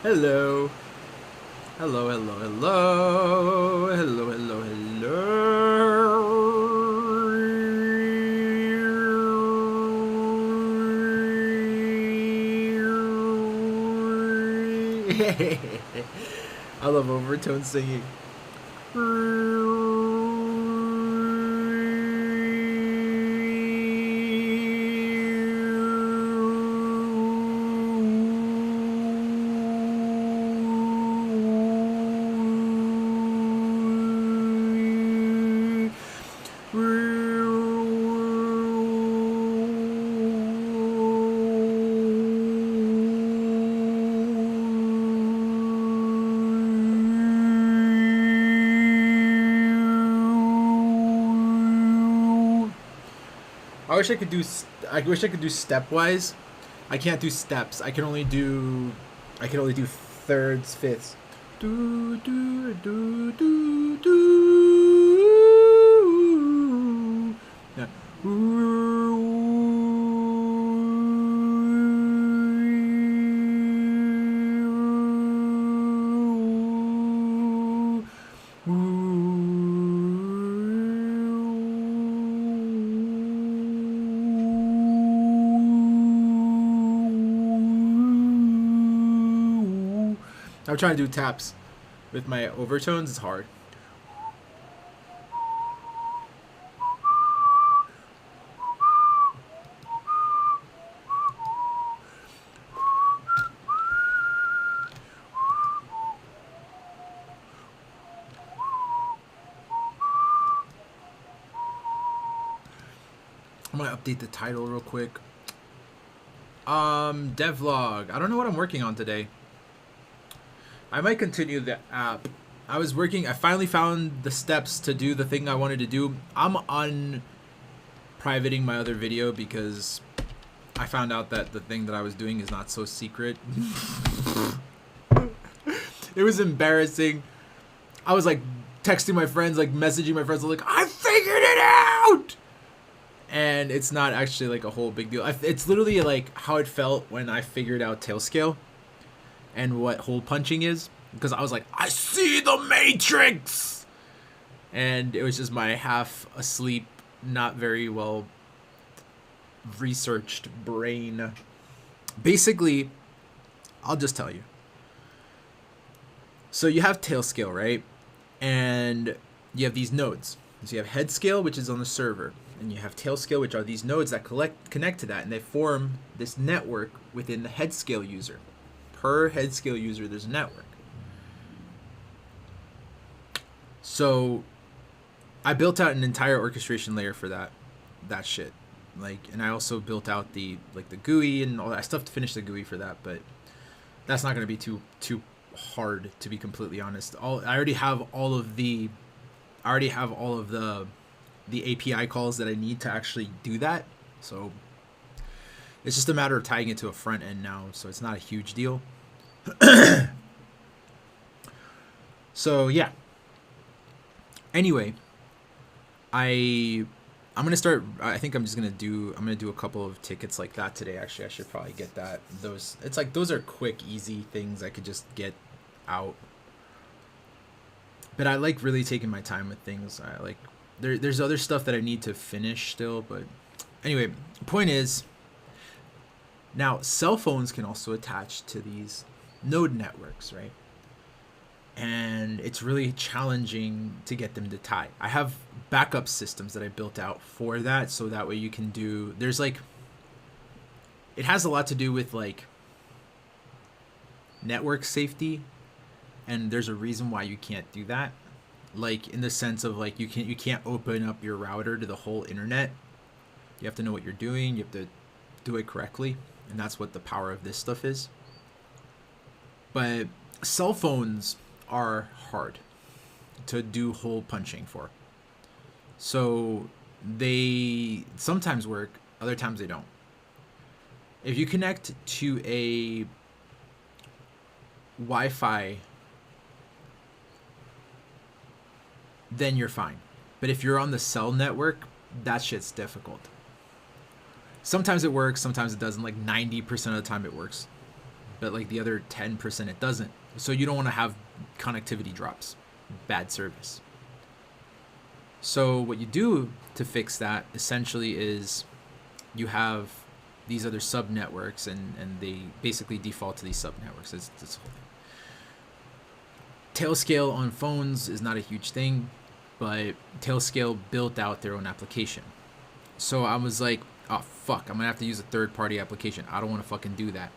Hello. Hello, hello, hello. Hello, hello, hello. I love overtone singing. I wish I could do. I wish I could do stepwise. I can't do steps. I can only do. I can only do thirds, fifths. Do do do do do. Yeah. I'm trying to do taps with my overtones. It's hard. I'm gonna update the title real quick. Devlog. I don't know what I'm working on today. I might continue the app. I finally found the steps to do the thing I wanted to do. I'm unprivating my other video because I found out that the thing that I was doing is not so secret. It was embarrassing. I was like texting my friends, like messaging my friends, like, I figured it out! And it's not actually like a whole big deal. It's literally like how it felt when I figured out tail scale and what hole punching is, because I was like, I see the matrix, and it was just my half asleep, not very well researched brain. Basically, I'll just tell you. So you have tail scale, right? And you have these nodes. So you have head scale, which is on the server, and you have tail scale, which are these nodes that connect to that, and they form this network within the head scale user. Per head scale user, there's a network. So I built out an entire orchestration layer for that shit. Like, and I also built out the GUI and all that stuff to finish the GUI for that, but that's not going to be too hard, to be completely honest. I already have all of the API calls that I need to actually do that. So it's just a matter of tying it to a front end now, so it's not a huge deal. So yeah. Anyway, I'm gonna start. I think I'm gonna do a couple of tickets like that today. Actually, I should probably get that. Those are quick, easy things I could just get out. But I like really taking my time with things. I like there's other stuff that I need to finish still, but anyway, the point is, now cell phones can also attach to these node networks, right? And it's really challenging to get them to tie. I have backup systems that I built out for that, so that way you can do, there's like, it has a lot to do with like network safety, and there's a reason why you can't do that. Like, in the sense of like, you can't open up your router to the whole internet. You have to know what you're doing. You have to do it correctly, and that's what the power of this stuff is. But cell phones are hard. to do hole punching for. So they sometimes work, other times they don't. If you connect to a Wi-Fi, then you're fine. But if you're on the cell network, that shit's difficult. Sometimes it works, sometimes it doesn't. Like 90% of the time it works. But like the other 10% it doesn't. So you don't want to have connectivity drops. Bad service. So what you do to fix that essentially is you have these other sub networks, and they basically default to these sub networks. It's whole thing. Tailscale on phones is not a huge thing, but Tailscale built out their own application. So I was like, oh fuck, I'm gonna have to use a third-party application. I don't want to fucking do that.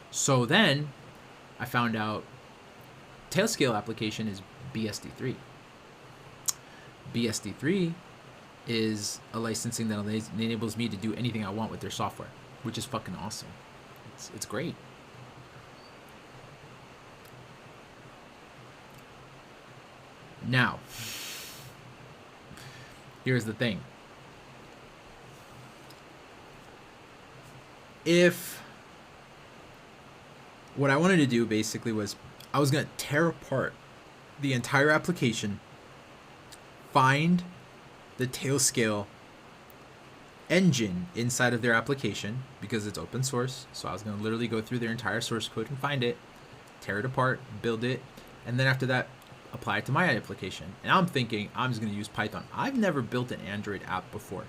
So then I found out Tailscale application is BSD3. BSD3 is a licensing that enables me to do anything I want with their software, which is fucking awesome. It's great. Now, here's the thing. If what I wanted to do basically was I was going to tear apart the entire application, find the Tailscale engine inside of their application because it's open source. So I was going to literally go through their entire source code and find it, tear it apart, build it, and then after that, apply it to my application. And I'm thinking I'm just going to use Python. I've never built an Android app before.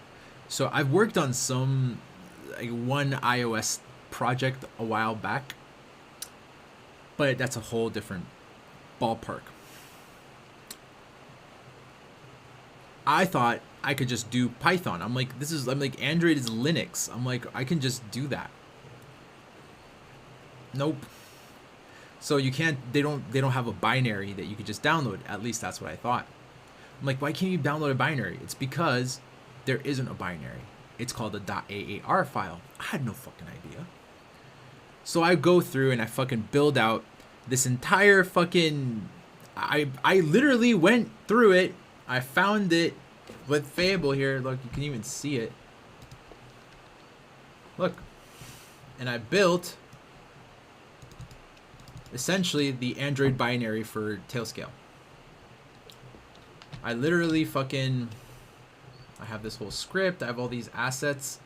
So I've worked on one iOS project a while back, but that's a whole different ballpark. I thought I could just do Python. I'm like, Android is Linux. I'm like, I can just do that. Nope. So you can't, they don't have a binary that you could just download. At least that's what I thought. I'm like, why can't you download a binary? It's because there isn't a binary. It's called a .aar file. I had no fucking idea. So I go through and I fucking build out this entire fucking, I literally went through it. I found it with Fable here. Look, you can even see it. Look. And I built essentially the Android binary for Tailscale. I literally fucking, I have this whole script. I have all these assets.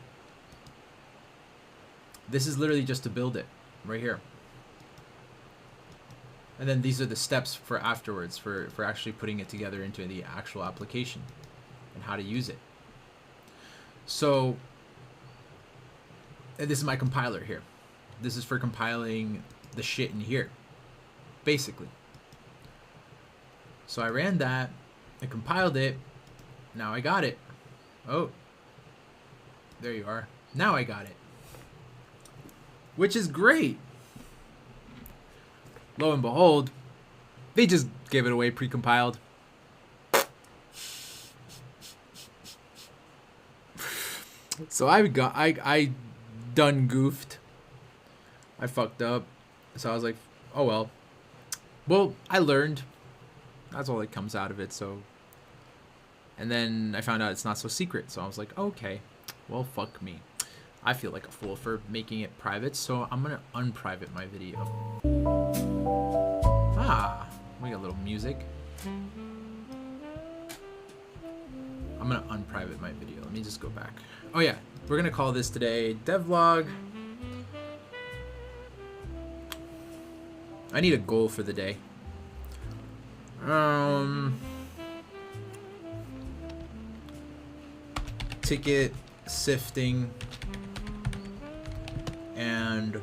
This is literally just to build it right here. And then these are the steps for afterwards, for actually putting it together into the actual application and how to use it. So, and this is my compiler here. This is for compiling the shit in here, basically. So I ran that, I compiled it, now I got it. Oh, there you are. Now I got it. Which is great. Lo and behold, they just gave it away pre-compiled. So I done goofed. I fucked up. So I was like, oh well. Well, I learned. That's all that comes out of it. So, and then I found out it's not so secret. So I was like, okay, well, fuck me. I feel like a fool for making it private. So I'm gonna unprivate my video. Ah, we got a little music. I'm gonna unprivate my video. Let me just go back. Oh yeah, we're gonna call this today devlog. I need a goal for the day. Ticket, sifting, and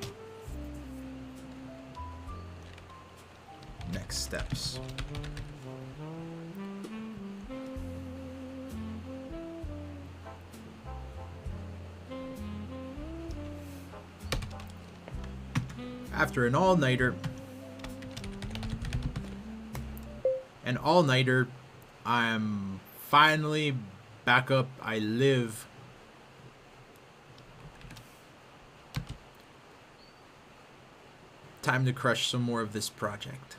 next steps. After an all-nighter, I'm finally back up. I live. Time to crush some more of this project.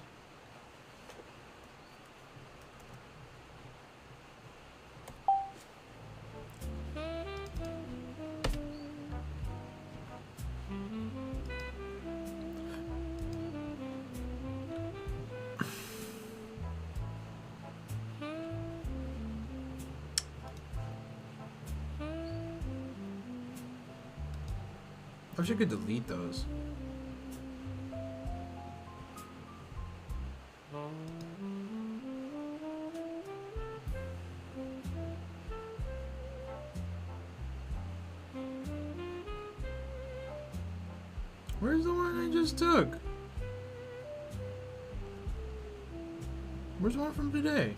I wish I could delete those. Where's the one I just took? Where's the one from today?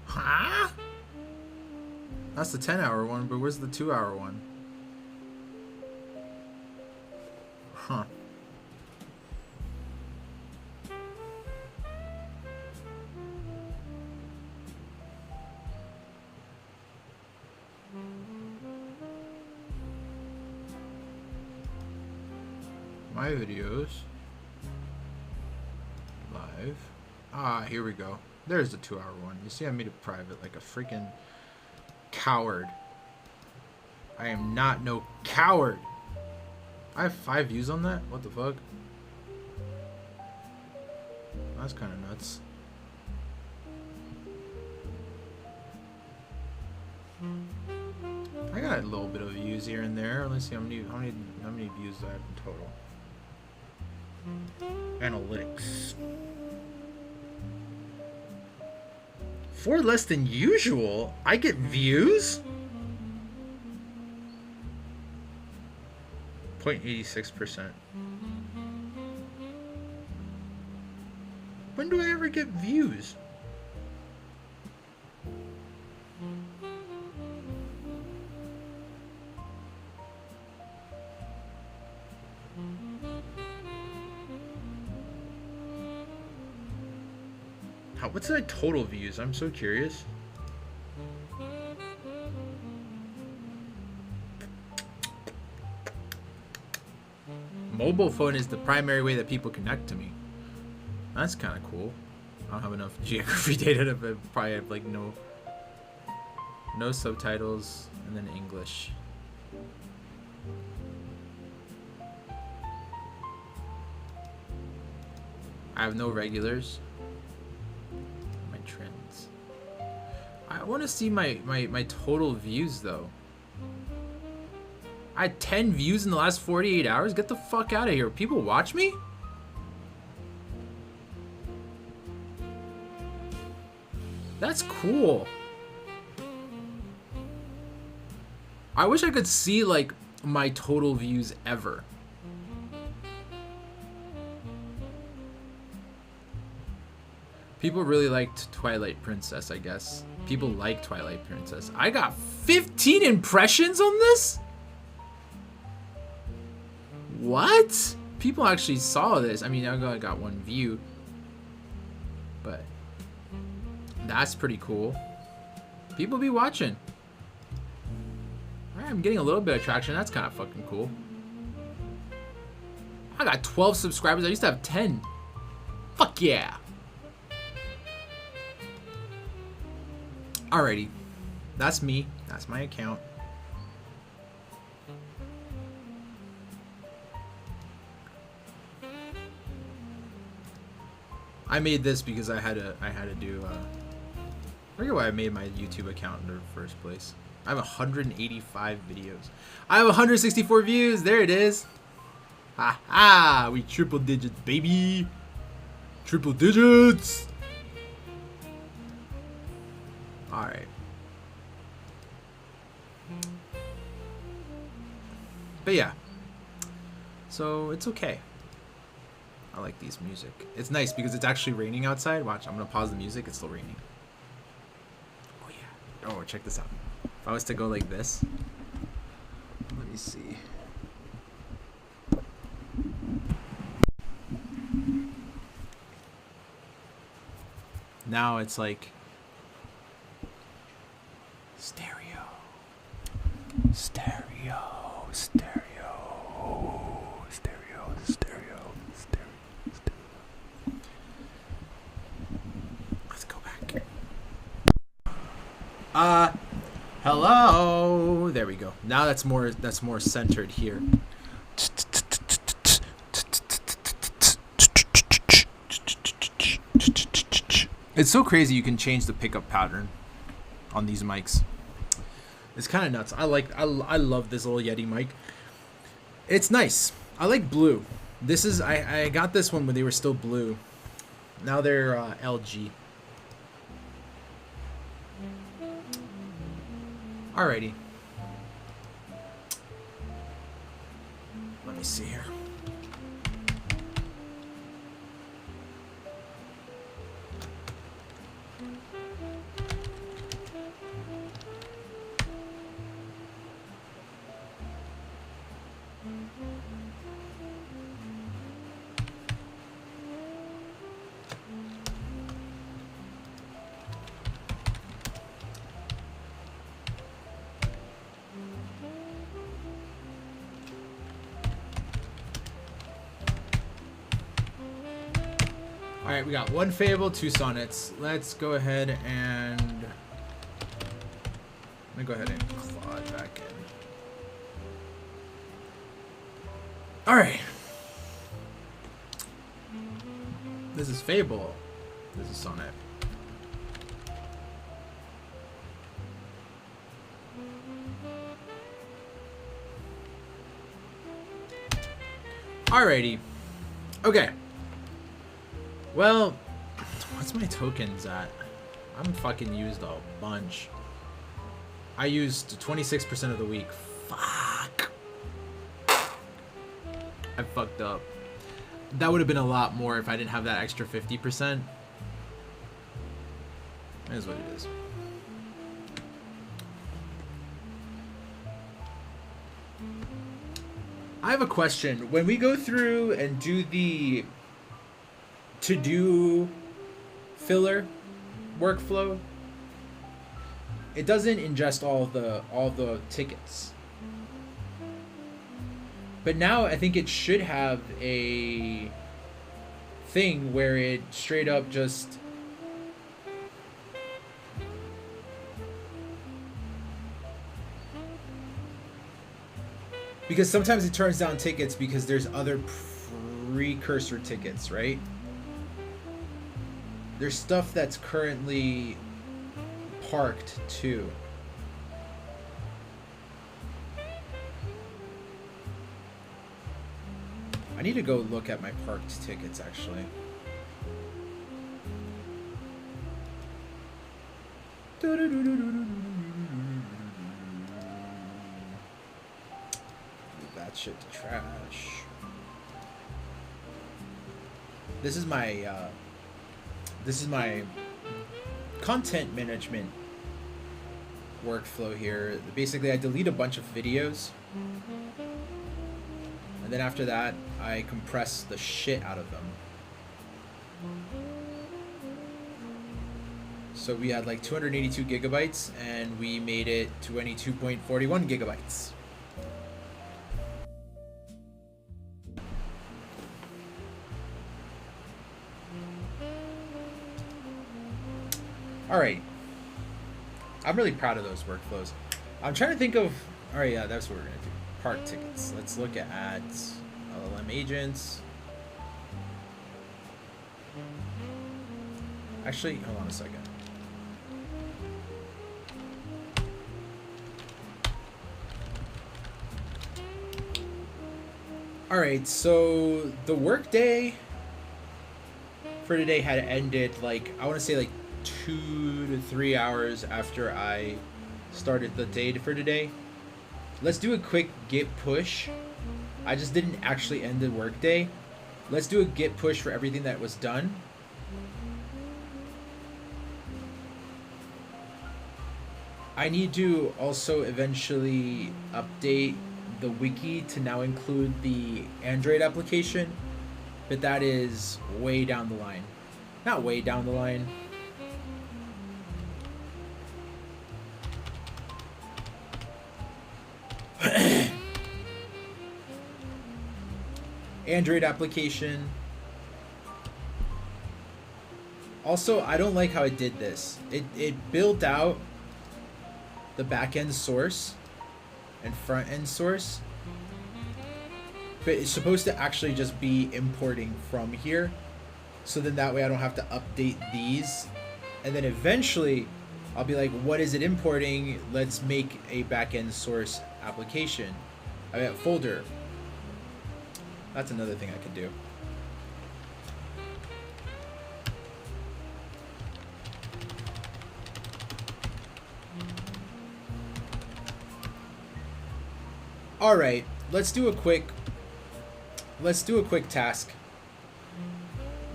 Huh? That's the 10-hour one, but where's the 2-hour one? Huh. My videos. Live. Ah, here we go. There's the 2-hour one. You see, I made it private like a freaking coward. I am not no coward. I have 5 views on that? What the fuck? That's kind of nuts. I got a little bit of views here and there. Let's see how many views I have in total. Analytics. 4 less than usual. I get views? 0.86%. When do I ever get views? What's my total views? I'm so curious. Mobile phone is the primary way that people connect to me. That's kind of cool. I don't have enough geography data to probably have like no subtitles and then English. I have no regulars. My trends. I want to see my total views though. I had 10 views in the last 48 hours. Get the fuck out of here. People watch me? That's cool. I wish I could see like my total views ever. People really liked Twilight Princess, I guess. People like Twilight Princess. I got 15 impressions on this? What? People actually saw this. I mean, I got 1 view. But that's pretty cool. People be watching. Alright, I'm getting a little bit of traction. That's kind of fucking cool. I got 12 subscribers. I used to have 10. Fuck yeah. Alrighty. That's me. That's my account. I made this because I had to do I forget why I made my YouTube account in the first place. I have 185 videos. I have 164 views. There it is. Ha ha! We triple digits, baby. Triple digits. All right. But yeah. So it's okay. I like these music. It's nice because it's actually raining outside. Watch, I'm gonna pause the music. It's still raining. Oh yeah. Oh, check this out. If I was to go like this, let me see. Now it's like stereo, stereo, stereo, stereo, stereo, stereo. Let's go back. Hello. There we go. Now that's more centered here. It's so crazy you can change the pickup pattern on these mics. It's kind of nuts. I love this little Yeti mic. It's nice. I like blue. This is I got this one when they were still blue. Now they're LG. Alrighty. Let me see here. All right, we got one fable, two sonnets. Let's go ahead and let me go ahead and claw back in. All right, this is fable. This is sonnet. Alrighty. Okay. Well, what's my tokens at? I'm fucking used a bunch. I used 26% of the week. Fuck. I fucked up. That would have been a lot more if I didn't have that extra 50%. That is what it is. I have a question. When we go through and do the to-do filler workflow, it doesn't ingest all the tickets. But now I think it should have a thing where it straight up just because sometimes it turns down tickets because there's other precursor tickets, right? There's stuff that's currently parked too. I need to go look at my parked tickets actually. Move that shit to trash. This is my content management workflow here. Basically, I delete a bunch of videos, and then after that, I compress the shit out of them. So we had like 282 gigabytes, and we made it 22.41 gigabytes. All right. I'm really proud of those workflows. I'm trying to think of... All right, yeah, that's what we're going to do. Park tickets. Let's look at LLM agents. Actually, hold on a second. All right, so the workday for today had ended, like, I want to say like 2 to 3 hours after I started the day for today. Let's do a quick git push. I just didn't actually end the workday. Let's do a git push for everything that was done. I need to also eventually update the wiki to now include the Android application, but that is way down the line. Not way down the line. Android application. Also, I don't like how it did this. It built out the back-end source and front-end source, but it's supposed to actually just be importing from here, so then that way I don't have to update these, and then eventually I'll be like, what is it importing? Let's make a backend source application. I mean, folder. That's another thing I could do. All right, let's do a quick task.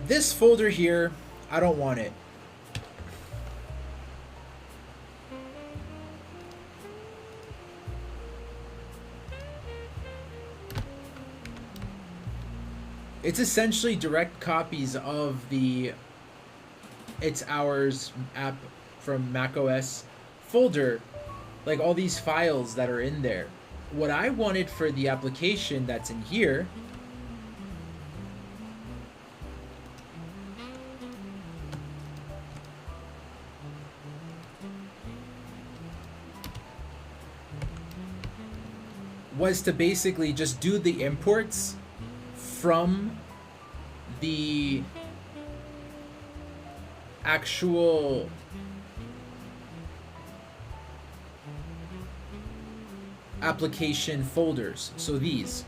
This folder here, I don't want it. It's essentially direct copies of the It's Ours app from macOS folder, like all these files that are in there. What I wanted for the application that's in here was to basically just do the imports from the actual application folders. So these.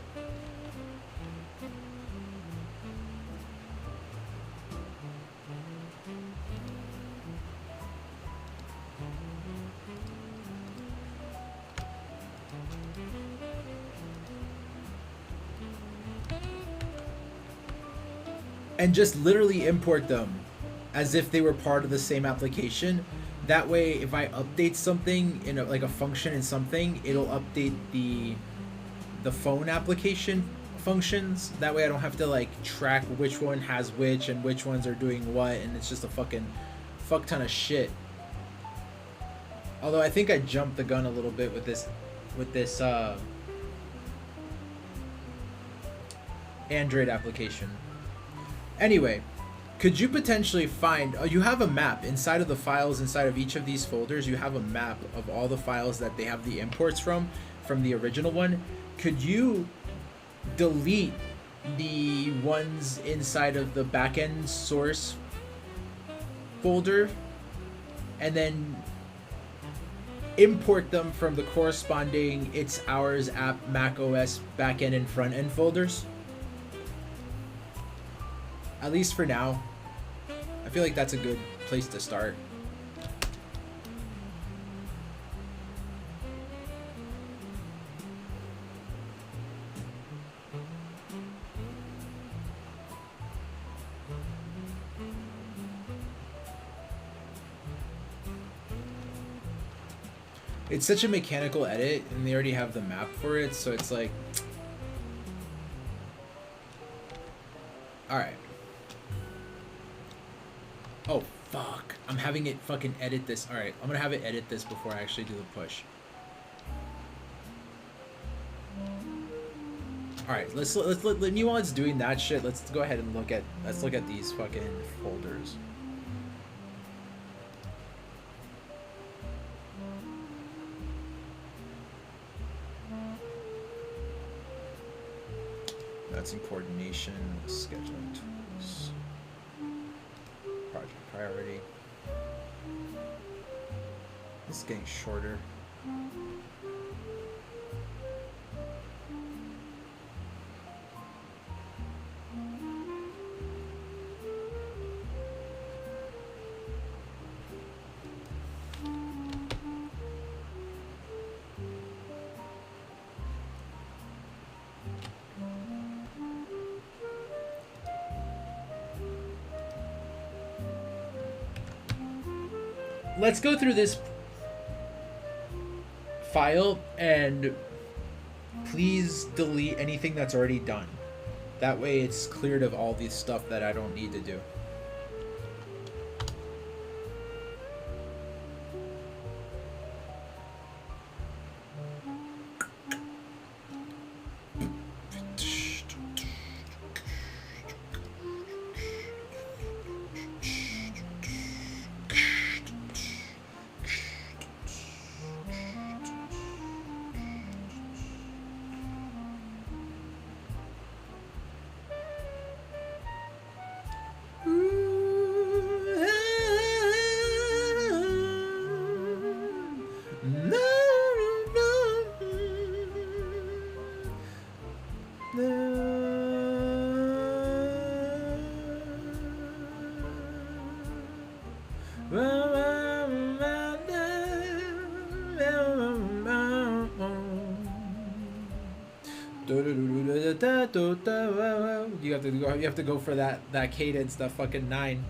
And just literally import them as if they were part of the same application. That way, if I update something in like a function in something, it'll update the phone application functions. That way I don't have to like track which one has which and which ones are doing what, and it's just a fuck ton of shit. Although I think I jumped the gun a little bit with this Android application. Anyway, could you potentially find, you have a map inside of the files inside of each of these folders, you have a map of all the files that they have the imports from the original one. Could you delete the ones inside of the backend source folder and then import them from the corresponding It's Ours app macOS backend and front end folders? At least for now. I feel like that's a good place to start. It's such a mechanical edit, and they already have the map for it, so it's like... Alright. Oh, fuck. I'm having it fucking edit this. Alright, I'm gonna have it edit this before I actually do the push. Alright, let's let me, while it's doing that shit, let's go ahead and look at these fucking folders. That's in coordination, scheduling tools. Project priority. This is getting shorter. Let's go through this file and please delete anything that's already done. That way it's cleared of all this stuff that I don't need to do. You have to go. You have to go for that cadence, the fucking 9.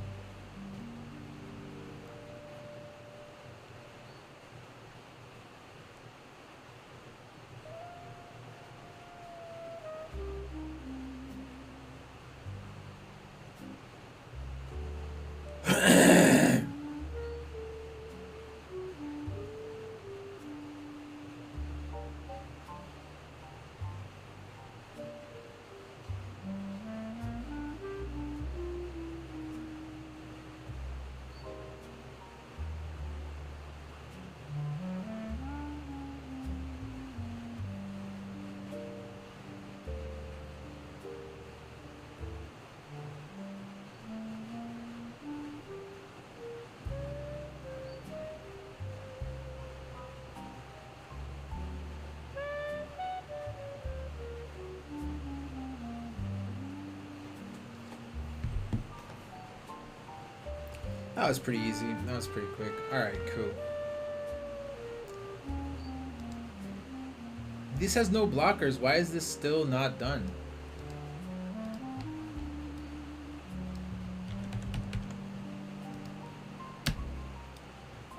That was pretty easy. That was pretty quick. All right, cool. This has no blockers. Why is this still not done?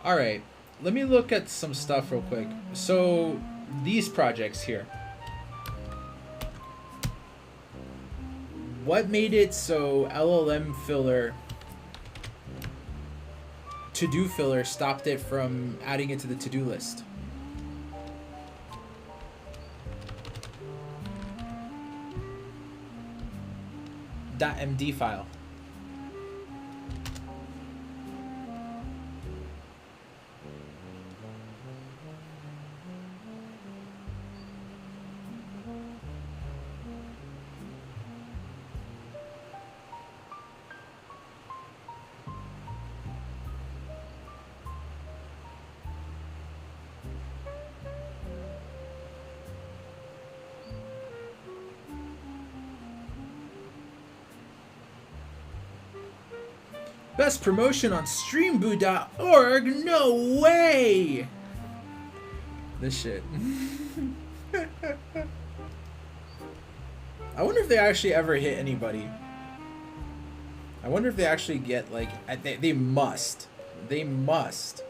All right, let me look at some stuff real quick. So these projects here. What made it so LLM filler, to-do filler, stopped it from adding it to the to-do list? .md file. Best promotion on streamboo.org? No way! This shit. I wonder if they actually ever hit anybody. I wonder if they actually get, like, they must. They must.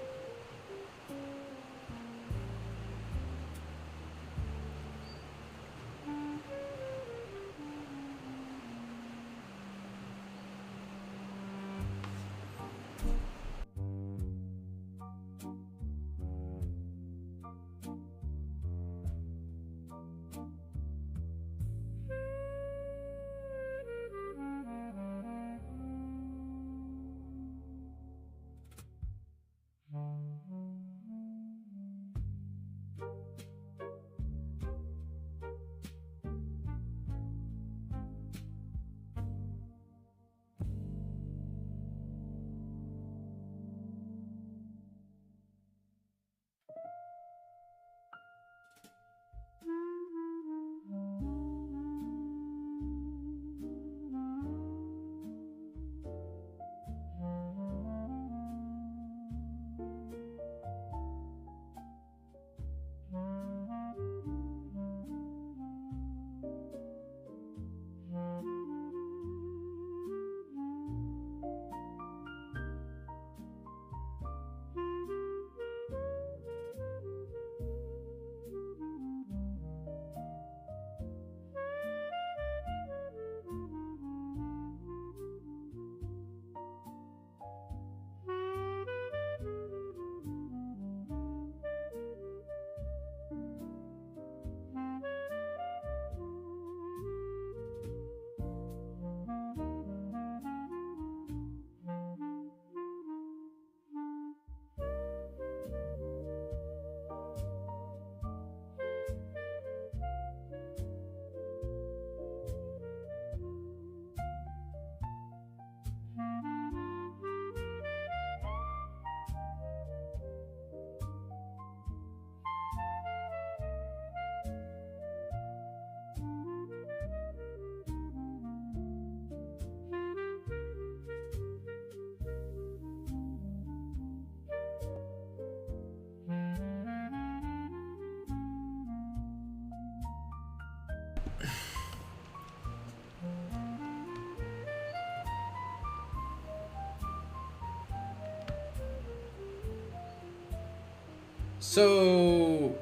So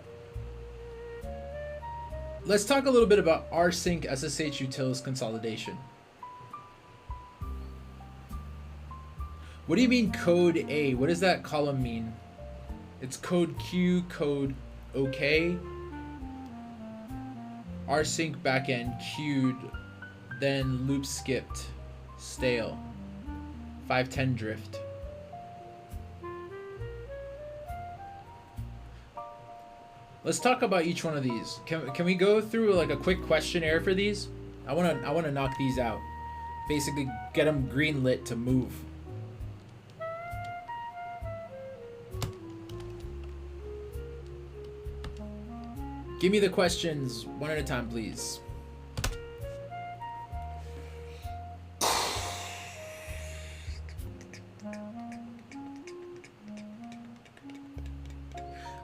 let's talk a little bit about rsync SSH utils consolidation. What do you mean code A? What does that column mean? It's code Q, code OK. Rsync backend queued, then loop skipped, stale. 510 drift. Let's talk about each one of these. Can we go through like a quick questionnaire for these? I wanna knock these out. Basically, get them green lit to move. Give me the questions one at a time, please.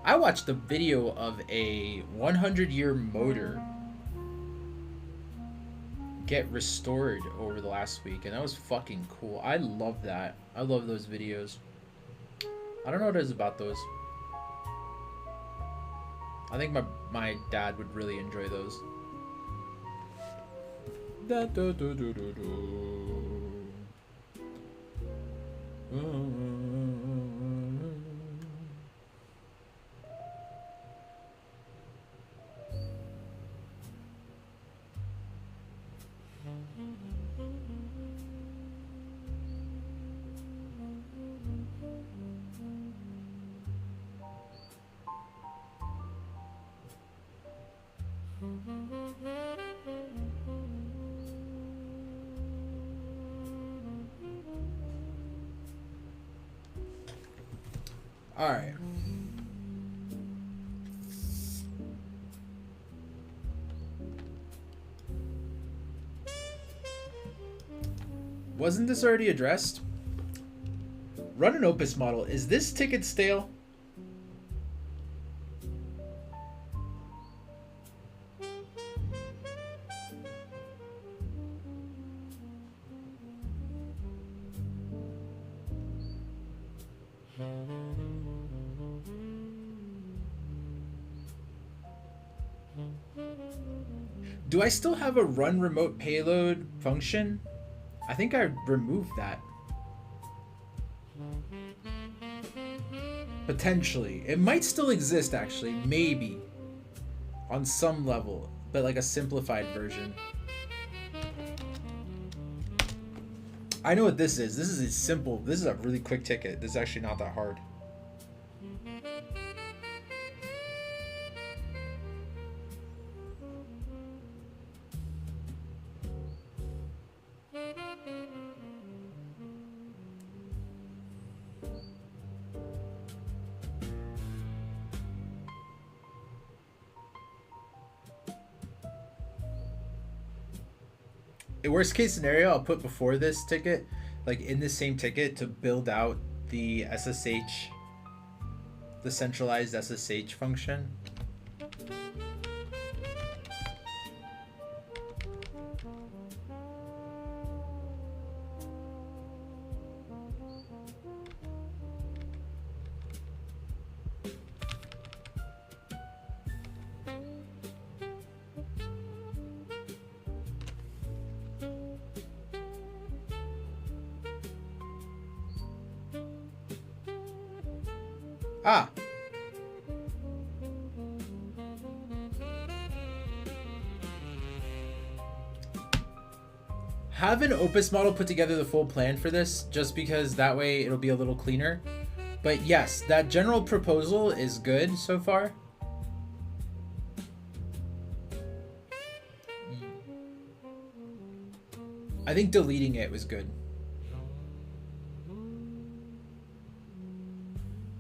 I watched a video of a 100-year motor get restored over the last week, and that was fucking cool. I love that. I love those videos. I don't know what it is about those. I think my dad would really enjoy those. All right. Wasn't this already addressed? Run an Opus model. Is this ticket stale? Do I still have a run remote payload function? I think I removed that. Potentially. It might still exist actually, maybe. On some level, but like a simplified version. I know what this is. This is a really quick ticket. This is actually not that hard. Worst case scenario, I'll put before this ticket, like in the same ticket, to build out the SSH, the centralized SSH function. Ah. Have an Opus model put together the full plan for this, just because that way it'll be a little cleaner. But yes, that general proposal is good so far. I think deleting it was good.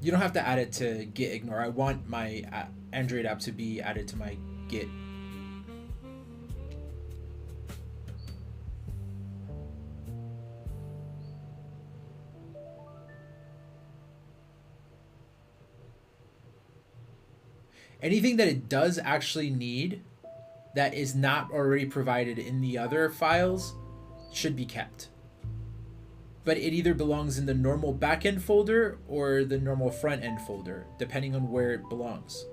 You don't have to add it to git ignore. I want my Android app to be added to my git. Anything that it does actually need that is not already provided in the other files should be kept. but it either belongs in the normal backend folder or the normal front end folder, depending on where it belongs.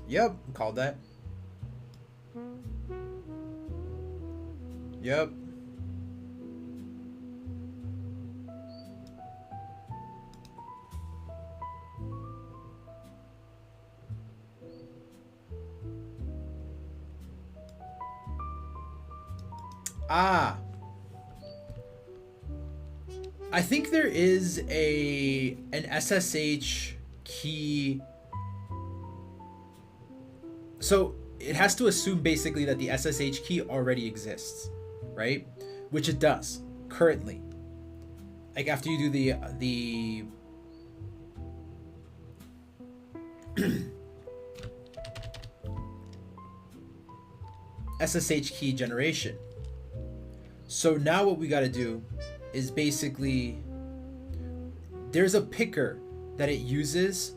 Yep, called that. Yep. Ah. I think there is an SSH key. So it has to assume basically that the SSH key already exists, right? Which it does currently. Like after you do the SSH key generation. So now what we got to do is basically there's a picker that it uses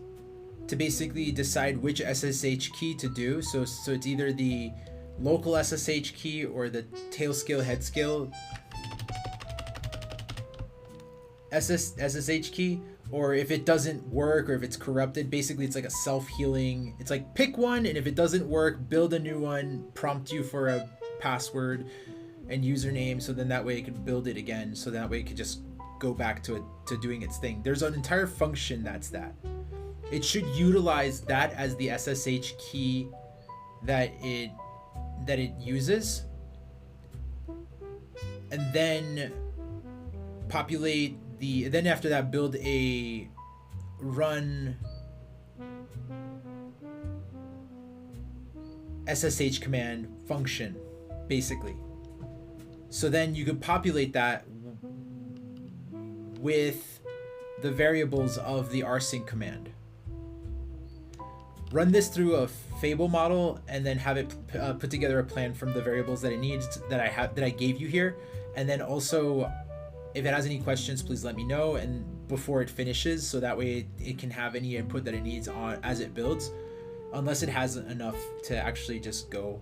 to basically decide which SSH key to do. So it's either the local SSH key or the tail scale head scale SSH key, or if it doesn't work or if it's corrupted, basically it's like a self-healing. It's like pick one, and if it doesn't work, build a new one, prompt you for a password and username, so then that way it can build it again, so that way it could just go back to doing its thing. There's an entire function that's that. It should utilize that as the SSH key that it uses, and then populate then after that build a run SSH command function, basically. So then you could populate that with the variables of the rsync command. Run this through a Fable model, and then have it put together a plan from the variables that it needs that I gave you here. And then also, if it has any questions, please let me know, and before it finishes, so that way it can have any input that it needs on as it builds, unless it has enough to actually just go.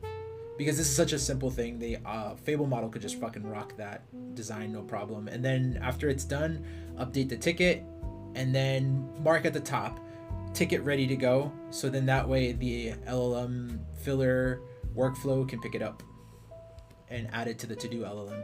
Because this is such a simple thing, the Fable model could just fucking rock that design, no problem. And then after it's done, update the ticket, and then mark at the top, ticket ready to go. So then that way the LLM filler workflow can pick it up and add it to the to-do LLM.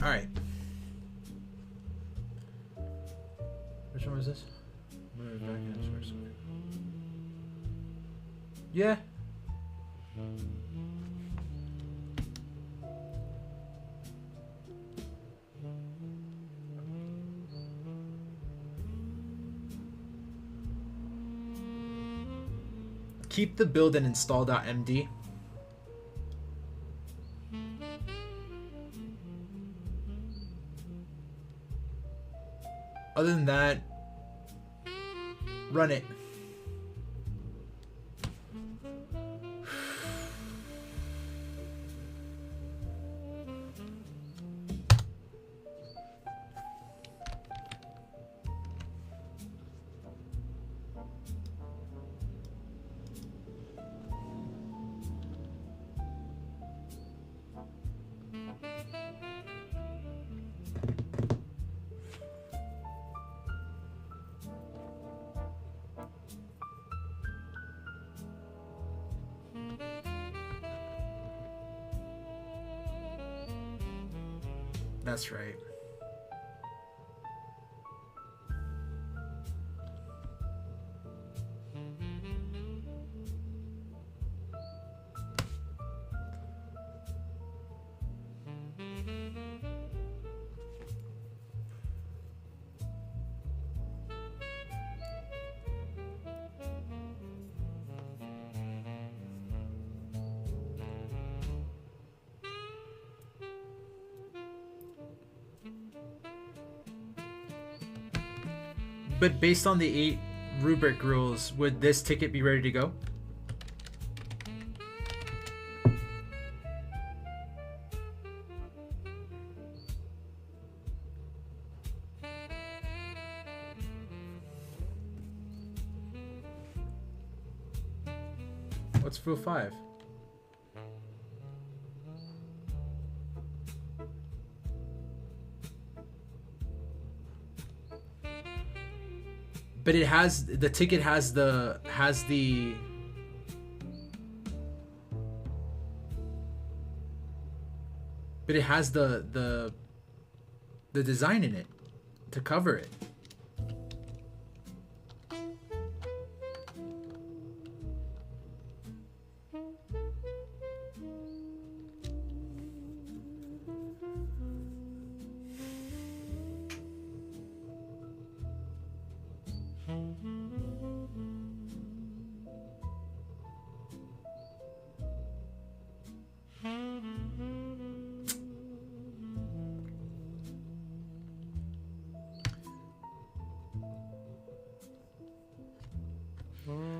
All right. Which one was this? Yeah. Keep the build and install.md. Other than that, run it. That's right. But based on the 8 rubric rules, would this ticket be ready to go? What's rule 5? But it has the ticket has the but it has the design in it to cover it.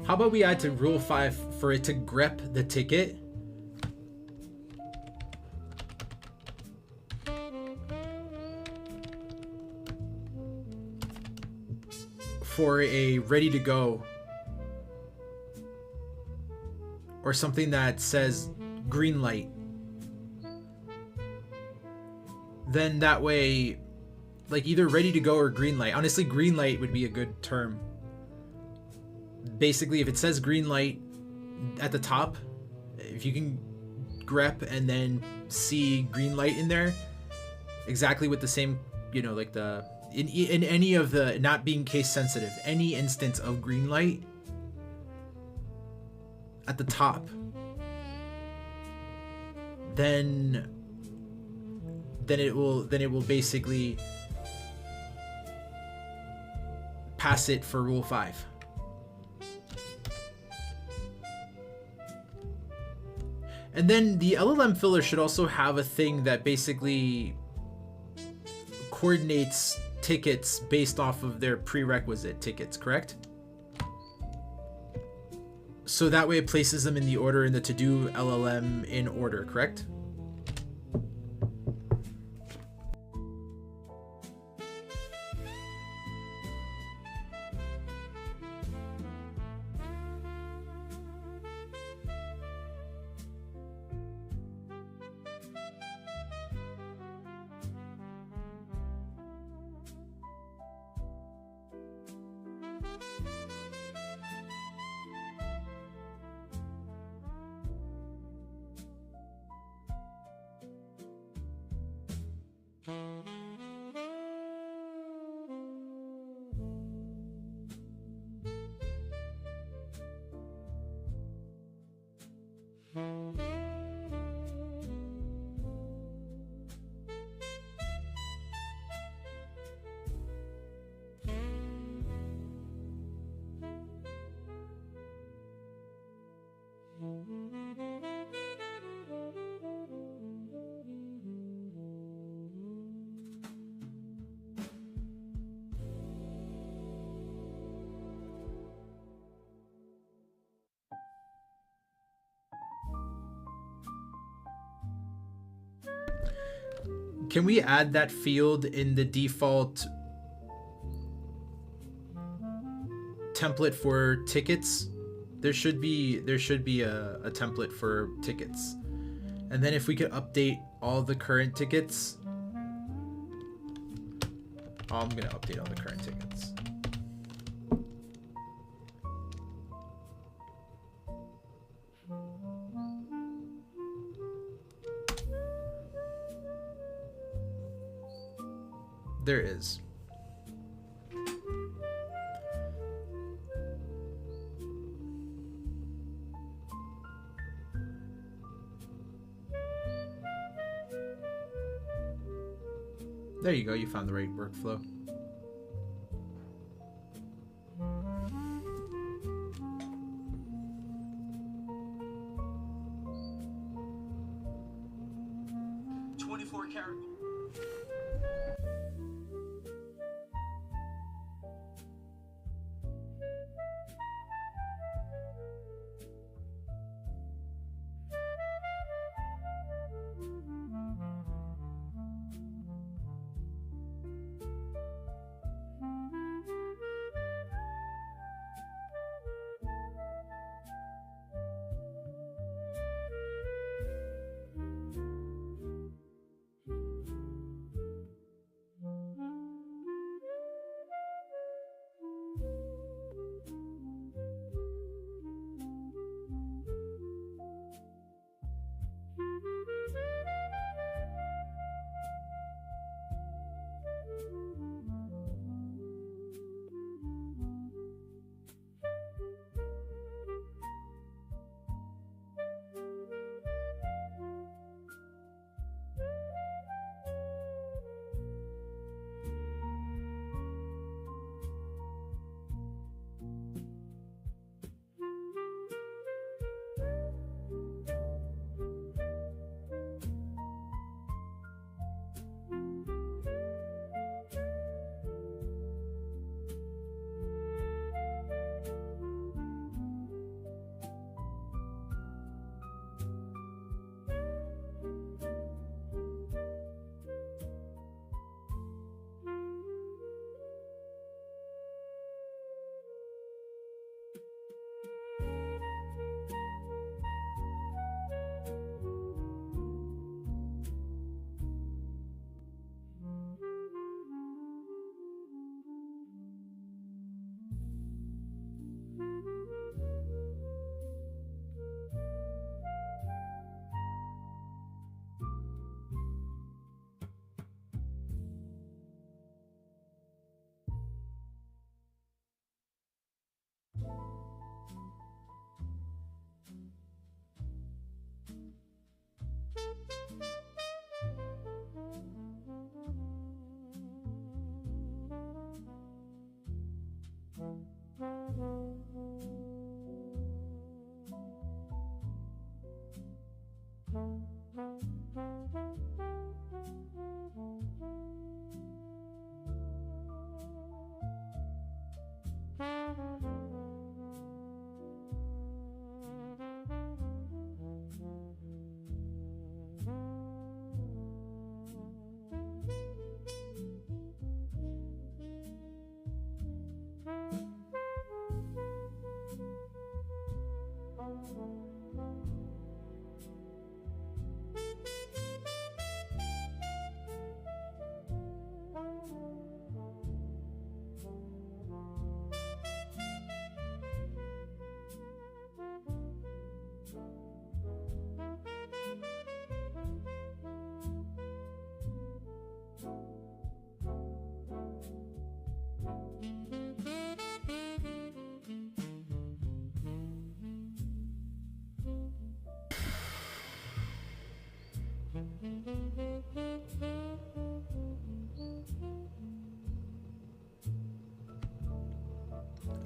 How about we add to rule 5 for it to grep the ticket? For a ready to go. Or something that says green light. Then that way, like either ready to go or green light. Honestly, green light would be a good term. Basically, if it says green light at the top, if you can grep and then see green light in there, exactly with the same, you know, like the in any of the, not being case sensitive, any instance of green light at the top, then it will basically pass it for rule 5. And then the LLM filler should also have a thing that basically coordinates tickets based off of their prerequisite tickets, correct? So that way it places them in the order in the to-do LLM in order, correct? Can we add that field in the default template for tickets? There should be a template for tickets. And then if we could update all the current tickets. Oh, I'm gonna update all the current tickets. There is. There you go, you found the right workflow.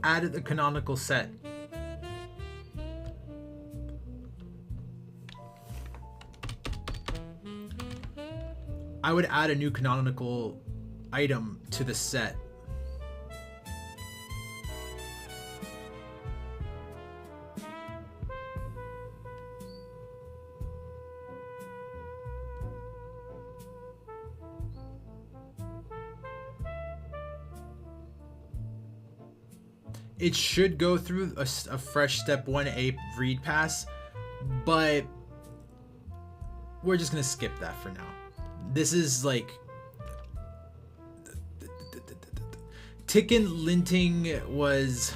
Add the canonical set. I would add a new canonical item to the set. It should go through a fresh step 1A read pass, but we're just gonna skip that for now. This is like ticket linting was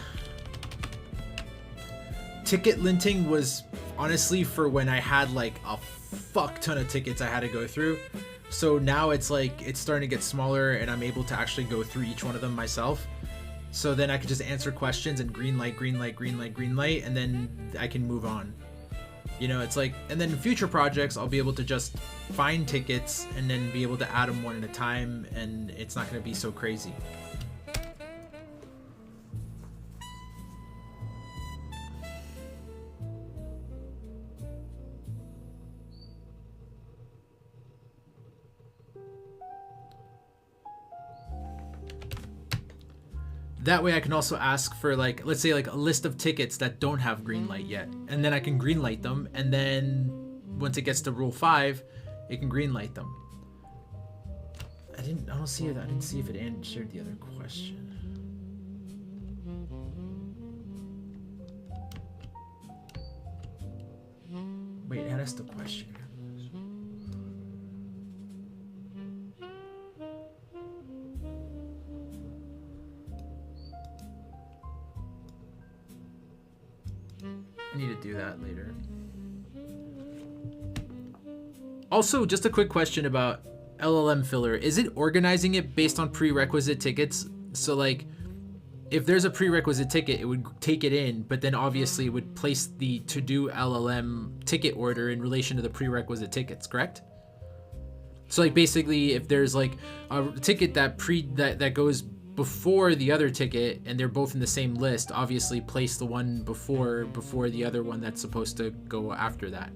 honestly for when I had like a fuck ton of tickets I had to go through. So now it's like it's starting to get smaller and I'm able to actually go through each one of them myself. So then I can just answer questions and green light, green light, green light, green light, and then I can move on. You know, it's like, and then in future projects, I'll be able to just find tickets and then be able to add them one at a time, and it's not going to be so crazy. That way I can also ask for, like, let's say like a list of tickets that don't have green light yet, and then I can green light them, and then once it gets to rule 5, it can green light them. I didn't see if it answered the other question. Wait, that's the question. I need to do that later. Also, just a quick question about LLM filler. Is it organizing it based on prerequisite tickets? So like, if there's a prerequisite ticket, it would take it in, but then obviously it would place the to-do LLM ticket order in relation to the prerequisite tickets, correct? So like basically if there's like a ticket that goes before the other ticket and they're both in the same list, obviously place the one before the other one that's supposed to go after that.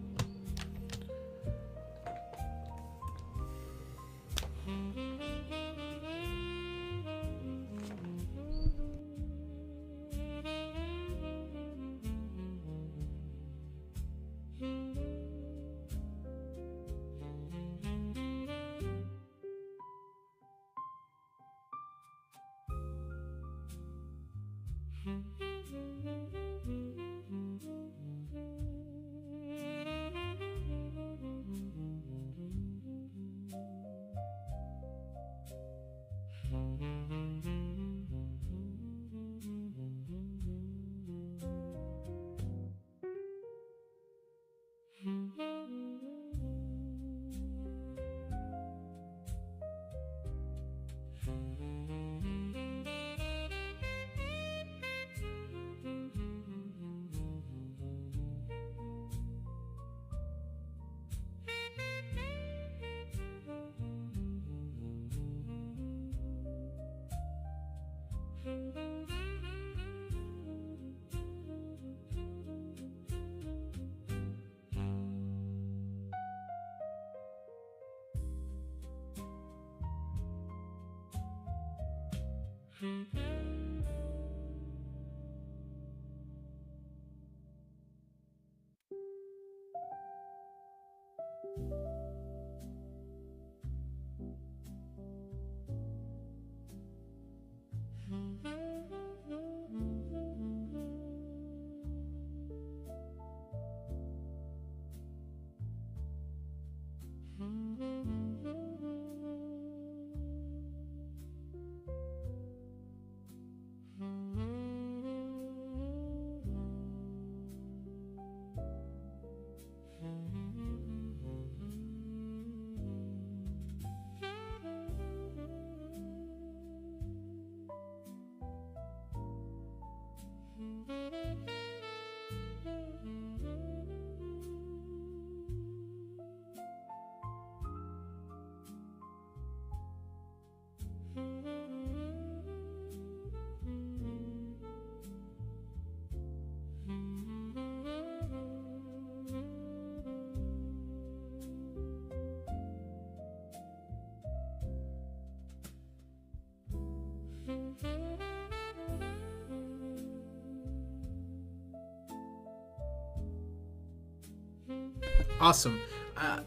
Awesome. Uh,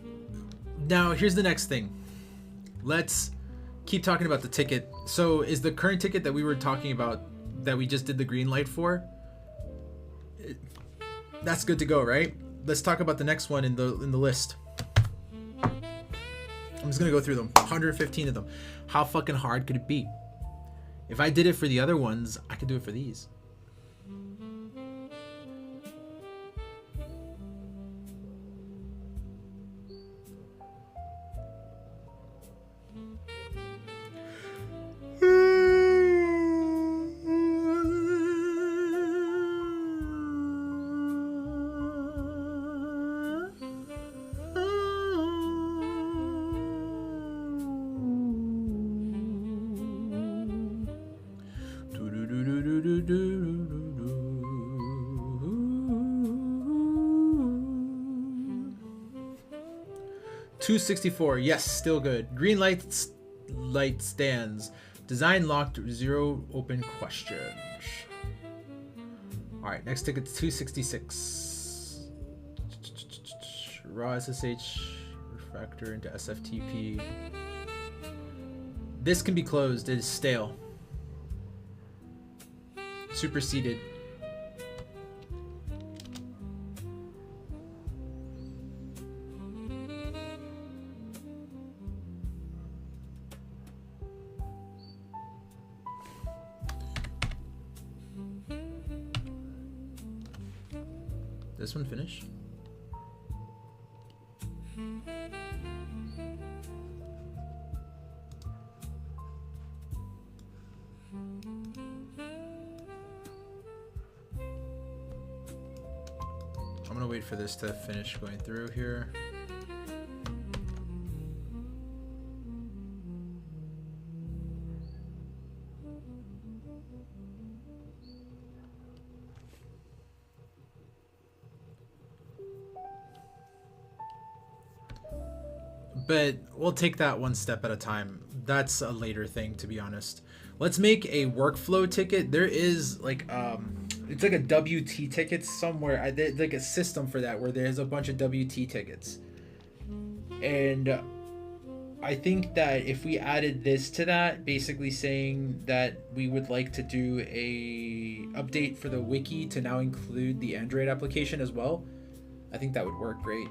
Now here's the next thing. Let's keep talking about the ticket. So is the current ticket that we were talking about, that we just did the green light for, that's good to go, right? Let's talk about the next one in the list. I'm just gonna go through them. 115 of them. How fucking hard could it be? If I did it for the other ones, I could do it for these. $264. Yes, still good. Green light stands. Design locked. 0 open questions. All right, next ticket's $266. Raw SSH refactor into SFTP. This can be closed. It is stale. Superseded. This one finished? I'm gonna wait for this to finish going through here. But we'll take that one step at a time. That's a later thing, to be honest. Let's make a workflow ticket. There is like it's like a WT ticket somewhere. There's like a system for that where there's a bunch of WT tickets. And I think that if we added this to that, basically saying that we would like to do a update for the wiki to now include the Android application as well, I think that would work great.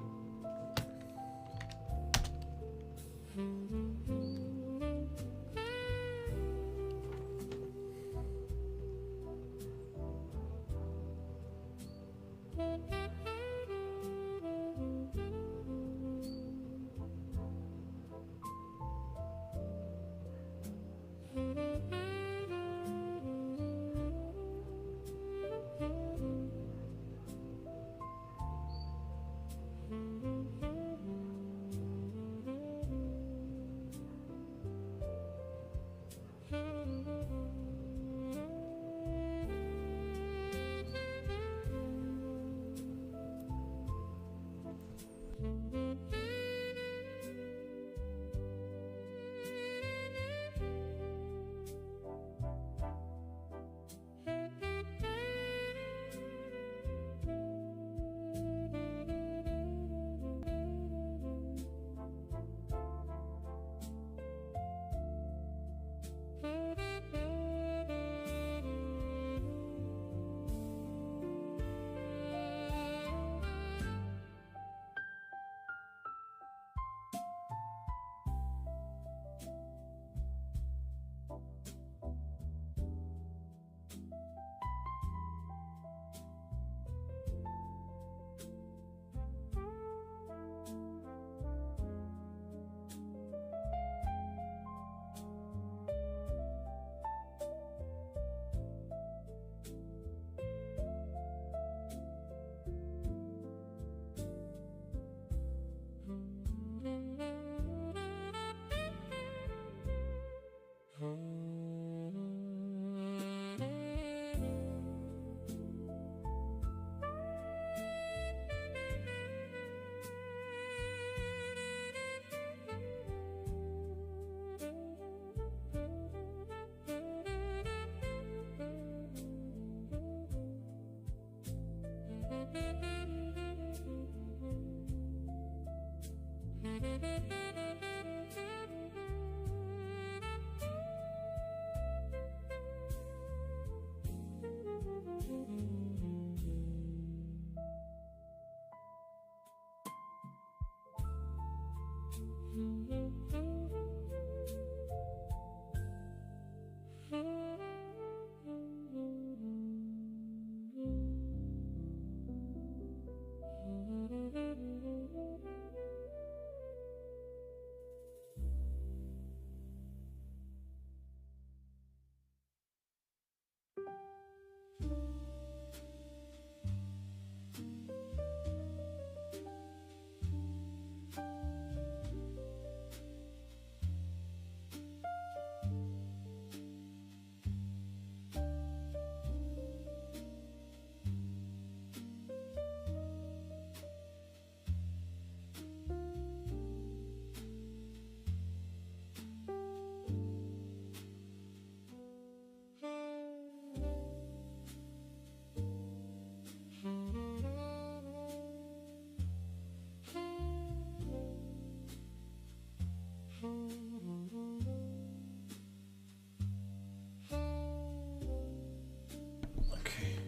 Okay.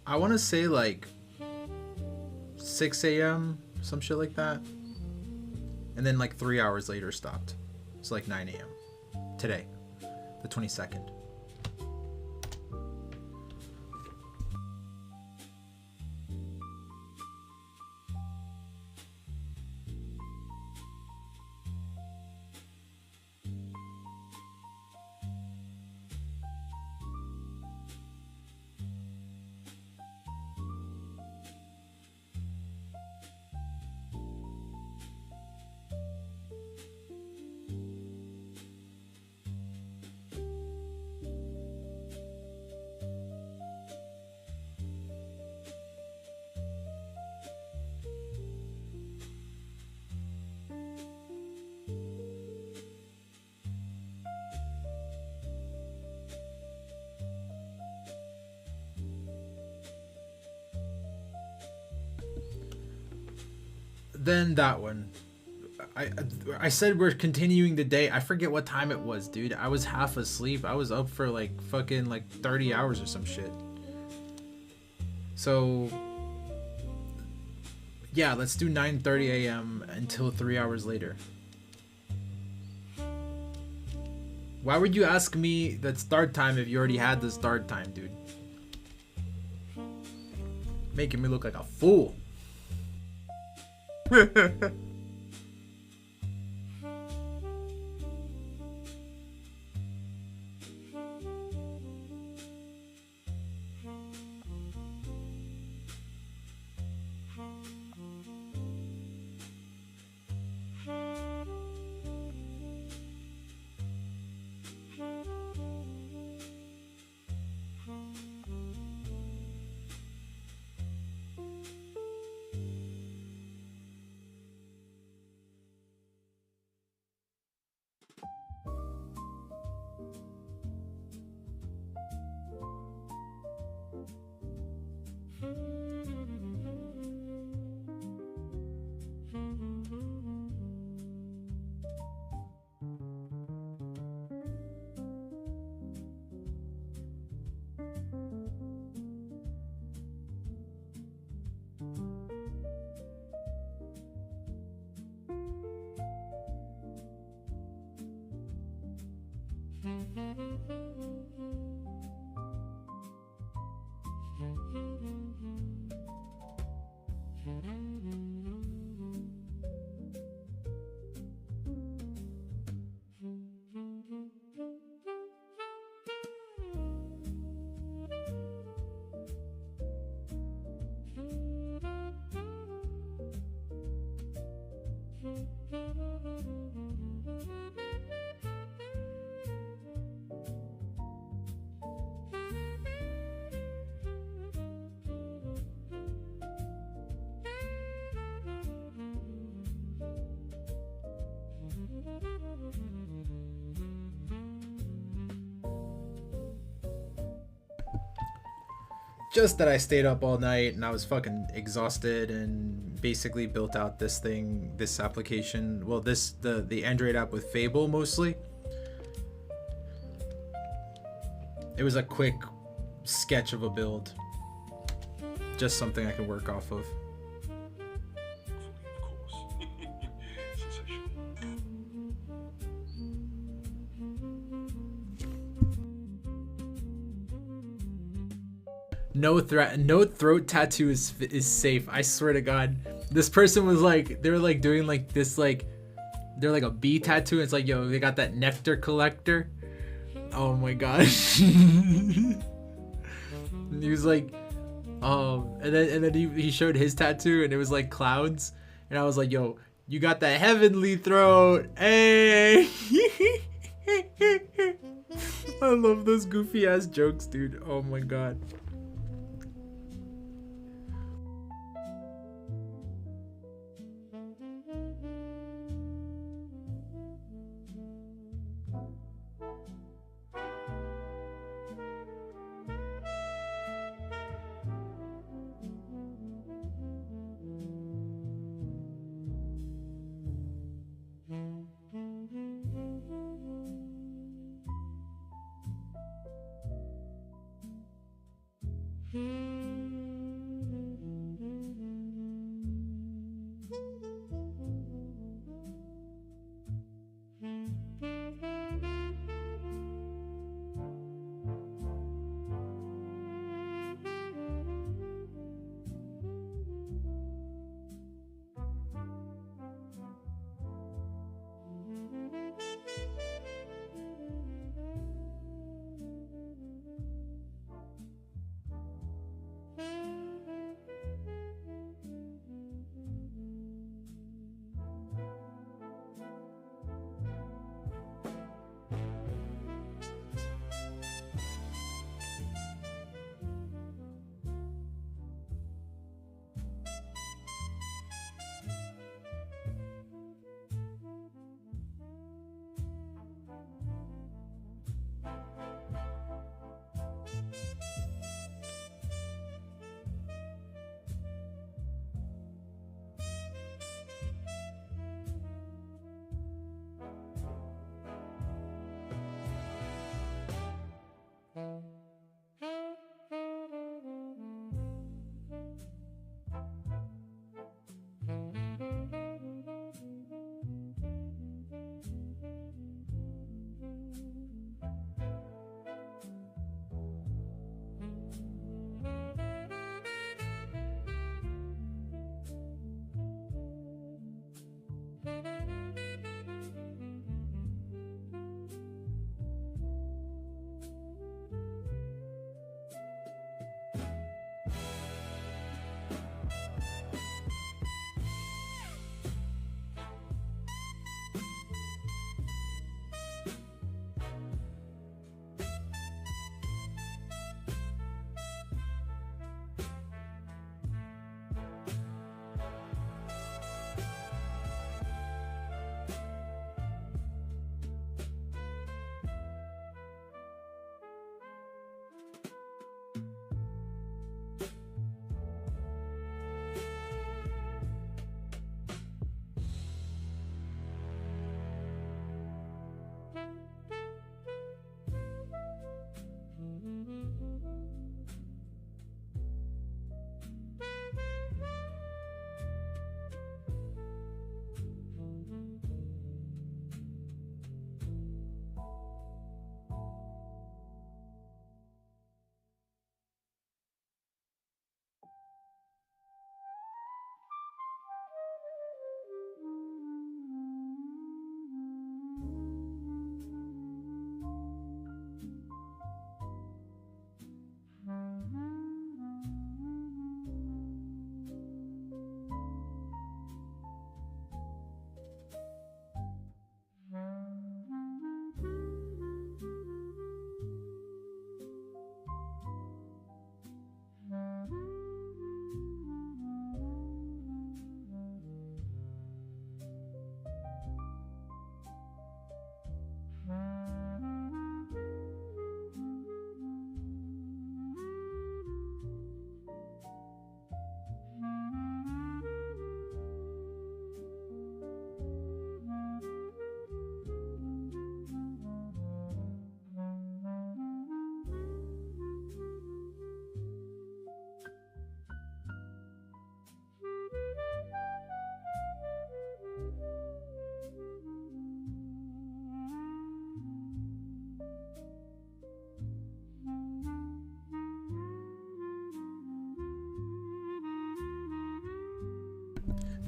I want to say like 6 a.m., some shit like that. And then like 3 hours later stopped. It's like 9 a.m. today, the 22nd. Then that one. I I said we're continuing the day. I forget what time it was, dude. I was half asleep. I was up for like fucking like 30 hours or some shit. So yeah, let's do 9:30 a.m. until 3 hours later. Why would you ask me the start time if you already had the start time, dude? Making me look like a fool. just that I stayed up all night and I was fucking exhausted and basically built out this application. Well, the Android app with Fable mostly. It was a quick sketch of a build. Just something I can work off of. No throat tattoo is safe. I swear to God. This person was like, they were like doing like this, like they're like a bee tattoo. It's like, yo, they got that nectar collector. Oh my gosh. He was like, and then he showed his tattoo and it was like clouds, and I was like, yo, you got that heavenly throat. Hey. I love those goofy ass jokes, dude. Oh my God.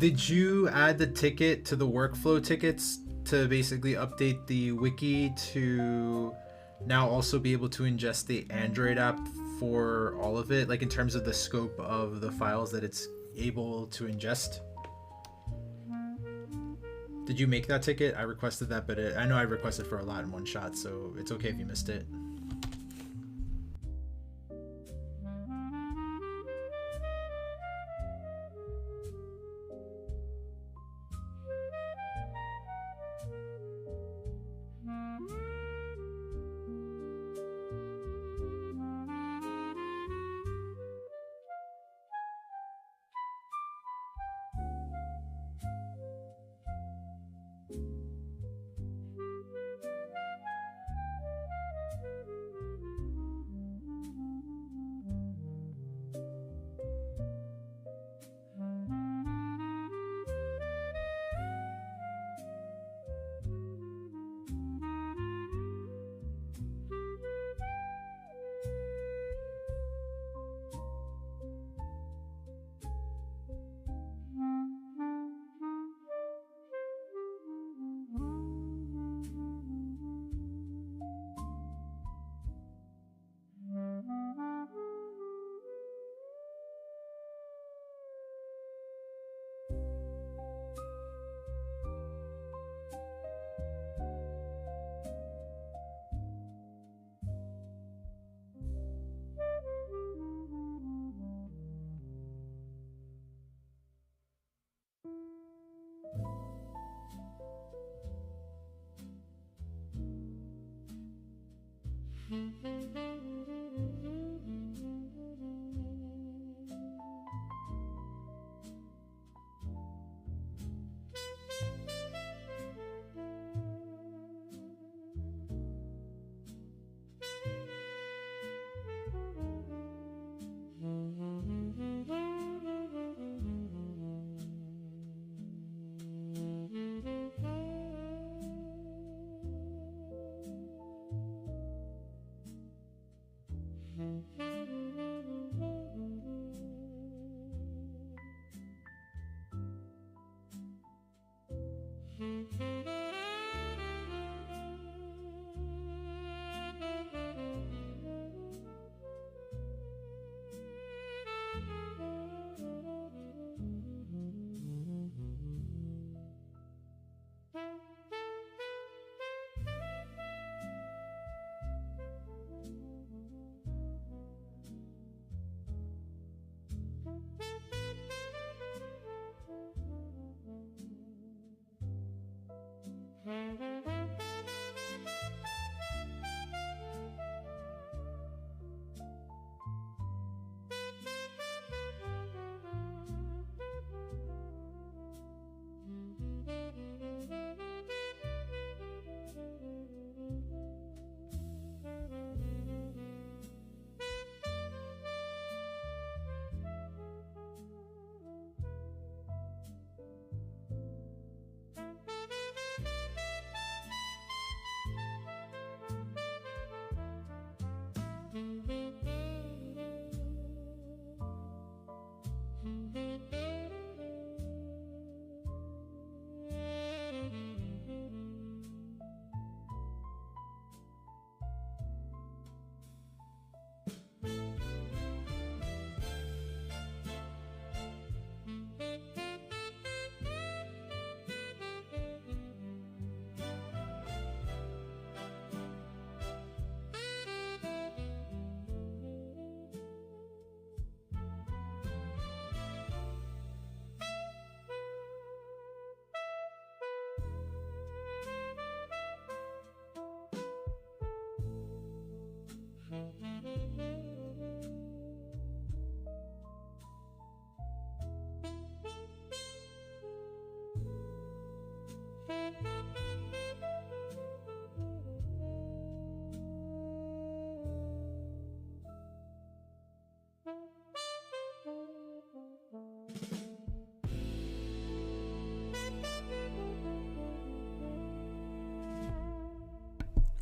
Did you add the ticket to the workflow tickets to basically update the wiki to now also be able to ingest the Android app for all of it, like in terms of the scope of the files that it's able to ingest? Did you make that ticket? I requested that, but I know I requested for a lot in one shot, so it's okay if you missed it.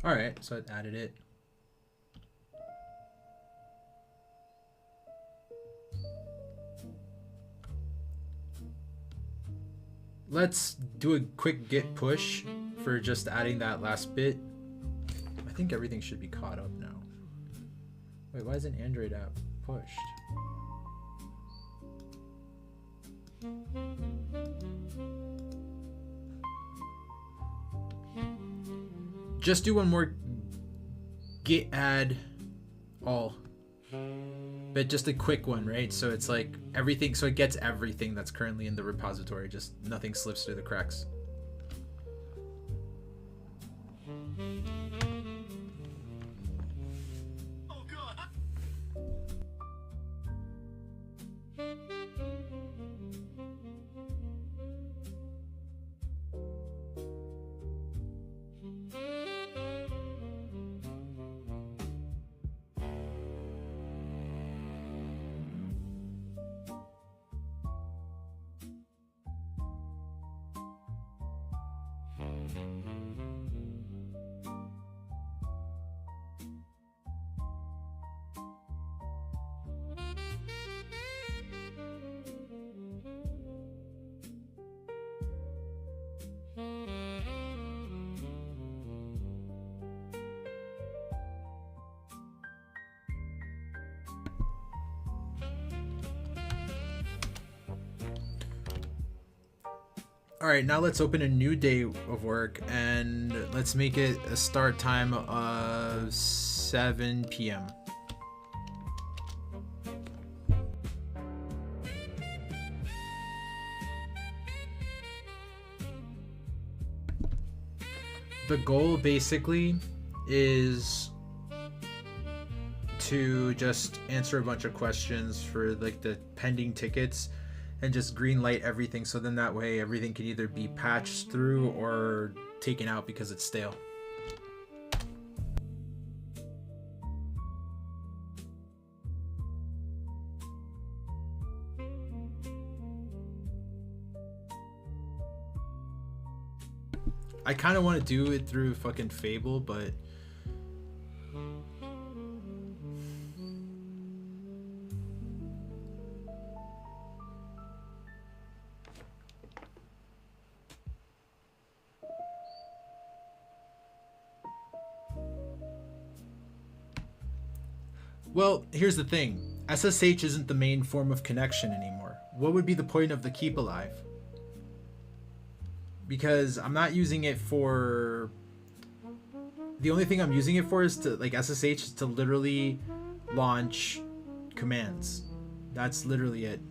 All right, so I added it. let's do a quick git push for just adding that last bit. I think everything should be caught up now. Wait, why isn't Android app pushed? Just do one more git add all, but just a quick one, right? So it's like everything, so it gets everything that's currently in the repository, just nothing slips through the cracks. All right, now let's open a new day of work and let's make it a start time of 7 p.m. The goal basically is to just answer a bunch of questions for like the pending tickets and just green light everything, so then that way everything can either be patched through or taken out because it's stale. I kind of want to do it through fucking Fable, but well, here's the thing. SSH isn't the main form of connection anymore. What would be the point of the keep alive? Because I'm not using it for... The only thing I'm using it for is to, like, SSH is to literally launch commands. That's literally it.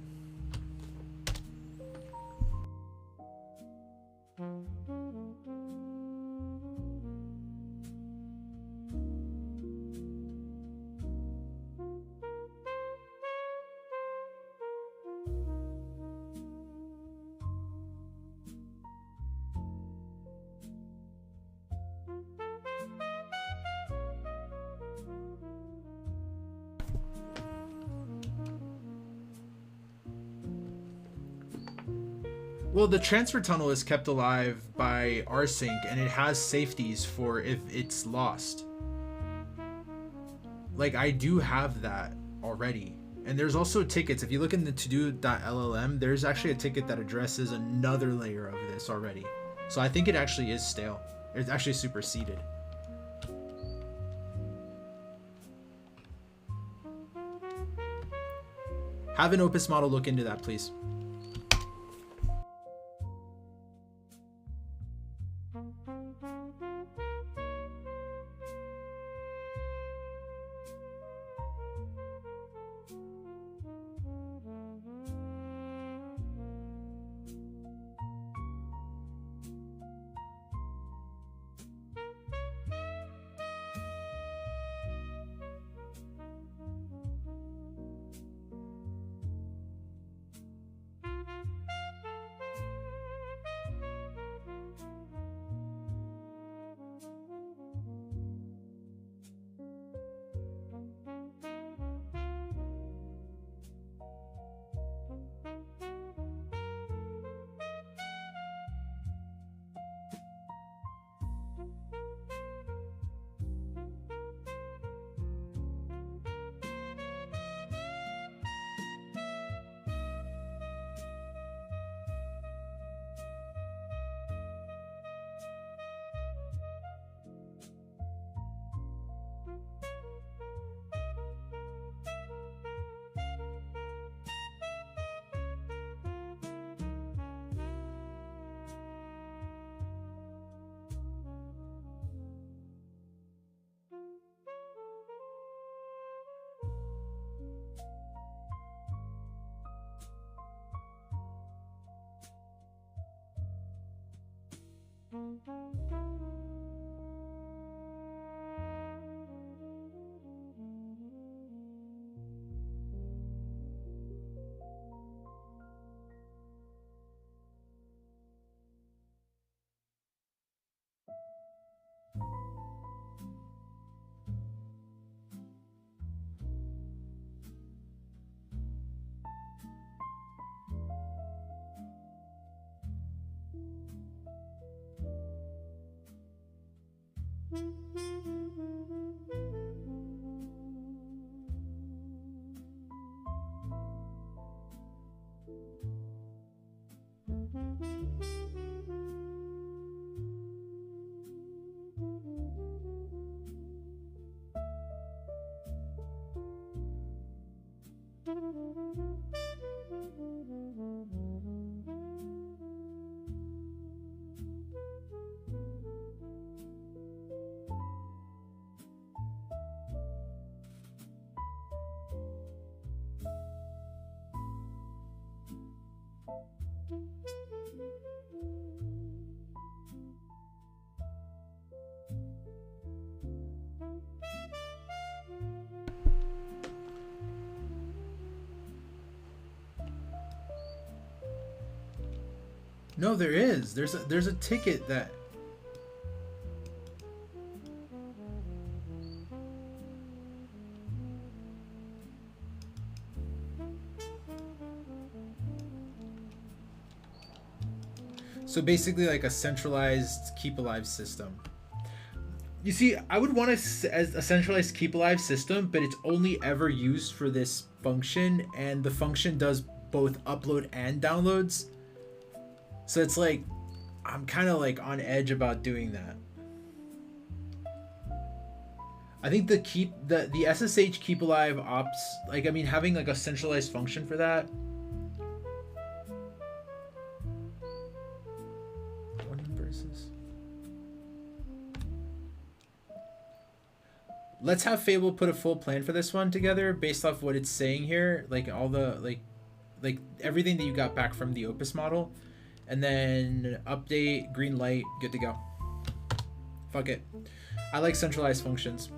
Well, the transfer tunnel is kept alive by rsync, and it has safeties for if it's lost. Like, I do have that already. And there's also tickets. If you look in the to-do.llm, there's actually a ticket that addresses another layer of this already. So I think it actually is stale. It's actually superseded. Have an Opus model look into that, please. No, there is. There's a ticket that. So basically, like a centralized keep alive system. You see, I would want a centralized keep alive system, but it's only ever used for this function, and the function does both upload and downloads. So it's like, I'm kind of like on edge about doing that. I think the SSH keep alive ops, like, I mean, having like a centralized function for that. Let's have Fable put a full plan for this one together based off what it's saying here, like all the like everything that you got back from the Opus model, and then update, green light, good to go. Fuck it. I like centralized functions.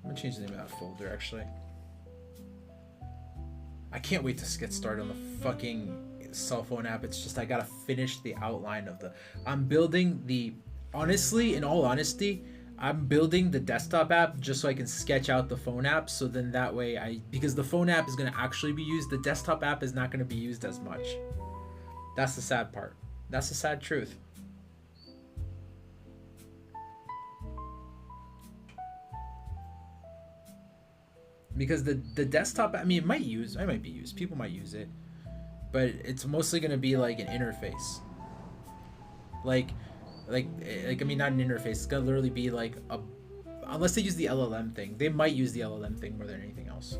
I'm gonna change the name of that folder, actually. I can't wait to get started on the fucking cell phone app. It's just I gotta finish the outline of the... I'm building the... Honestly, in all honesty, I'm building the desktop app just so I can sketch out the phone app, so then that way because the phone app is gonna actually be used, the desktop app is not gonna be used as much. That's the sad part. That's the sad truth. Because the desktop, I mean, it might be used. People might use it, but it's mostly gonna be like an interface. Like I mean, not an interface. It's gonna literally be like unless they use the LLM thing. They might use the LLM thing more than anything else.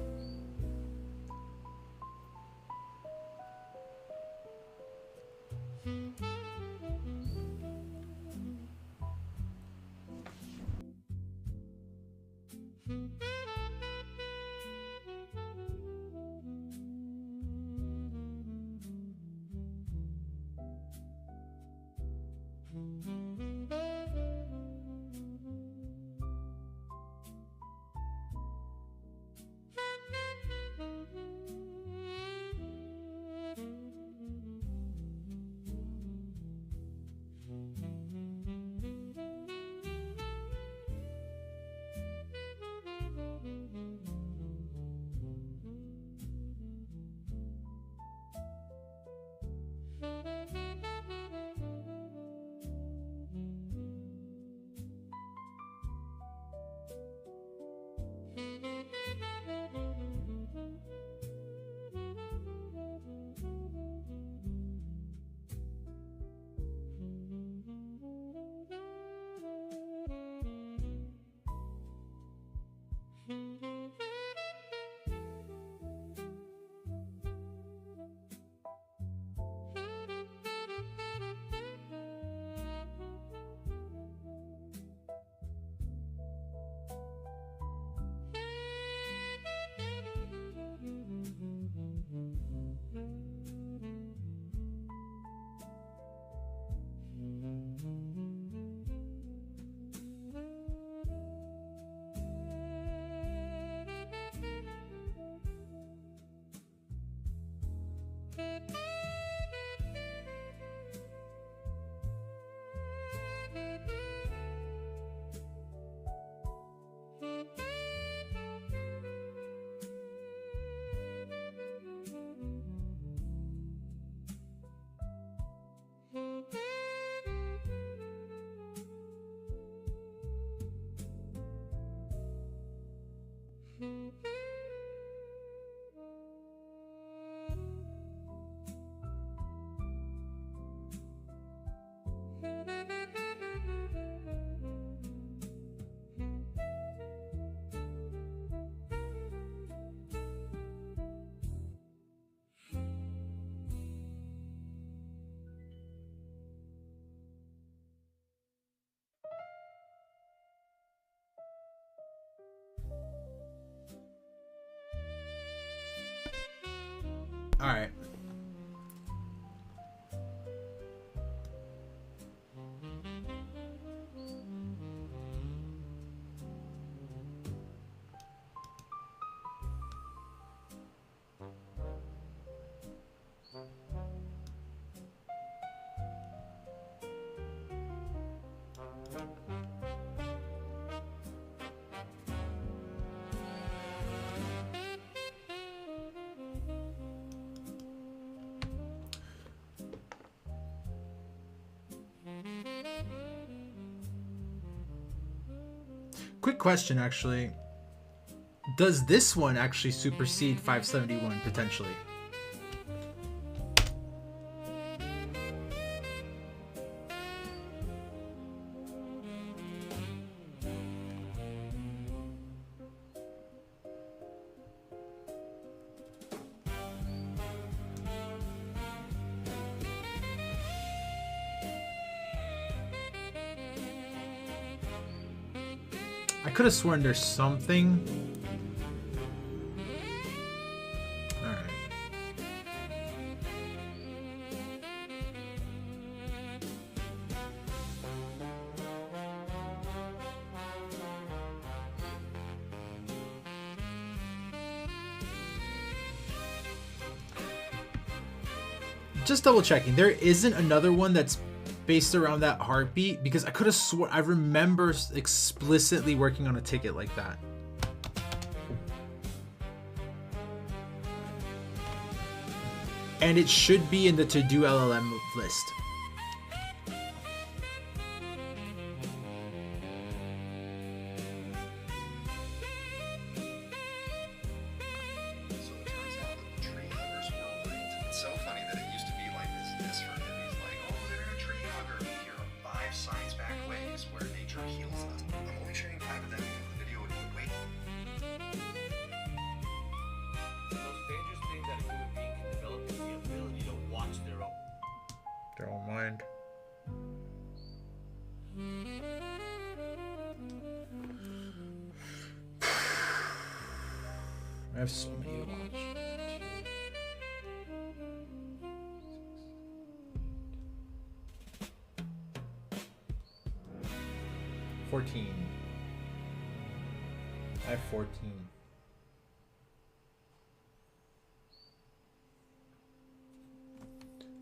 All right. Quick question, actually. Does this one actually supersede 571 potentially? I could have sworn there's something. Alright. Just double checking. There isn't another one that's based around that heartbeat, because I could have sworn I remember explicitly working on a ticket like that. And it should be in the to-do LLM list. Their own mind. I have so many to watch. 14. I have 14.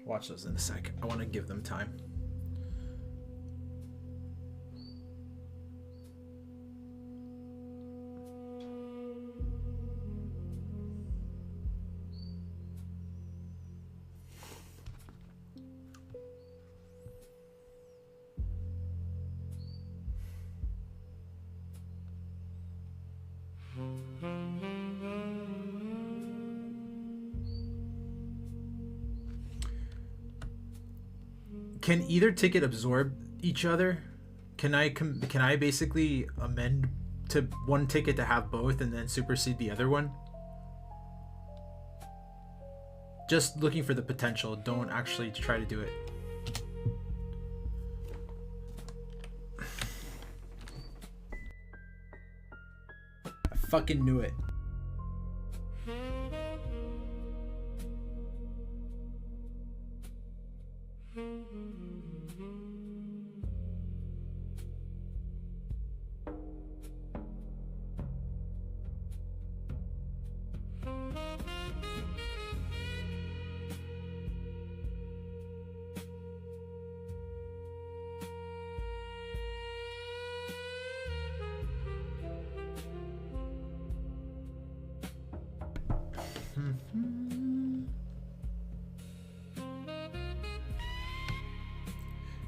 Watch those in a sec. I want to give them time. Can either ticket absorb each other? Can I basically amend to one ticket to have both and then supersede the other one? Just looking for the potential. Don't actually try to do it. I fucking knew it.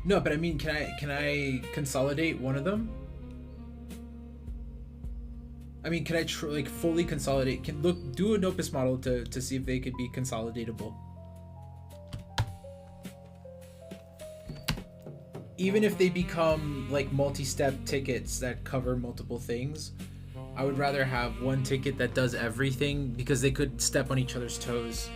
No, but I mean, can I consolidate one of them? I mean, can I like fully consolidate? Do an Opus model to see if they could be consolidatable. Even if they become like multi-step tickets that cover multiple things, I would rather have one ticket that does everything, because they could step on each other's toes.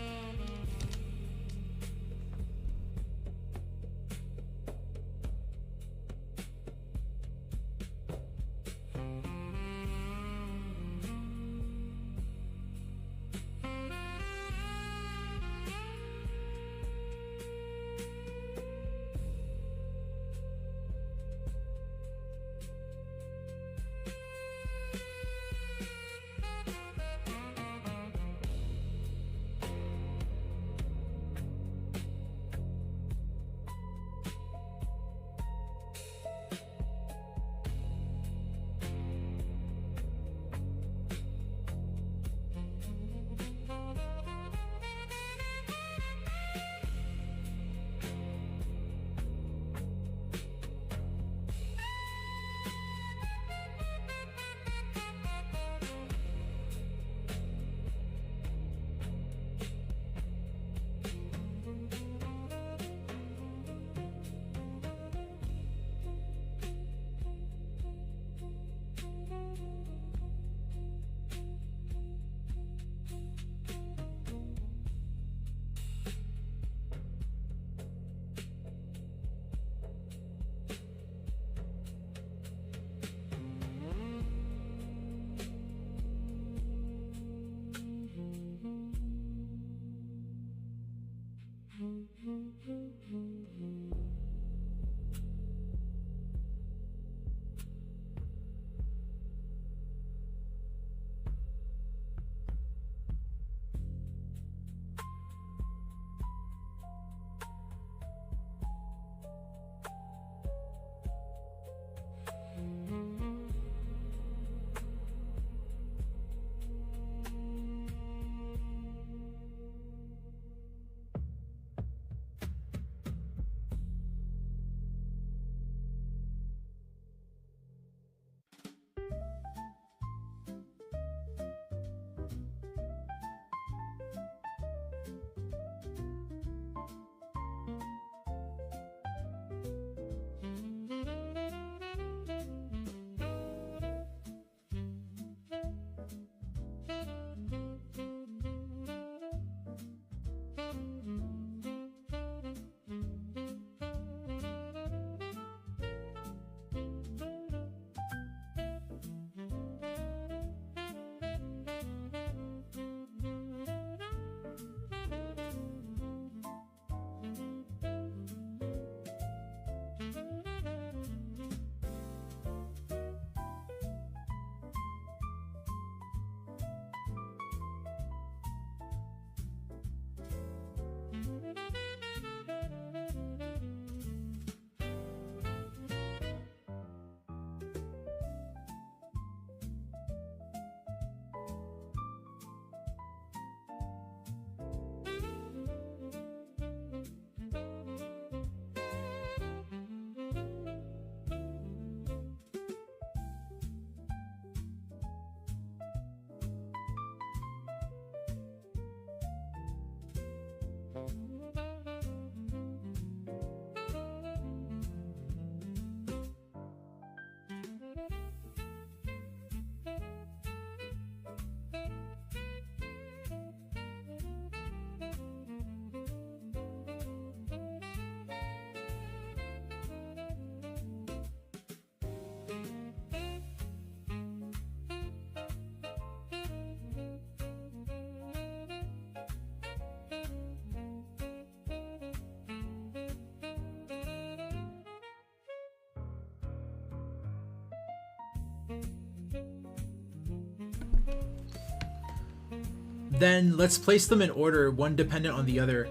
Then let's place them in order, one dependent on the other.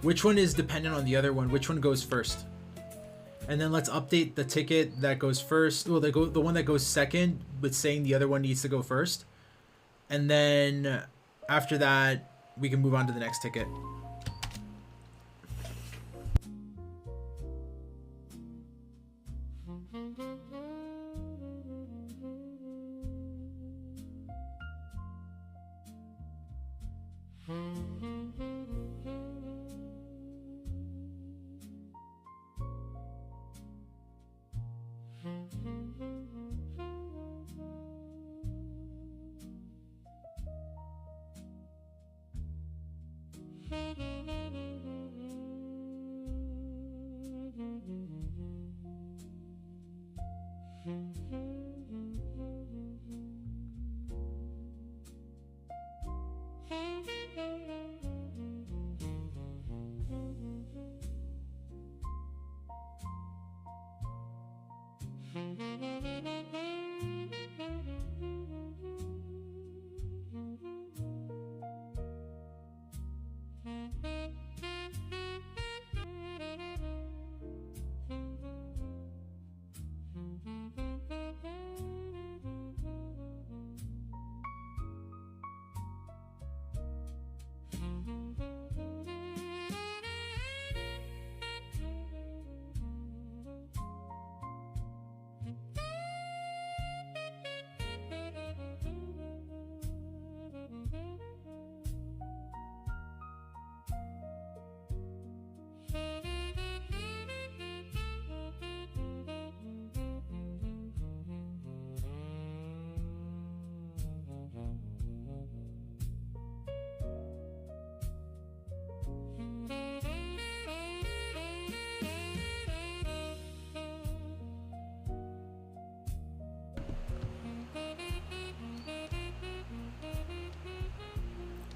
Which one is dependent on the other one? Which one goes first? And then let's update the ticket that goes first. Well, the one that goes second, with saying the other one needs to go first. And then after that, we can move on to the next ticket.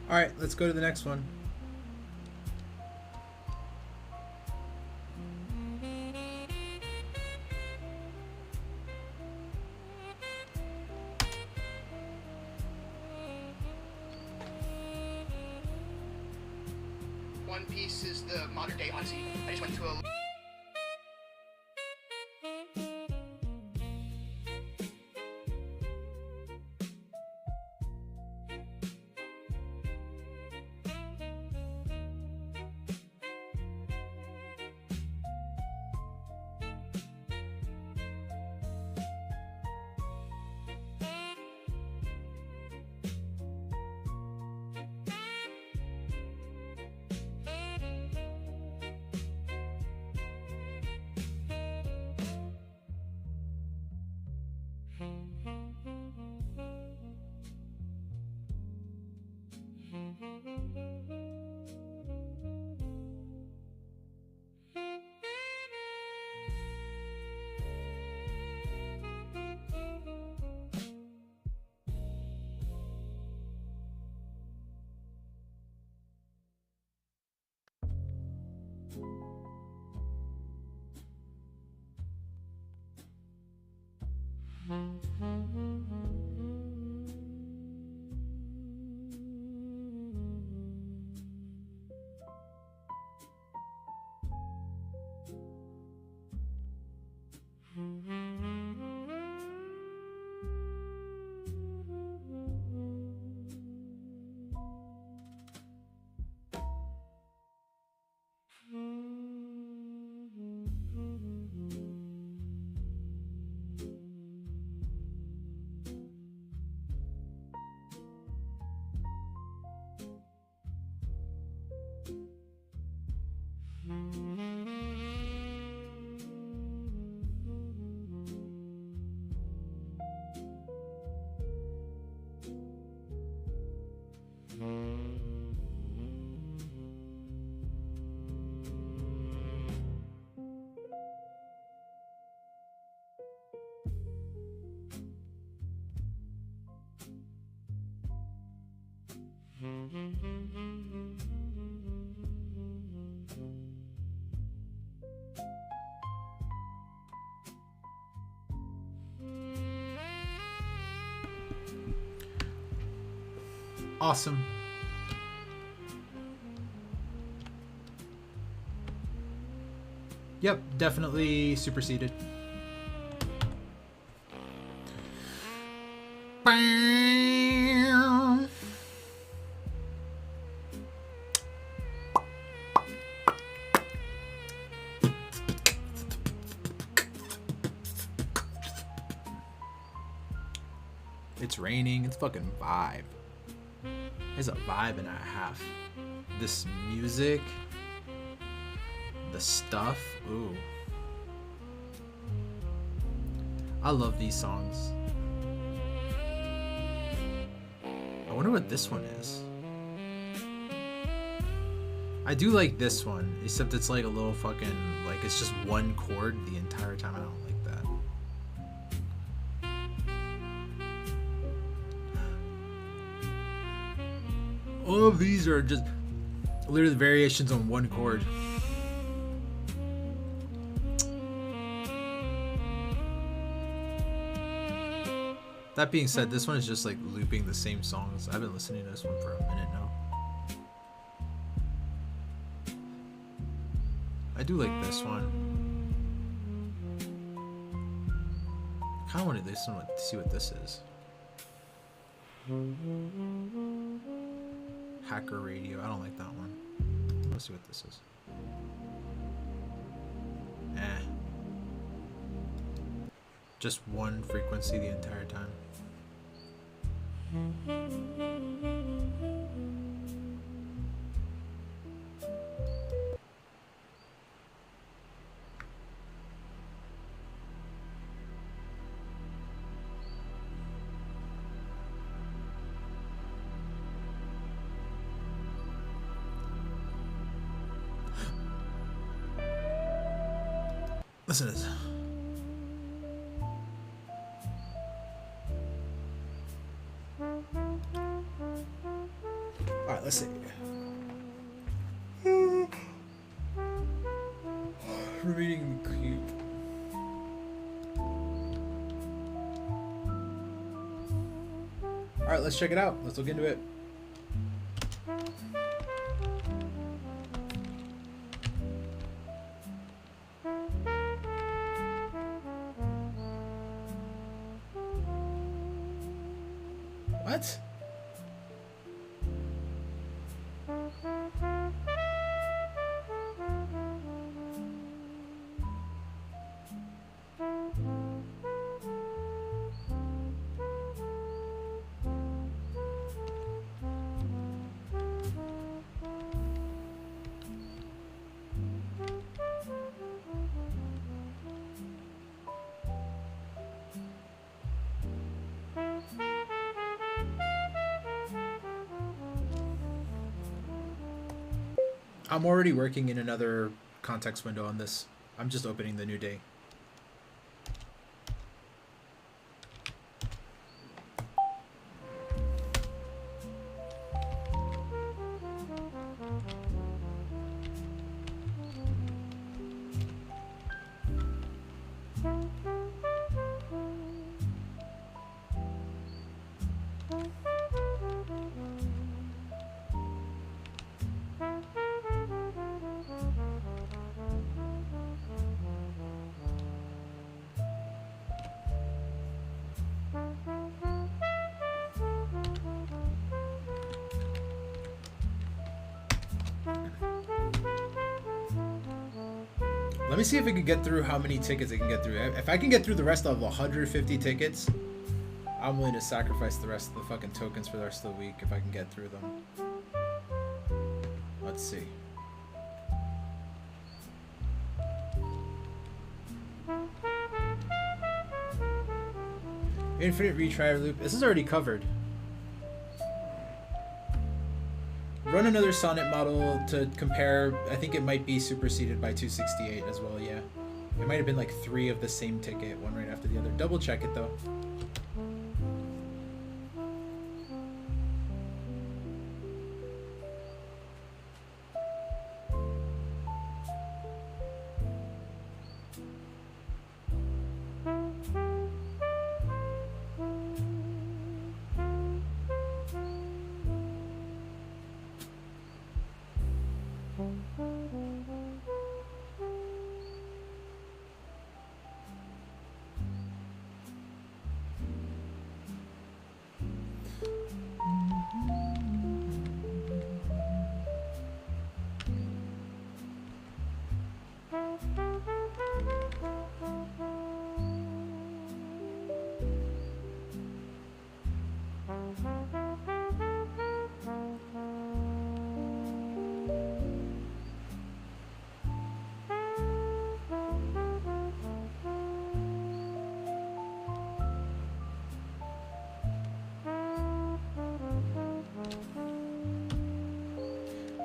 All right, let's go to the next one. One Piece is the modern day Odyssey. I just went to a... Awesome. Yep, definitely superseded. Bam. It's raining. It's fucking vibe. It's a vibe and a half. This music, the stuff, ooh. I love these songs. I wonder what this one is. I do like this one, except it's like a little fucking, like it's just one chord the entire time. I don't like that. All of these are just literally variations on one chord. That being said, this one is just like looping the same songs. I've been listening to this one for a minute now. I do like this one. I kind of want to listen to see what this is. Hacker Radio. I don't like that one. Let's see what this is. Just one frequency the entire time. Listen to this. Alright, let's see. Reading the cube. Alright, let's check it out. Let's look into it. What? I'm already working in another context window on this. I'm just opening the new day. Let me see if I can get through how many tickets I can get through. If I can get through the rest of 150 tickets, I'm willing to sacrifice the rest of the fucking tokens for the rest of the week if I can get through them. Let's see. Infinite retry loop. This is already covered. Run another sonnet model to compare. I think it might be superseded by 268 as well, yeah. It might have been like 3 of the same ticket, one right after the other. Double check it though.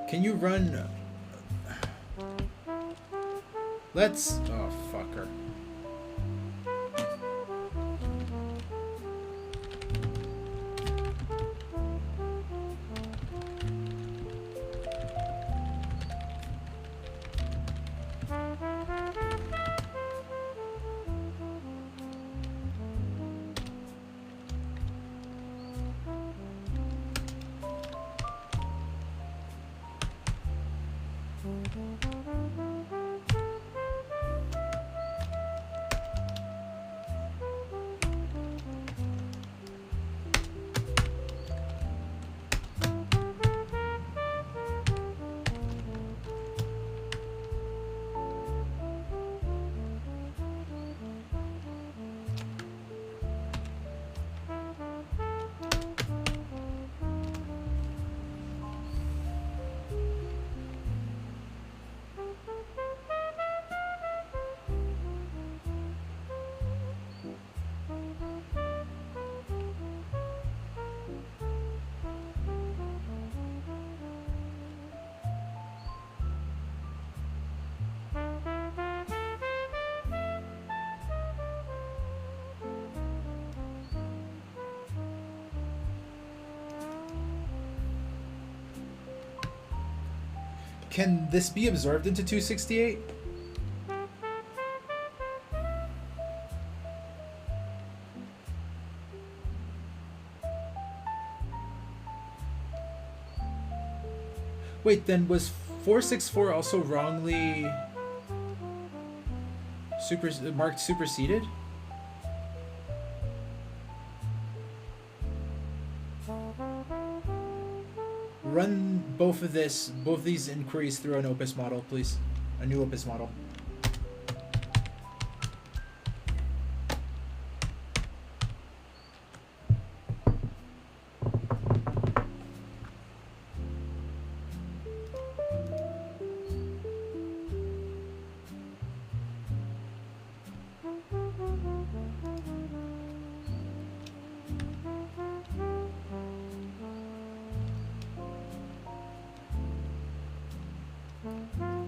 Can you run? Let's. Oh, fucker. Can this be absorbed into 268? Wait, then was 464 also wrongly marked superseded? run both of these inquiries through an Opus model, please. A new Opus model.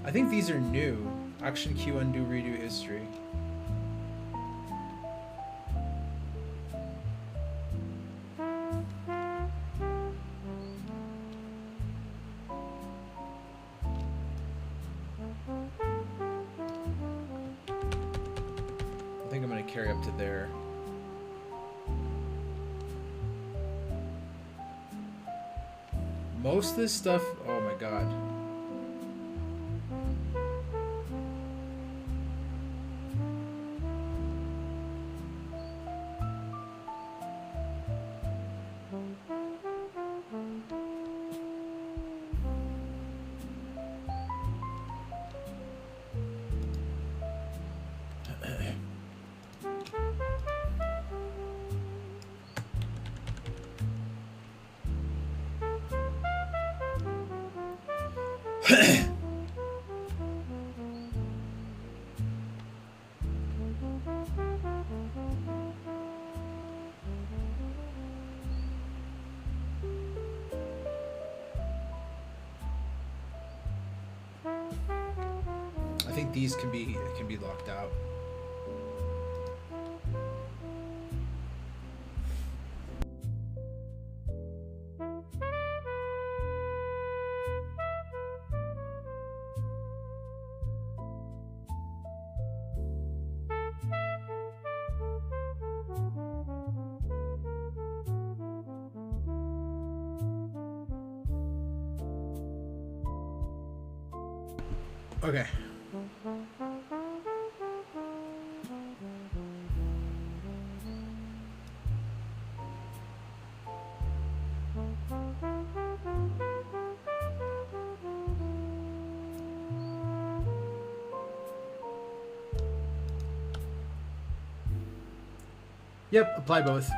I think these are new. Action queue, undo, redo history. I think I'm gonna carry up to there. Most of this stuff, oh my god. I think these can be locked out. Okay. Yep, apply both.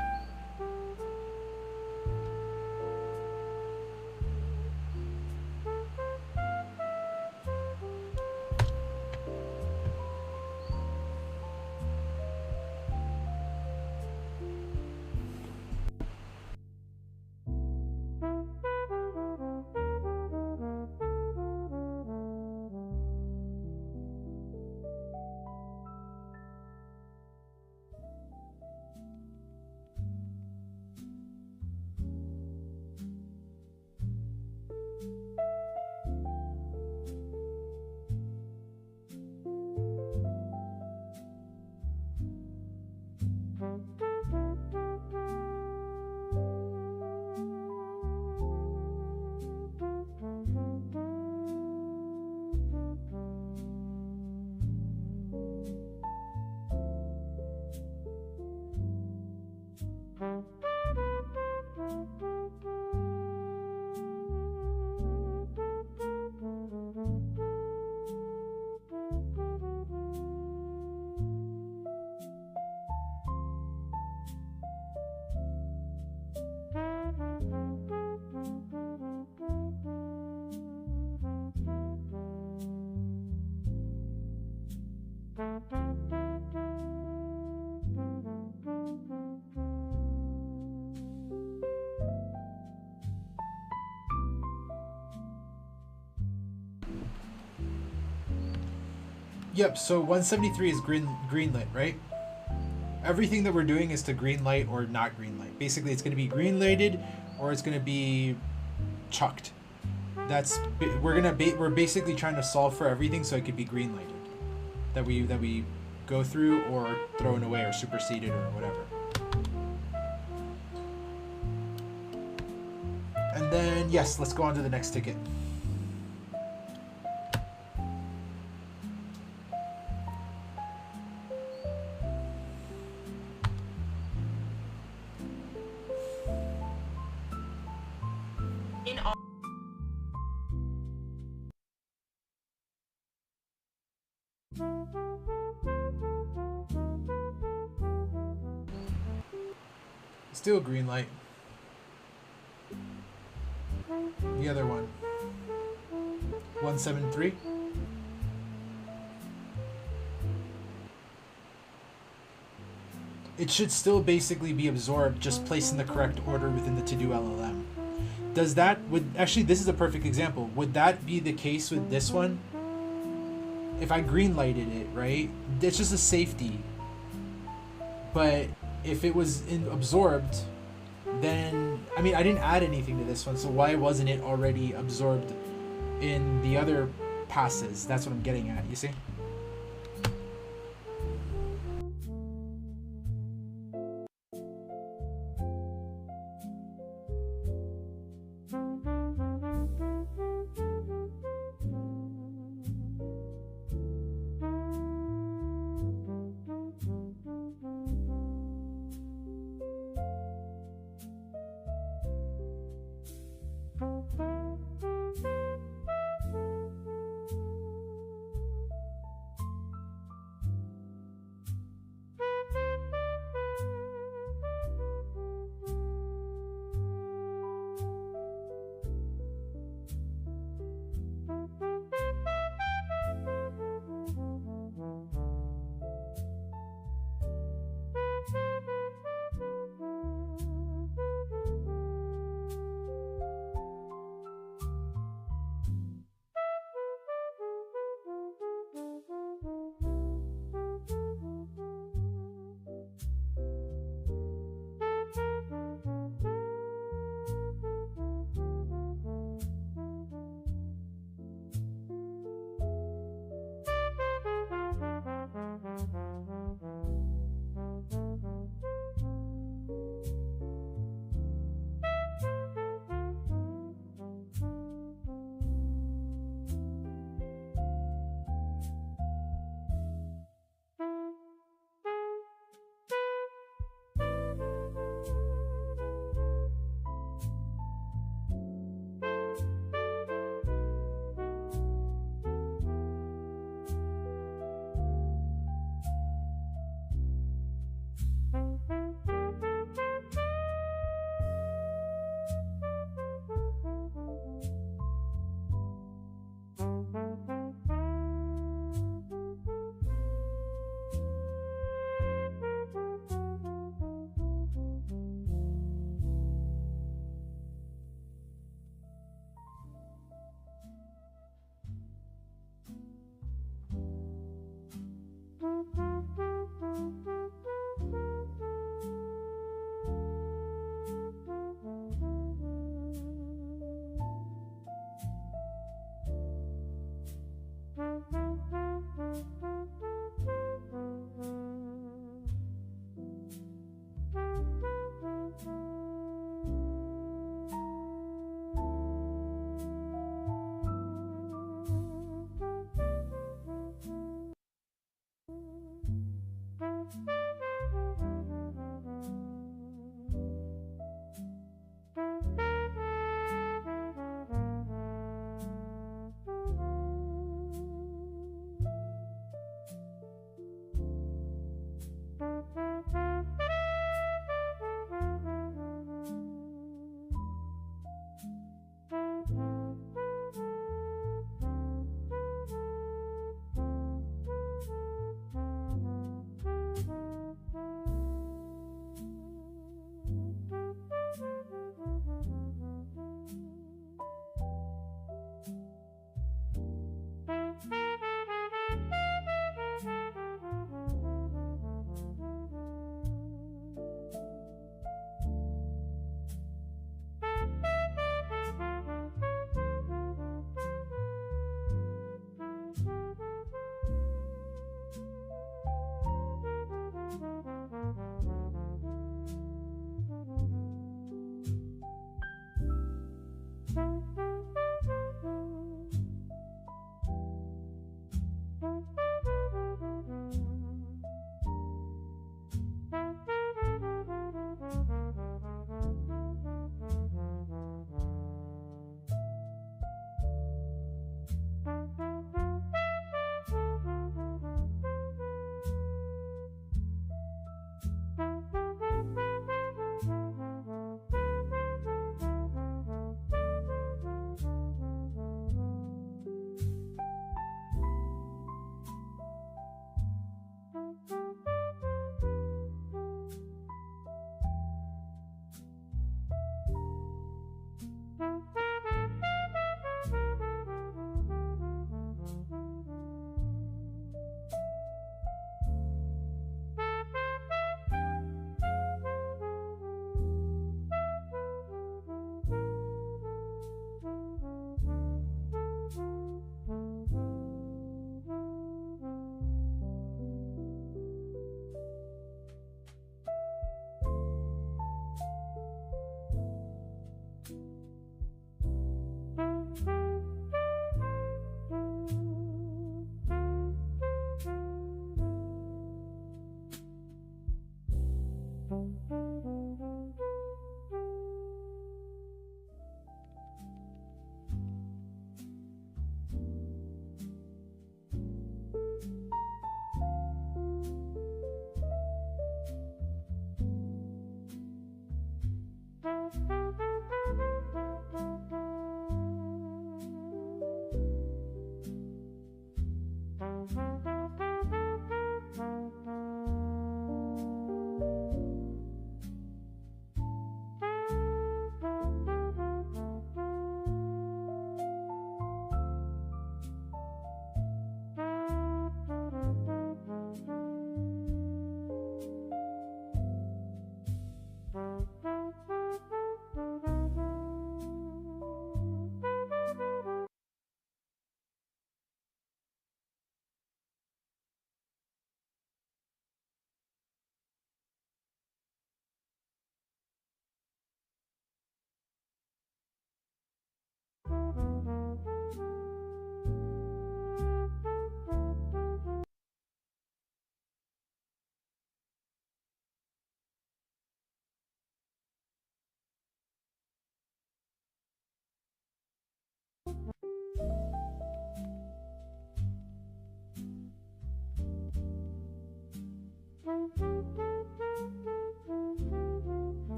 Yep, so 173 is green lit, right? Everything that we're doing is to green light or not green light. Basically, it's going to be green lighted or it's going to be chucked. We're basically trying to solve for everything so it could be green lighted. That we go through or thrown away or superseded or whatever. And then yes, let's go on to the next ticket. Still green light. The other one. 173. It should still basically be absorbed, just placed in the correct order within the to-do LLM. Does that, actually this is a perfect example. Would that be the case with this one? If I green lighted it, right? It's just a safety. But if it was absorbed, then, I mean, I didn't add anything to this one, so why wasn't it already absorbed in the other passes? That's what I'm getting at, you see?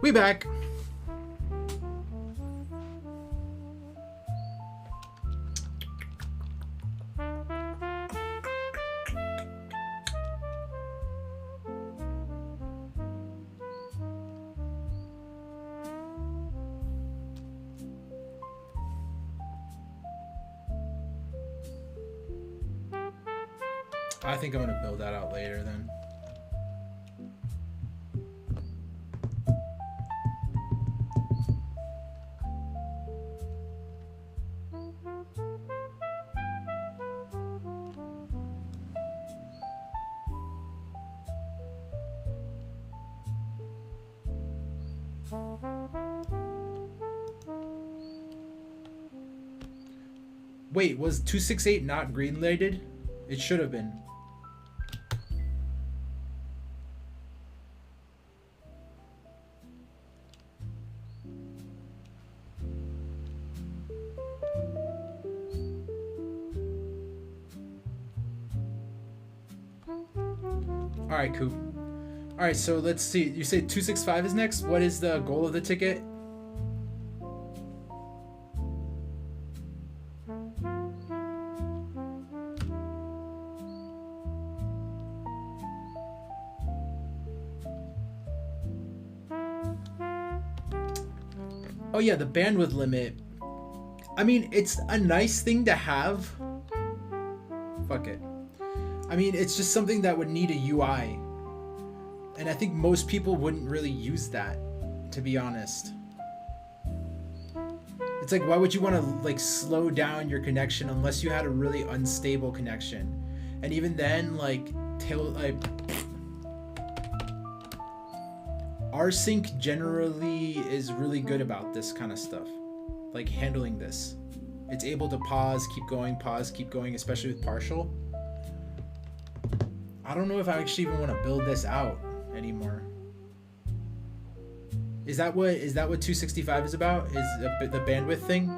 We back. I think I'm gonna build that out later then. Wait, was 268 not green lighted? It should have been. Alright, Coop. Alright, so let's see. You say 265 is next? What is the goal of the ticket? Oh yeah, the bandwidth limit. I mean, it's a nice thing to have. Fuck it. I mean, it's just something that would need a UI. And I think most people wouldn't really use that, to be honest. It's like, why would you want to like slow down your connection unless you had a really unstable connection? And even then, like, rsync generally is really good about this kind of stuff, like handling this. It's able to pause, keep going, especially with partial. I don't know if I actually even want to build this out anymore. Is that what 265 is about? Is the bandwidth thing?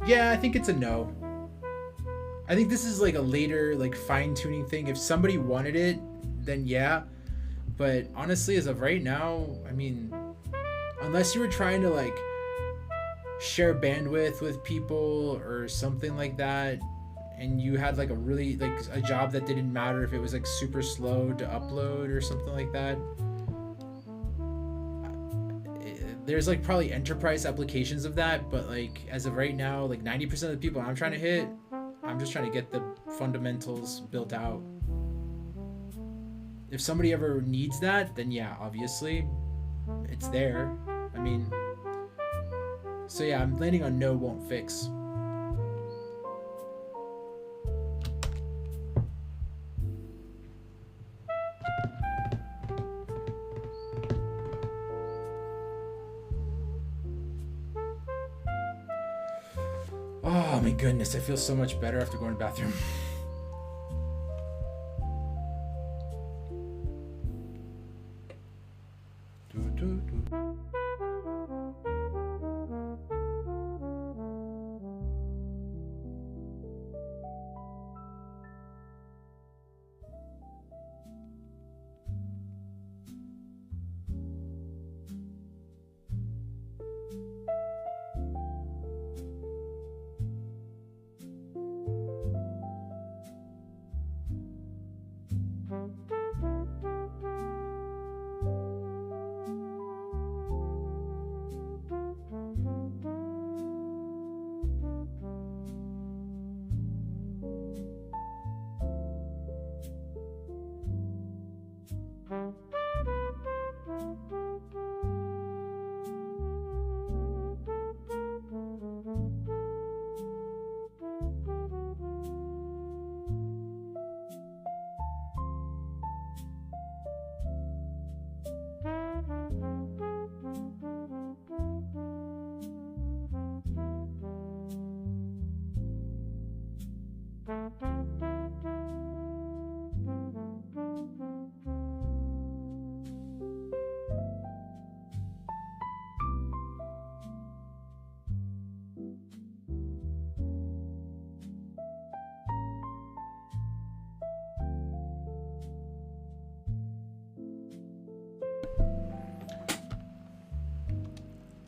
Yeah, I think it's a no. I think this is like a later like fine-tuning thing. If somebody wanted it, then yeah. But honestly, as of right now, I mean, unless you were trying to like share bandwidth with people or something like that, and you had like a really like a job that didn't matter if it was like super slow to upload or something like that, there's like probably enterprise applications of that. But like as of right now, like 90% of the people I'm trying to hit, I'm just trying to get the fundamentals built out. If somebody ever needs that, then yeah, obviously it's there. I mean, so yeah, I'm landing on no won't fix. Oh my goodness, I feel so much better after going to the bathroom.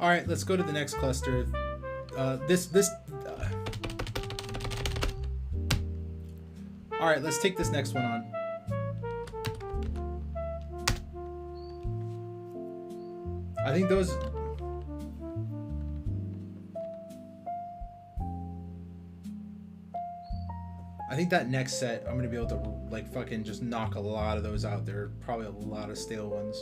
All right, let's go to the next cluster. This. All right, let's take this next one on. I think those. I think that next set, I'm gonna be able to like fucking just knock a lot of those out. There are probably a lot of stale ones.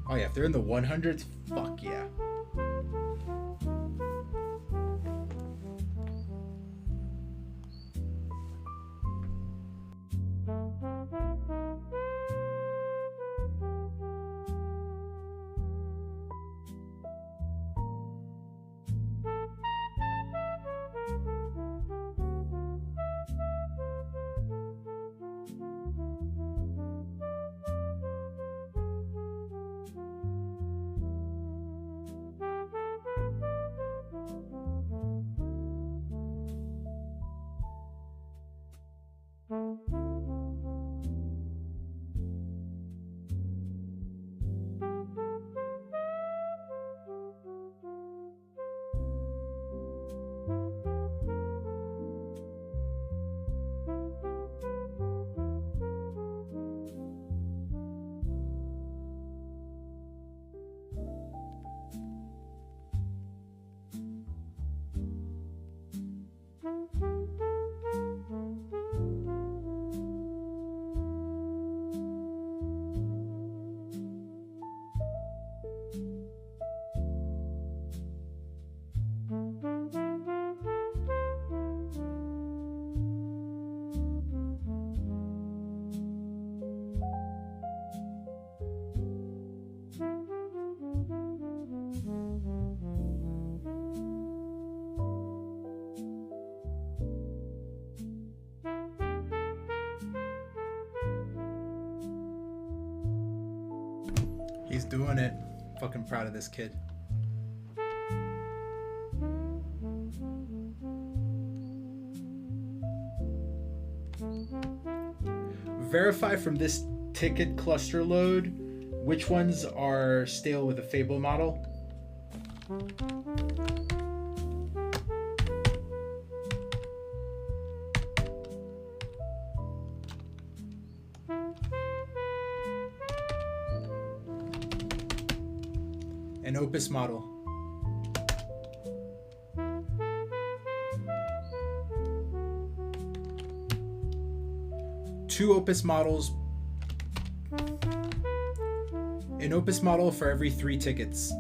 Oh yeah, if they're in the 100s, fuck yeah. He's doing it. Fucking proud of this kid. Verify from this ticket cluster load which ones are stale with a Fable model. An Opus model. Two Opus models. An Opus model for every 3 tickets.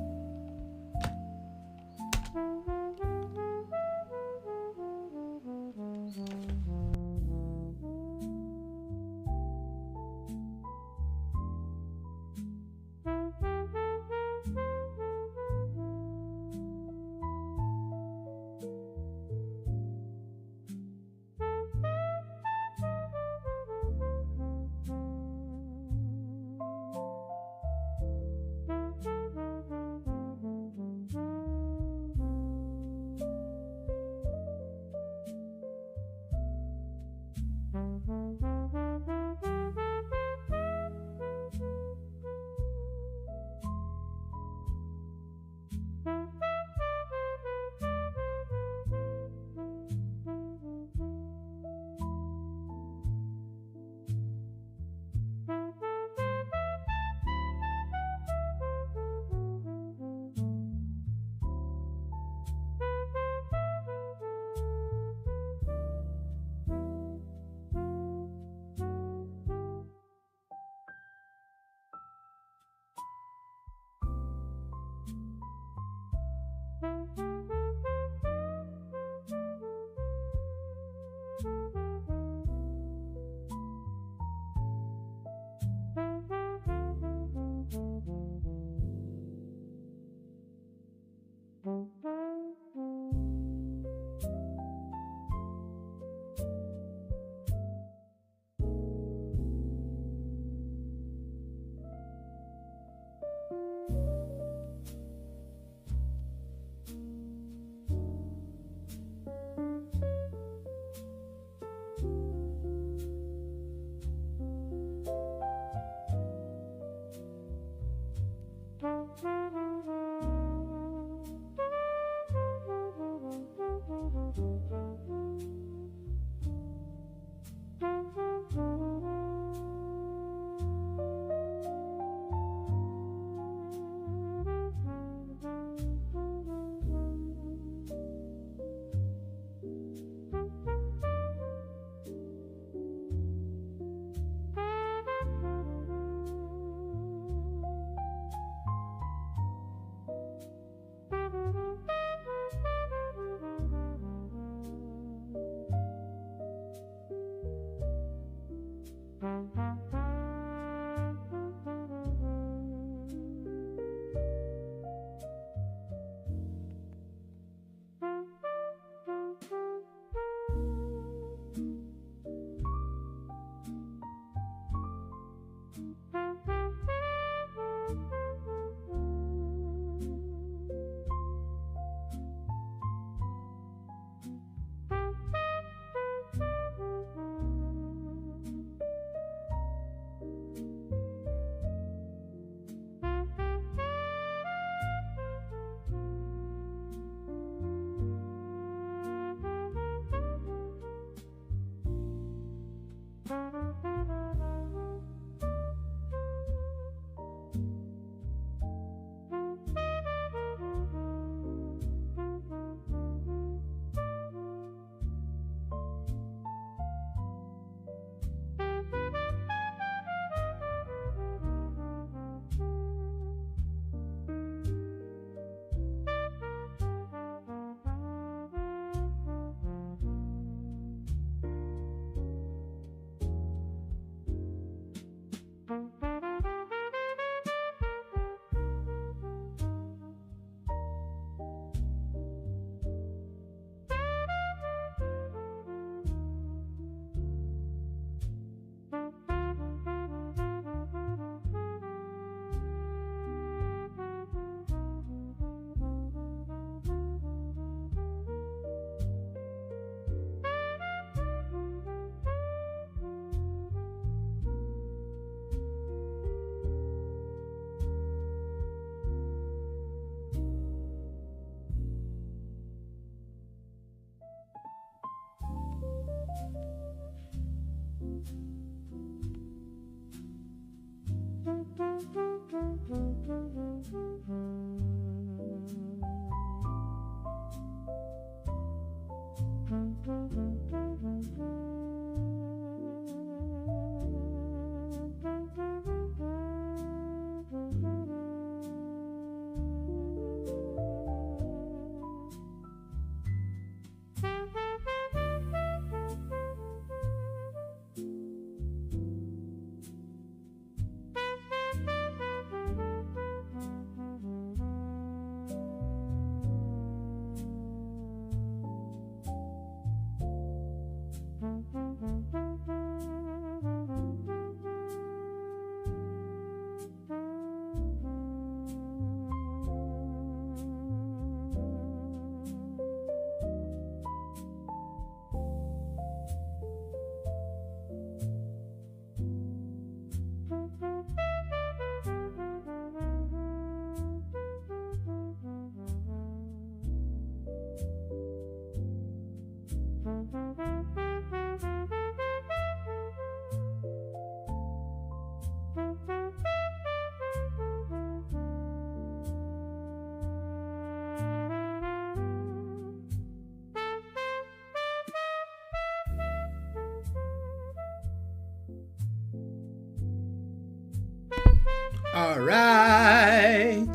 All right.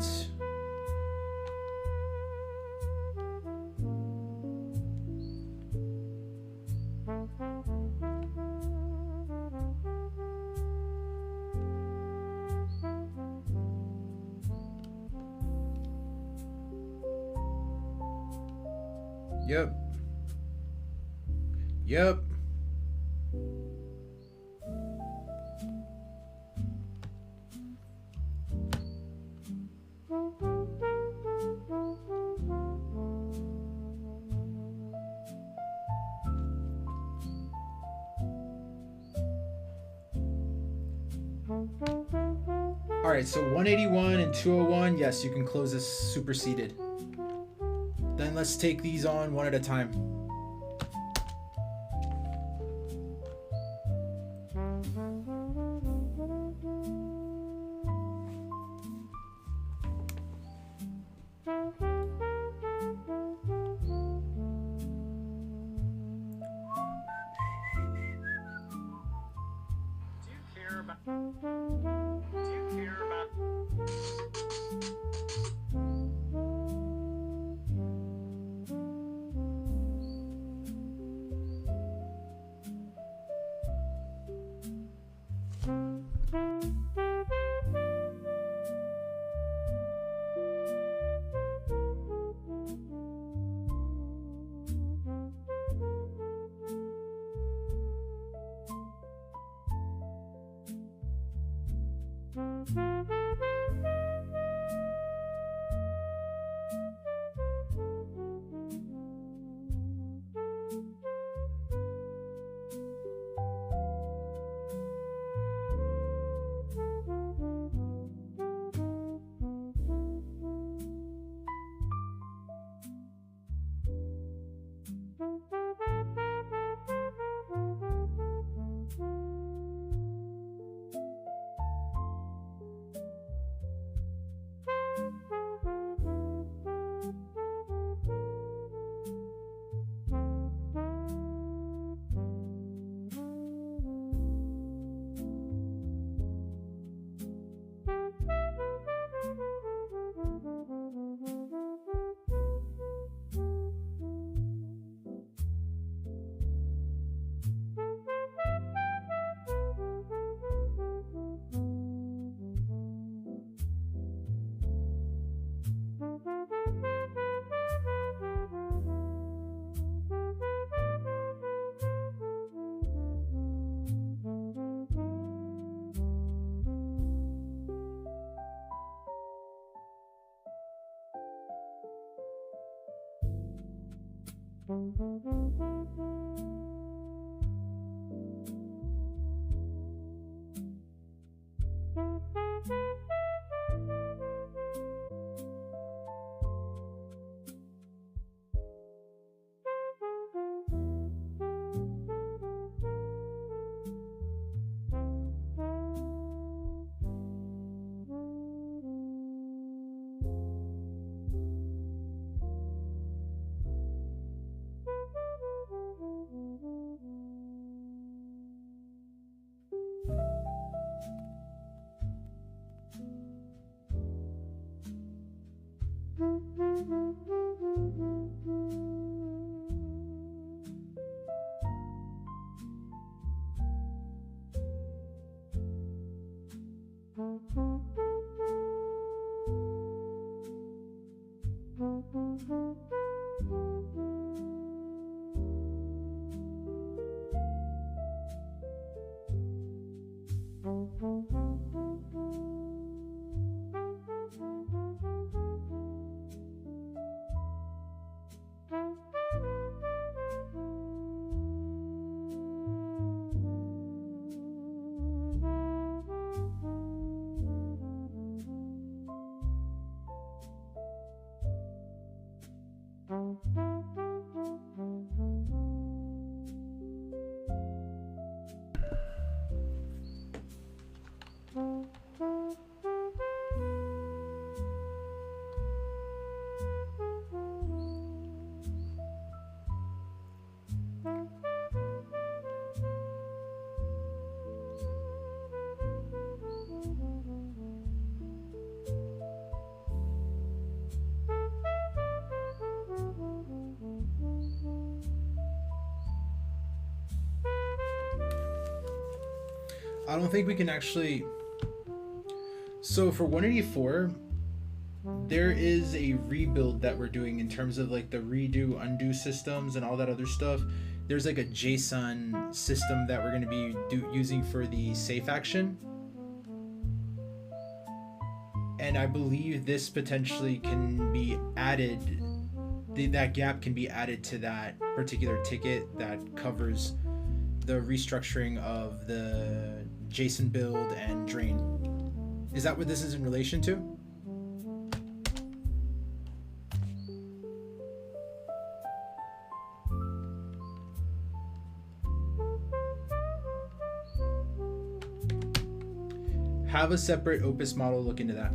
Yep. Yep. All right, so 181 and 201, yes, you can close this superseded. Then let's take these on one at a time. I don't think we can actually. So for 184, there is a rebuild that we're doing in terms of like the redo undo systems and all that other stuff. There's like a JSON system that we're going to be using for the safe action. And I believe this potentially can be added, that gap can be added to that particular ticket that covers the restructuring of the JSON build and drain. Is that what this is in relation to? Have a separate Opus model look into that.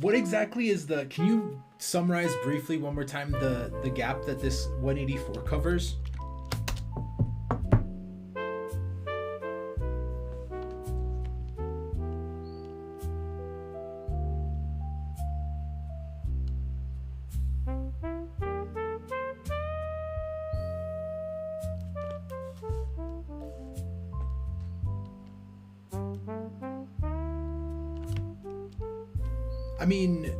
What exactly is the, can you summarize briefly one more time the gap that this 184 covers? I mean,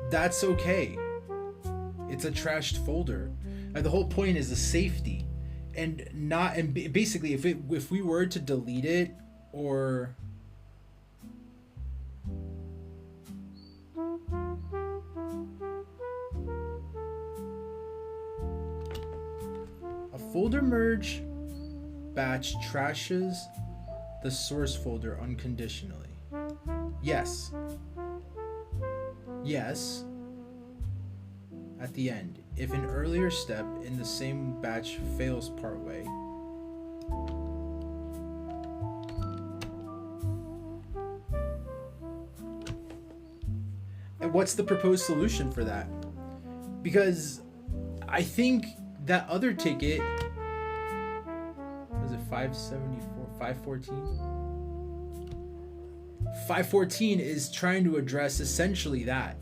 that's okay. It's a trashed folder. The whole point is the safety, and not, and basically, if we were to delete it, or a folder merge batch trashes the source folder unconditionally. Yes. Yes, at the end, if an earlier step in the same batch fails partway, and what's the proposed solution for that? Because I think that other ticket, was it 574, 514? 514 is trying to address essentially that,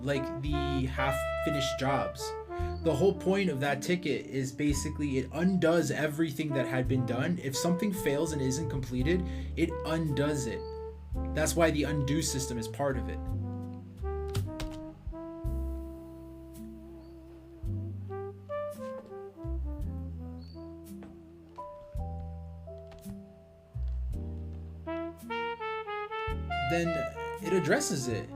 like the half-finished jobs. The whole point of that ticket is basically it undoes everything that had been done. If something fails and isn't completed, it undoes it. That's why the undo system is part of it. then it addresses it.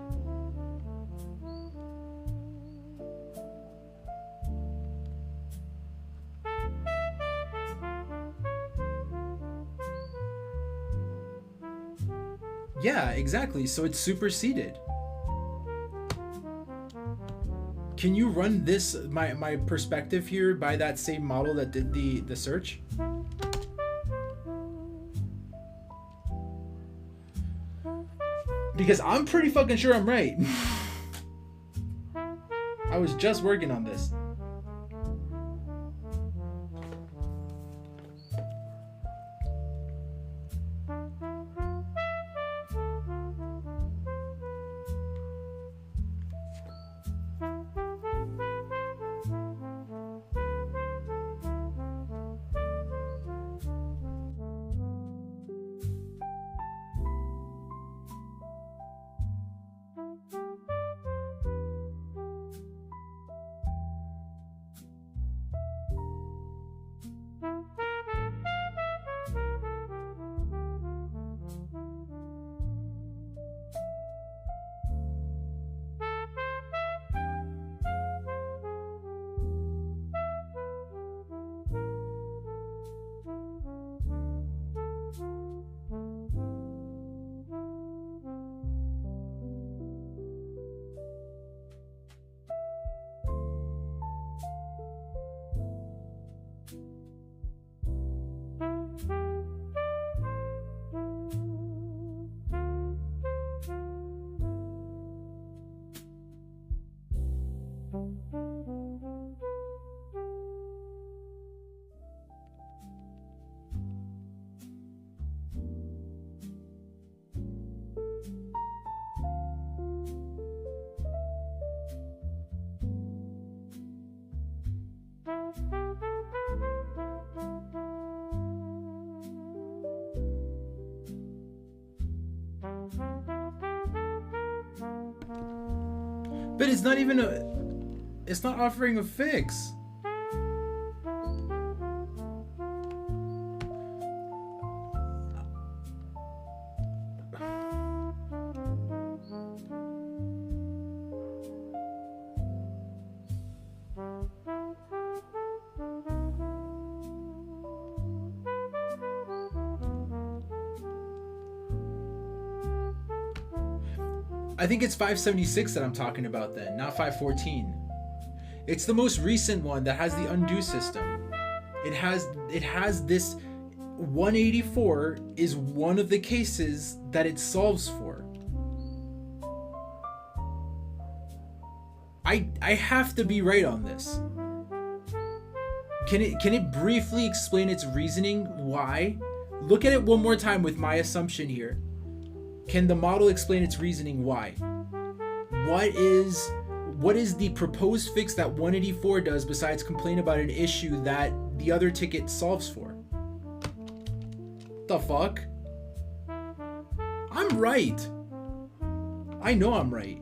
Yeah, exactly. So it's superseded. Can you run this my perspective here by that same model that did the search? Because I'm pretty fucking sure I'm right. I was just working on this. But it's not even a... It's not offering a fix. I think it's 576 that I'm talking about then, not 514. It's the most recent one that has the undo system. It has this 184 is one of the cases that it solves for. I have to be right on this. Can it briefly explain its reasoning why? Look at it one more time with my assumption here. Can the model explain its reasoning why? What is the proposed fix that 184 does besides complain about an issue that the other ticket solves for? The fuck? I'm right. I know I'm right.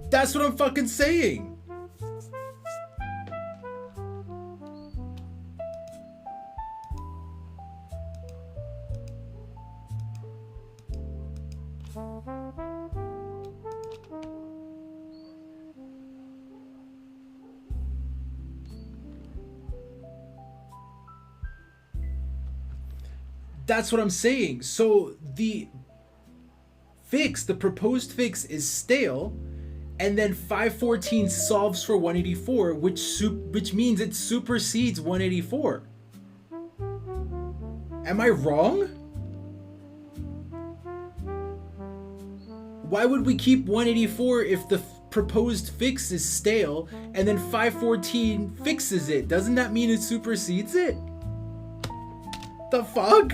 That's what I'm fucking saying. That's what I'm saying. So the proposed fix is stale, and then 514 solves for 184, which means it supersedes 184. Am I wrong? Why would we keep 184 if the proposed fix is stale and then 514 fixes it? Doesn't that mean it supersedes it? The fuck?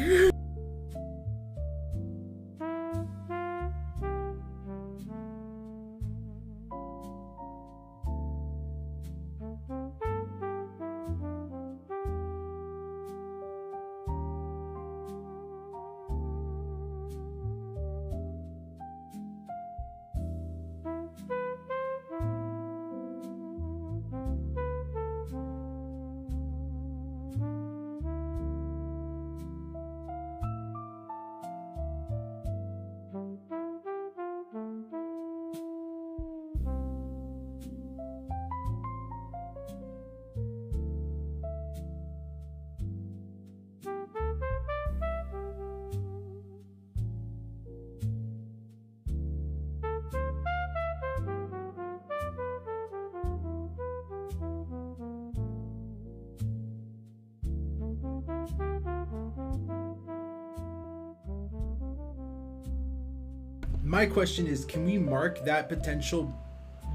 My question is, can we mark that potential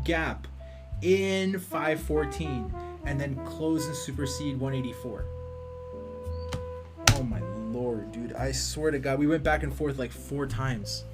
gap in 514 and then close and supersede 184? Oh my lord, dude. I swear to God, we went back and forth like 4 times.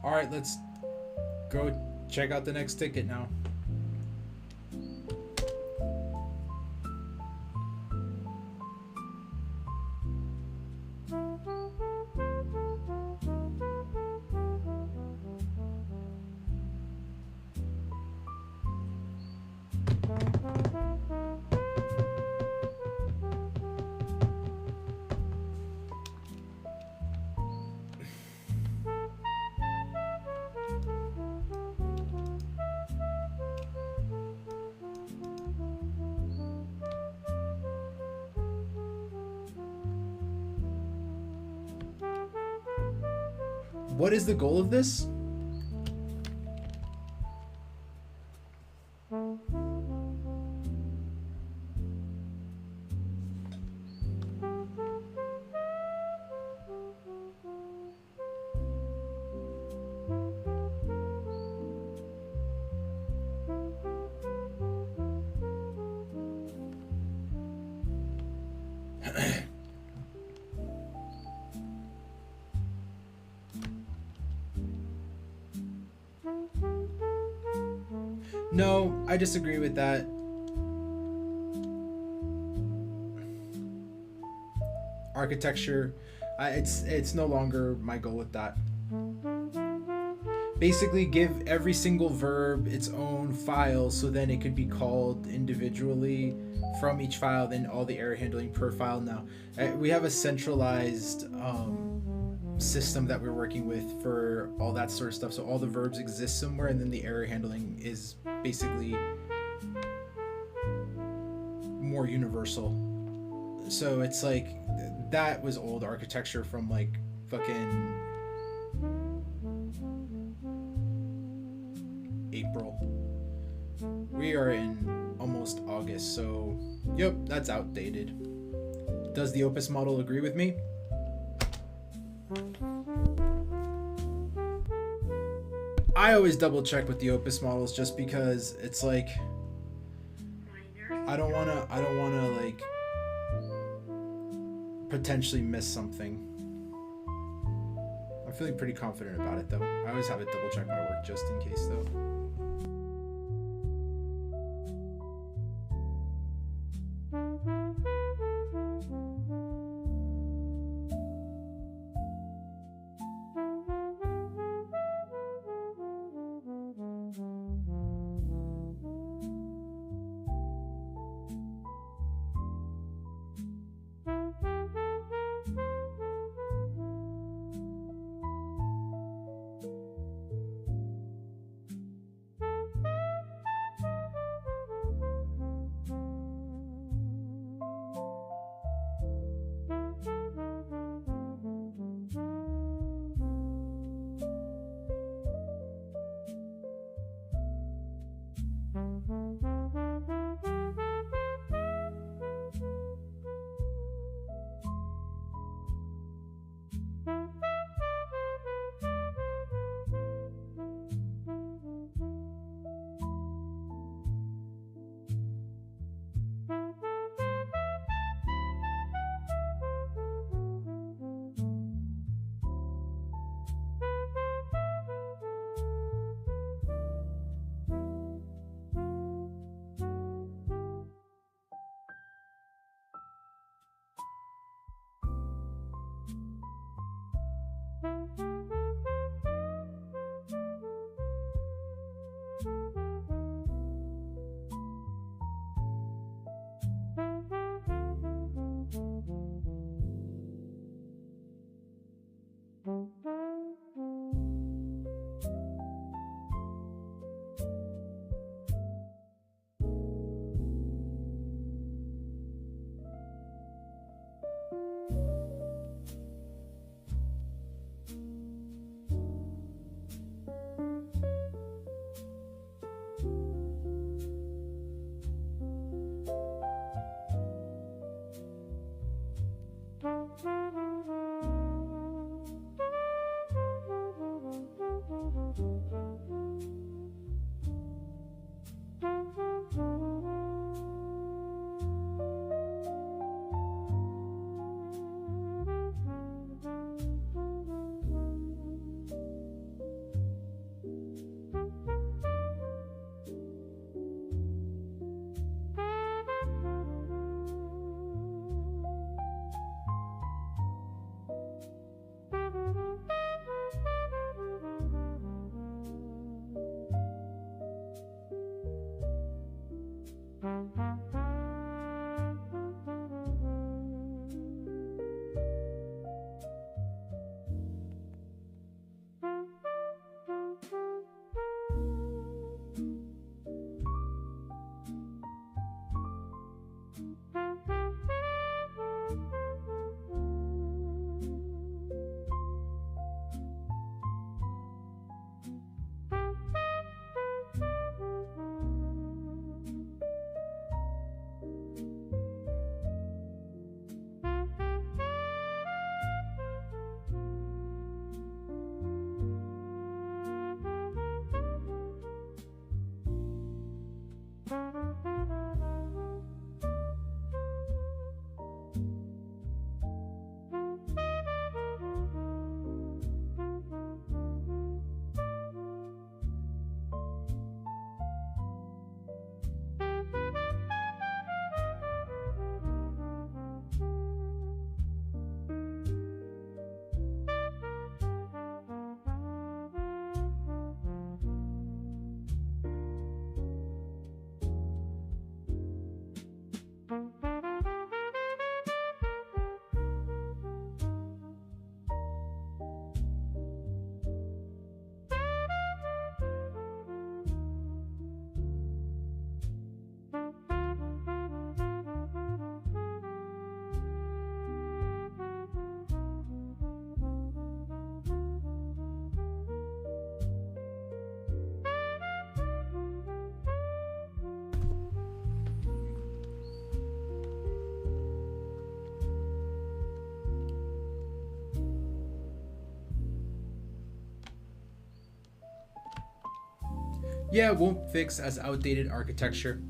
All right, let's go check out the next ticket now. what is the goal of this? No, I disagree with that. Architecture, it's no longer my goal with that. Basically, give every single verb its own file, so then it could be called individually from each file, then all the error handling per file. Now, we have a centralized system that we're working with for all that sort of stuff, so all the verbs exist somewhere, and then the error handling is basically more universal. So it's like, that was old architecture from like fucking April. We are in almost August, so yep, that's outdated. Does the Opus model agree with me? I always double check with the Opus models just because it's like, I don't wanna like potentially miss something. I'm feeling pretty confident about it though. I always have to double check my work just in case though. Yeah, it won't fix as outdated architecture.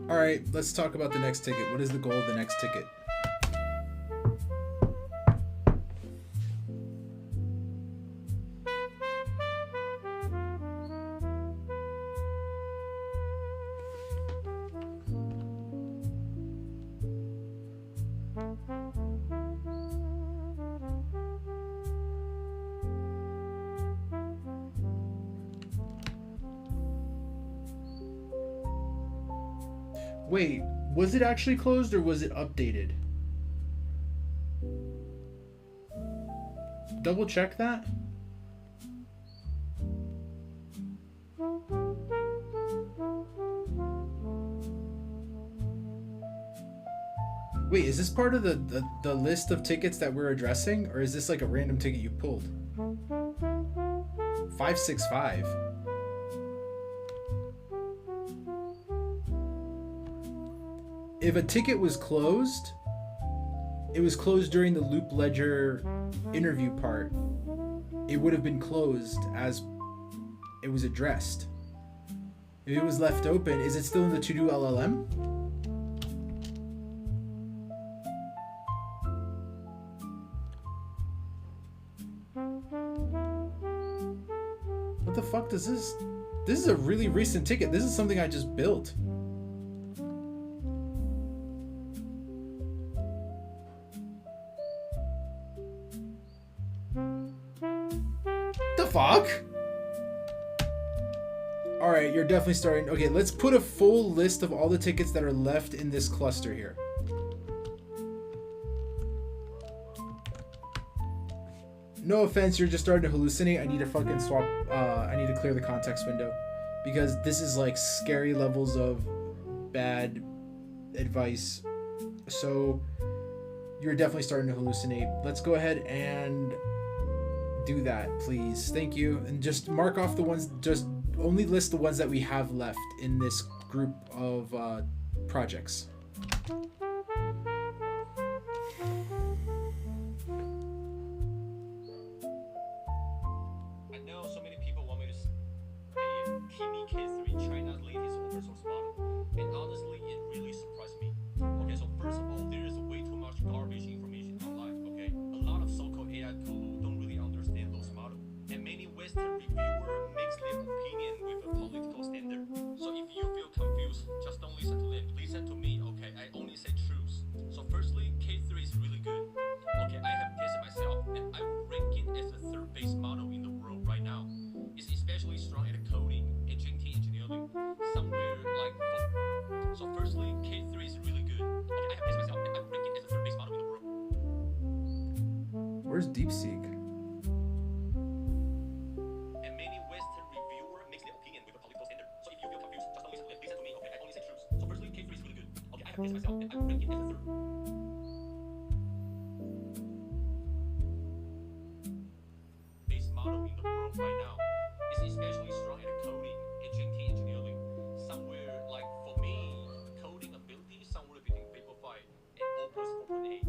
All right, let's talk about the next ticket. What is the goal of the next ticket? Wait, was it actually closed or was it updated? Double check that. Wait, is this part of the list of tickets that we're addressing, or is this like a random ticket you pulled? 565. If a ticket was closed, it was closed during the Loop Ledger interview part. It would have been closed as it was addressed. If it was left open, is it still in the to-do LLM? What the fuck does this? This is a really recent ticket. This is something I just built. Fuck. All right, you're definitely starting. Okay, let's put a full list of all the tickets that are left in this cluster here. No offense, you're just starting to hallucinate. I need to fucking swap. I need to clear the context window because this is like scary levels of bad advice. So you're definitely starting to hallucinate. Let's go ahead and do that, please. Thank you. And just mark off the ones, just only list the ones that we have left in this group of projects. I know so many people want me to say Kimi K3 China's latest open source model, and honestly, it really surprised me. Okay, so first of all, there is way too much garbage information online. Okay, a lot of so-called AI guru don't really understand those models, and many Western reviewers mix their opinion with a political standard. So if you feel confused, just don't listen to them. Listen to me. Okay, I only say truth. So firstly, K3 is really good. Okay, I have tested myself, and I will rank it as the third best model in the world right now. It's especially strong at coding and GT engineering, somewhere like. So firstly, K3 is really good. Okay, I have tested myself, and I will rank it as the third best model in the world. Where's DeepSeek? And many Western reviewers mix their opinion with a political standard. So if you feel confused, just don't listen to them. Listen to me. Okay, I only say truth. So firstly, K3 is really good. Okay, I have tested myself, and I will rank it as the third. Model in the world right now. It's especially strong at coding and GT engineering. Somewhere like for me, coding ability somewhere between Paperify and O+4.8.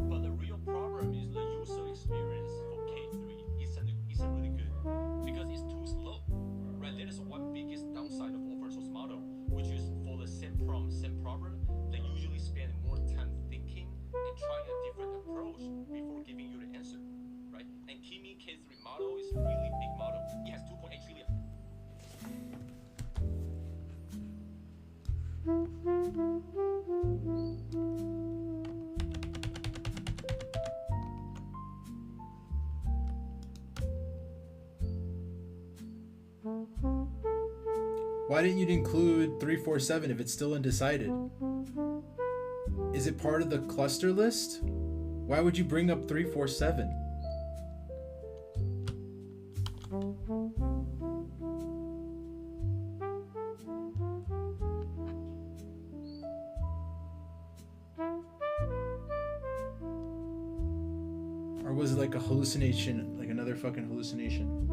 Why didn't you include 347 if it's still undecided? Is it part of the cluster list? Why would you bring up 347? Or was it like a hallucination, like another fucking hallucination?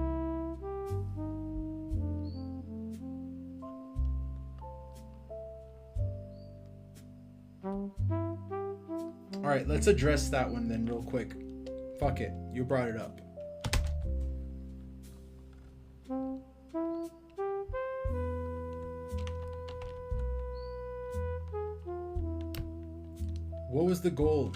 Alright, let's address that one then real quick. Fuck it, you brought it up. What was the goal?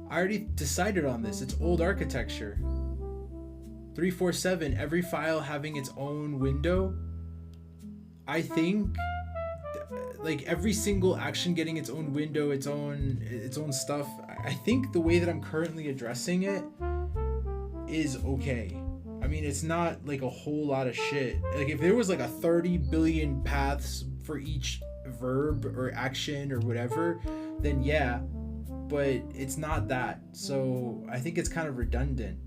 I already decided on this. It's old architecture. 347, every file having its own window. I think like every single action getting its own window, its own stuff. I think the way that I'm currently addressing it is okay. I mean, it's not like a whole lot of shit. Like if there was like a 30 billion paths for each verb or action or whatever, then yeah, but it's not that. So I think it's kind of redundant.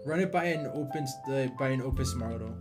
Run it by an opus model.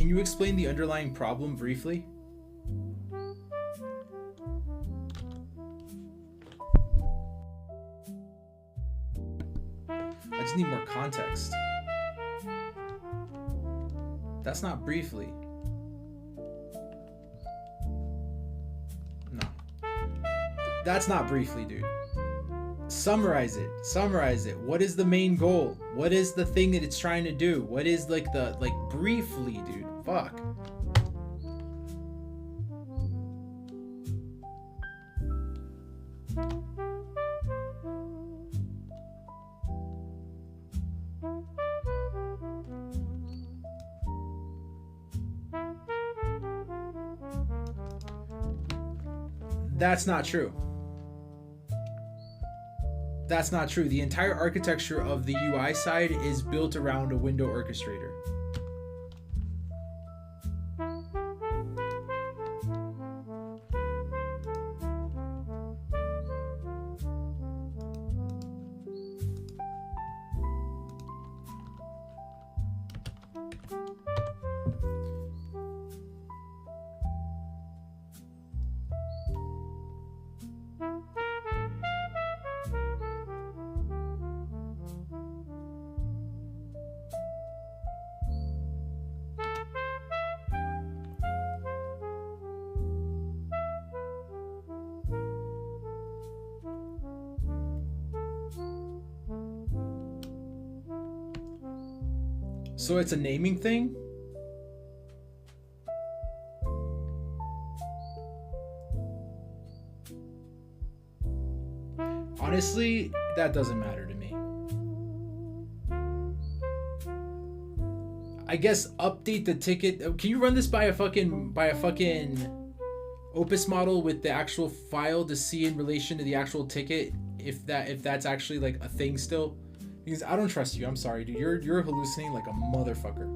Can you explain the underlying problem briefly? I just need more context. That's not briefly. No. That's not briefly, dude. Summarize it. Summarize it. What is the main goal? What is the thing that it's trying to do? What is like briefly, dude? Fuck. That's not true. That's not true. The entire architecture of the UI side is built around a window orchestrator. So it's a naming thing? Honestly, that doesn't matter to me. I guess update the ticket. Can you run this by a fucking Opus model with the actual file to see in relation to the actual ticket if that's actually like a thing still? Because I don't trust you. I'm sorry, dude. You're hallucinating like a motherfucker.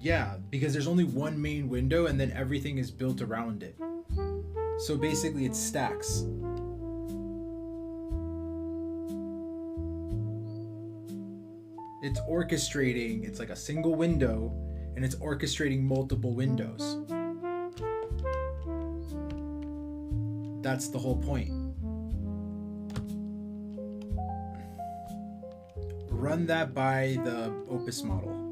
Yeah, because there's only one main window and then everything is built around it. So basically it stacks. It's orchestrating, it's like a single window and it's orchestrating multiple windows. That's the whole point. Run that by the Opus model.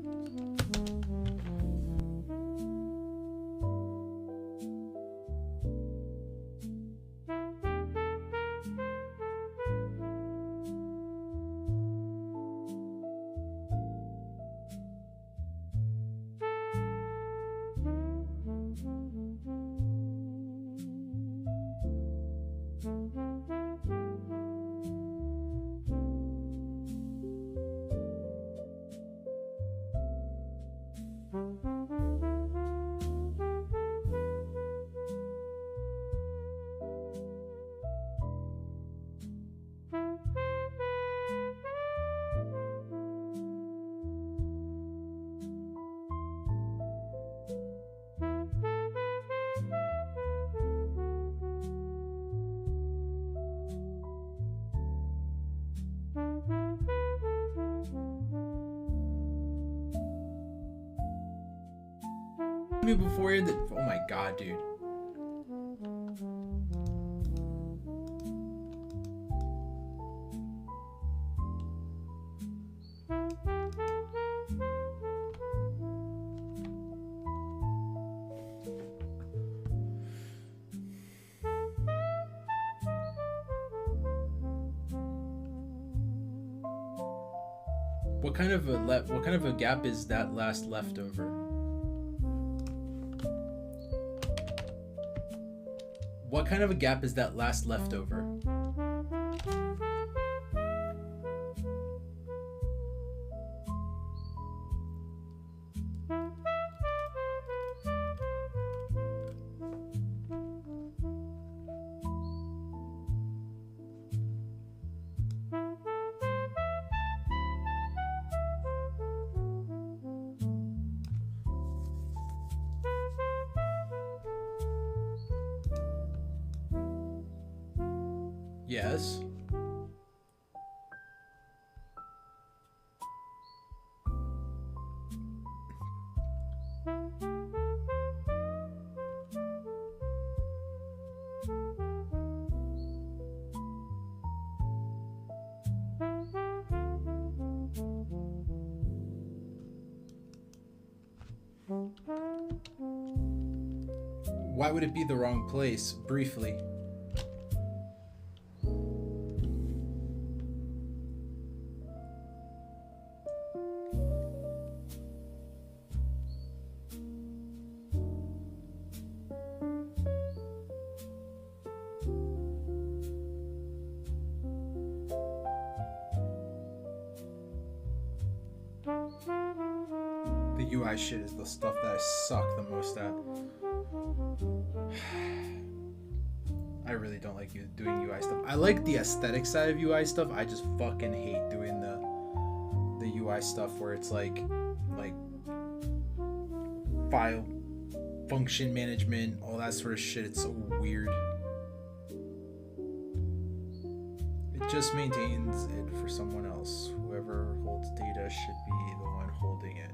Me before the, oh my god, dude. What kind of a gap is that last leftover? What kind of a gap is that last leftover? Yes. Why would it be the wrong place? Briefly. The UI shit is the stuff that I suck the most at. I really don't like doing UI stuff. I like the aesthetic side of UI stuff. I just fucking hate doing the UI stuff where it's like file function management, all that sort of shit. It's so weird. It just maintains it for someone else. Whoever holds data should be the one holding it.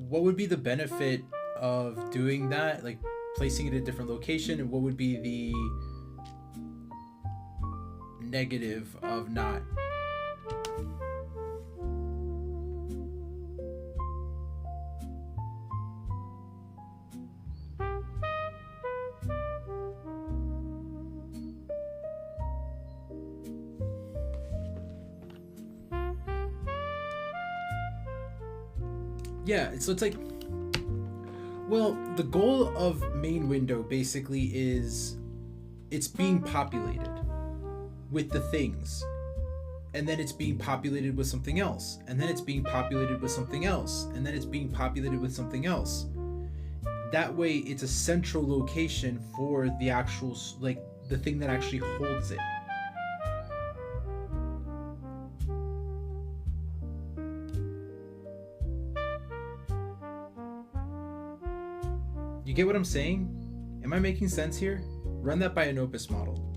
What would be the benefit of doing that, like placing it at a different location, and what would be the negative of not? Yeah, so it's like, well, the goal of main window basically is it's being populated with the things. and then it's being populated with something else, and then it's being populated with something else, and then it's being populated with something else. That way it's a central location for the actual, like, the thing that actually holds it. You get what I'm saying? Am I making sense here? Run that by an Opus model.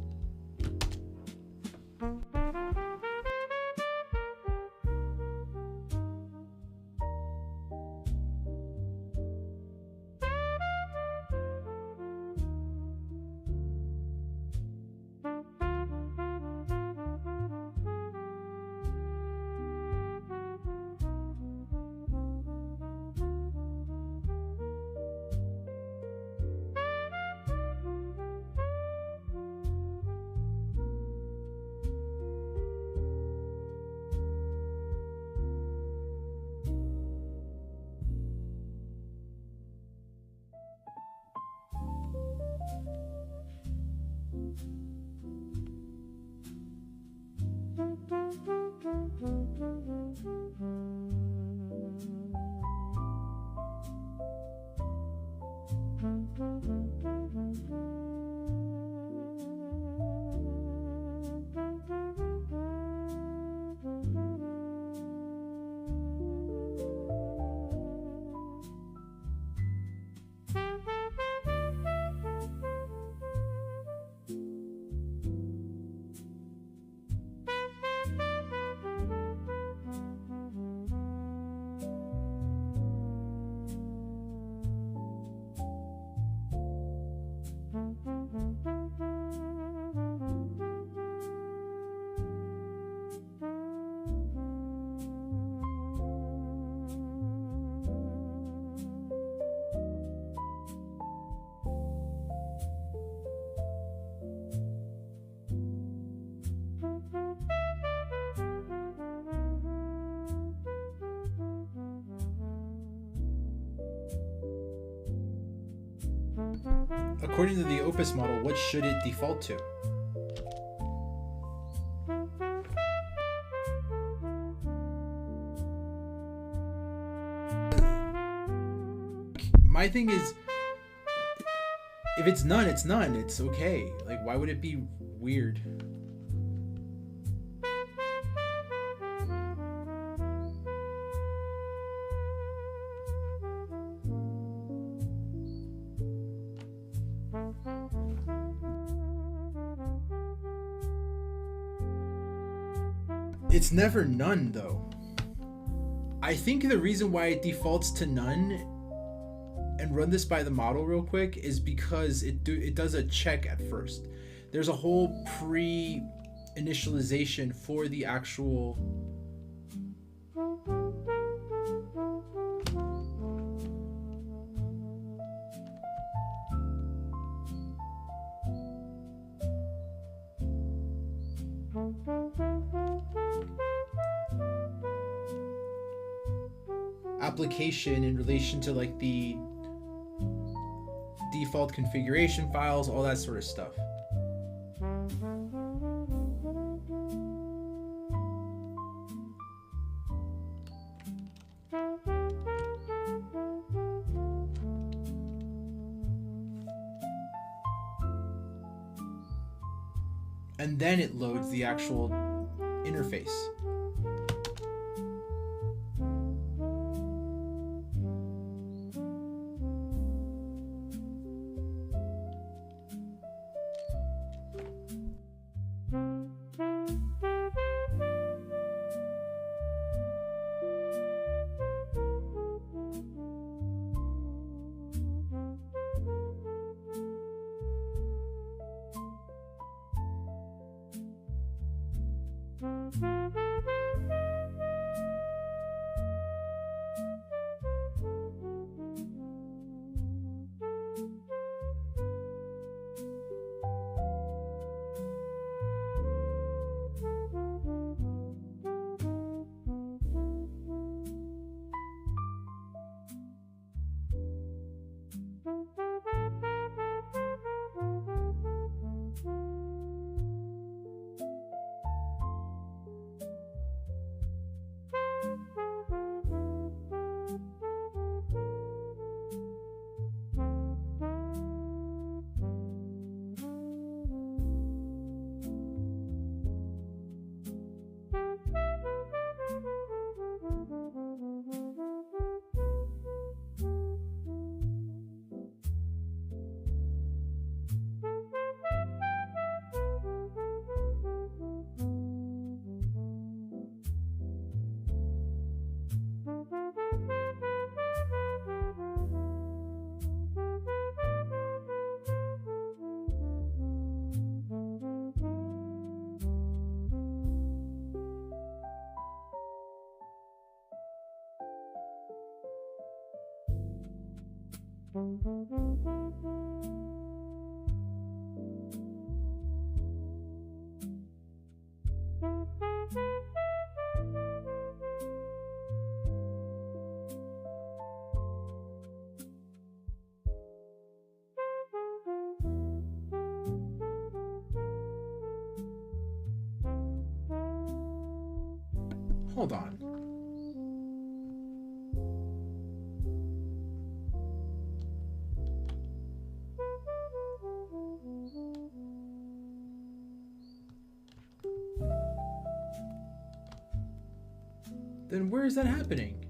According to the Opus model, what should it default to? My thing is, if it's none, it's none. It's okay. Like, why would it be weird? It's never none, though. I think the reason why it defaults to none, and run this by the model real quick, is because it does a check at first. There's a whole pre-initialization for the actual application in relation to, like, the default configuration files, all that sort of stuff. And then it loads the actual interface. Hold on. Then where is that happening?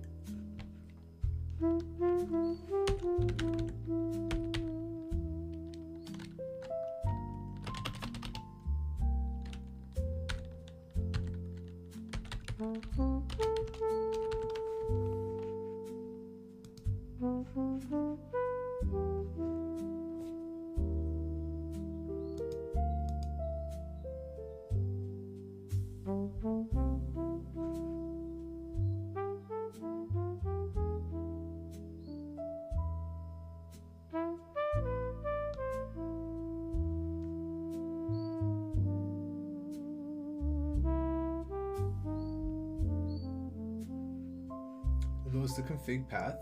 Goes the config path.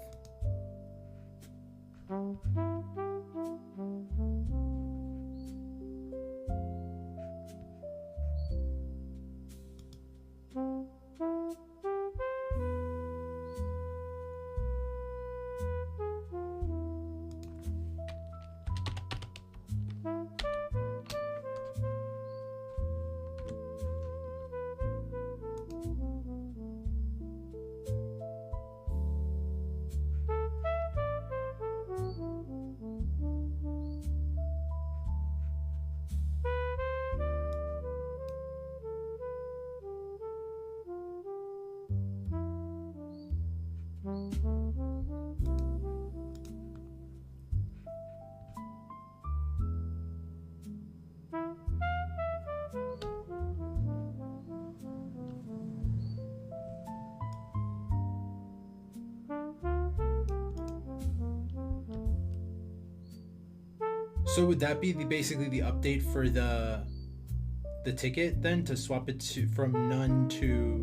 So would that be basically the update for the ticket then, to swap it from none to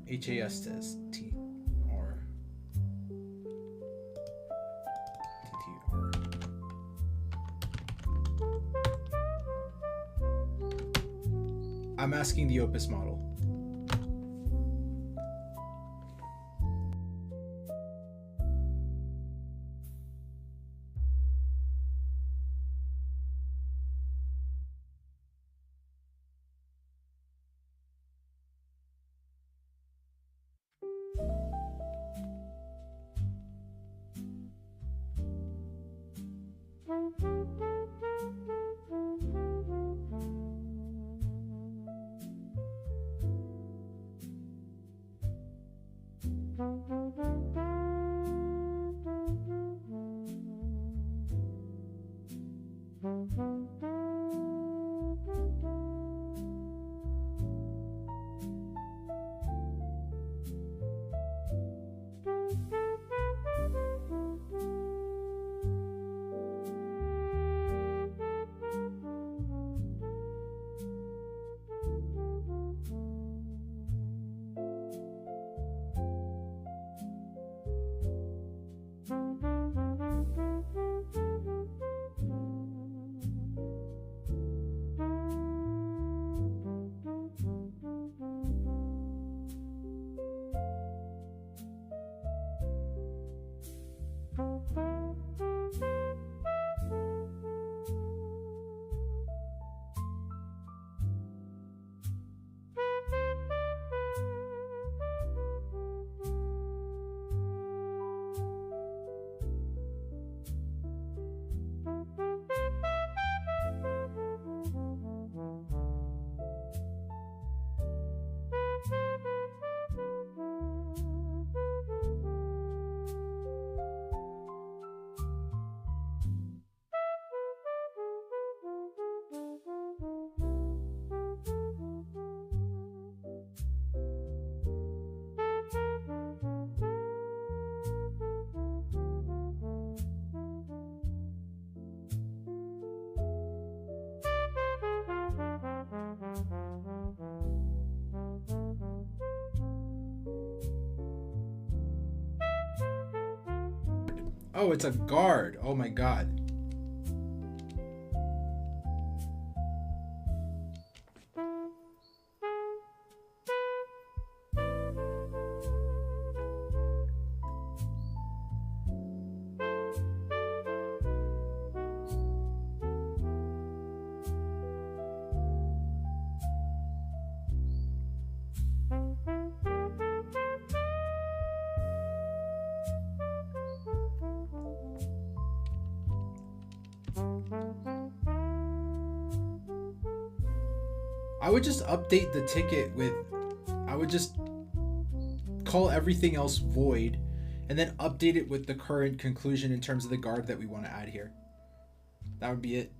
HAS to ST or TTR? I'm asking the Opus model. Oh, it's a guard. Oh my god. I would just update the ticket with, I would just call everything else void and then update it with the current conclusion in terms of the guard that we want to add here. That would be it.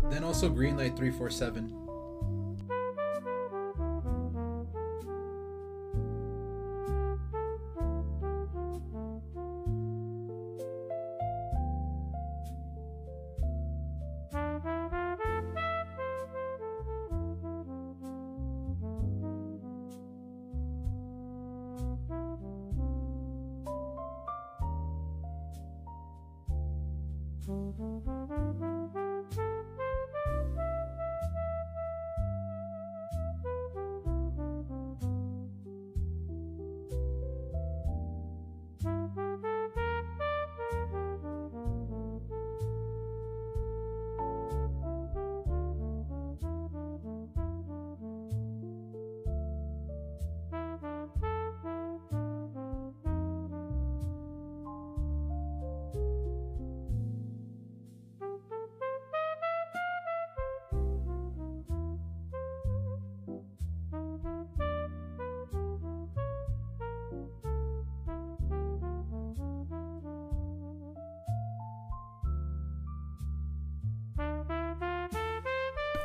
Then also greenlight 347.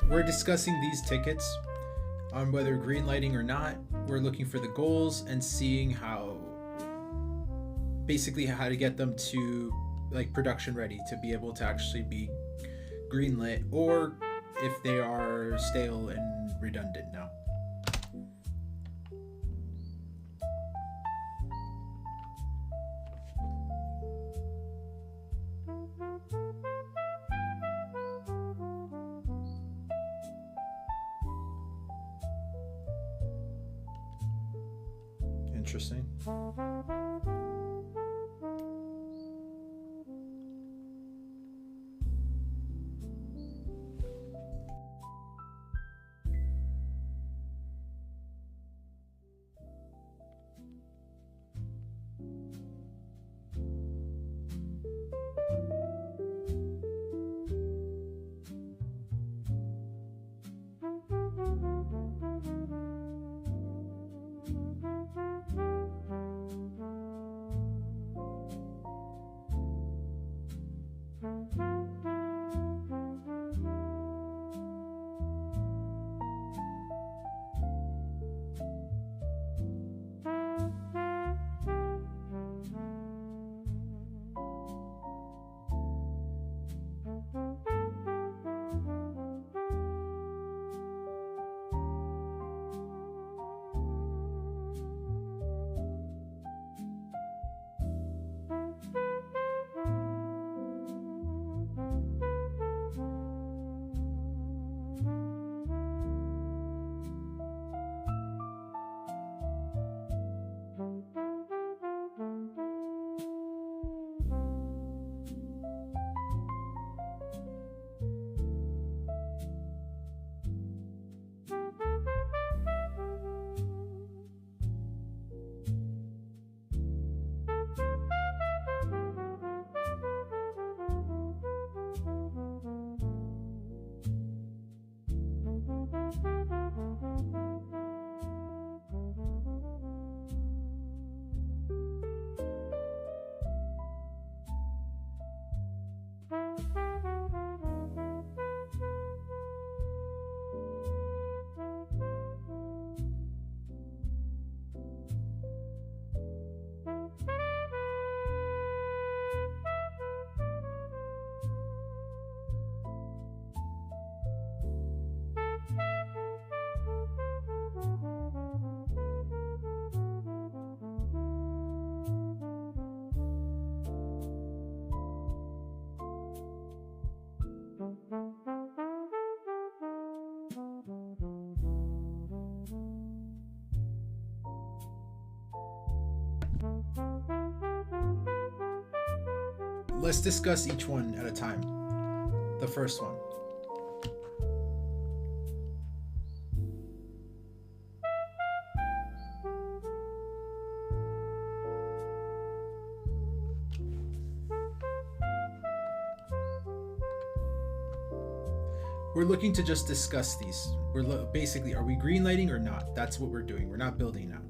We're discussing these tickets on whether green lighting or not. We're looking for the goals and seeing how, basically how to get them to like production ready to be able to actually be greenlit, or if they are stale and redundant now. Interesting. Let's discuss each one at a time. The first one. We're looking to just discuss these. Basically, are we green lighting or not? That's what we're doing. We're not building now.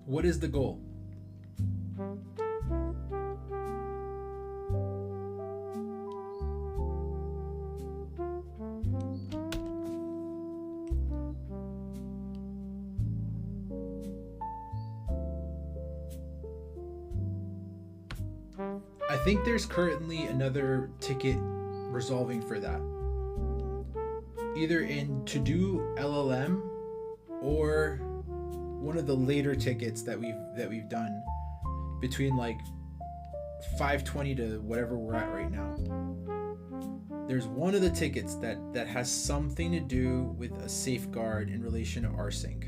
What is the goal? think there's currently another ticket resolving for that. Either in to do LLM or one of the later tickets that we've done between like 520 to whatever we're at right now. There's one of the tickets that has something to do with a safeguard in relation to rsync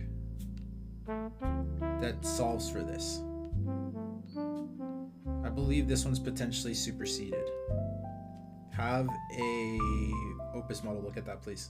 that solves for this. I believe this one's potentially superseded. Have a Opus model look at that, please.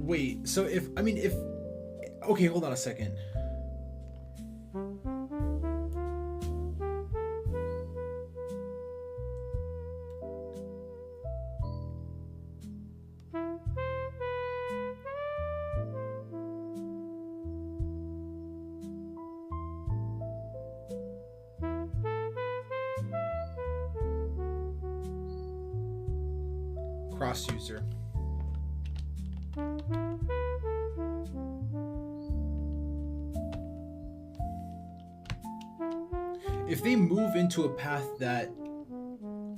Wait, so if okay, hold on a second. Cross user. If they move into a path that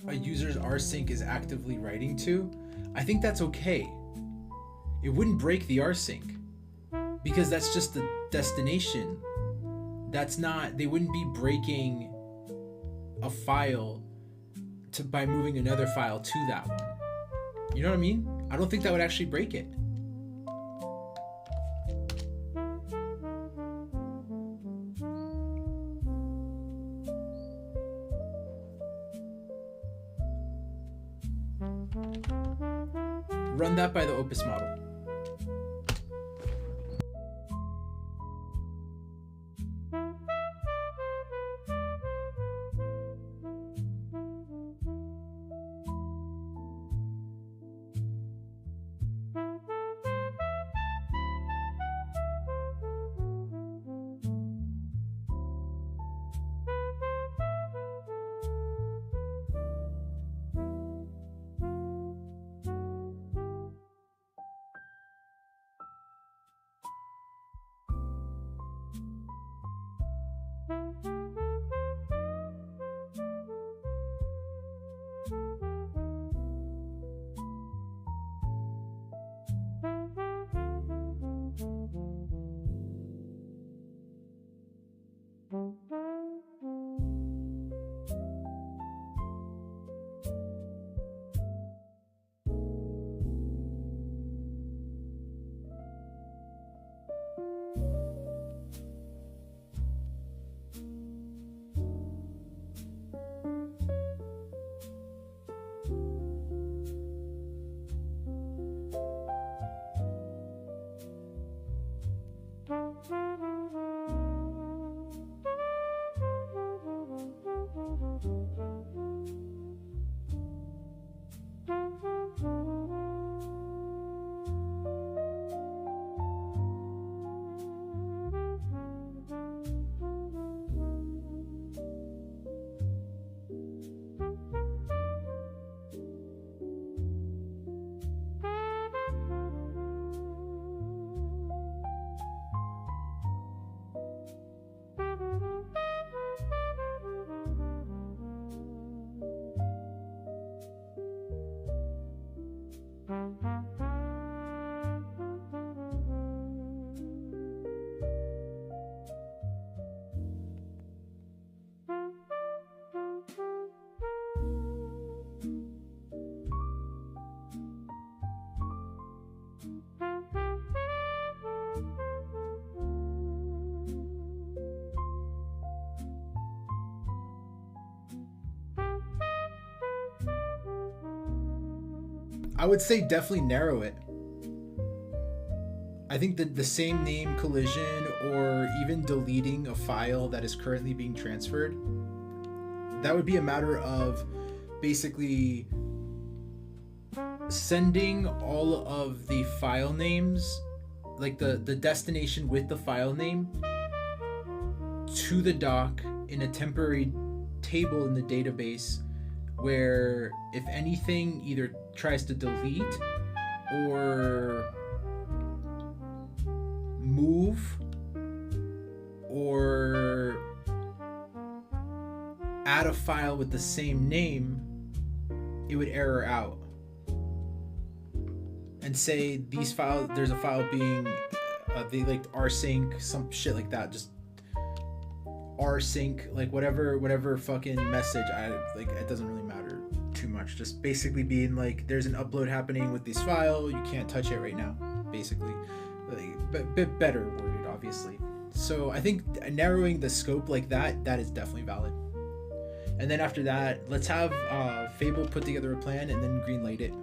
a user's rsync is actively writing to, I think that's okay. It wouldn't break the rsync because that's just the destination. That's not, they wouldn't be breaking a file by moving another file to that one. You know what I mean? I don't think that would actually break it. Run that by the Opus model. I would say definitely narrow it. I think that the same name collision or even deleting a file that is currently being transferred, that would be a matter of basically sending all of the file names, like the destination with the file name, to the doc in a temporary table in the database where if anything either tries to delete or move or add a file with the same name, it would error out and say these files, there's a file being they like rsync, some shit like that, just rsync, like whatever fucking message. I like, it doesn't really matter too much, just basically being like there's an upload happening with this file, you can't touch it right now, basically. Like, bit better worded, obviously. So I think narrowing the scope like that is definitely valid. And then after that, let's have Fable put together a plan and then greenlight it.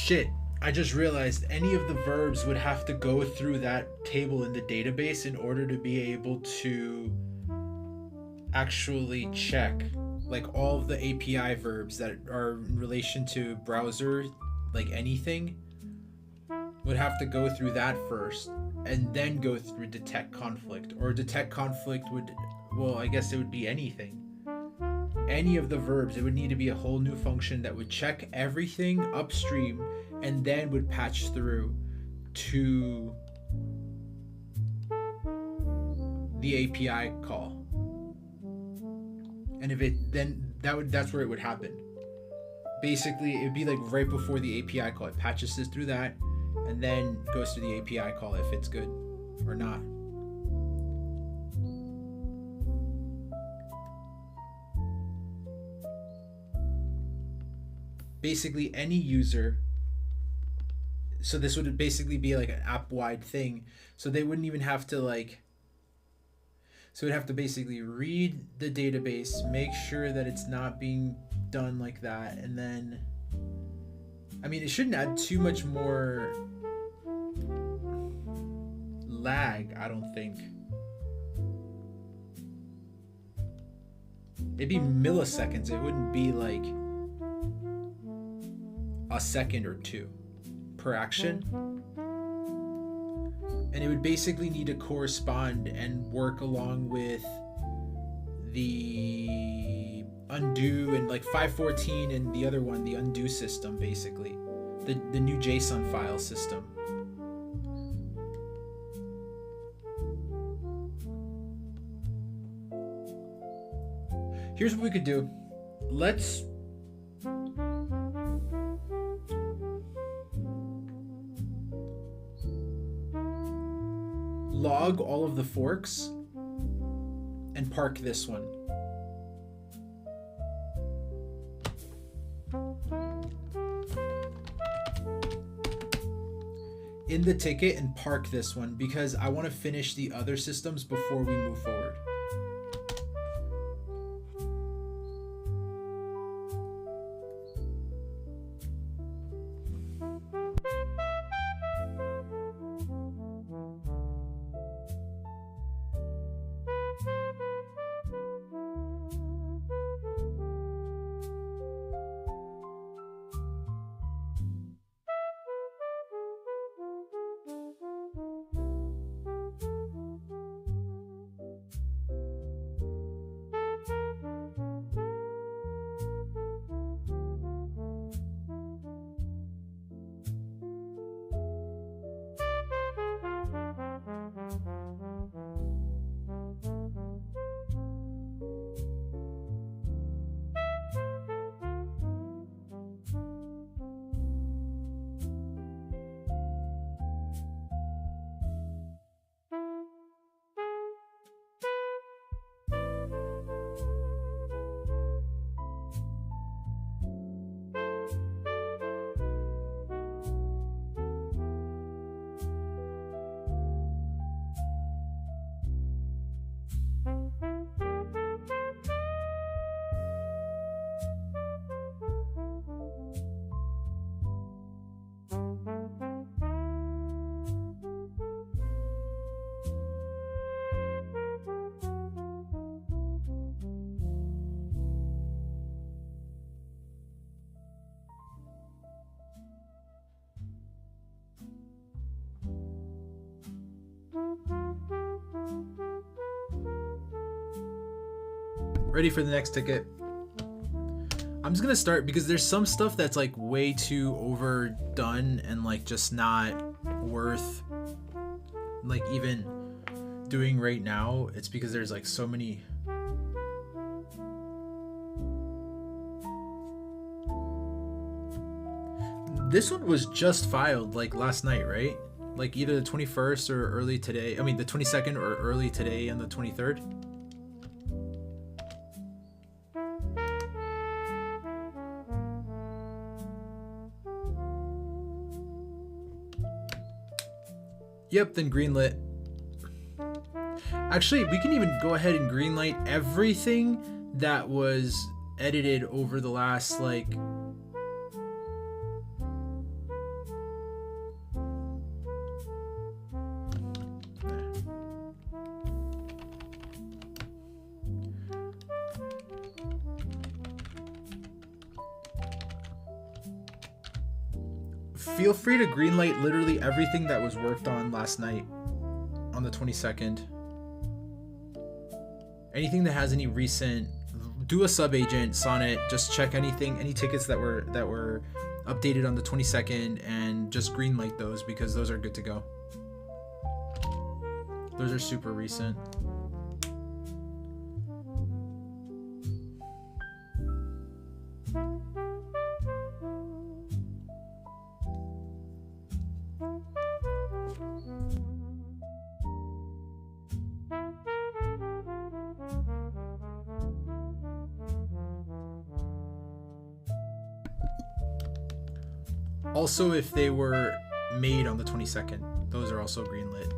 Shit, I just realized any of the verbs would have to go through that table in the database in order to be able to actually check like all of the API verbs that are in relation to browser, like anything, would have to go through that first and then go through detect conflict. Or detect conflict would, well, I guess it would be anything. Any of the verbs, it would need to be a whole new function that would check everything upstream and then would patch through to the API call. And if it then that's where it would happen. Basically, it'd be like right before the API call. It patches this through that and then goes to the API call if it's good or not. Basically, any user, so this would basically be like an app-wide thing, so they wouldn't even have to like, so it'd have to basically read the database, make sure that it's not being done like that, and then, I mean, it shouldn't add too much more lag, I don't think. It'd be milliseconds, it wouldn't be like a second or two per action. and it would basically need to correspond and work along with the undo and like 514 and the other one, the undo system, basically the new JSON file system. Here's what we could do. Let's log all of the forks and park this one. In the ticket and park this one because I want to finish the other systems before we move forward. Ready for the next ticket. I'm just gonna start because there's some stuff that's like way too overdone and like just not worth like even doing right now. It's because there's like so many. This one was just filed like last night, right? Like either the 21st or early today. I mean the 22nd or early today and the 23rd. Yep, then greenlit. Actually, we can even go ahead and greenlight everything that was edited over the last like feel free to greenlight literally everything that was worked on last night on the 22nd. Anything that has any recent, do a sub agent, Sonnet, just check anything, any tickets that were updated on the 22nd and just greenlight those because those are good to go. Those are super recent. Also, if they were made on the 22nd, those are also greenlit.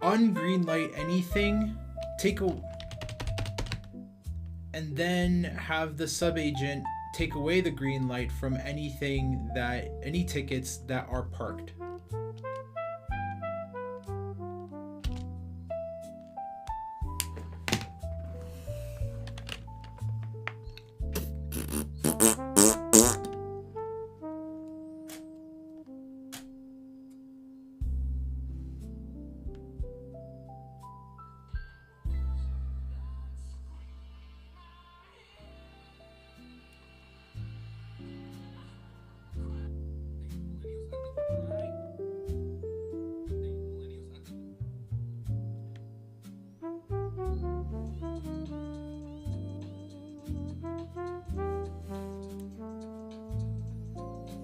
Ungreenlight anything, take a, and then have the subagent take away the green light from anything that any tickets that are parked.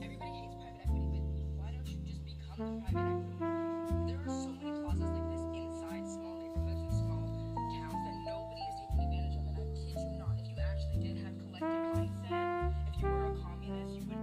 Everybody hates private equity, but why don't you just become private equity? There are so many plazas like this inside small neighborhoods and small towns that nobody is taking advantage of. And I kid you not, if you actually did have collective mindset, if you were a communist, you would.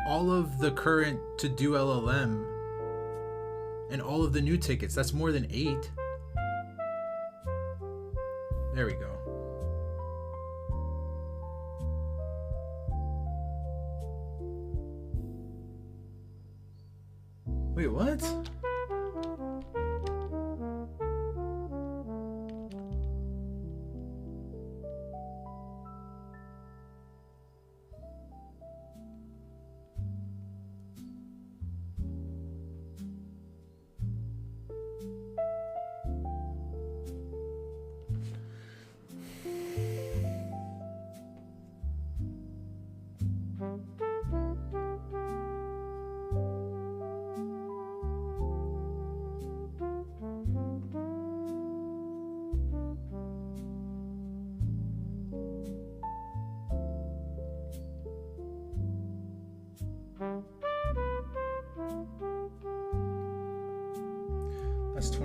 All of the current to do LLM and all of the new tickets, that's more than 8. There we go. Wait, what?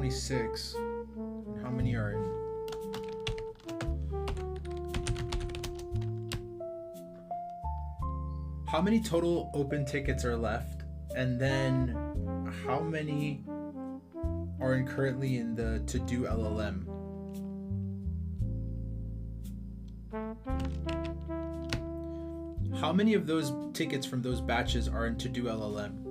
26. And how many are in? How many total open tickets are left? And then how many are currently in the to do LLM? How many of those tickets from those batches are in to do LLM?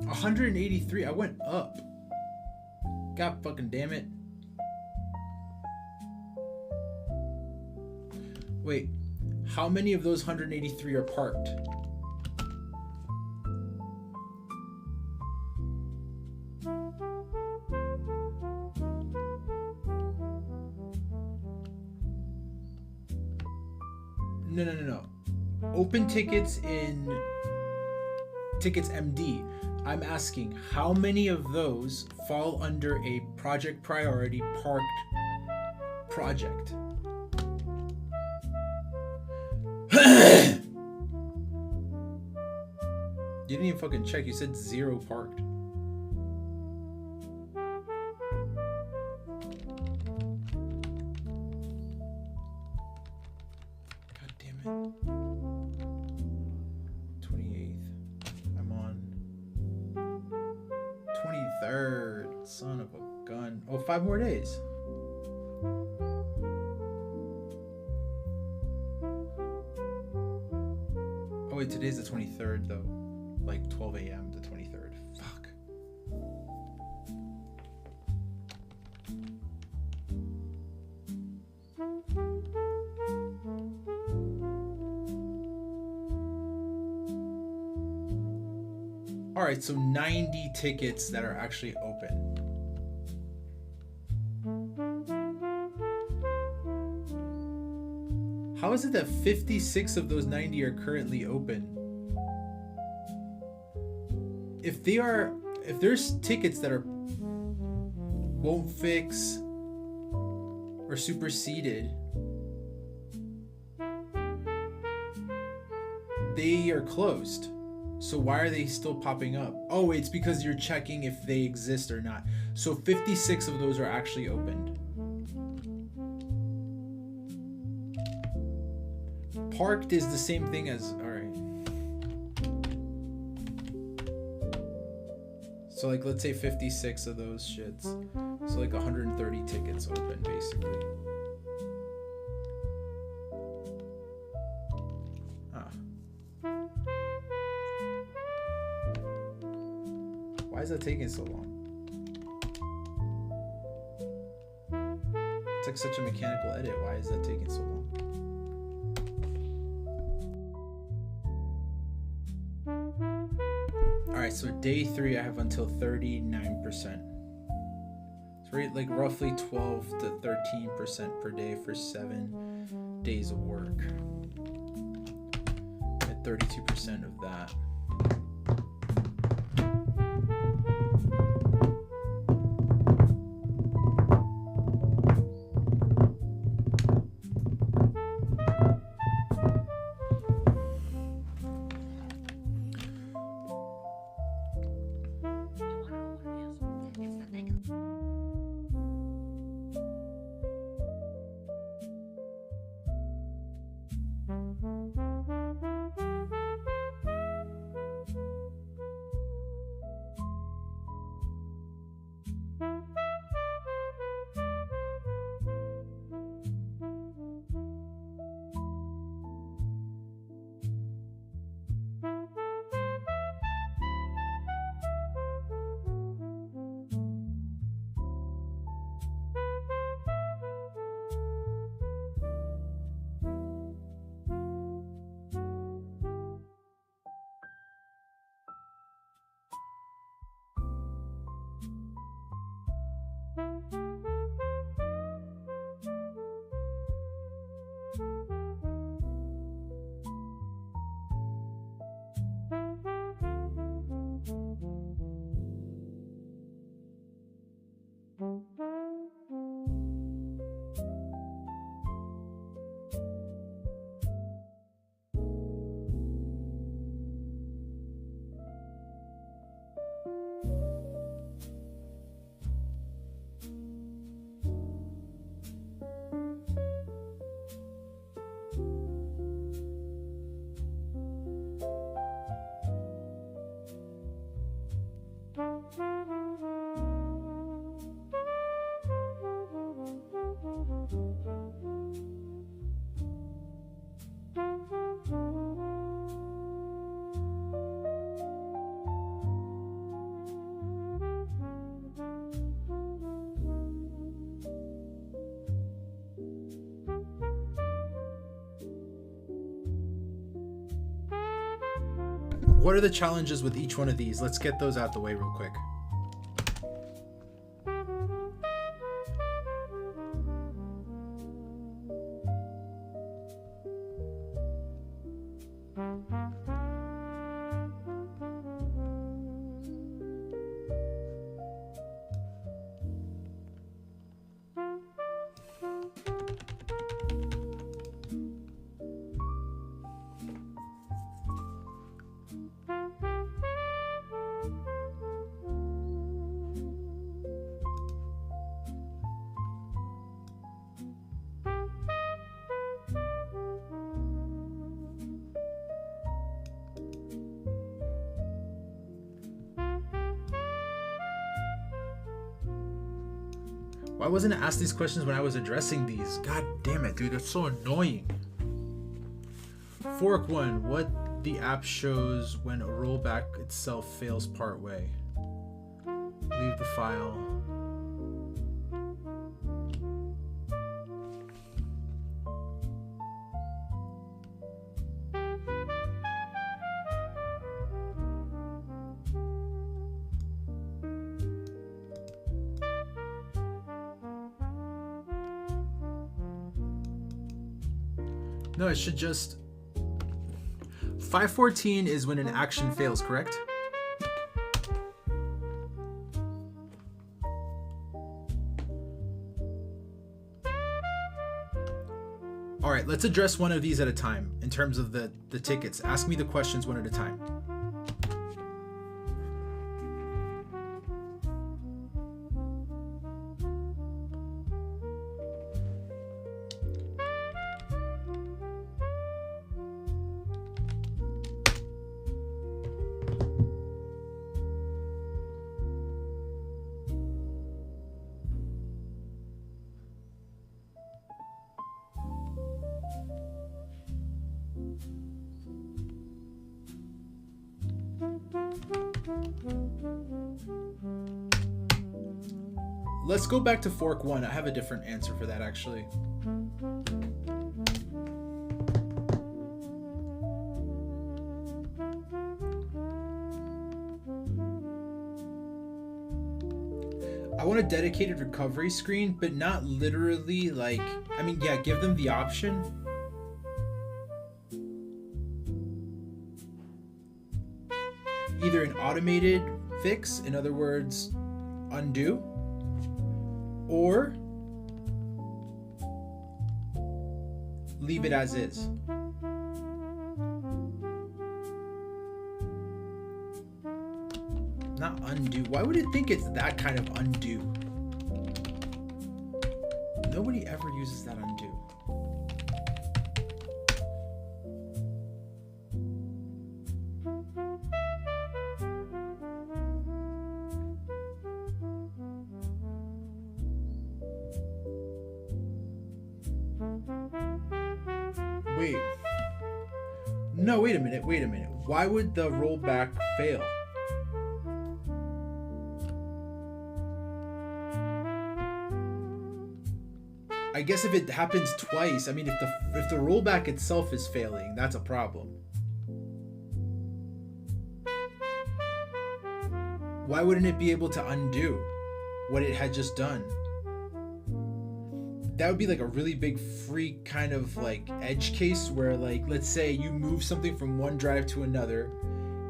$183. I went up. God fucking damn it. Wait, how many of those 183 are parked? No. Open tickets in Tickets MD. I'm asking how many of those fall under a project priority parked project? You didn't even fucking check. You said 0 parked. God damn it. 28th. I'm on 23rd. Son of a gun. Oh, 5 more days. Oh wait, today's the 23rd though. Like 12 a.m. the 23rd. Fuck. Alright, so 90 tickets that are actually open. How is it that 56 of those 90 are currently open? If there's tickets that are won't fix or superseded, they are closed. So why are they still popping up? Oh, it's because you're checking if they exist or not. So 56 of those are actually opened. Parked is the same thing as, all right. So like, let's say 56 of those shits. So like 130 tickets open basically. Why is that taking so long? It's like such a mechanical edit. Why is that taking so long? Alright, so day 3 I have until 39%. It's like roughly 12 to 13% per day for 7 days of work. At 32% of that. what are the challenges with each one of these? Let's get those out the way real quick. Why wasn't I asked these questions when I was addressing these? God damn it, dude. That's so annoying. Fork 1. What the app shows when a rollback itself fails partway. Leave the file. No, it should just... 514 is when an action fails, correct? Alright, let's address one of these at a time in terms of the tickets. Ask me the questions one at a time. Let's go back to fork 1. I have a different answer for that, actually. I want a dedicated recovery screen, but not literally like... I mean, yeah, give them the option. Either an automated fix, in other words, undo, or leave it as is. Not undo. Why would it think it's that kind of undo? Nobody ever uses that undo. Wait. No, wait a minute. Why would the rollback fail? I guess if it happens twice, I mean, if the rollback itself is failing, that's a problem. Why wouldn't it be able to undo what it had just done? That would be like a really big freak kind of like edge case where, like, let's say you move something from one drive to another,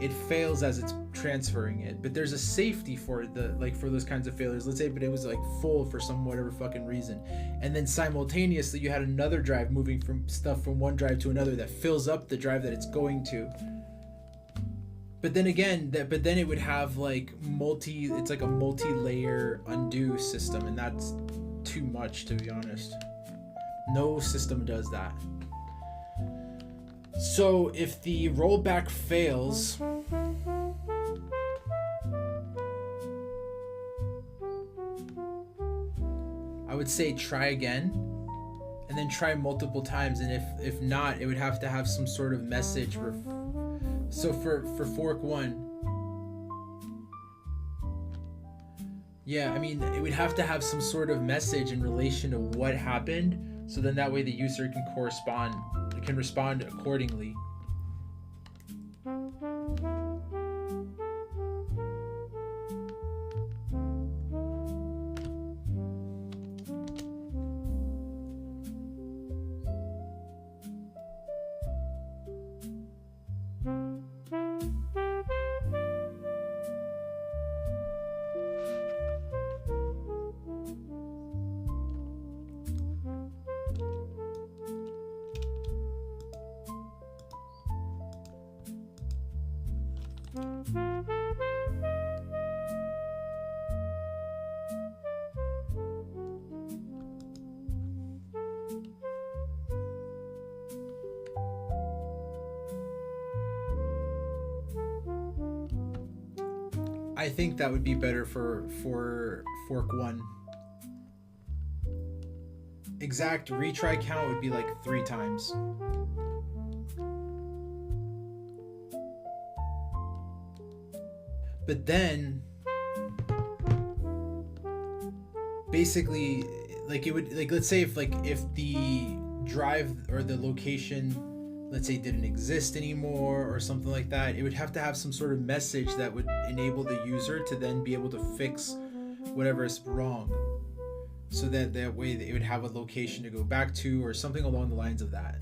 it fails as it's transferring it, but there's a safety for the, like, for those kinds of failures. Let's say, but it was like full for some whatever fucking reason, and then simultaneously you had another drive moving from stuff from one drive to another that fills up the drive that it's going to. But then again, then it would have like it's like a multi-layer undo system, and that's too much, to be honest. No system does that. So if the rollback fails, I would say try again, and then try multiple times, and if not, it would have to have some sort of message. So for fork 1, yeah, I mean, it would have to have some sort of message in relation to what happened, so then that way the user can respond accordingly. I think that would be better for fork 1. Exact retry count would be like 3 times. But then basically, like, it would, like, let's say if the drive or the location, let's say, didn't exist anymore or something like that, it would have to have some sort of message that would enable the user to then be able to fix whatever is wrong, so that way it would have a location to go back to or something along the lines of that.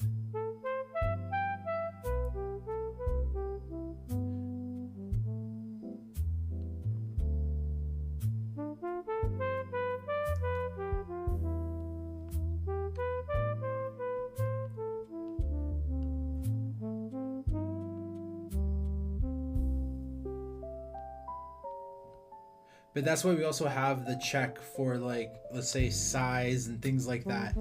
But that's why we also have the check for, like, let's say size and things like that.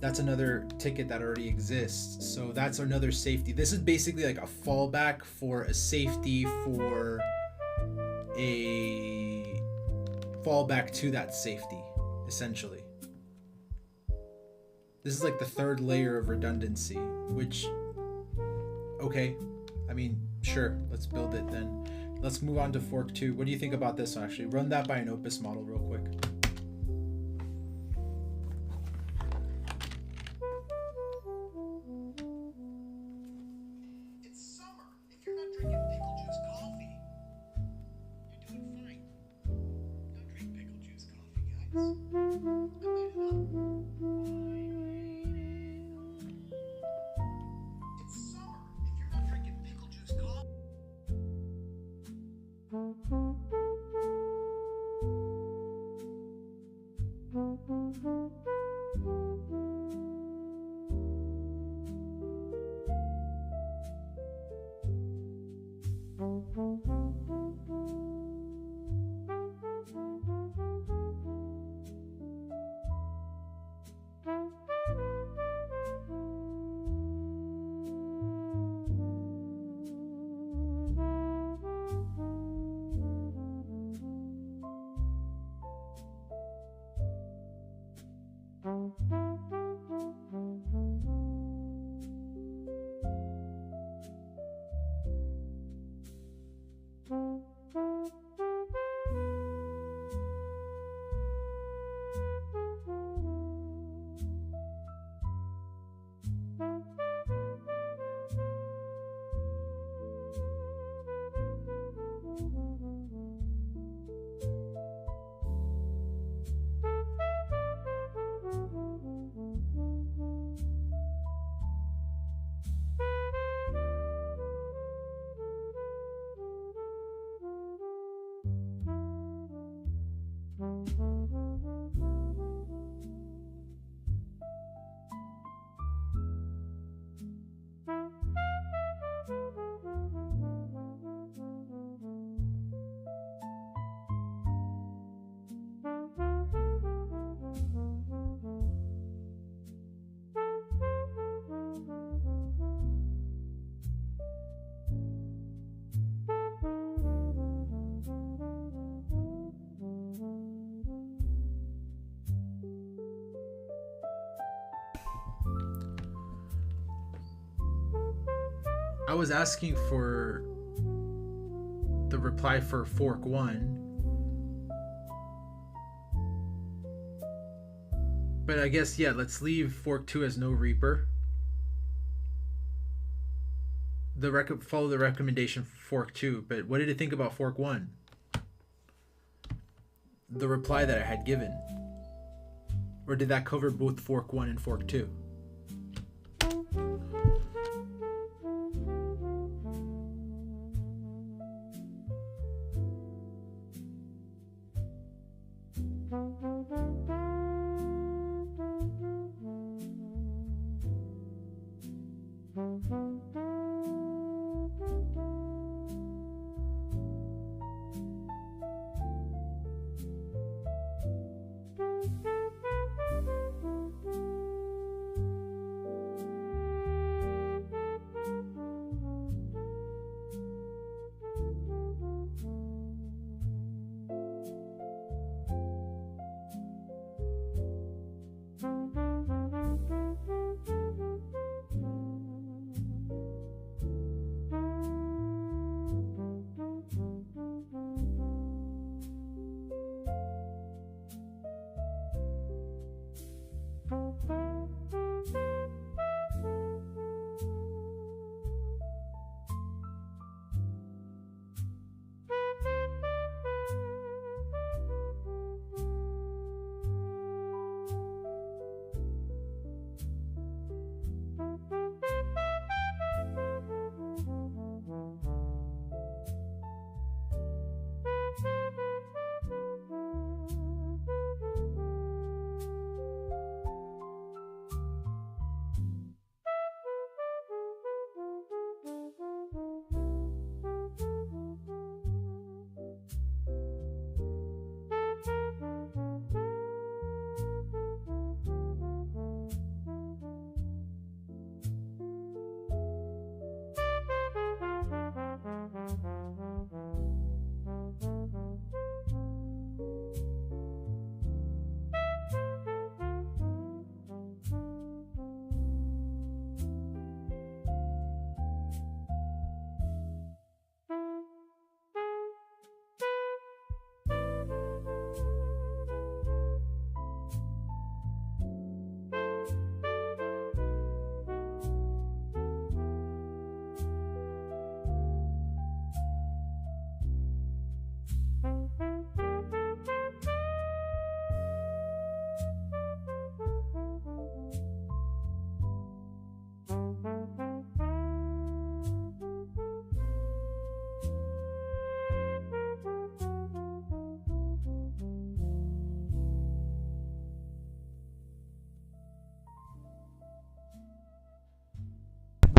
That's another ticket that already exists. So that's another safety. This is basically like a fallback for a safety for a fallback to that safety, essentially. This is like the third layer of redundancy, which, okay, I mean, sure, let's build it then. Let's move on to fork 2. What do you think about this one, actually? Run that by an Opus model real quick. It's summer. If you're not drinking pickle juice coffee, you're doing fine. Don't drink pickle juice coffee, guys. I made it up. It's summer. If you're not drinking pickle juice coffee. I was asking for the reply for fork 1. But I guess, yeah, let's leave fork 2 as no Reaper. Follow the recommendation for fork 2. But what did it think about fork 1? The reply that I had given. Or did that cover both fork 1 and fork 2?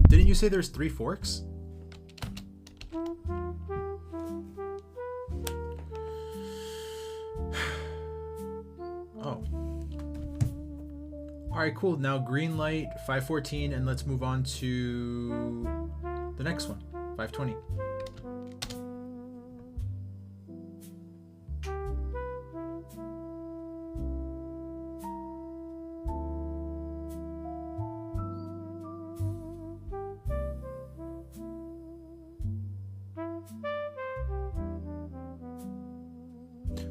Didn't you say there's 3 forks? Oh. Alright, cool. Now green light, 514, and let's move on to the next one, 520.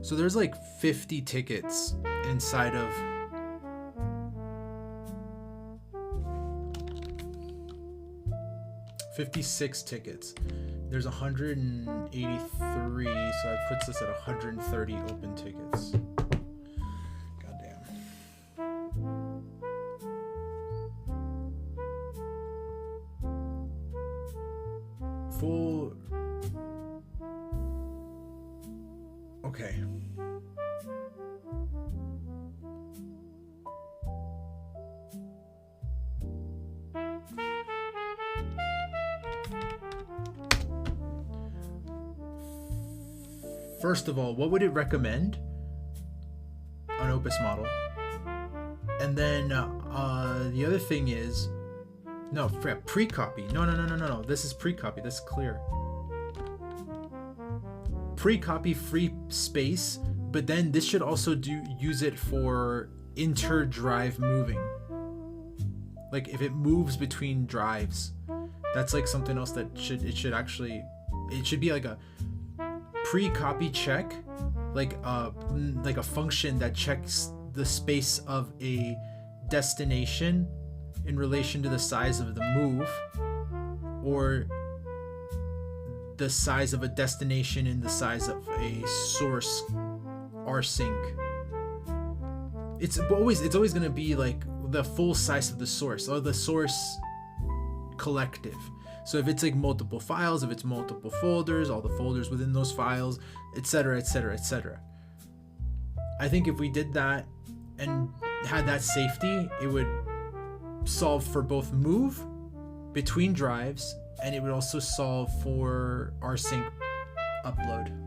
So there's like 50 tickets inside of $56 tickets. There's 183, so that puts us at 130 open tickets. Goddamn. Full. Okay. First of all, what would it recommend? An Opus model. And then the other thing is, no, pre-copy. No. This is pre-copy. This is clear. Pre-copy free space, but then this should also use it for inter-drive moving. Like if it moves between drives, that's like something else that should be like a pre-copy check, like a function that checks the space of a destination in relation to the size of the move, or the size of a destination in the size of a source rsync. It's always going to be like the full size of the source, or the source collective. So if it's like multiple files, if it's multiple folders, all the folders within those files, etc., etc., etc. I think if we did that and had that safety, it would solve for both move between drives, and it would also solve for rsync upload.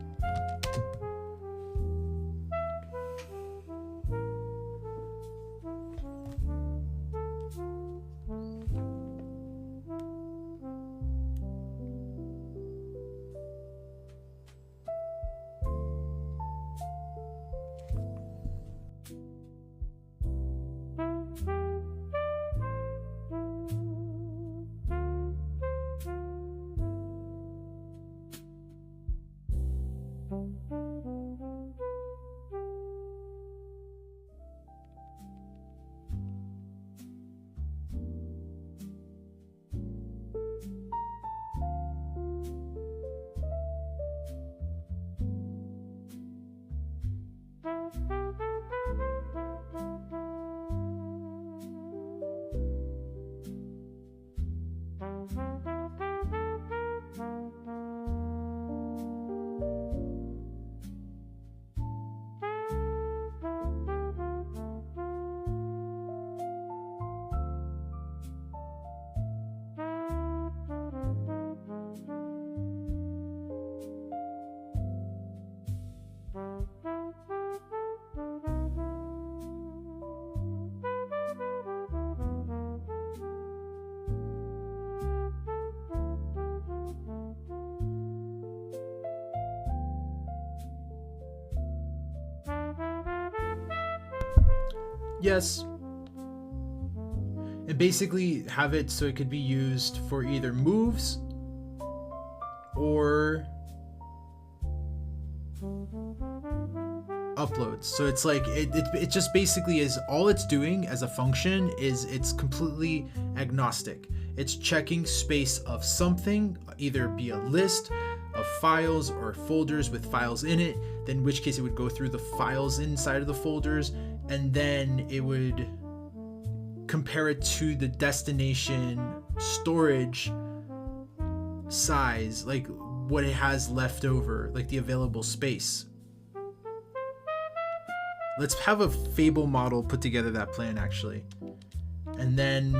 Yes. And basically have it so it could be used for either moves or uploads. So it's like it just basically is, all it's doing as a function is it's completely agnostic. It's checking space of something, either be a list of files or folders with files in it, then in which case it would go through the files inside of the folders, and then it would compare it to the destination storage size, like what it has left over, like the available space. Let's have a Fable model put together that plan actually, and then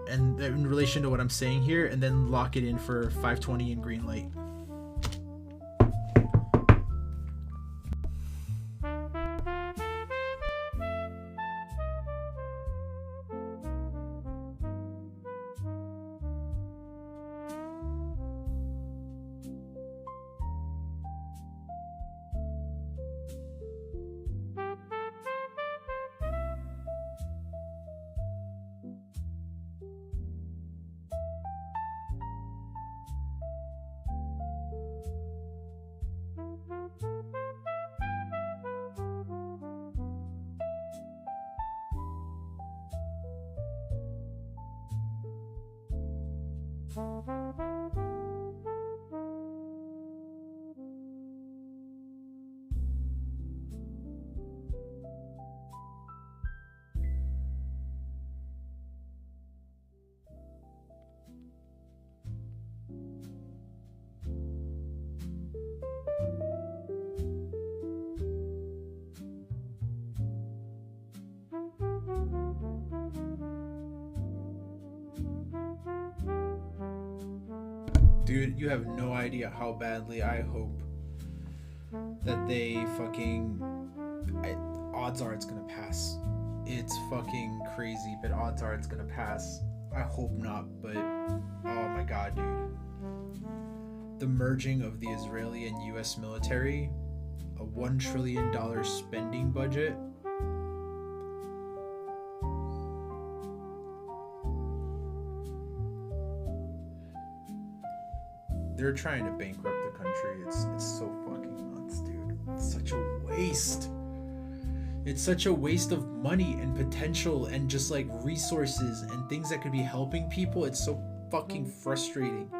and in relation to what I'm saying here, and then lock it in for 520 and green light. Dude, you have no idea how badly I hope that they fucking... odds are it's gonna pass. It's fucking crazy, but odds are it's gonna pass. I hope not, but oh my god, dude. The merging of the Israeli and US military, a $1 trillion spending budget. They're trying to bankrupt the country. It's so fucking nuts, dude. It's such a waste. It's such a waste of money and potential and just like resources and things that could be helping people. It's so fucking frustrating.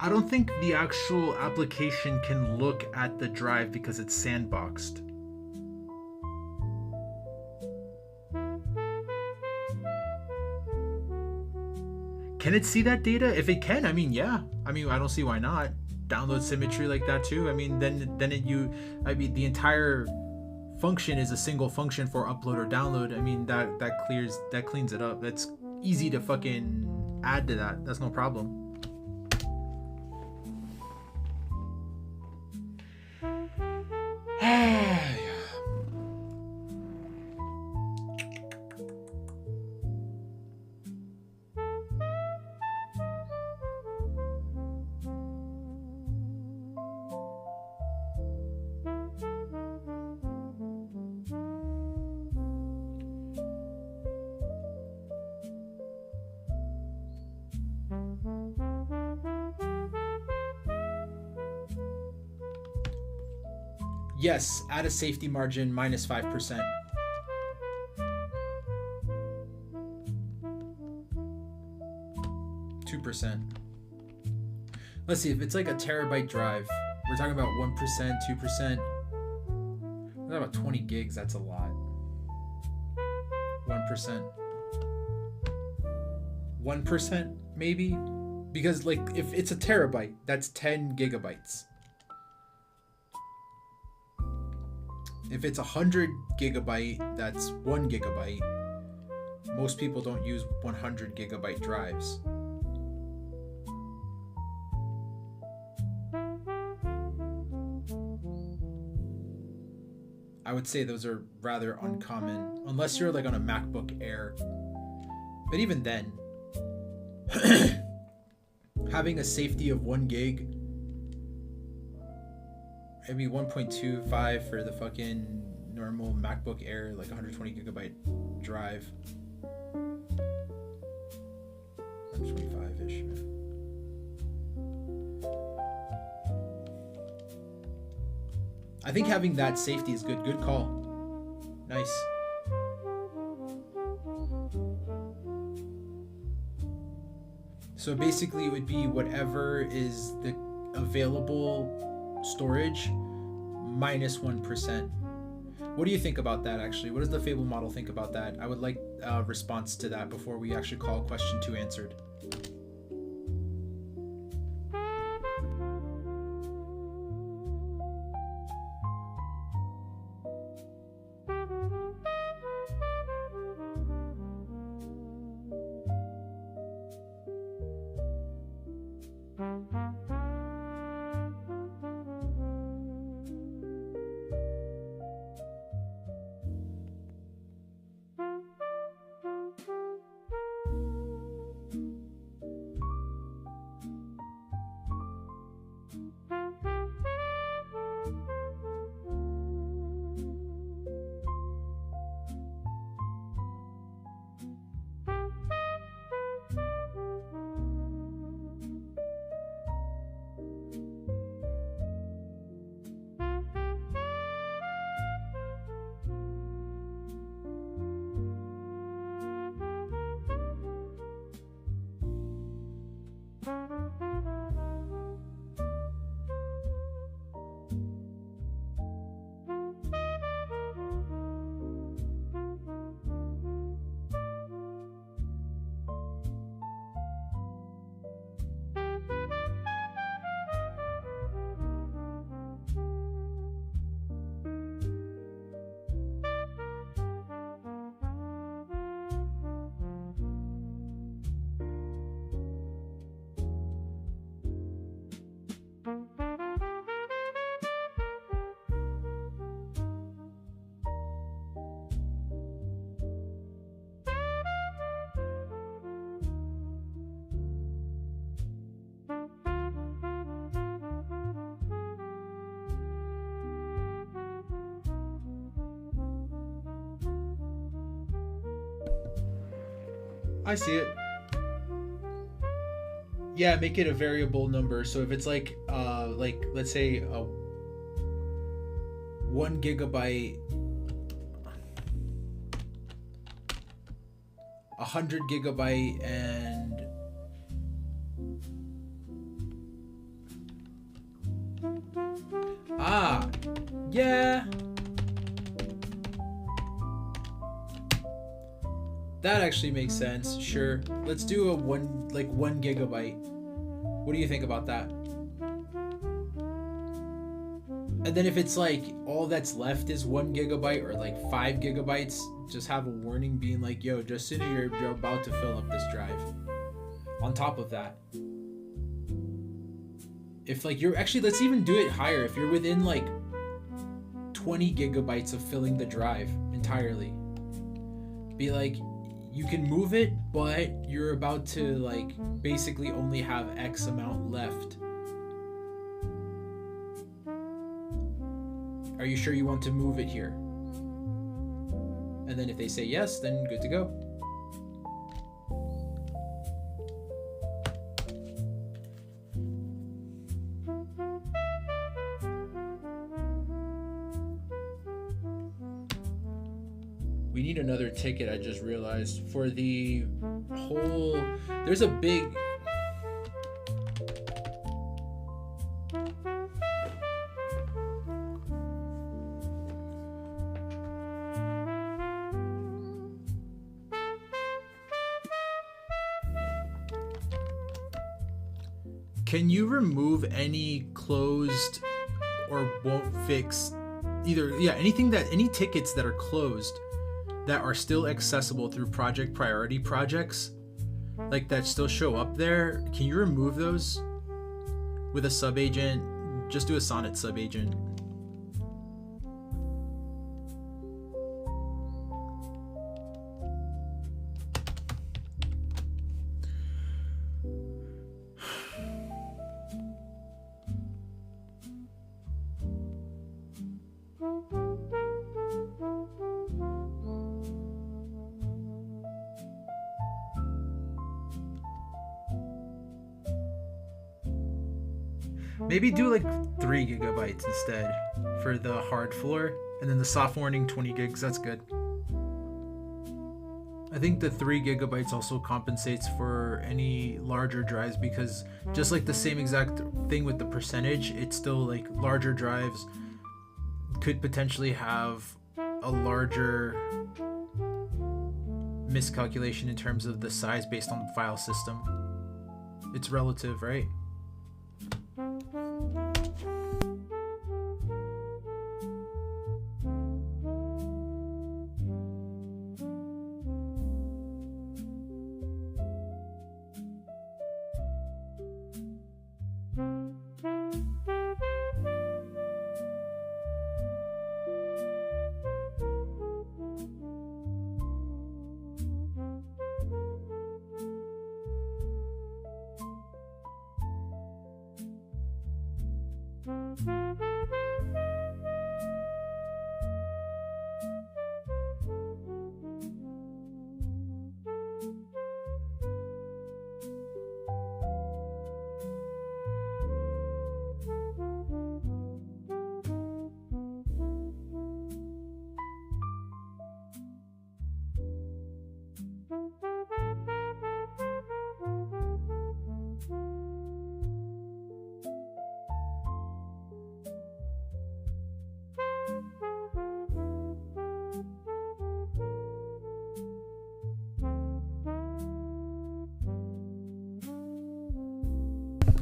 I don't think the actual application can look at the drive because it's sandboxed. Can it see that data? If it can, I mean, yeah. I mean, I don't see why not. Download symmetry like that too. I mean, the entire function is a single function for upload or download. I mean, that cleans it up. That's easy to fucking add to that. That's no problem. Yes, add a safety margin minus 5%. Let's see, if it's like a terabyte drive, we're talking about 1%, 2%. We're talking about 20 gigs, that's a lot. 1%. 1% maybe? Because like if it's a terabyte, that's 10 gigabytes. If it's 100 GB, that's 1 GB. Most people don't use 100 GB drives. I would say those are rather uncommon, unless you're like on a MacBook Air. But even then, having a safety of 1 gig, maybe 1.25 for the fucking normal MacBook Air, like 120 GB drive. 125-ish. I think having that safety is good. Good call. Nice. So basically it would be whatever is the available storage minus 1%. What do you think about that actually? What does the Fable model think about that? I would like a response to that before we actually call question 2 answered. I see it. Yeah, make it a variable number. So if it's like let's say a 1 GB, 100 GB, and yeah. That actually makes sense. Sure. Let's do a 1 GB. What do you think about that? And then if it's like all that's left is 1 GB or like 5 GB, just have a warning being like, yo, just so you're about to fill up this drive. On top of that, if like you're actually, let's even do it higher. If you're within like 20 GB of filling the drive entirely, be like, you can move it, but you're about to like basically only have X amount left. Are you sure you want to move it here? And then if they say yes, then good to go. We need another ticket, I just realized, for the whole... There's a big... Can you remove any closed or won't fix any tickets that are closed that are still accessible through project priority projects, like that still show up there? Can you remove those with a sub agent? Just do a Sonnet sub agent. Maybe do like 3 gigabytes instead for the hard floor, and then the soft warning 20 gigs. That's good. I think the 3 gigabytes also compensates for any larger drives, because just like the same exact thing with the percentage, it's still like larger drives could potentially have a larger miscalculation in terms of the size based on the file system. It's relative, right?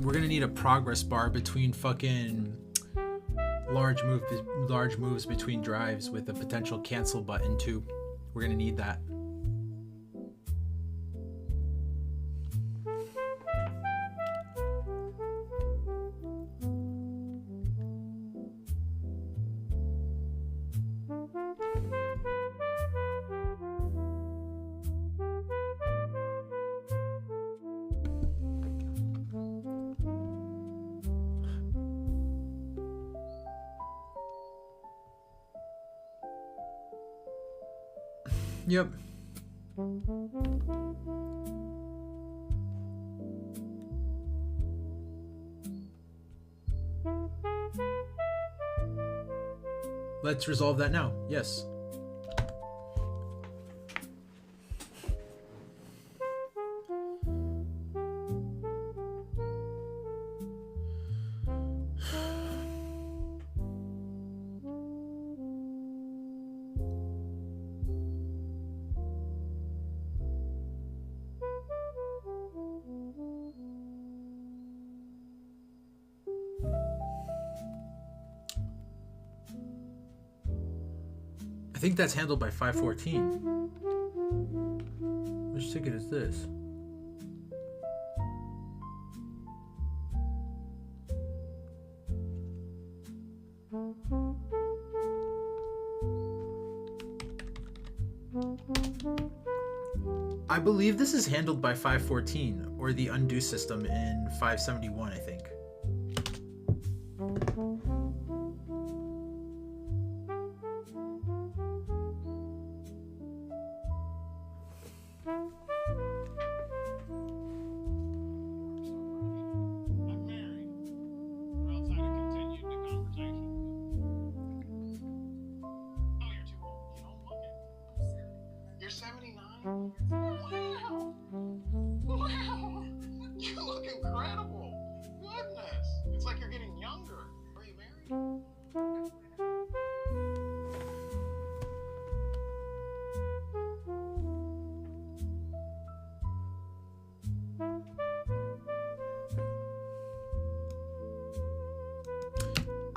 We're gonna need a progress bar between fucking large moves between drives with a potential cancel button too. We're gonna need that. Yep. Let's resolve that now. Yes. I think that's handled by 514. Which ticket is this? I believe this is handled by 514 or the undo system in 571, I think. I'm married. Or else I'd have continued the conversation. Oh, you're too old. You don't look it. You're 79? Wow. Wow. You look incredible. Goodness. It's like you're getting younger. Are you married?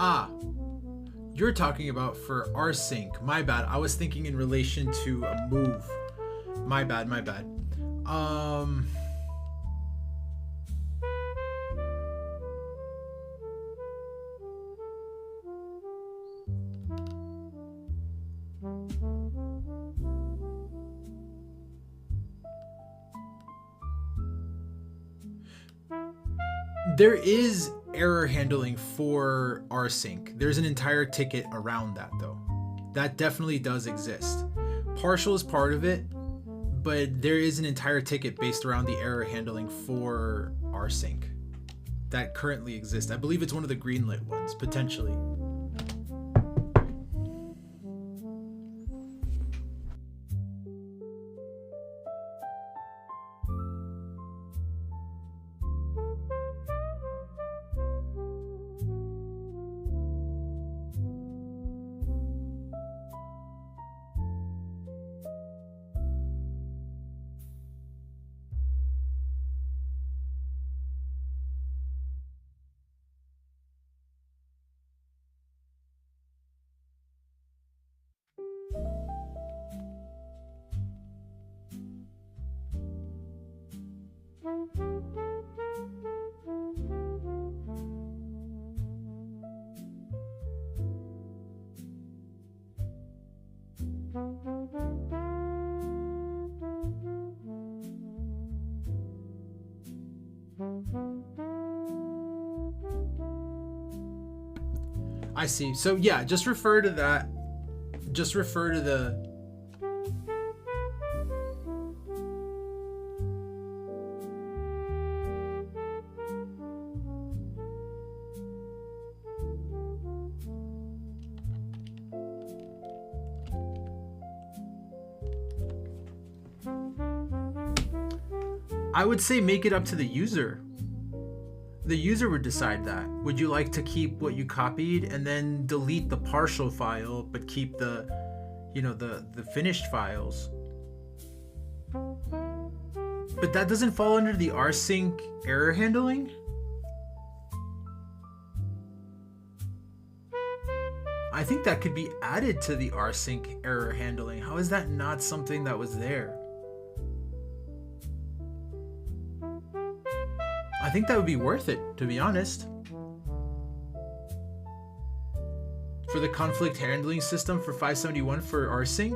Ah, you're talking about for rsync. My bad. I was thinking in relation to a move. My bad, my bad. There is error handling for rsync. There's an entire ticket around that though. That definitely does exist. Partial is part of it, but there is an entire ticket based around the error handling for rsync that currently exists. I believe it's one of the greenlit ones, potentially. I see. So yeah, just refer to that. Just refer to the. I would say make it up to the user. The user would decide that. Would you like to keep what you copied and then delete the partial file, but keep the, you know, the finished files? But that doesn't fall under the rsync error handling? I think that could be added to the rsync error handling. How is that not something that was there? I think that would be worth it, to be honest. For the conflict handling system for 571 for rsync.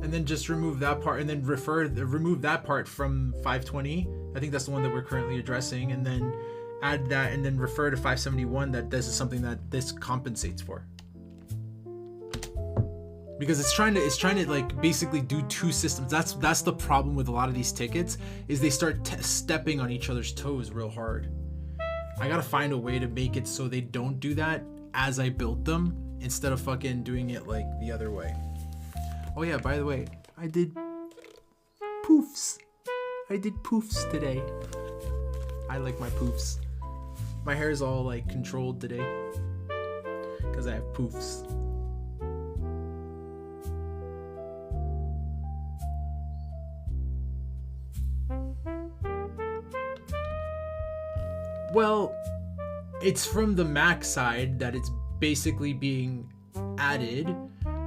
And then just remove that part and then remove that part from 520. I think that's the one that we're currently addressing, and then add that and then refer to 571 that this is something that this compensates for. Because it's trying to like basically do two systems. That's the problem with a lot of these tickets, is they start stepping on each other's toes real hard. I gotta find a way to make it so they don't do that as I build them, instead of fucking doing it like the other way. Oh yeah, by the way, I did poofs. I did poofs today. I like my poofs. My hair is all like controlled today because I have poofs. Well, it's from the Mac side that it's basically being added,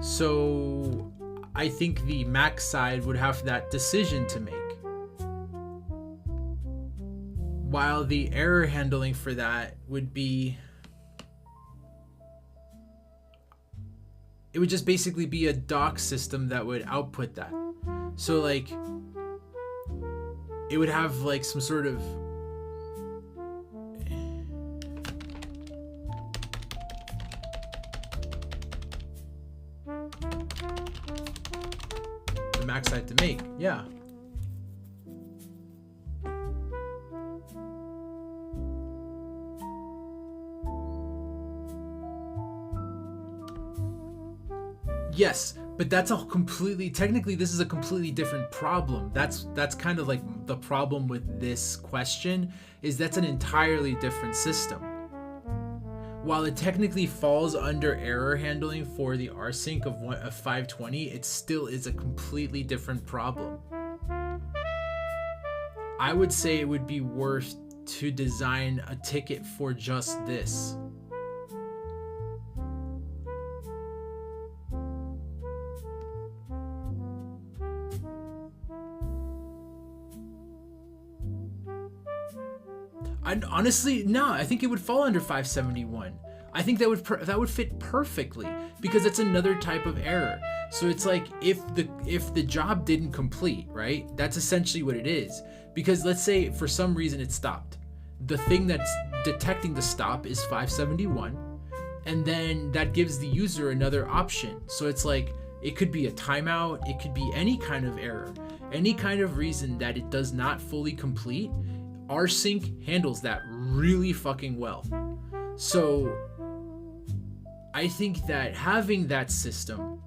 so I think the Mac side would have that decision to make. While the error handling for that would be... it would just basically be a doc system that would output that. So like, it would have like some sort of... Mac side to make, yeah. Yes, but that's a completely, technically this is a completely different problem. That's kind of like the problem with this question, is that's an entirely different system. While it technically falls under error handling for the rsync of 520, it still is a completely different problem. I would say it would be worth to design a ticket for just this. Honestly, no, I think it would fall under 571. I think that would fit perfectly because it's another type of error. So it's like if the job didn't complete, right? That's essentially what it is. Because let's say for some reason it stopped. The thing that's detecting the stop is 571, and then that gives the user another option. So it's like it could be a timeout, it could be any kind of error, any kind of reason that it does not fully complete. rsync handles that really fucking well. So I think that having that system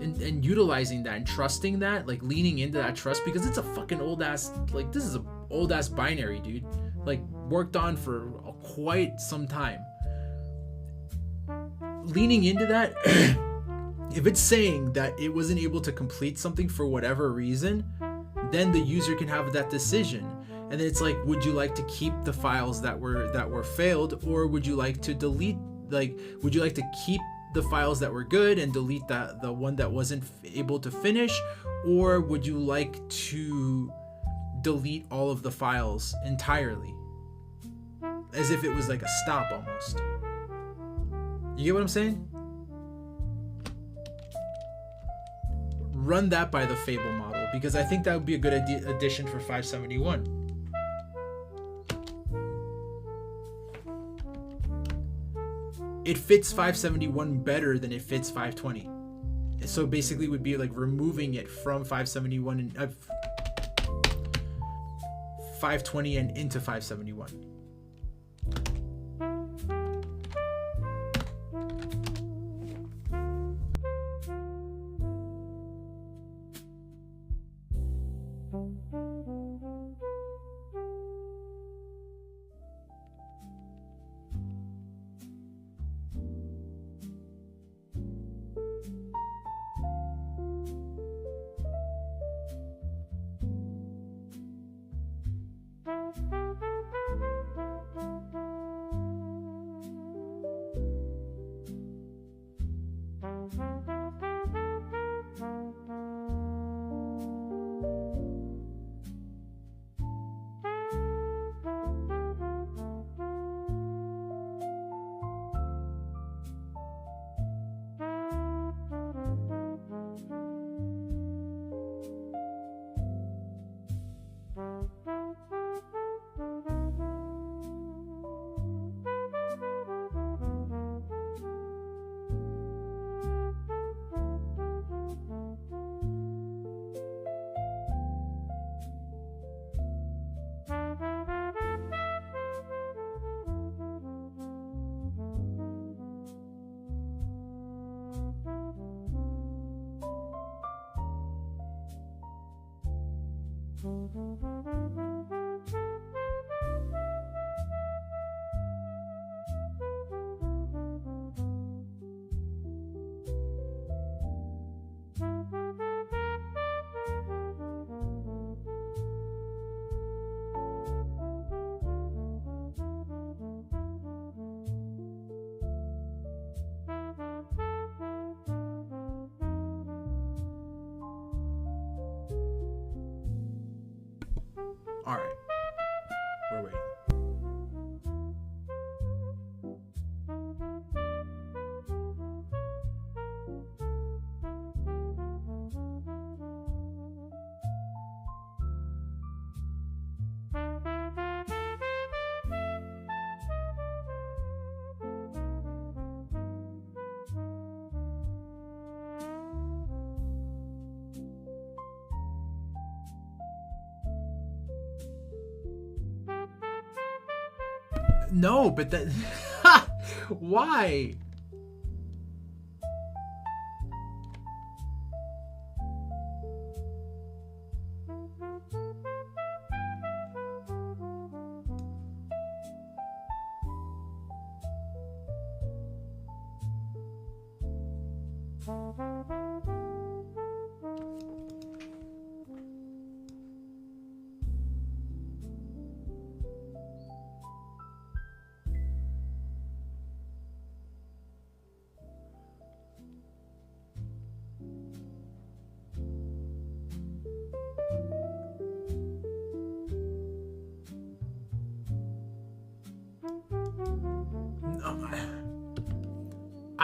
and utilizing that and trusting that, like leaning into that trust, because it's a fucking old ass, like this is a old ass binary, dude, like worked on for quite some time. Leaning into that, if it's saying that it wasn't able to complete something for whatever reason, then the user can have that decision. And then it's like, would you like to keep the files that were failed, or would you like to delete, like, would you like to keep the files that were good and delete the one that wasn't able to finish, or would you like to delete all of the files entirely, as if it was like a stop almost? You get what I'm saying? Run that by the Fable model, because I think that would be a good addition for 571. It fits 571 better than it fits 520. So basically it would be like removing it from 571 and 520 and into 571. All right, we're waiting. No, but that why?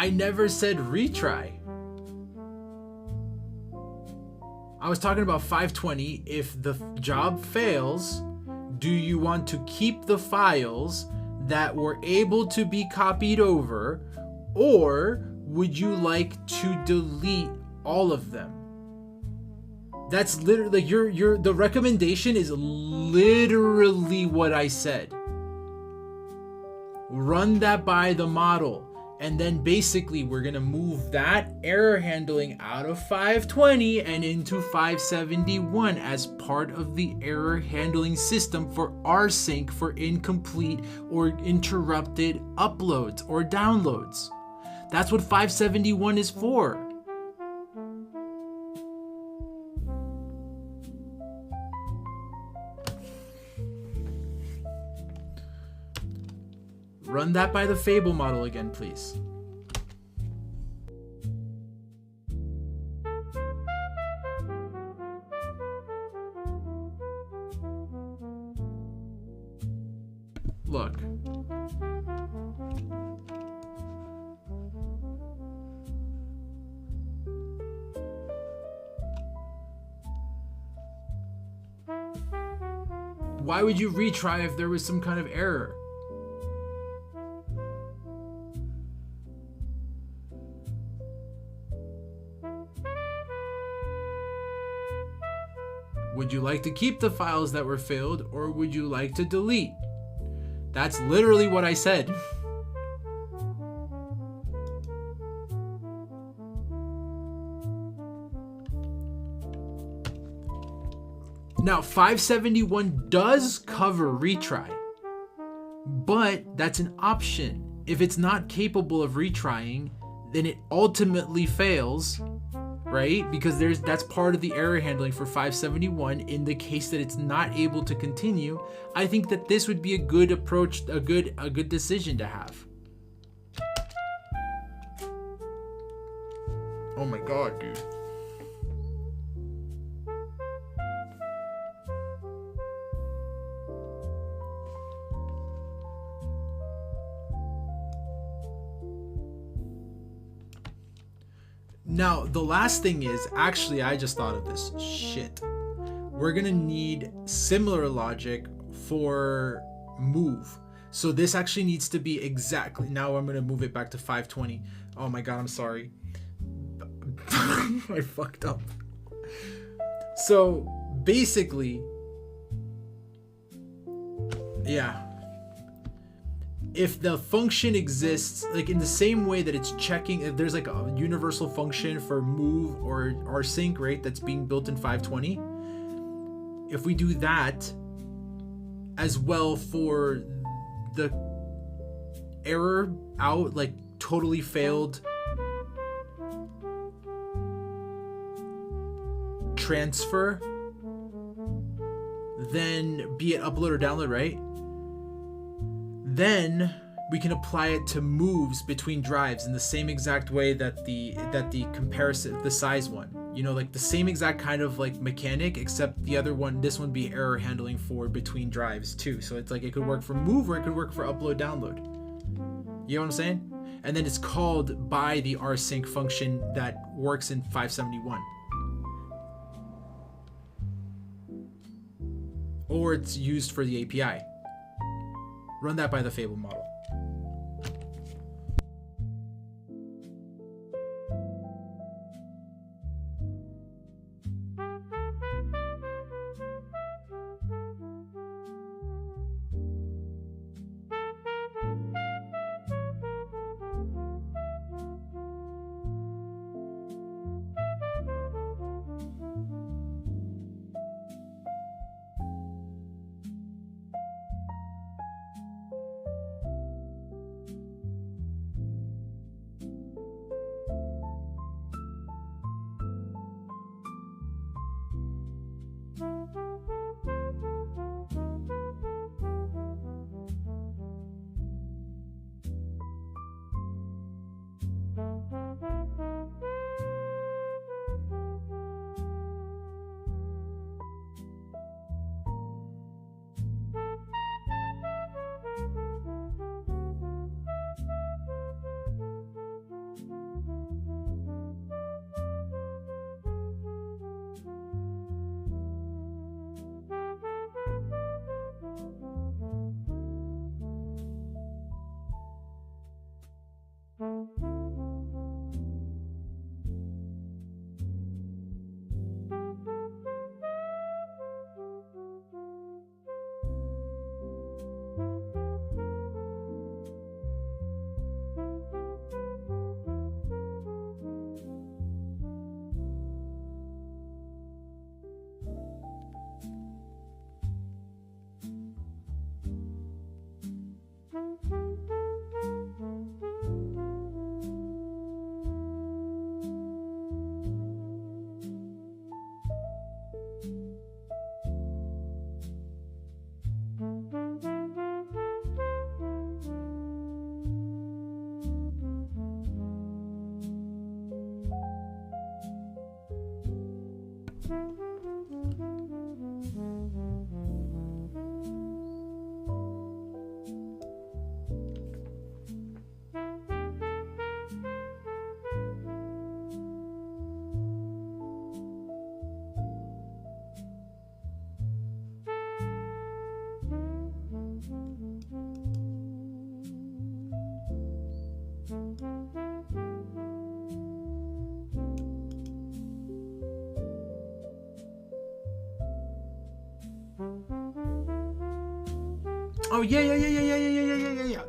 I never said retry. I was talking about 520. If the job fails, do you want to keep the files that were able to be copied over, or would you like to delete all of them? That's literally like the recommendation is literally what I said. Run that by the model. And then basically we're going to move that error handling out of 520 and into 571 as part of the error handling system for rsync for incomplete or interrupted uploads or downloads. That's what 571 is for. Run that by the Fable model again, please. Look. Why would you retry if there was some kind of error? Would you like to keep the files that were failed, or would you like to delete? That's literally what I said. Now, 571 does cover retry, but that's an option. If it's not capable of retrying, then it ultimately fails, right? Because that's part of the error handling for 571 in the case that it's not able to continue. I think that this would be a good approach, a good decision to have. Oh my god, dude. Now, the last thing is, actually, I just thought of this. Shit. We're gonna need similar logic for move. So this actually needs to be exactly, now I'm gonna move it back to 520. Oh my god, I'm sorry. I fucked up. So basically, yeah. If the function exists, like in the same way that it's checking, if there's like a universal function for move or rsync, right, that's being built in 520, if we do that as well for the error out, like totally failed transfer, then be it upload or download, right? Then we can apply it to moves between drives in the same exact way that the comparison, the size one, you know, like the same exact kind of like mechanic, except the other one, this one be error handling for between drives too. So it's like it could work for move or it could work for upload download. You know what I'm saying? And then it's called by the rsync function that works in 571. Or it's used for the API. Run that by the Fable model. Oh yeah.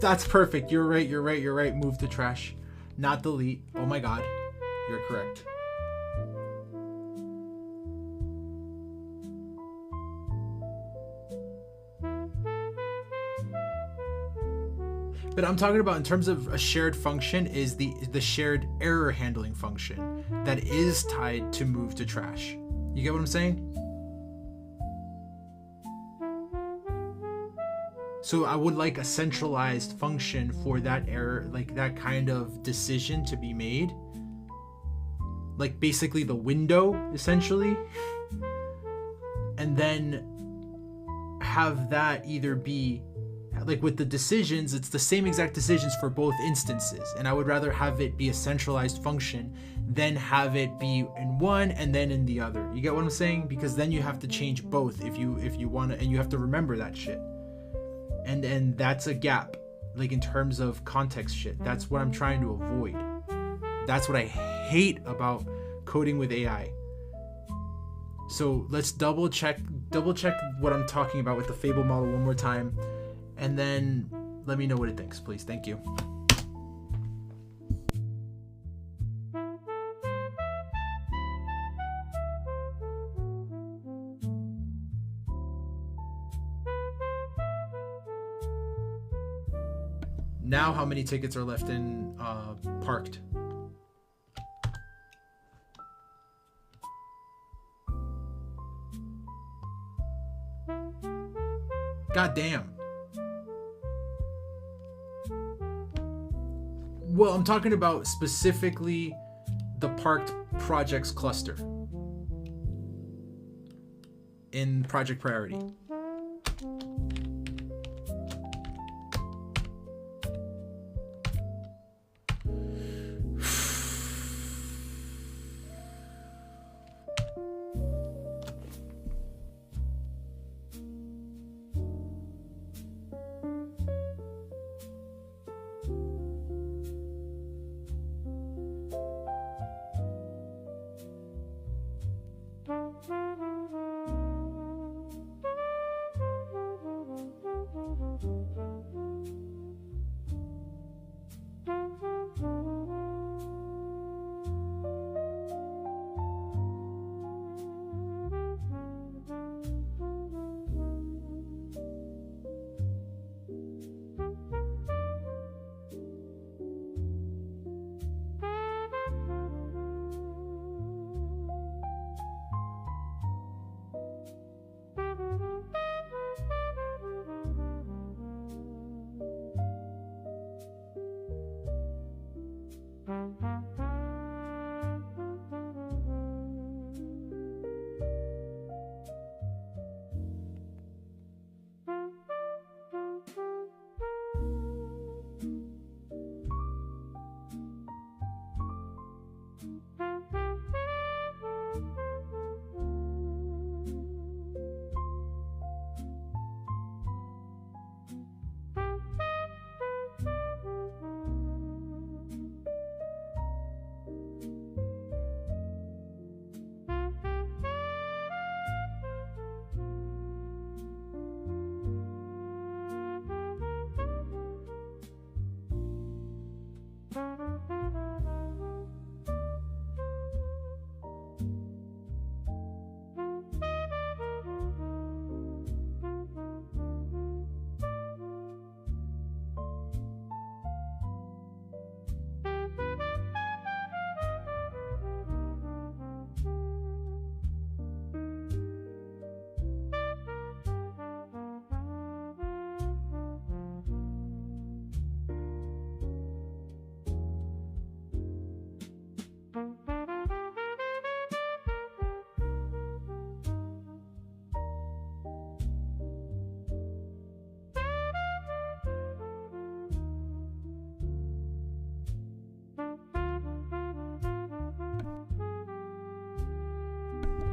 That's perfect. You're right. Move to trash, not delete. Oh my god, you're correct. But I'm talking about in terms of a shared function is the shared error handling function that is tied to move to trash. You get what I'm saying? So I would like a centralized function for that error, like that kind of decision to be made. Like basically the window, essentially. And then have that either be like with the decisions, it's the same exact decisions for both instances. And I would rather have it be a centralized function than have it be in one and then in the other. You get what I'm saying? Because then you have to change both if you want to, and you have to remember that shit. And that's a gap, like in terms of context shit. That's what I'm trying to avoid. That's what I hate about coding with AI. So let's double check what I'm talking about with the Fable model one more time, and then let me know what it thinks, please. Thank you. Now how many tickets are left in parked? God damn. Well, I'm talking about specifically the parked projects cluster in project priority.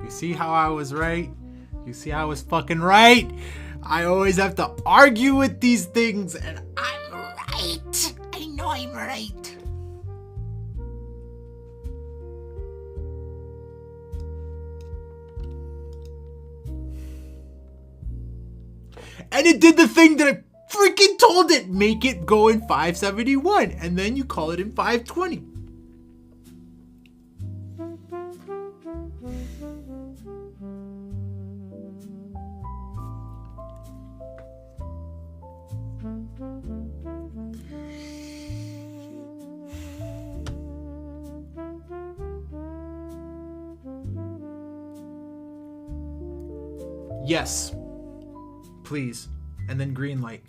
You see how I was right? You see I was fucking right? I always have to argue with these things, and I'm right. I know I'm right. And it did the thing that I freaking told it. Make it go in 571, and then you call it in 520. Yes. Please. And then green light.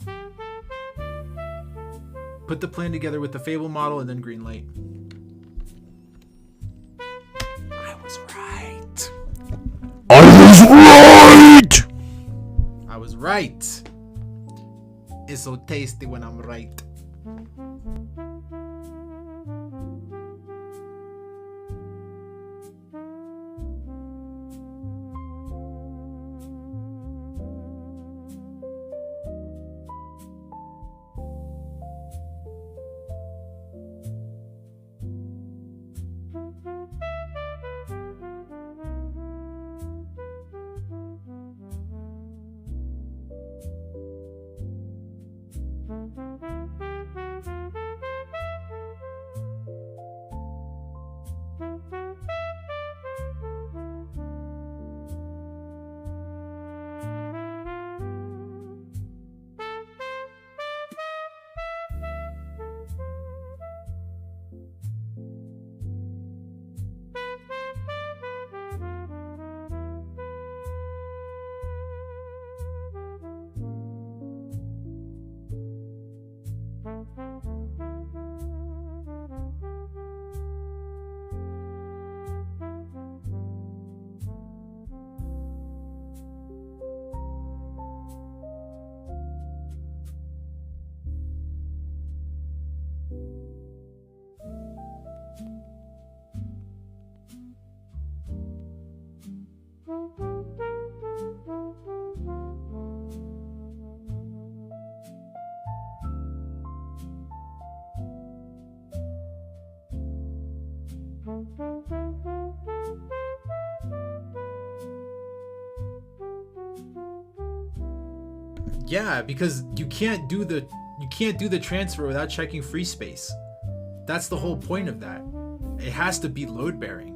Put the plan together with the Fable model and then green light. I was right. I was right. It's so tasty when I'm right. Yeah, because you can't do the transfer without checking free space. That's the whole point of that. It has to be load bearing.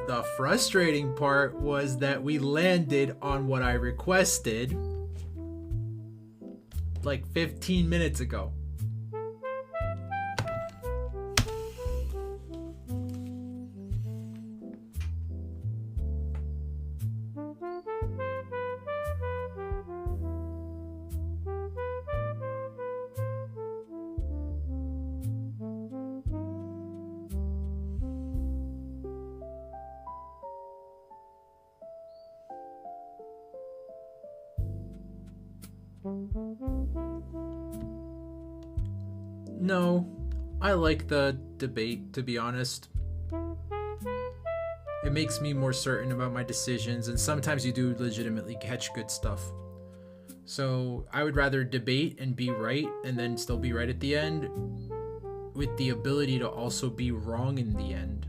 The frustrating part was that we landed on what I requested like 15 minutes ago. No, I like the debate, to be honest. It makes me more certain about my decisions, and sometimes you do legitimately catch good stuff. So I would rather debate and be right and then still be right at the end, with the ability to also be wrong in the end.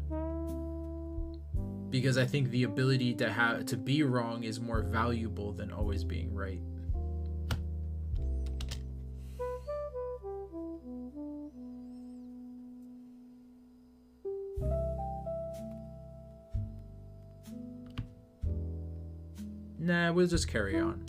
Because I think the ability to be wrong is more valuable than always being right. Nah, we'll just carry on.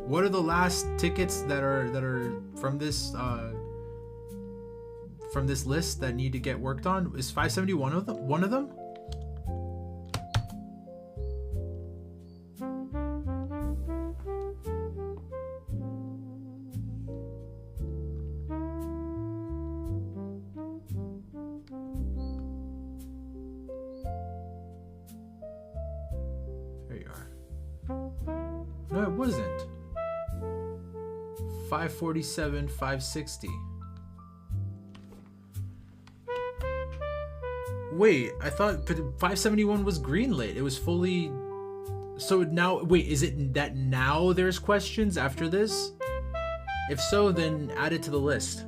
What are the last tickets that are from this list that need to get worked on? Is 571 of them? One of them? There you are. No, it wasn't. 547, 560. Wait, I thought 571 was greenlit. It was fully. So now, wait, is it that now there's questions after this? If so, then add it to the list.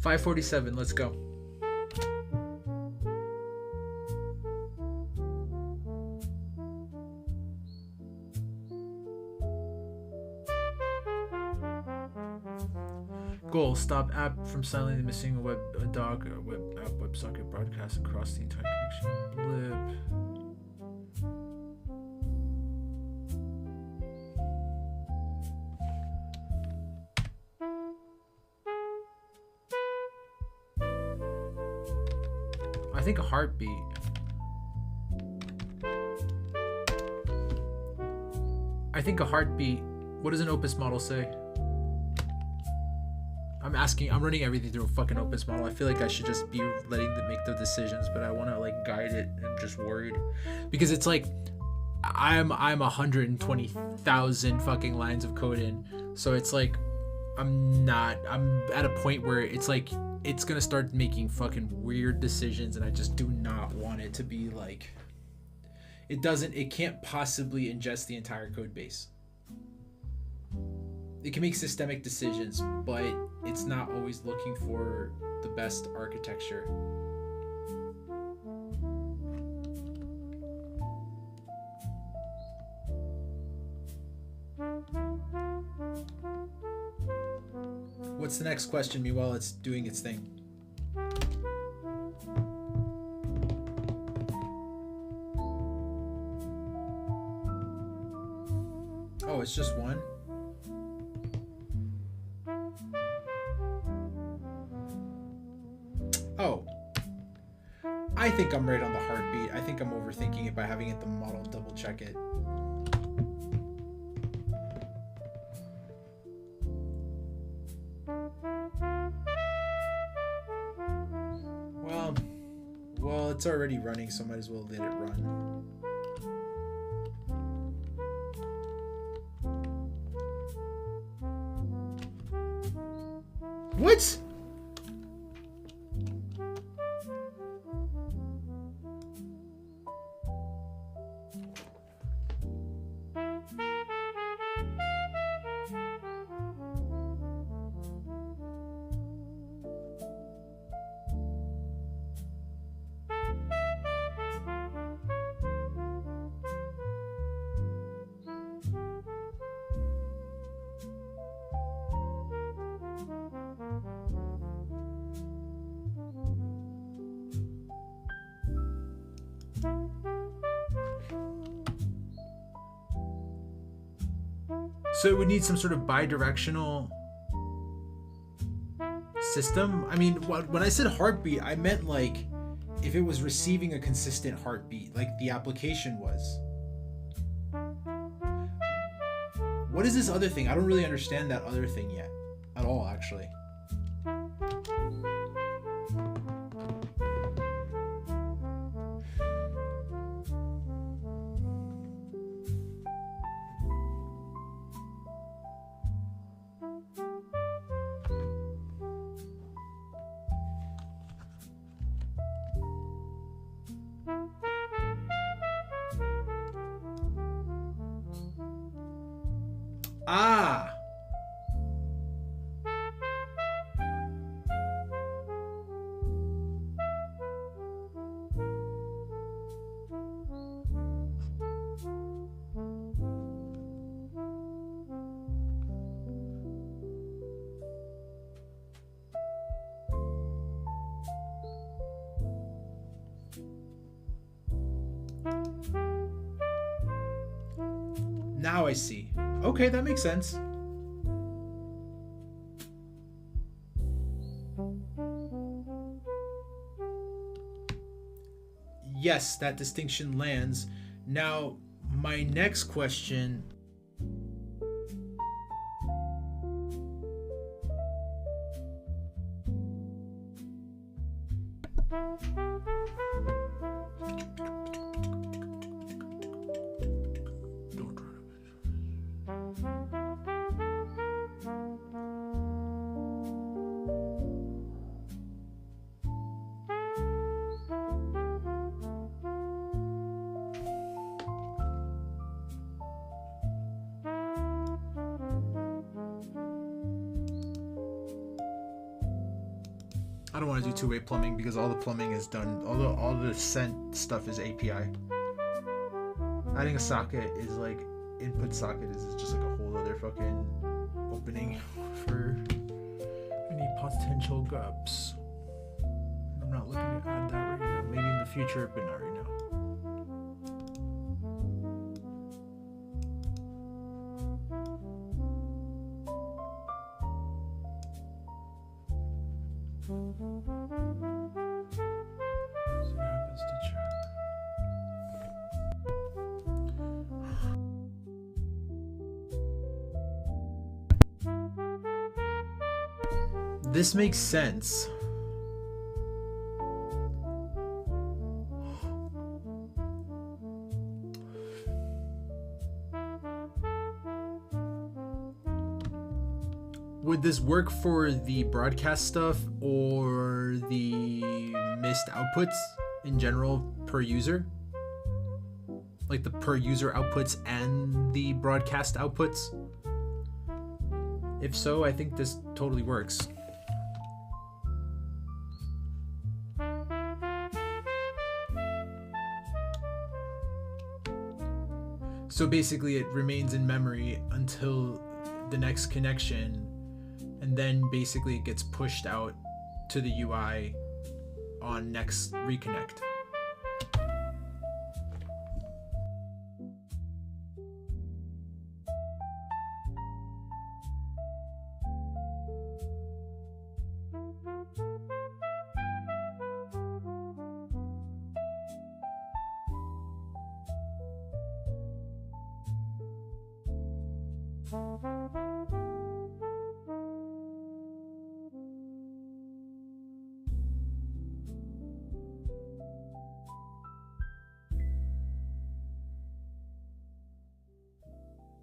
$547, let's go. goal: stop app from silently missing a dog web app WebSocket broadcast across the entire connection. Blip. I think a heartbeat. I think a heartbeat. What does an Opus model say? I'm running everything through a fucking Opus model. I feel like I should just be letting them make the decisions, but I want to like guide it, and I'm just worried because it's like I'm 120,000 fucking lines of code in, so it's like I'm at a point where it's like it's gonna start making fucking weird decisions, and I just do not want it to be like it can't possibly ingest the entire code base. It can make systemic decisions, but it's not always looking for the best architecture. What's the next question? Meanwhile, it's doing its thing. Oh, it's just one? Oh. I think I'm right on the heartbeat. I think I'm overthinking it by having it the model double check it. Well, it's already running, so I might as well let it run. What? So it would need some sort of bi-directional system. I mean, when I said heartbeat, I meant like if it was receiving a consistent heartbeat, like the application was. What is this other thing? I don't really understand that other thing yet at all, actually. Ah! Now I see. Okay, that makes sense. Yes, that distinction lands. Now, my next question. I don't want to do two-way plumbing because all the plumbing is done. All the sent stuff is API. Adding a socket is like input socket is just like a whole other fucking opening for potential gaps. I'm not looking to add that right now. Maybe in the future, but not right now. So what happens to chat? This makes sense. Would this work for the broadcast stuff or the missed outputs in general per user? Like the per user outputs and the broadcast outputs? If so, I think this totally works. So basically it remains in memory until the next connection, and then basically it gets pushed out to the UI on next reconnect.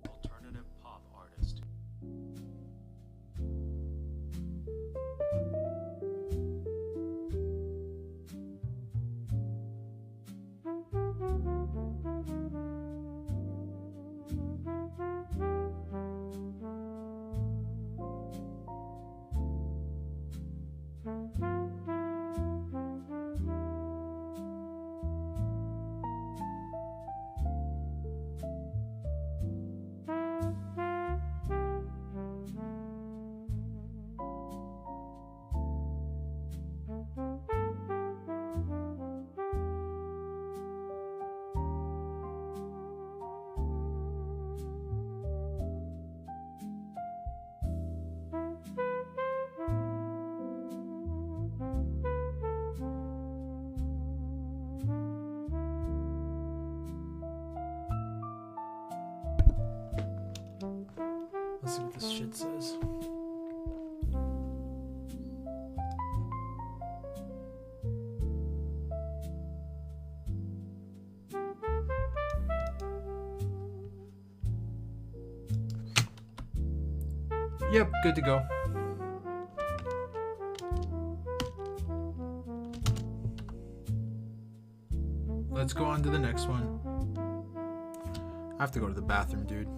Alternative pop artist. Let's see what this shit says. Yep, good to go. Let's go on to the next one. I have to go to the bathroom, dude.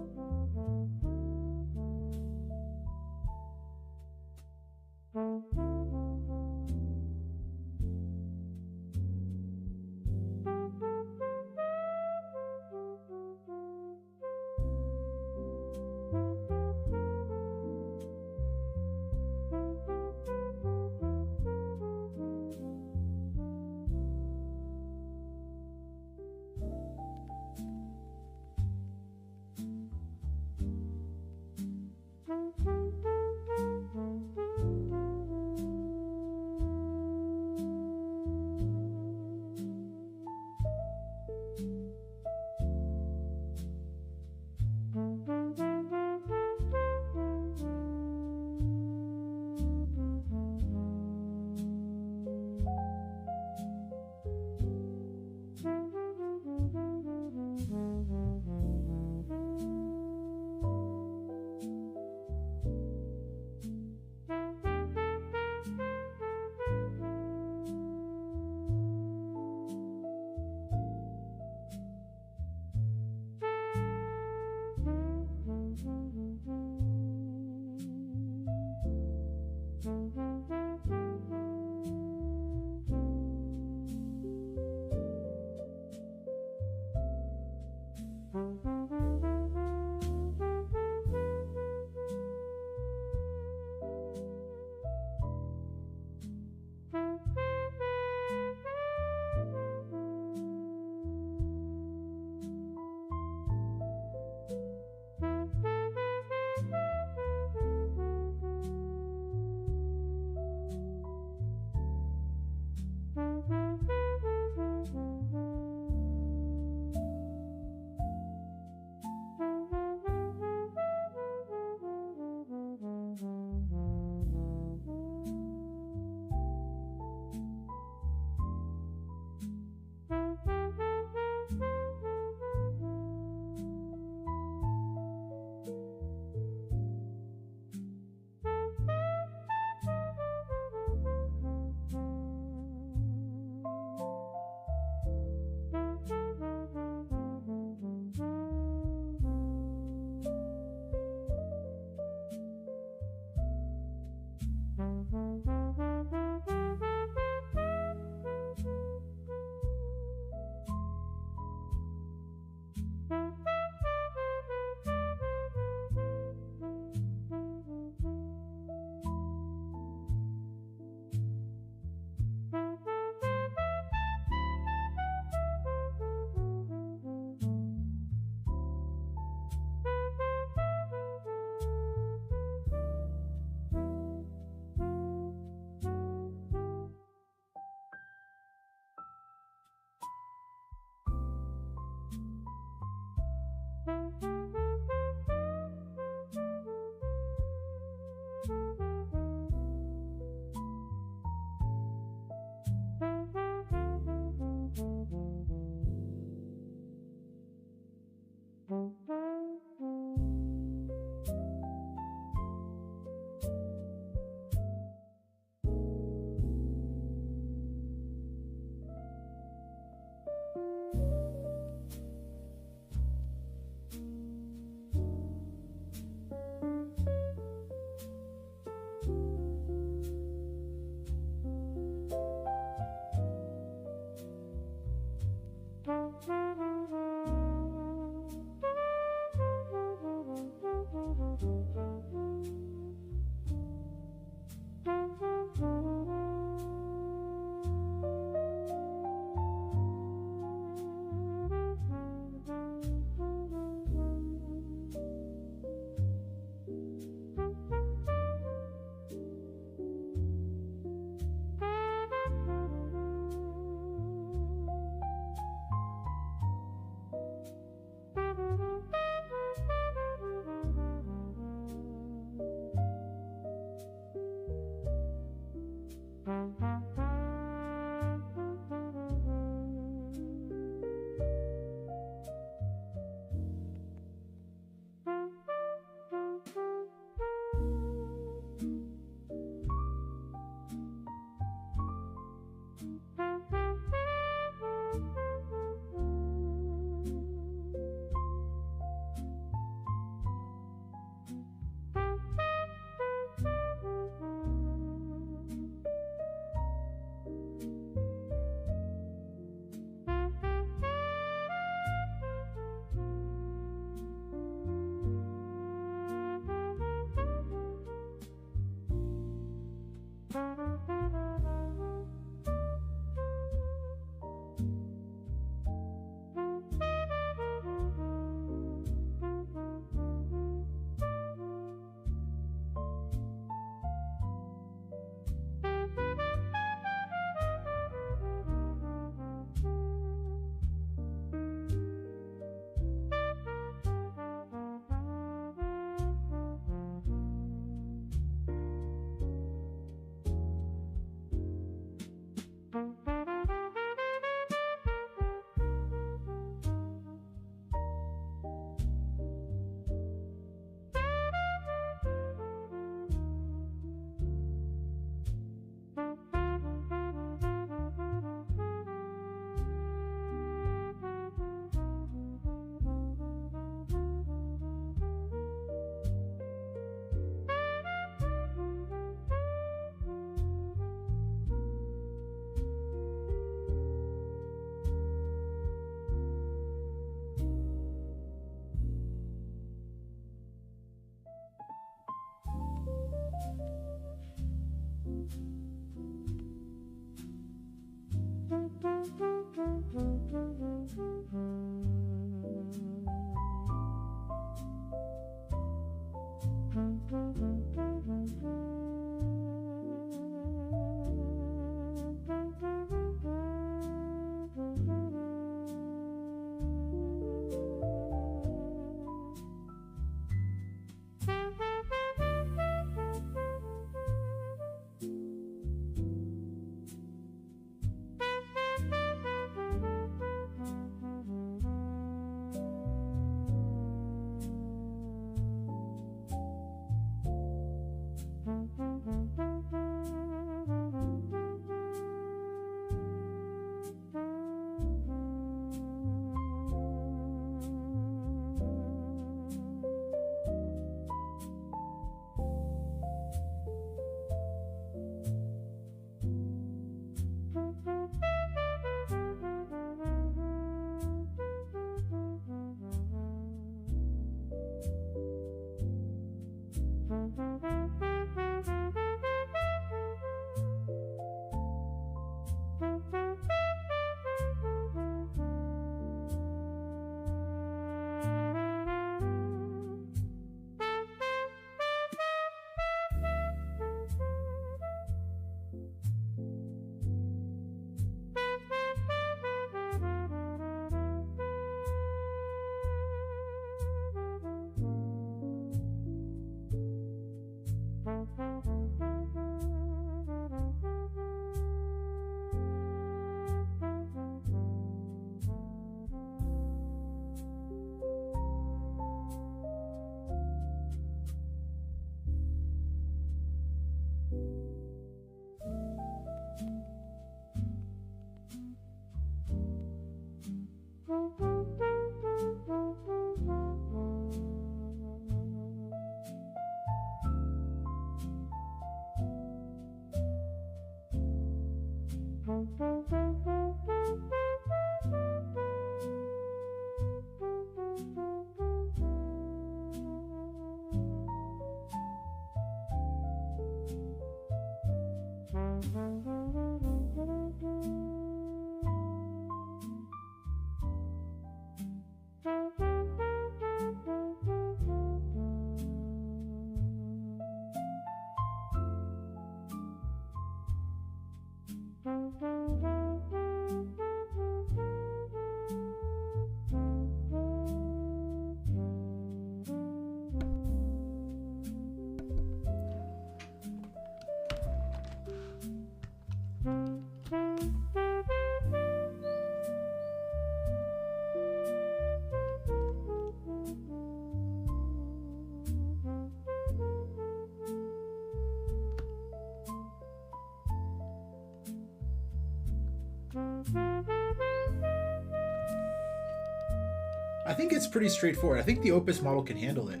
I think it's pretty straightforward. I think the Opus model can handle it.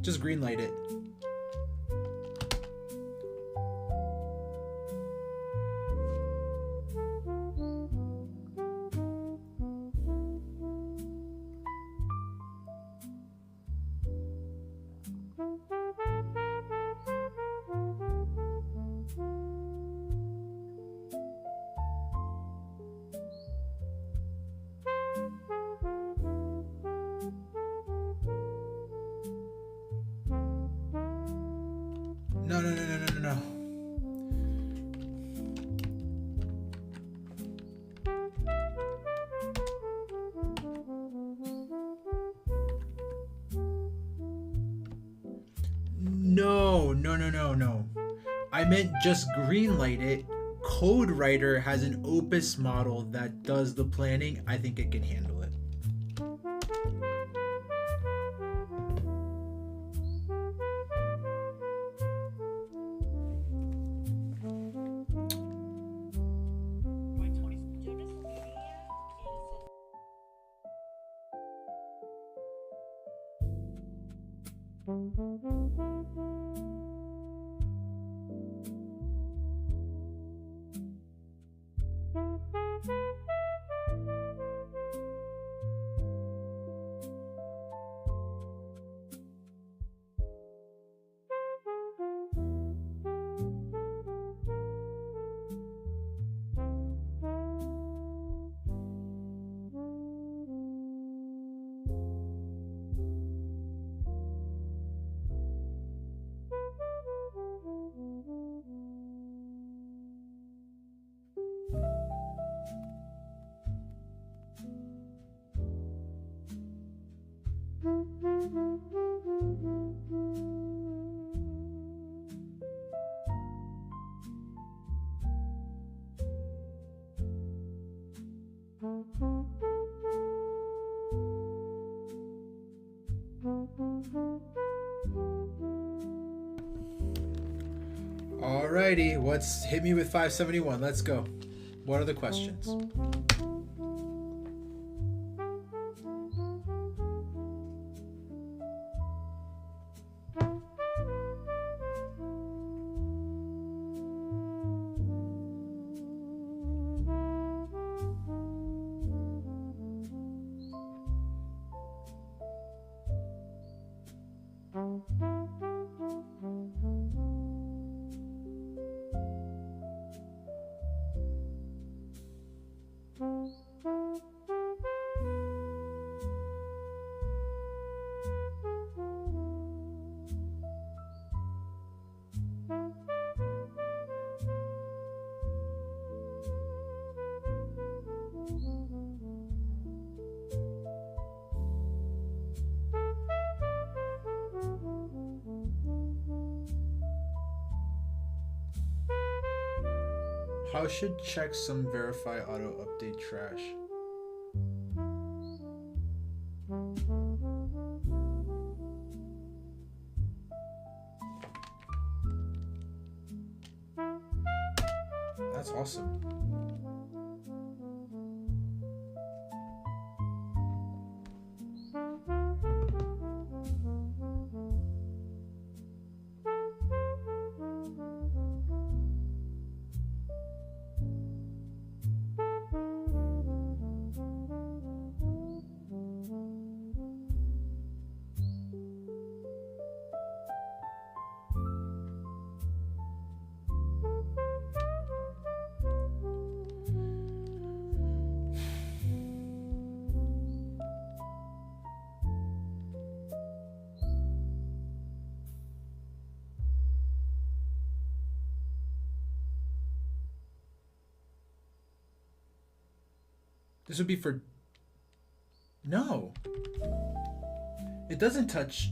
Just greenlight it. No, no, no, no, no, no, no. No, no, no, no, no. I meant just greenlight it. CodeWriter has an Opus model that does the planning. I think it can handle it. My 20s. Alrighty, what's hit me with 571? Let's go. What are the questions? How should checksum verify auto update trash? That's awesome. This would be for... No. It doesn't touch...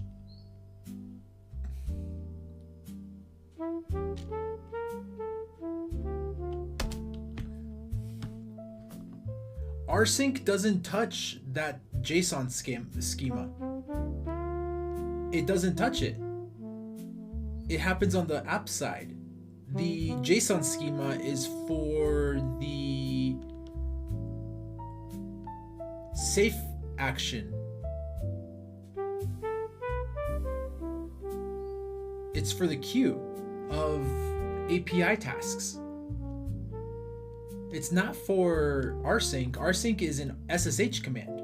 rsync doesn't touch that JSON schema. It doesn't touch it. It happens on the app side. The JSON schema is for the safe action It's for the queue of API tasks. It's not for rsync. Rsync is an SSH command.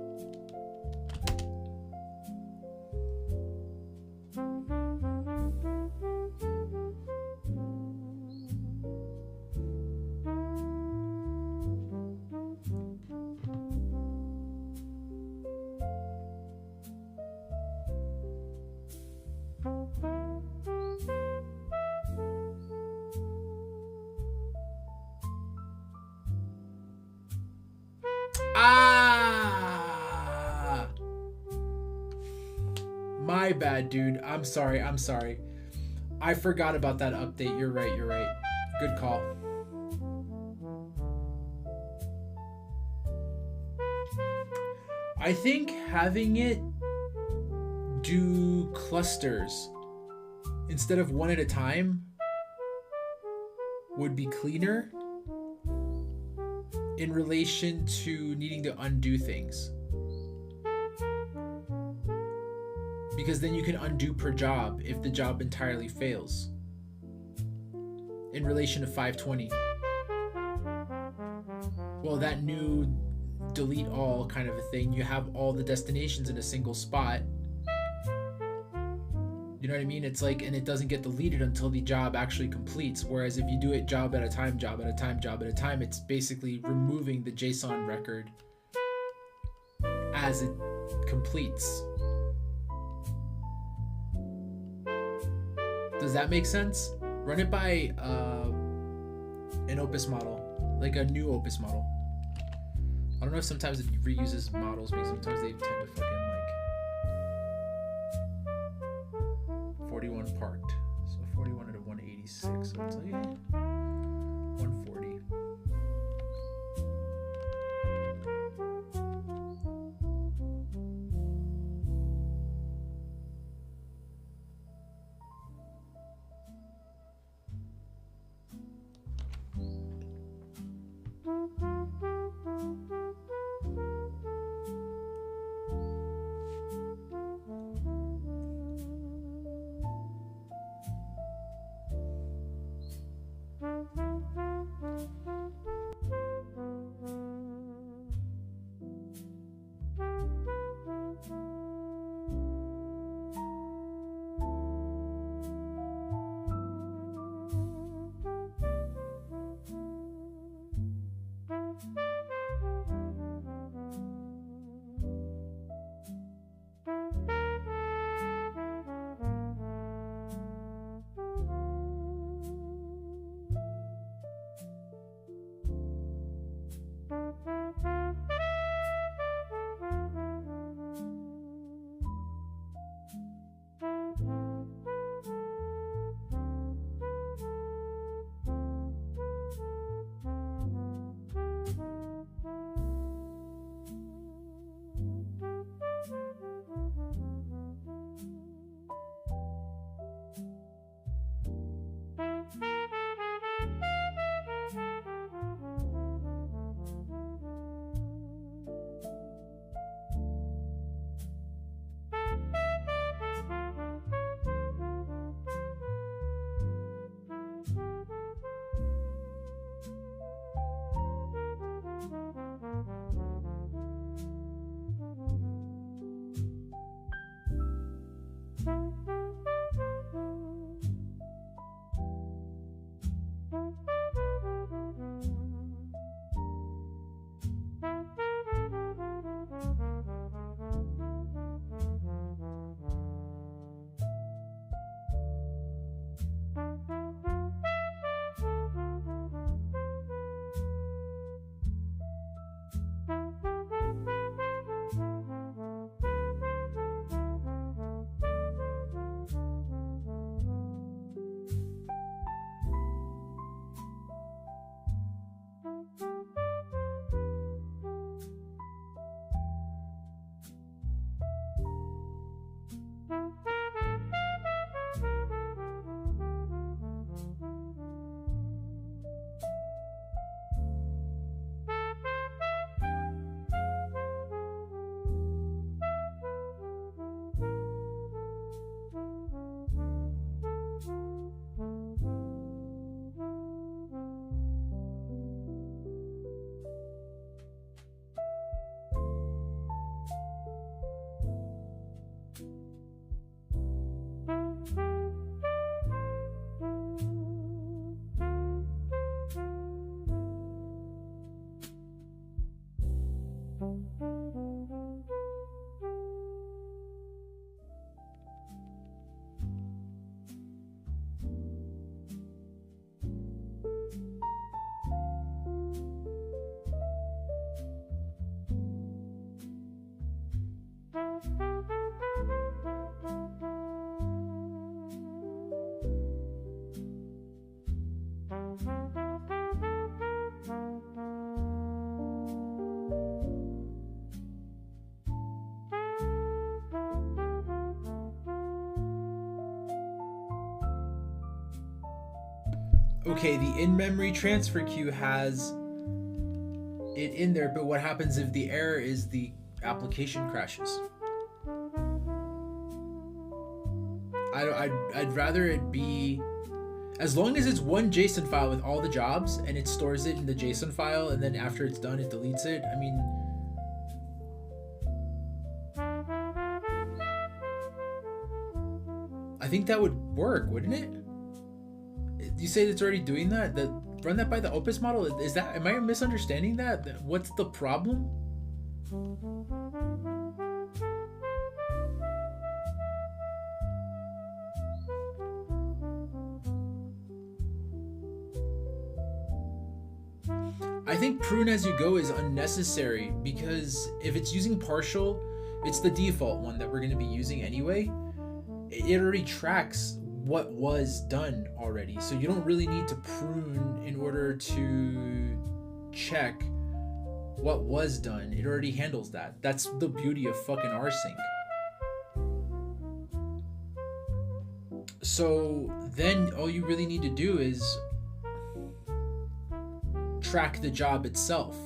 Ah! My bad, dude. I'm sorry. I forgot about that update. You're right. Good call. I think having it do clusters instead of one at a time would be cleaner in relation to needing to undo things. Because then you can undo per job if the job entirely fails. In relation to 520. Well, that new delete all kind of a thing, you have all the destinations in a single spot. You know what I mean? It's like, and it doesn't get deleted until the job actually completes. Whereas if you do it job at a time, it's basically removing the JSON record as it completes. Does that make sense? Run it by an Opus model, like a new Opus model. I don't know if sometimes it reuses models, because sometimes they tend to fucking like 41 parked. So 41 at a 186. So it's like 140. Okay, the in-memory transfer queue has it in there, but what happens if the error is the application crashes? I'd rather it be, as long as it's one JSON file with all the jobs and it stores it in the JSON file and then after it's done it deletes it. I mean, I think that would work, wouldn't it? You say it's already doing that? Run that by the Opus model? Is that, am I misunderstanding that? What's the problem? I think prune as you go is unnecessary because if it's using partial, it's the default one that we're going to be using anyway. It already tracks what was done already, so you don't really need to prune in order to check what was done. It already handles that. That's the beauty of fucking rsync. So then all you really need to do is track the job itself.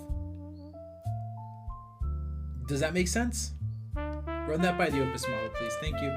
Does that make sense? Run that by the Opus model, please. Thank you.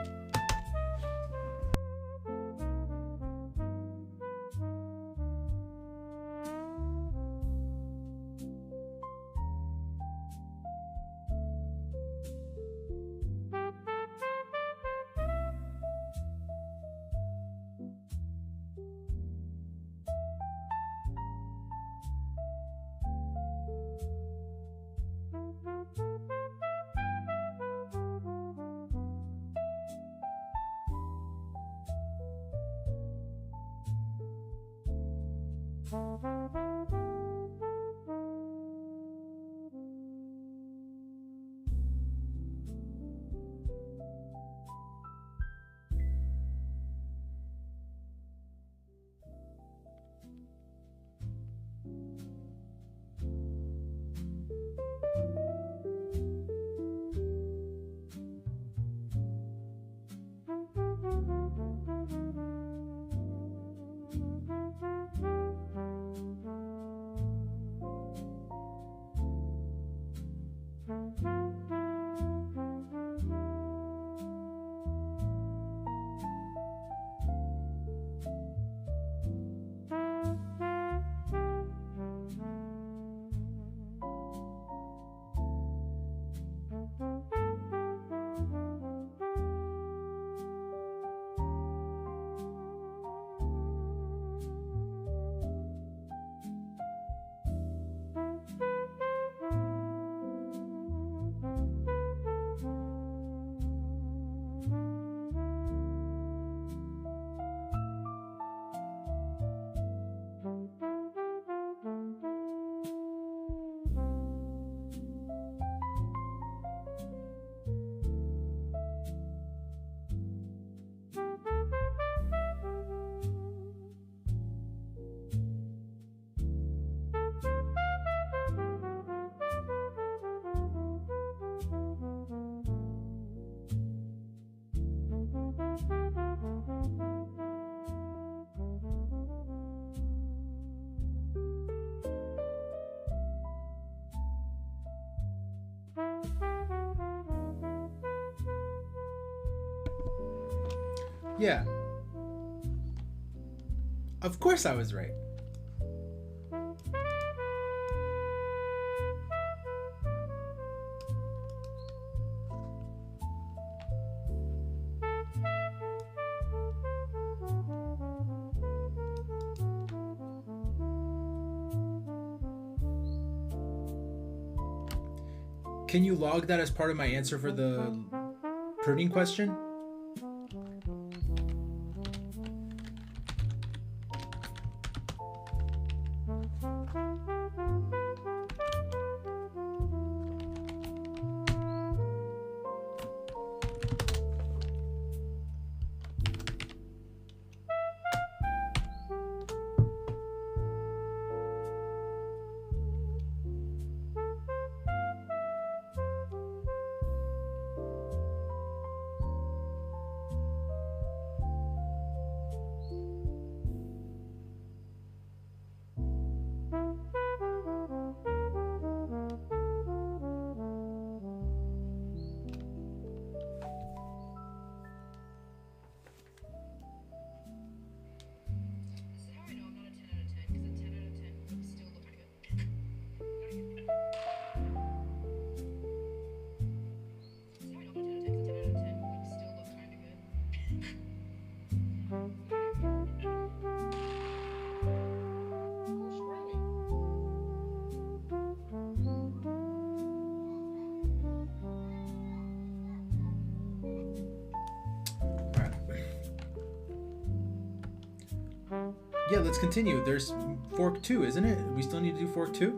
Yeah. Of course I was right. Can you log that as part of my answer for the pruning question? This is how I know I'm not a 10 out of 10, because a 10 out of 10 would still look kind of good. This is how I know I'm not a 10 out of 10, because a 10 out of 10 would still look kind of good. Who's screaming? Alright. Yeah, let's continue. There's fork 2, isn't it? We still need to do fork 2?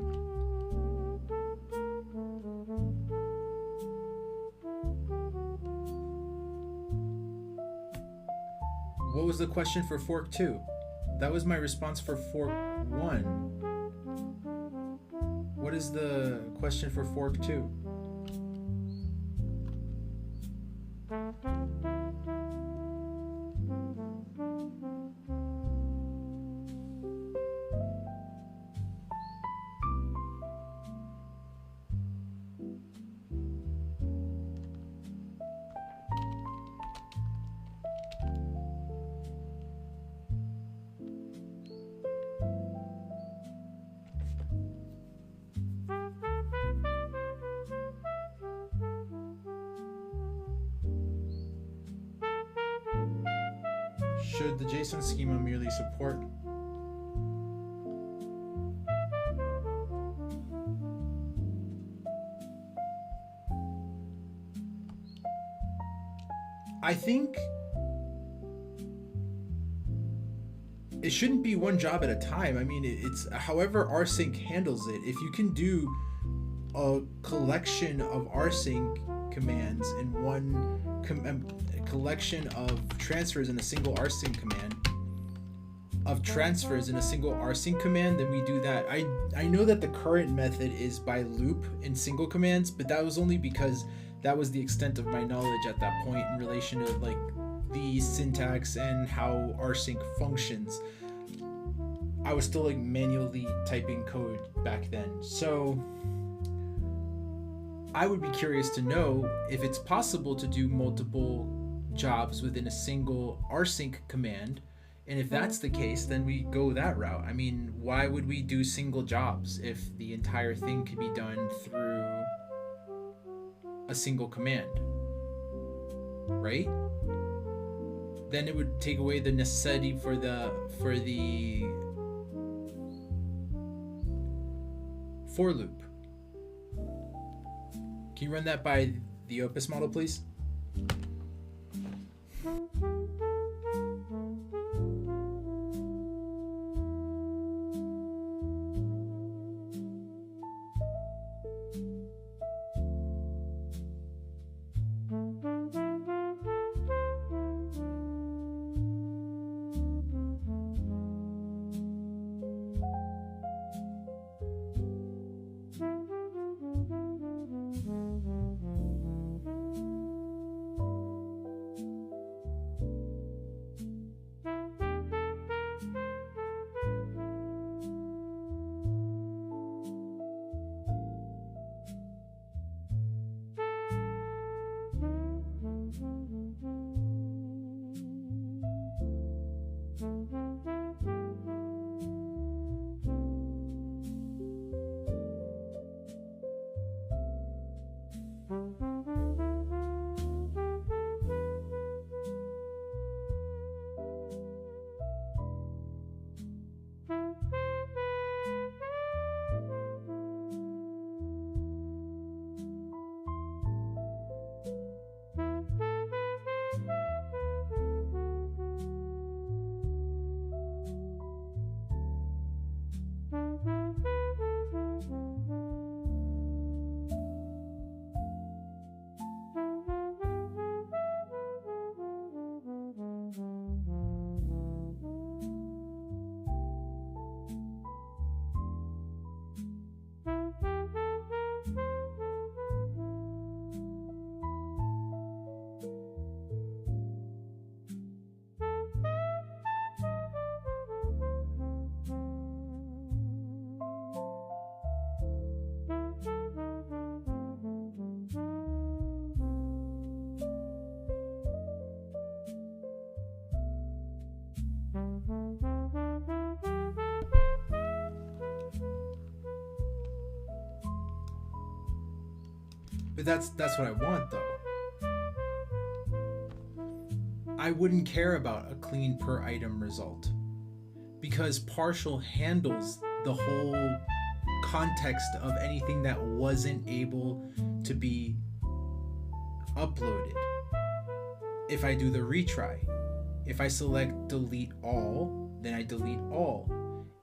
What was the question for fork 2? That was my response for fork 1. What is the question for fork 2? Should the JSON schema merely support? I think it shouldn't be one job at a time. I mean, it's however rsync handles it. If you can do a collection of rsync commands in one collection of transfers in a single rsync command, of transfers in a single rsync command, then we do that. I know that the current method is by loop in single commands, but that was only because that was the extent of my knowledge at that point in relation to like the syntax and how rsync functions. I was still like manually typing code back then. So I would be curious to know if it's possible to do multiple jobs within a single rsync command. And if that's the case, then we go that route. I mean, why would we do single jobs if the entire thing could be done through a single command? Right? Then it would take away the necessity for the for loop. Can you run that by the Opus model, please? But that's what I want though. I wouldn't care about a clean per item result because partial handles the whole context of anything that wasn't able to be uploaded. If I do the retry, if I select delete all, then I delete all.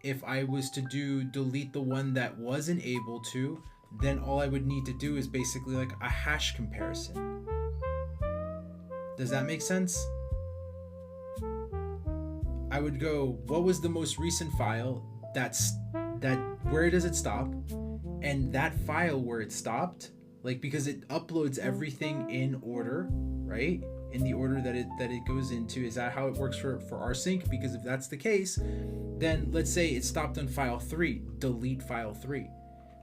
If I was to do delete the one that wasn't able to, then all I would need to do is basically like a hash comparison. Does that make sense? I would go, what was the most recent file where does it stop? And that file where it stopped, like because it uploads everything in order, right? In the order that it goes into. Is that how it works for our sync? Because if that's the case, then let's say it stopped on file 3, delete file 3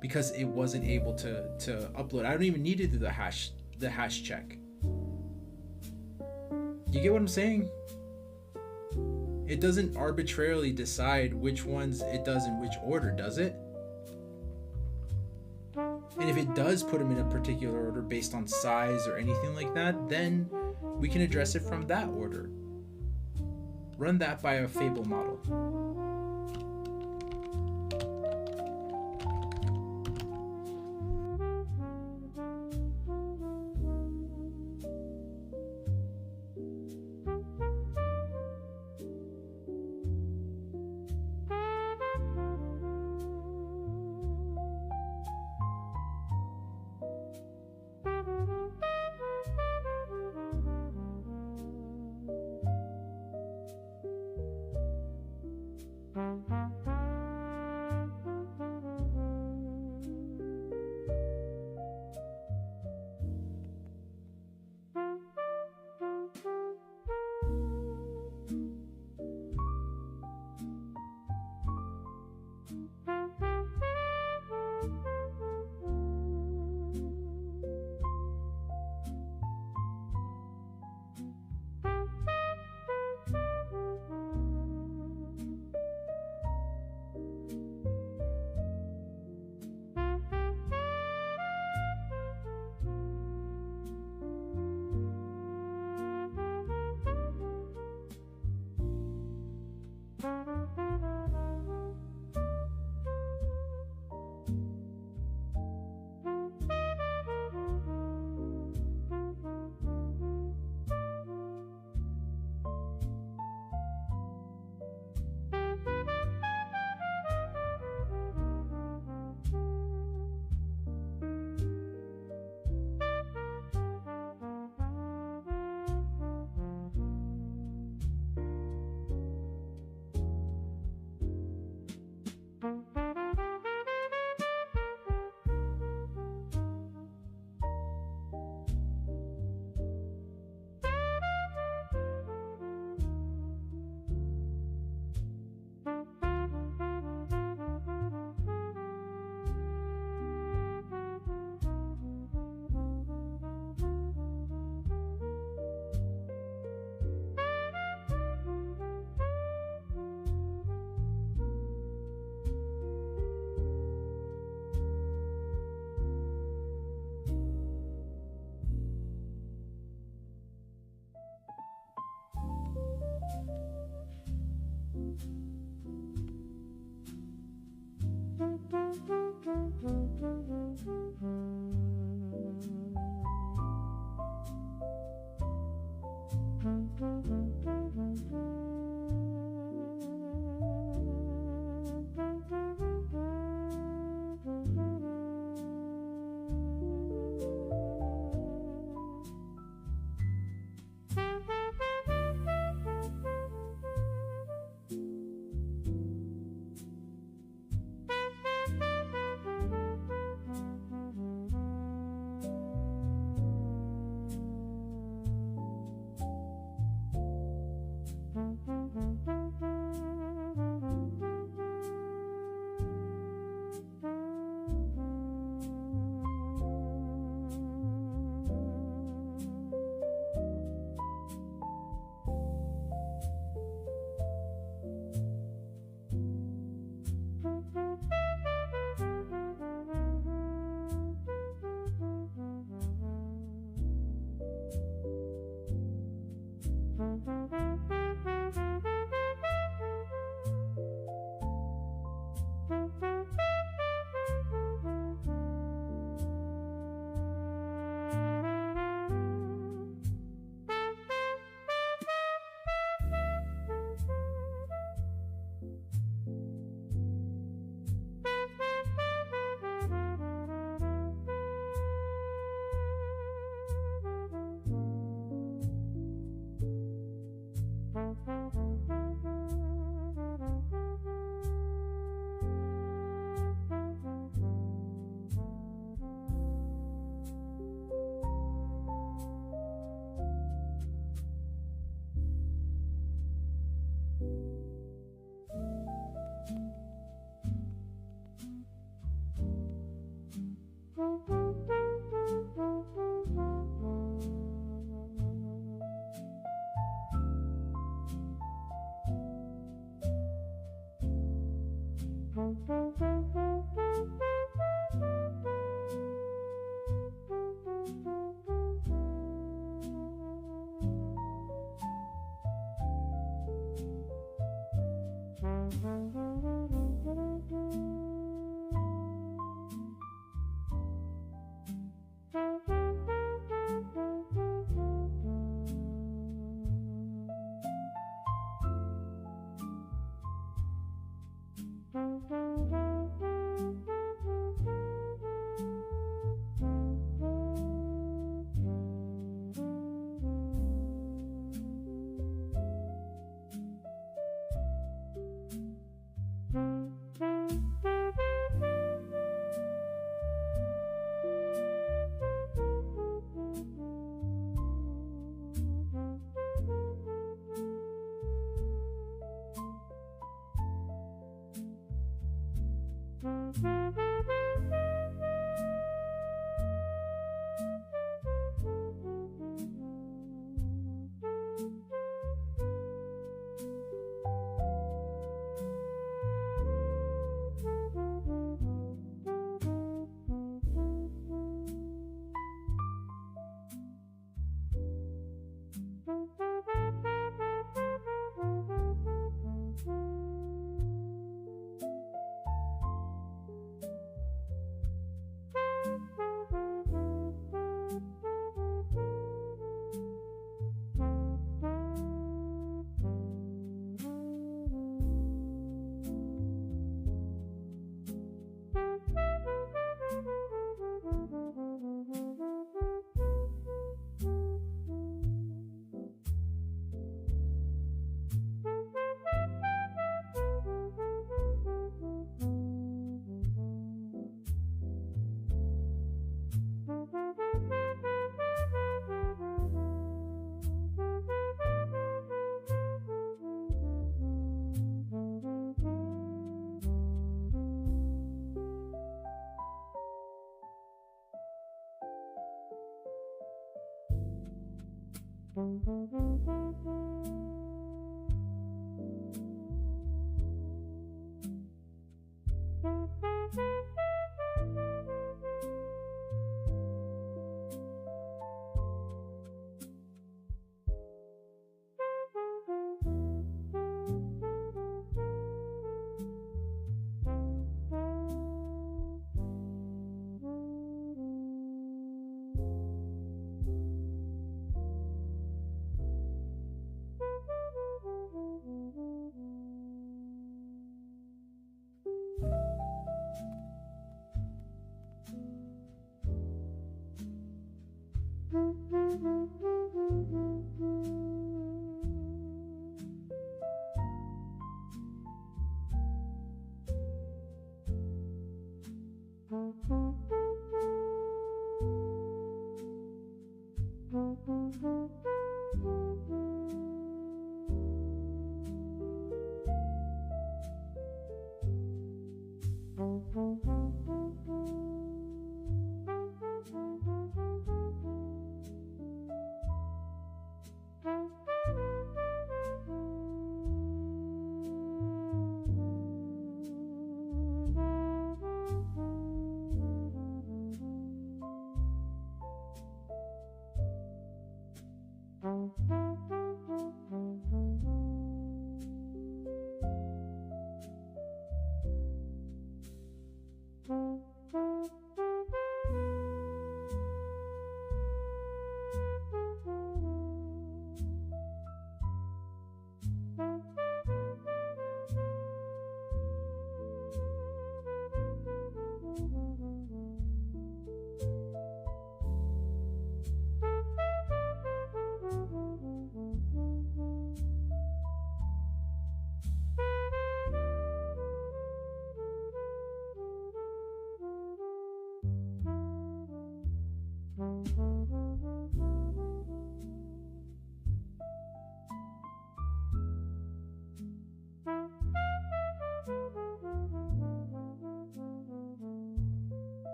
because it wasn't able to upload. I don't even need to do the hash check. You get what I'm saying? It doesn't arbitrarily decide which ones it does in which order, does it? And if it does put them in a particular order based on size or anything like that, then we can address it from that order. Run that by a Fable model.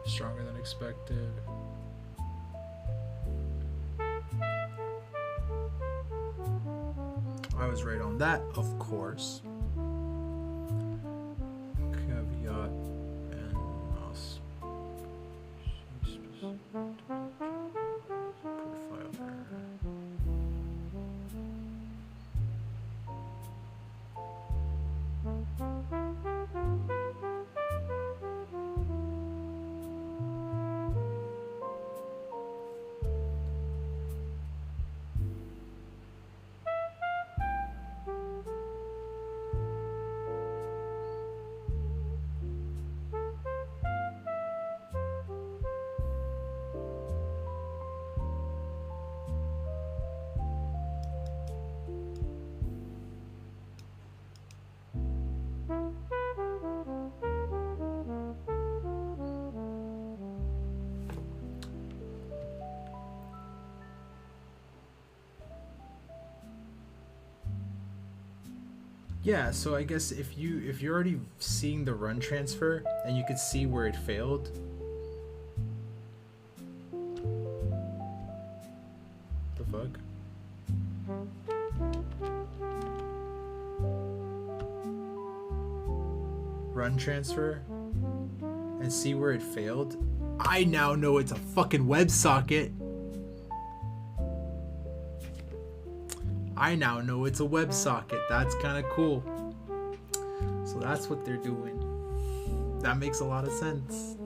Stronger than expected. I was right on that, of course. Caveat and profile error. Yeah, so I guess if you're already seeing the run transfer and you could see where it failed. The fuck? Run transfer and see where it failed. I now know it's a fucking WebSocket. I now know it's a WebSocket. That's kind of cool. So that's what they're doing. That makes a lot of sense.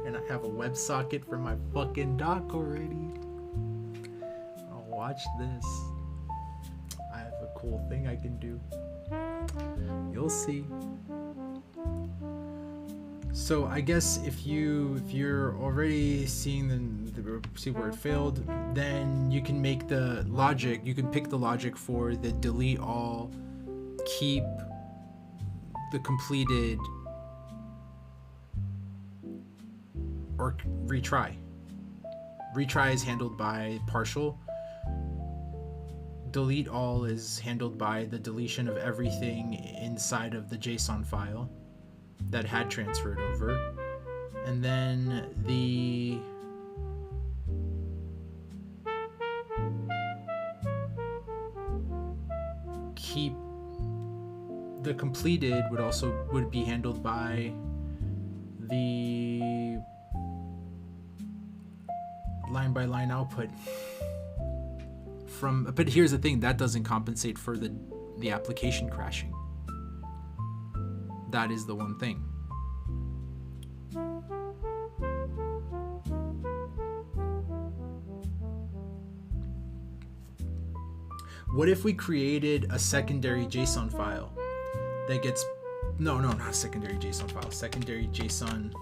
And I have a WebSocket for my fucking dock already. I'll watch this. I have a cool thing I can do. You'll see. So I guess if you're already seeing the see where it failed, then you can make the logic. You can pick the logic for the delete all, keep the completed, or retry. Retry is handled by partial. Delete all is handled by the deletion of everything inside of the JSON file that had transferred over. And then the keep the completed would be handled by the line by line output from. But here's the thing, that doesn't compensate for the application crashing. That is the one thing. What if we created a secondary JSON file that gets not a secondary JSON file, secondary JSON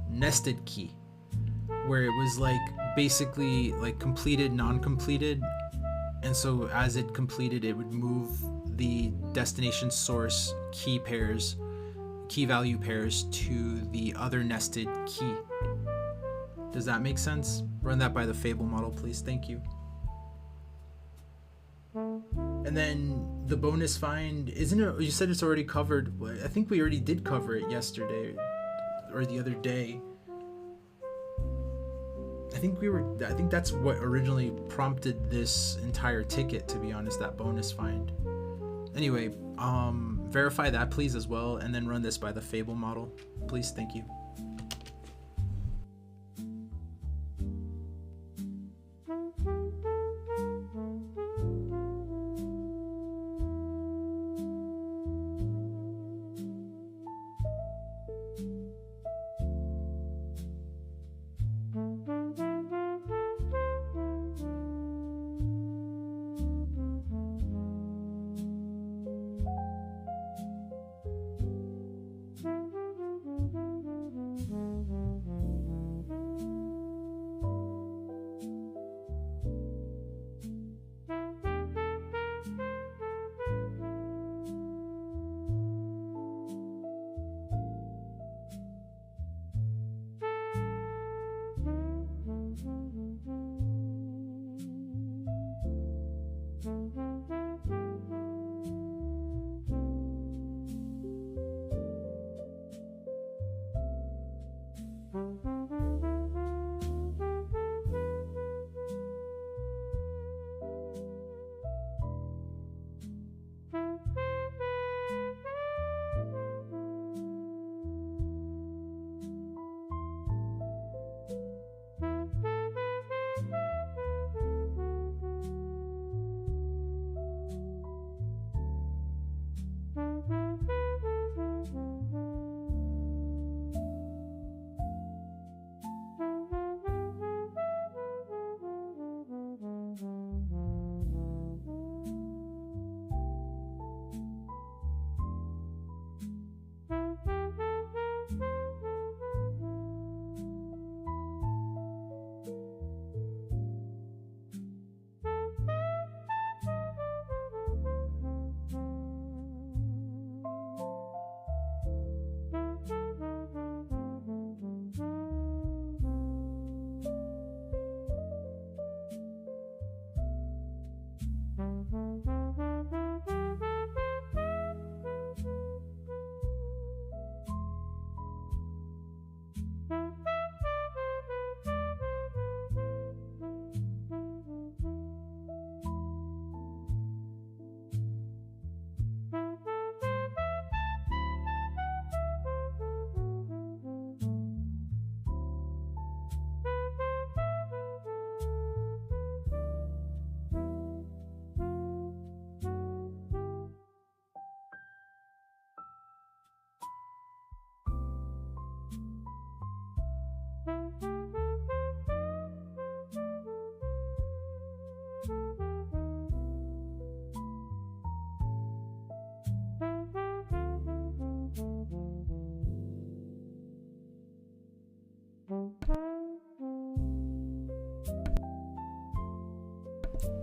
nested key, where it was like basically like completed, non-completed, and so as it completed, it would move the destination source key value pairs to the other nested key. Does that make sense? Run that by the Fable model, please. Thank you. And then the bonus find, isn't it? You said it's already covered. I think we already did cover it yesterday or the other day. I think that's what originally prompted this entire ticket, to be honest, that bonus find. Anyway, verify that please as well, and then run this by the Fable model, please. Thank you.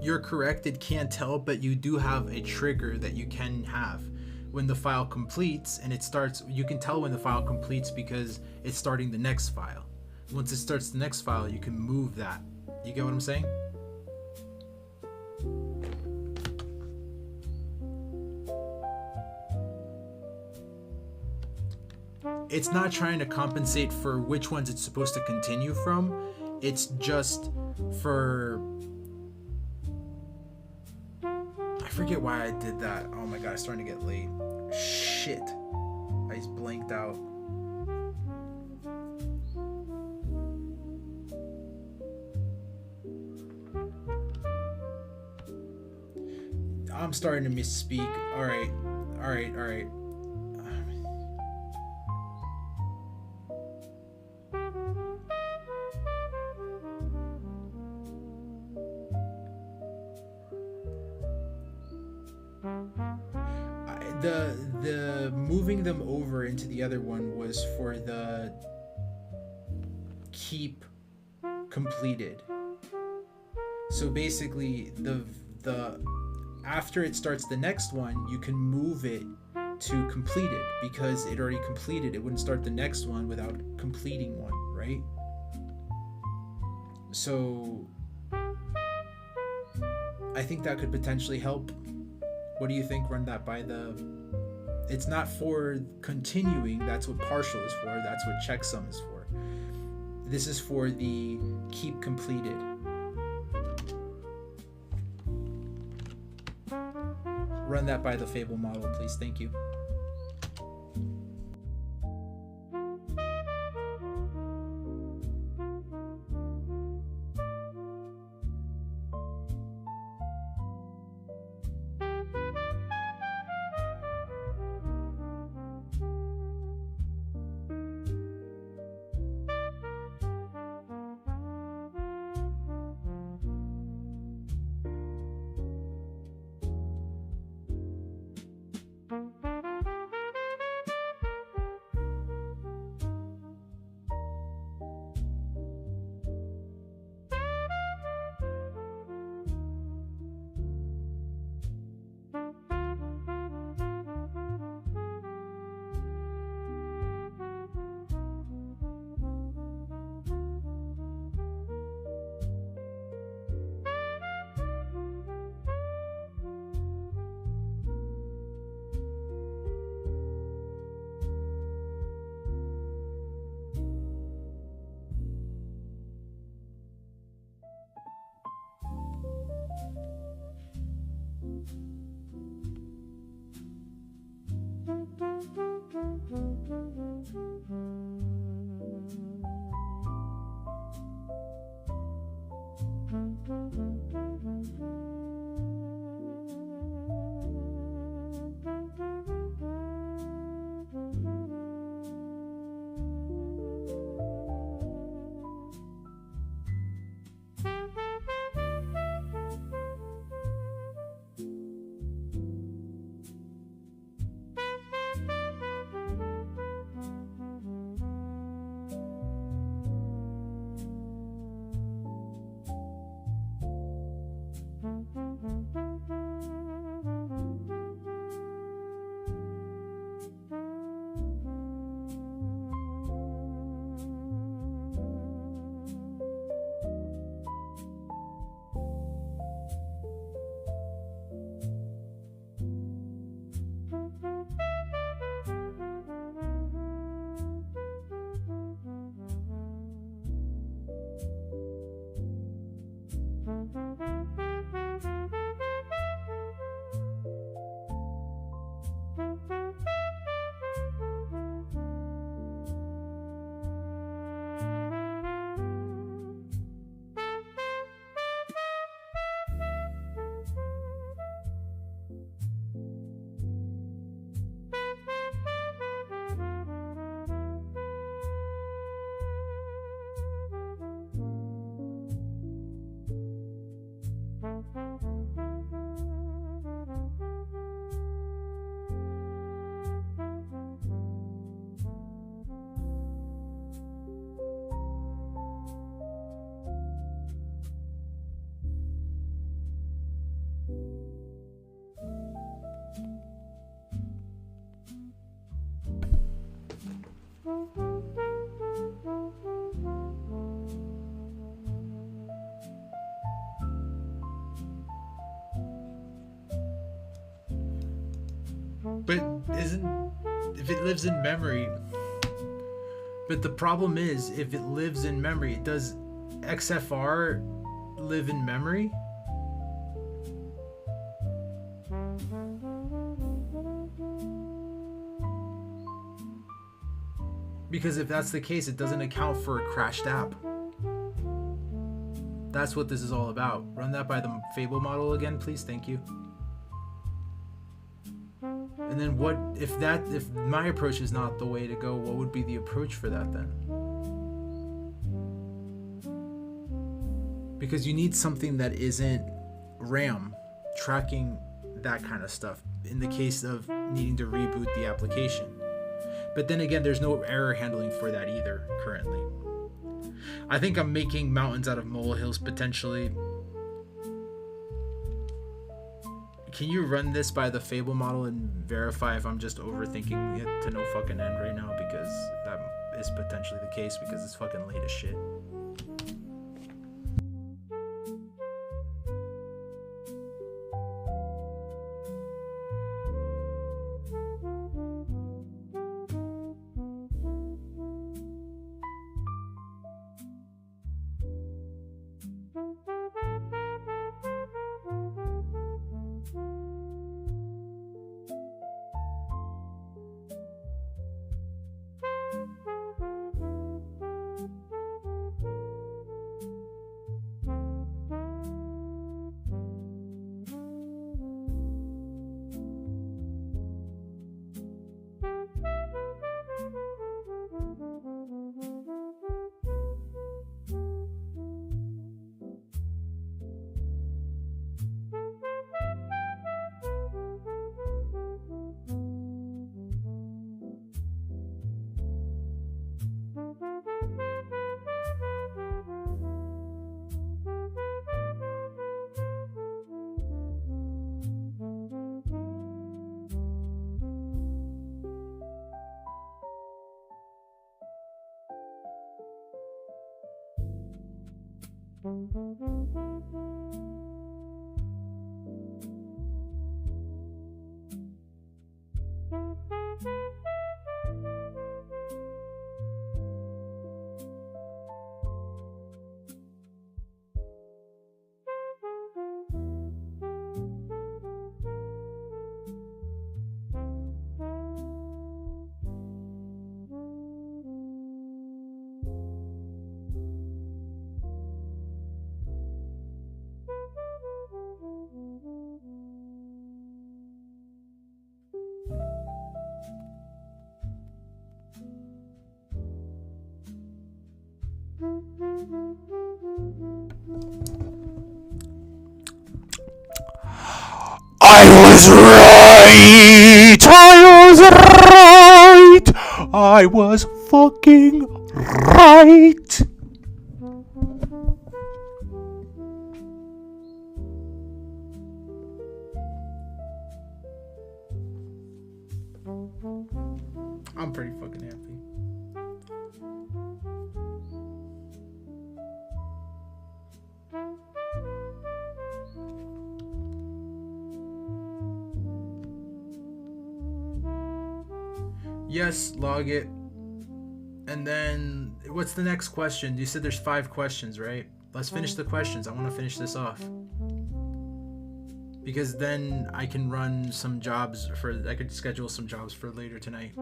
you're correct, it can't tell, but you do have a trigger that you can have when the file completes, and it starts. You can tell when the file completes because it's starting the next file. Once it starts the next file, you can move that. You get what I'm saying? It's not trying to compensate for which ones it's supposed to continue from. It's just for... I forget why I did that. Oh my god, it's starting to get late. Shit. I just blanked out. I'm starting to misspeak. Alright. The moving them over into the other one was for the keep completed. So basically the after it starts the next one, you can move it to complete it because it already completed. It wouldn't start the next one without completing one, right? So I think that could potentially help. What do you think? Run that by the... It's not for continuing. That's what partial is for. That's what checksum is for. This is for the keep completed. Run that by the Fable model, please. Thank you. But if it lives in memory, but the problem is, if it lives in memory, does XFR live in memory? Because if that's the case, it doesn't account for a crashed app. That's what this is all about. Run that by the Fable model again, please. Thank you. And then what if my approach is not the way to go, what would be the approach for that then? Because you need something that isn't RAM tracking that kind of stuff in the case of needing to reboot the application. But then again, there's no error handling for that either currently. I think I'm making mountains out of molehills potentially. Can you run this by the Fable model and verify if I'm just overthinking it to no fucking end right now? Because that is potentially the case, because it's fucking late as shit. I was right! I was right! I was fucking right! I'm pretty fucking happy. Yes, log it. And then, what's the next question? You said there's 5 questions, right? Let's finish the questions. I want to finish this off. Because then I can run some jobs I could schedule some jobs for later tonight.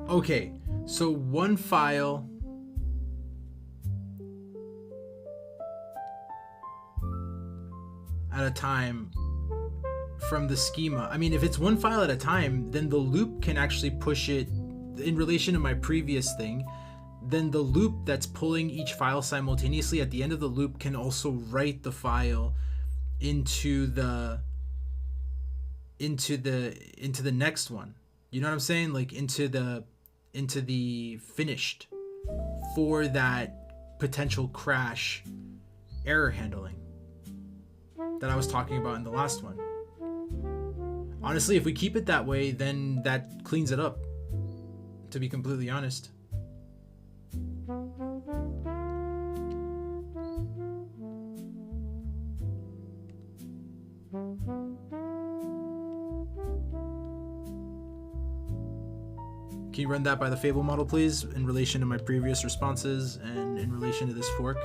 Okay, so one file at a time from the schema. I mean, if it's one file at a time, then the loop can actually push it in relation to my previous thing. Then the loop that's pulling each file simultaneously at the end of the loop can also write the file into the next one. You know what I'm saying? Like into the finished for that potential crash error handling that I was talking about in the last one. Honestly, if we keep it that way, then that cleans it up, to be completely honest. Can you run that by the Fable model, please, in relation to my previous responses and in relation to this fork?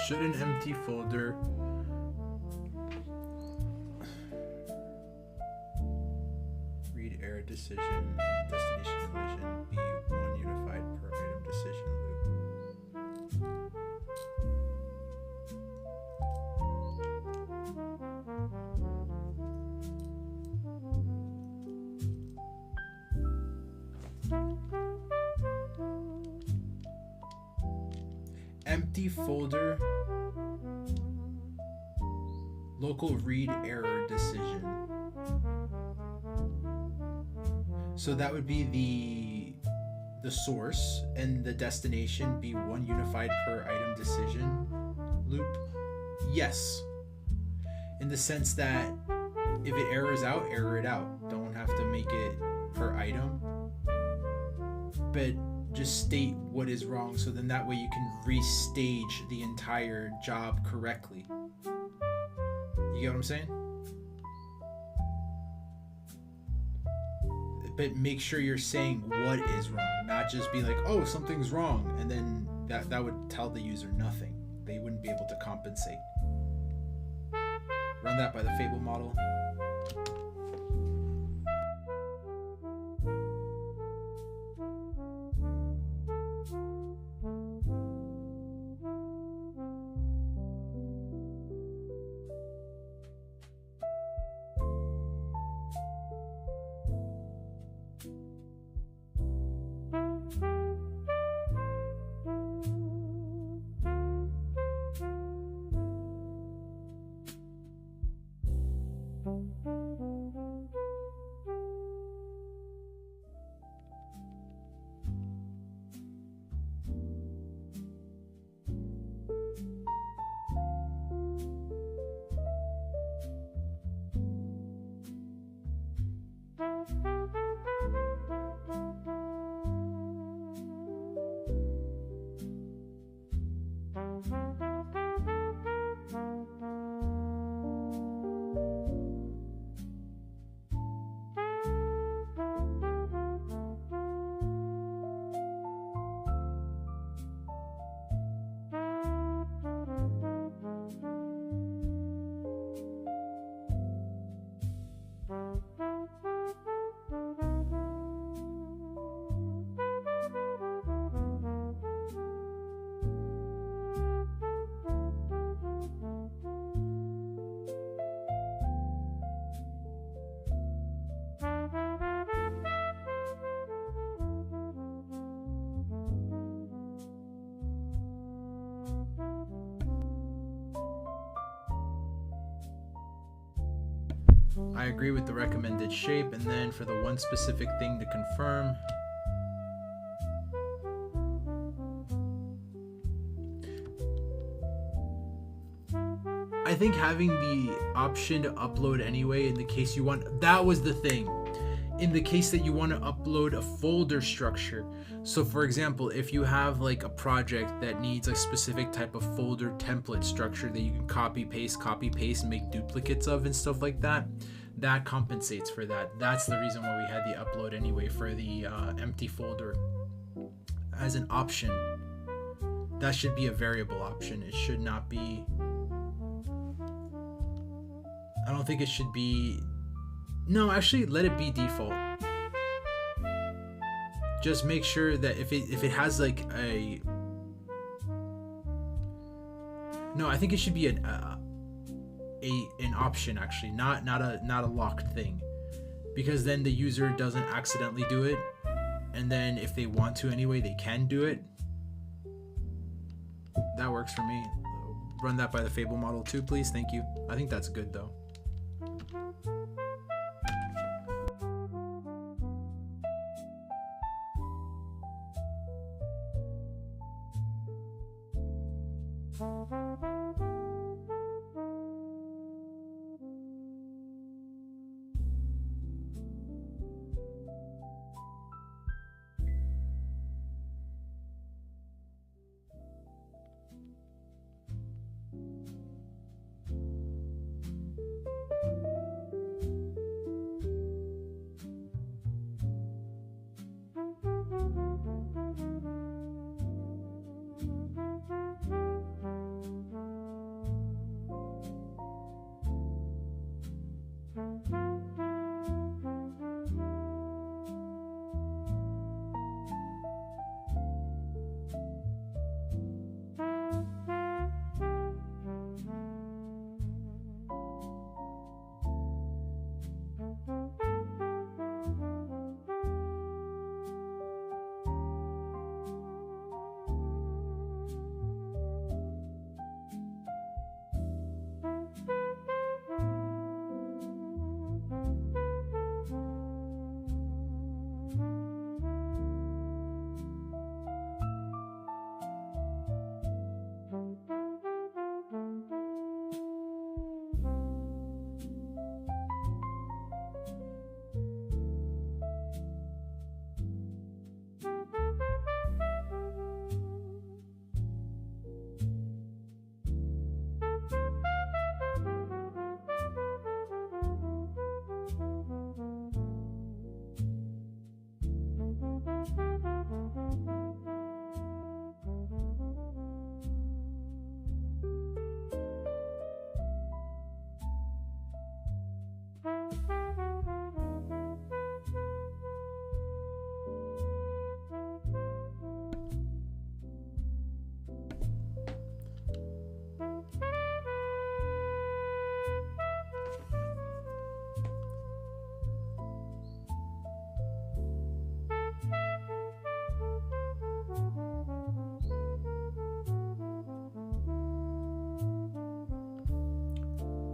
Should an empty folder read error decision destination collision be one unified per item decision loop? empty folder, local read error decision. So that would be the source, and the destination be one unified per item decision loop. Yes, in the sense that if it errors out, error it out. Don't have to make it per item, but just state what is wrong, so then that way you can restage the entire job correctly. You get what I'm saying? But make sure you're saying what is wrong, not just be like, oh, something's wrong, and then that would tell the user nothing. They wouldn't be able to compensate. Run that by the Fable model. I agree with the recommended shape, and then for the one specific thing to confirm, I think having the option to upload anyway in the case you want, that was the thing. In the case that you want to upload a folder structure. So for example, if you have like a project that needs a specific type of folder template structure that you can copy paste, make duplicates of and stuff like that, that compensates for that. That's the reason why we had the upload anyway for the empty folder as an option. That should be a variable option. It should not be, I don't think it should be, no, actually let it be default. Just make sure that if it has like a, no, I think it should be an option actually, not a locked thing, because then the user doesn't accidentally do it, and then if they want to anyway, they can do it. That works for me. Run that by the Fable model too, please. Thank you. I think that's good though.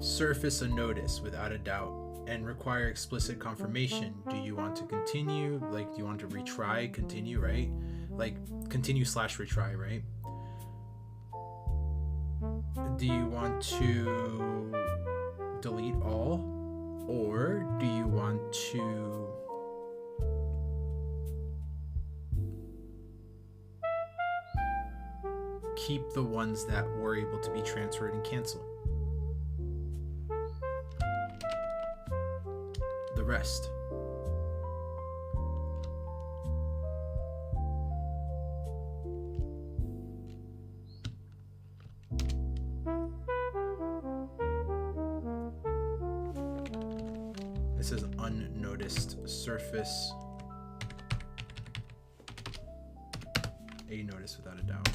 surface a notice without a doubt and require explicit confirmation. Do you want to continue? Like, do you want to retry, continue, right? Like, continue slash retry, right? Do you want to delete all? Or do you want to keep the ones that were able to be transferred and canceled? The rest. This is unnoticed surface. A notice without a doubt.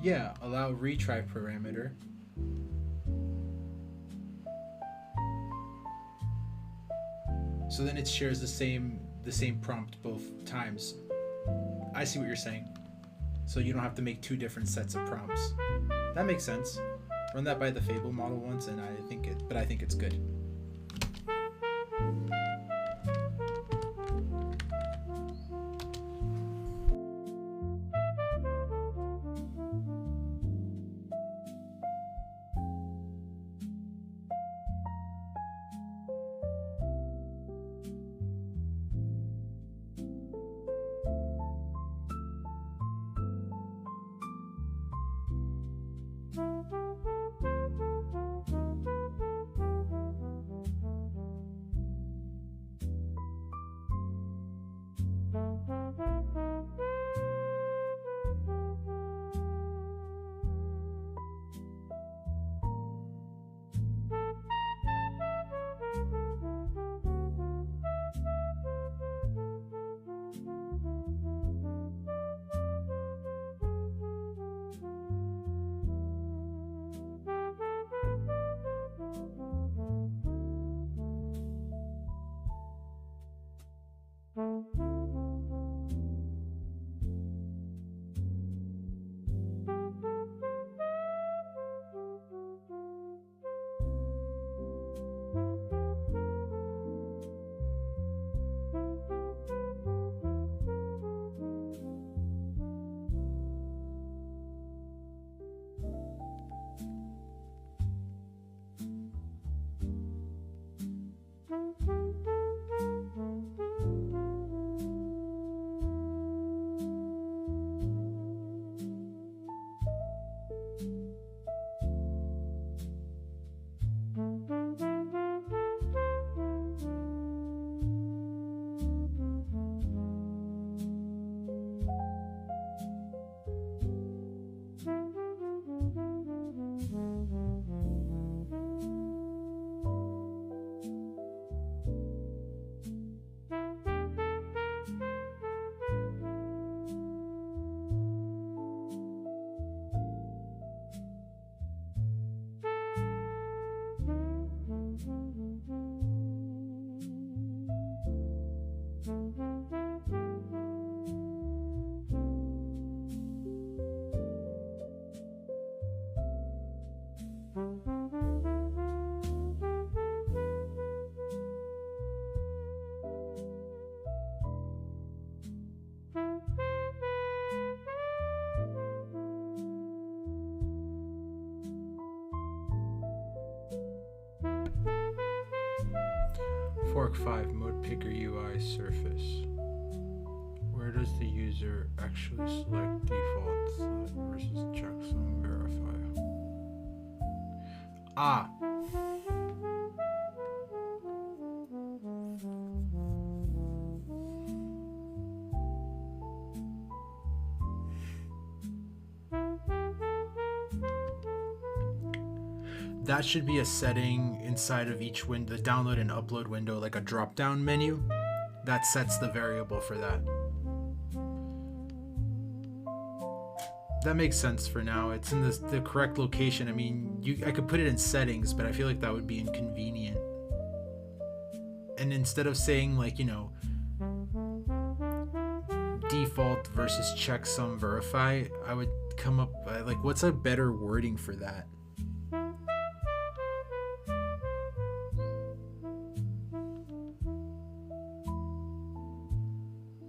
Yeah, allow retry parameter. So then it shares the same prompt both times. I see what you're saying. So you don't have to make two different sets of prompts. That makes sense. Run that by the Fable model once, and I think it's good. Fork 5 mode picker UI surface. Where does the user actually select default select versus checksum verify? Ah. That should be a setting inside of each window, the download and upload window, like a drop-down menu that sets the variable for that. That makes sense for now. It's in the correct location. I mean, I could put it in settings, but I feel like that would be inconvenient. And instead of saying like, you know, default versus checksum verify, I would come up like, what's a better wording for that?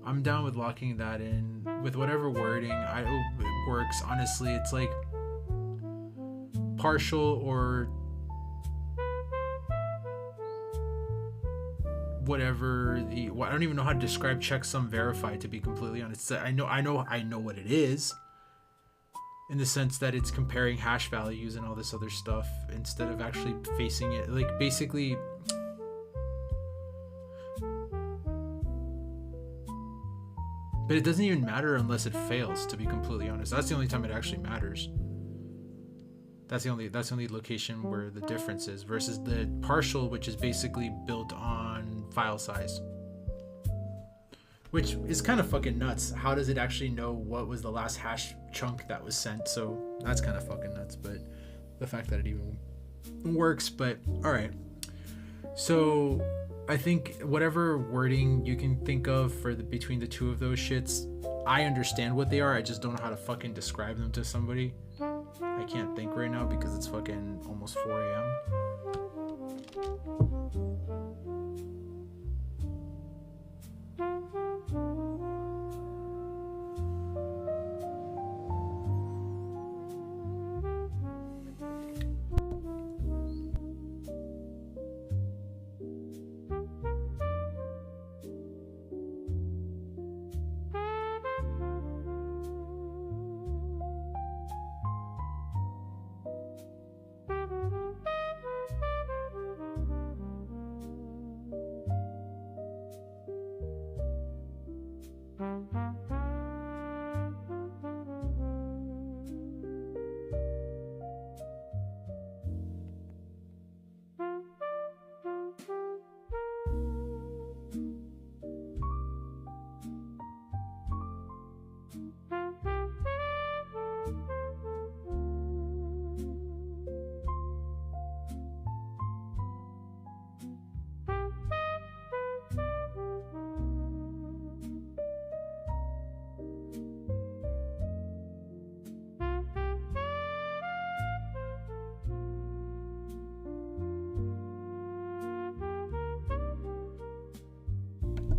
I'm down with locking that in with whatever wording it works. Honestly, it's like partial or whatever. I don't even know how to describe checksum verify, to be completely honest. I know what it is, in the sense that it's comparing hash values and all this other stuff instead of actually facing it. Like basically. But it doesn't even matter unless it fails, to be completely honest. That's the only time it actually matters. That's the only location where the difference is, versus the partial, which is basically built on file size. Which is kind of fucking nuts. How does it actually know what was the last hash chunk that was sent? So that's kind of fucking nuts, but the fact that it even works, but alright. So I think whatever wording you can think of for between the two of those shits, I understand what they are. I just don't know how to fucking describe them to somebody. I can't think right now because it's fucking almost 4 a.m.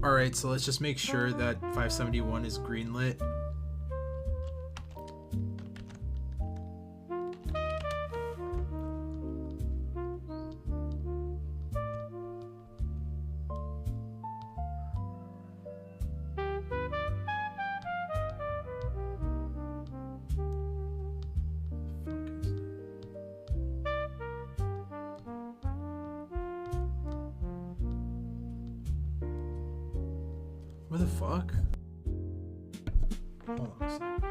Alright, so let's just make sure that 571 is greenlit. Where the fuck? Hold on a second.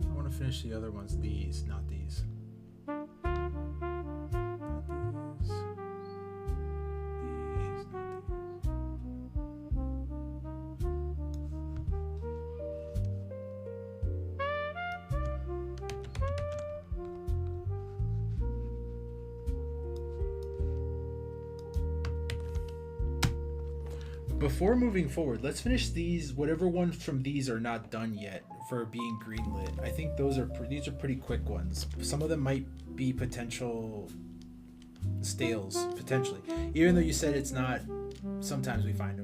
I want to finish the other ones. These, not these. Not these. These, not these. Before moving forward, let's finish these. Whatever ones from these are not done yet for being greenlit. I think these are pretty quick ones. Some of them might be potential stales, potentially. Even though you said it's not. Sometimes we find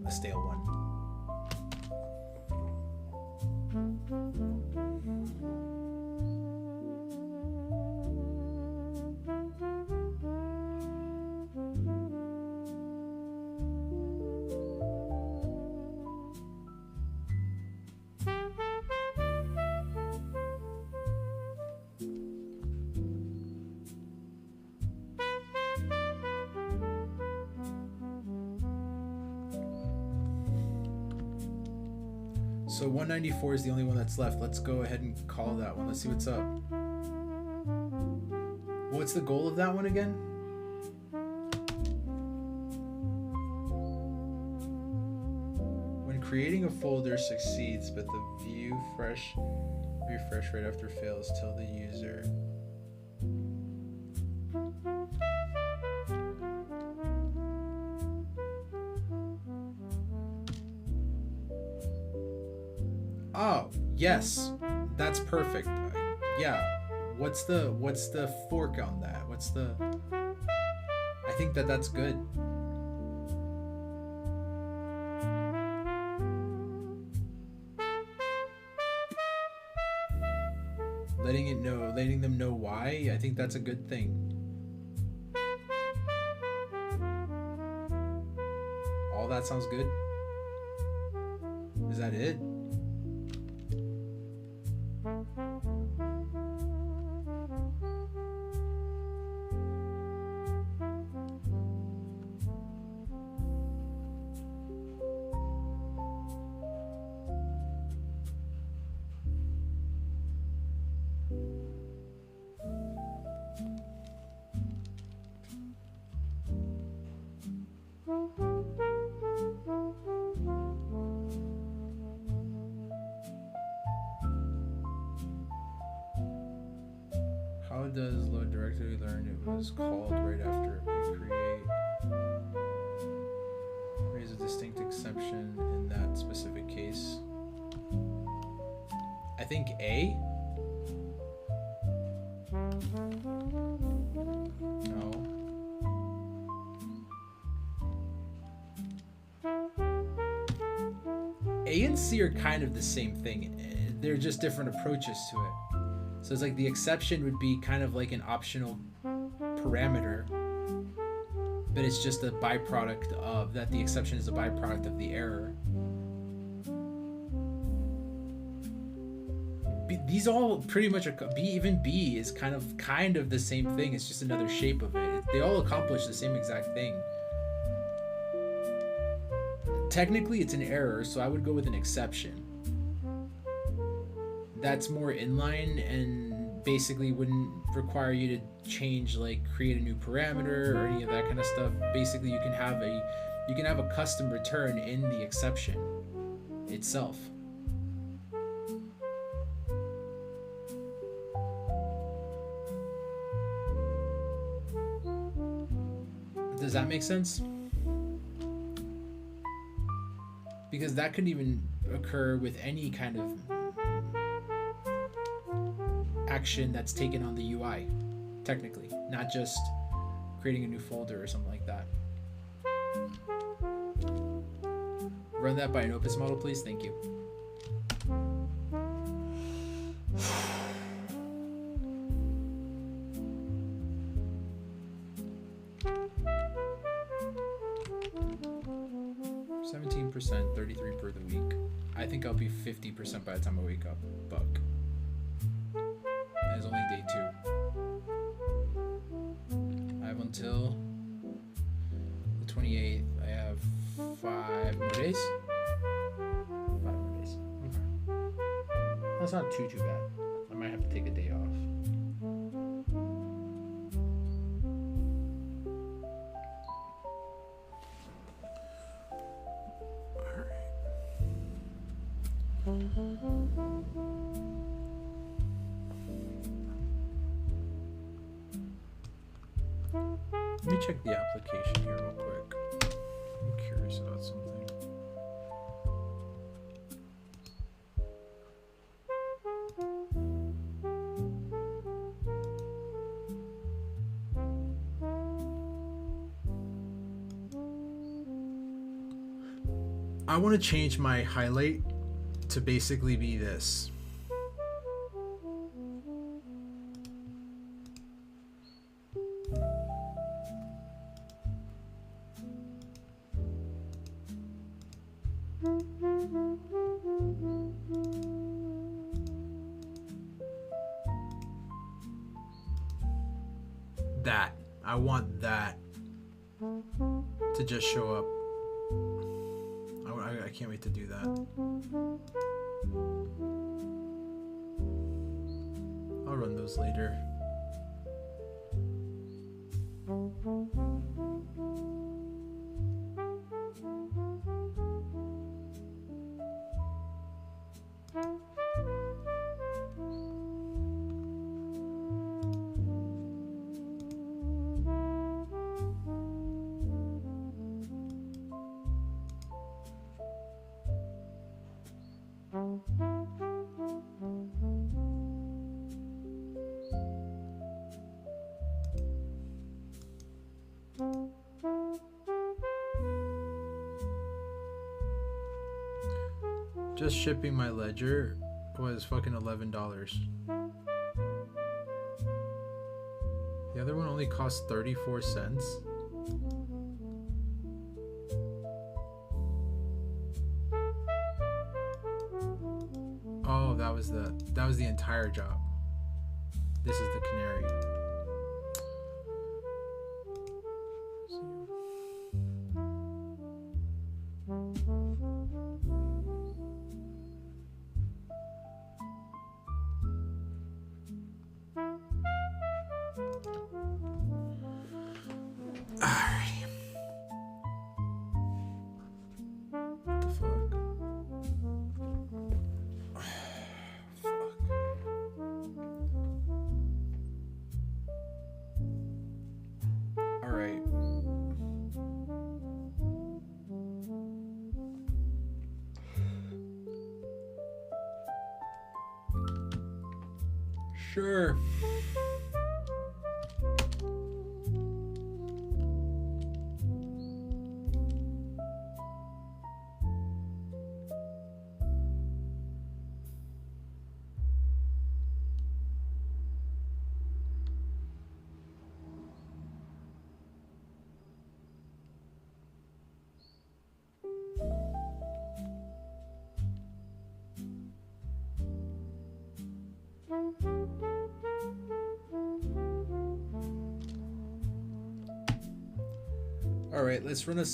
a stale one. So 194 is the only one that's left. Let's go ahead and call that one. Let's see what's up. What's the goal of that one again? When creating a folder succeeds, but the view refresh right after fails, tell the user. Oh, yes. That's perfect. Yeah. What's the fork on that? I think that's good. Letting them know why. I think that's a good thing. All that sounds good. Is that it? How does load directory learn it was called right after it create? Raise a distinct exception in that specific case. I think A? No. A and C are kind of the same thing. They're just different approaches to it. So it's like the exception would be kind of like an optional parameter, but it's just a byproduct of that. The exception is a byproduct of the error. These all pretty much are even B is kind of the same thing. It's just another shape of it. They all accomplish the same exact thing. Technically, it's an error, so I would go with an exception. That's more inline and basically wouldn't require you to change, like create a new parameter or any of that kind of stuff. Basically, you can have a custom return in the exception itself. Does that make sense? Because that could even occur with any kind of action that's taken on the UI, technically, not just creating a new folder or something like that. Run that by an Opus model, please. Thank you. %, 33 per the week. I think I'll be 50% by the time I wake up. Buck. And it's only day 2. I have until the 28th. I have 5 more days. 5 more days. Okay. That's not too bad. I might have to take a day off. Let me check the application here real quick. I'm curious about something. I want to change my highlight to basically be this. That. I want that to just show up. I can't wait to do that. I'll run those later. Just shipping my ledger was fucking $11. The other one only cost 34 cents. Oh, that was the entire job. This is the canary. Alrighty. What the fuck? Fuck. Alright. Sure. All right, let's run a.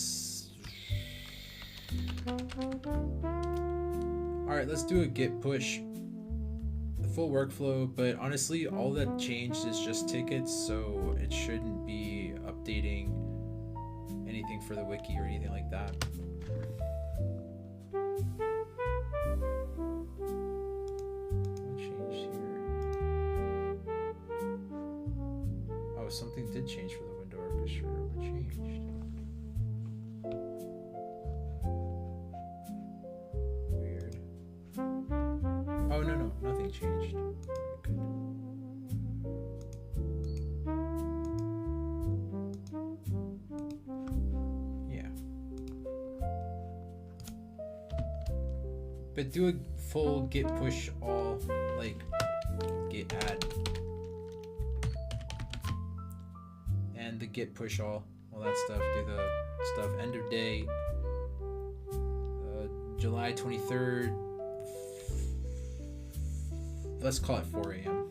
All right, let's do a git push. The full workflow, but honestly, all that changed is just tickets, so it shouldn't be updating anything for the wiki or anything like that. What changed here? Oh, something did change for the window orchestrator. What changed? Weird. Oh, no, nothing changed. Very good. Yeah. But do a full git push all, like, git add. And the git push all that stuff. Do the stuff end of day, July 23rd. Let's call it 4 a.m.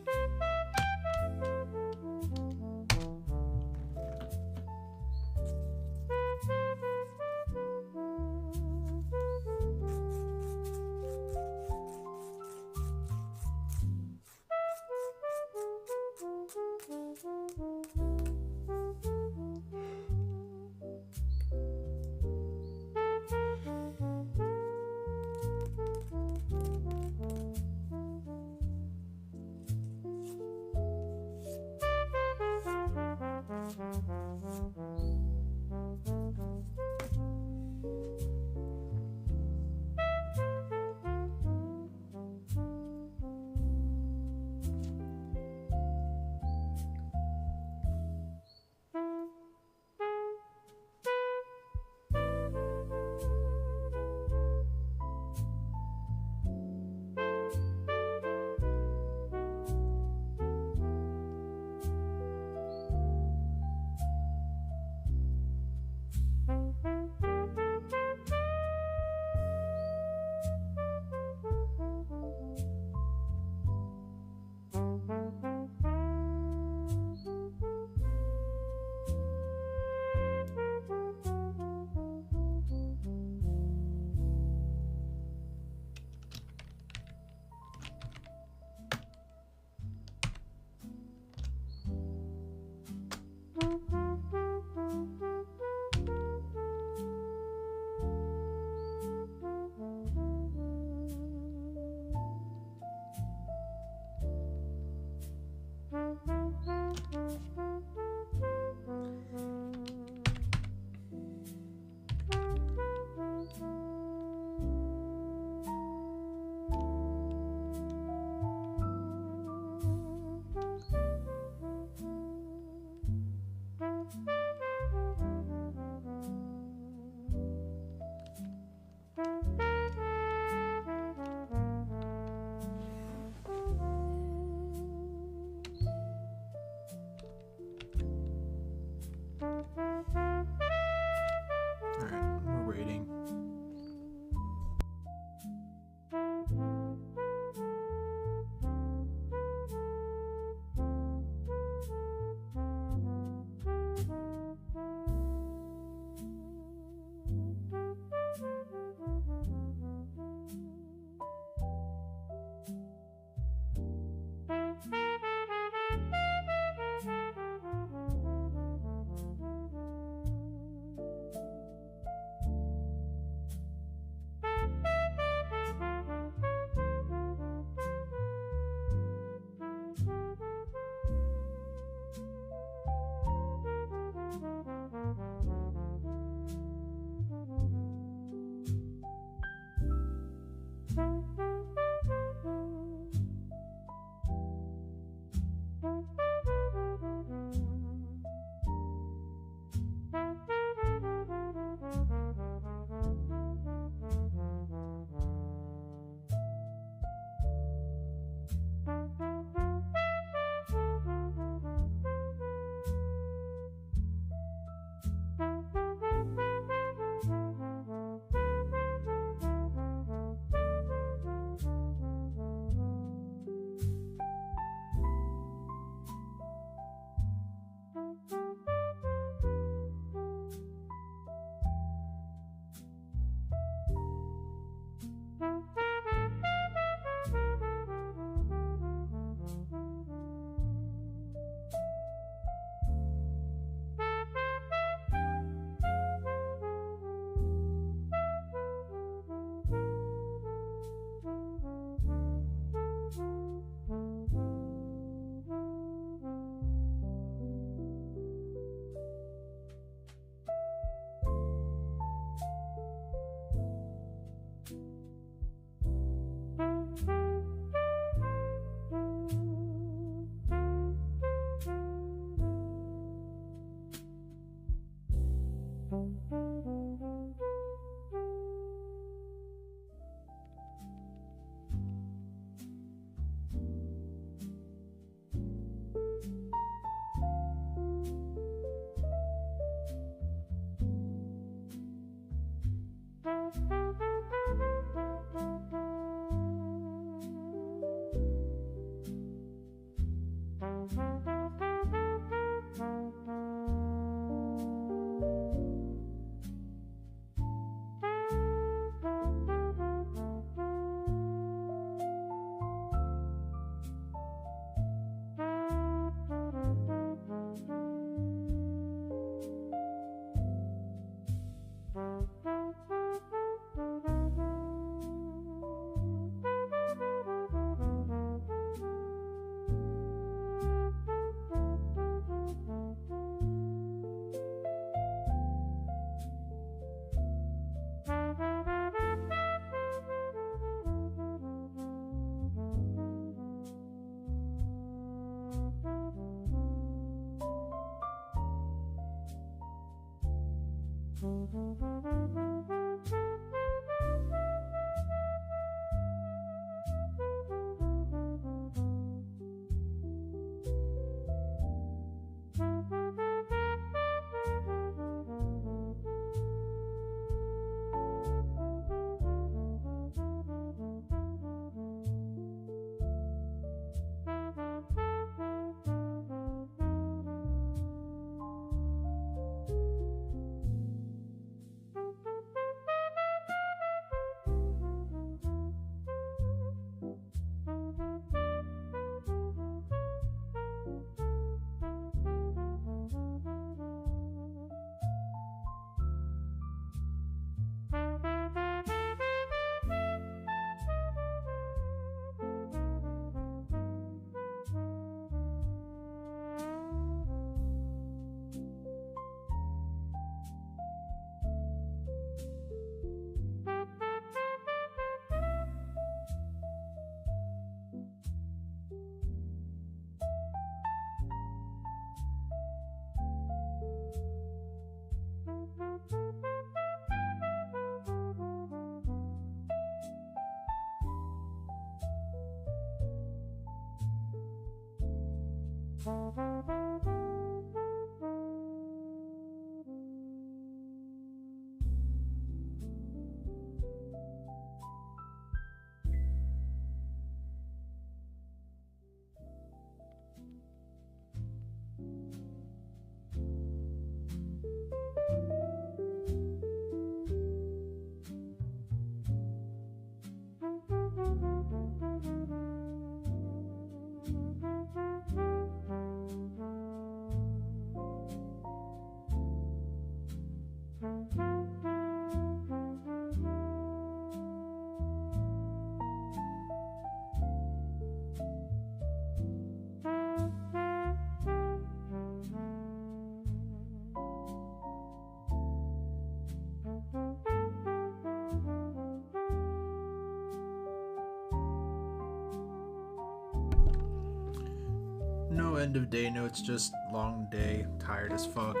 No end of day notes, just long day, tired as fuck.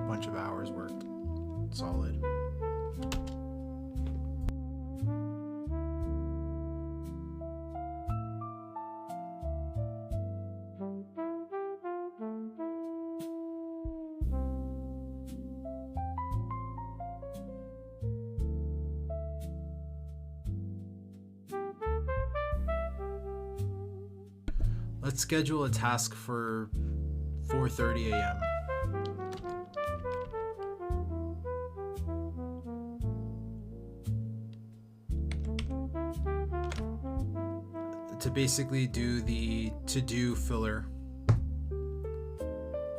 Bunch of hours worked. Solid. Let's schedule a task for 4:30 a.m. to basically do the to-do filler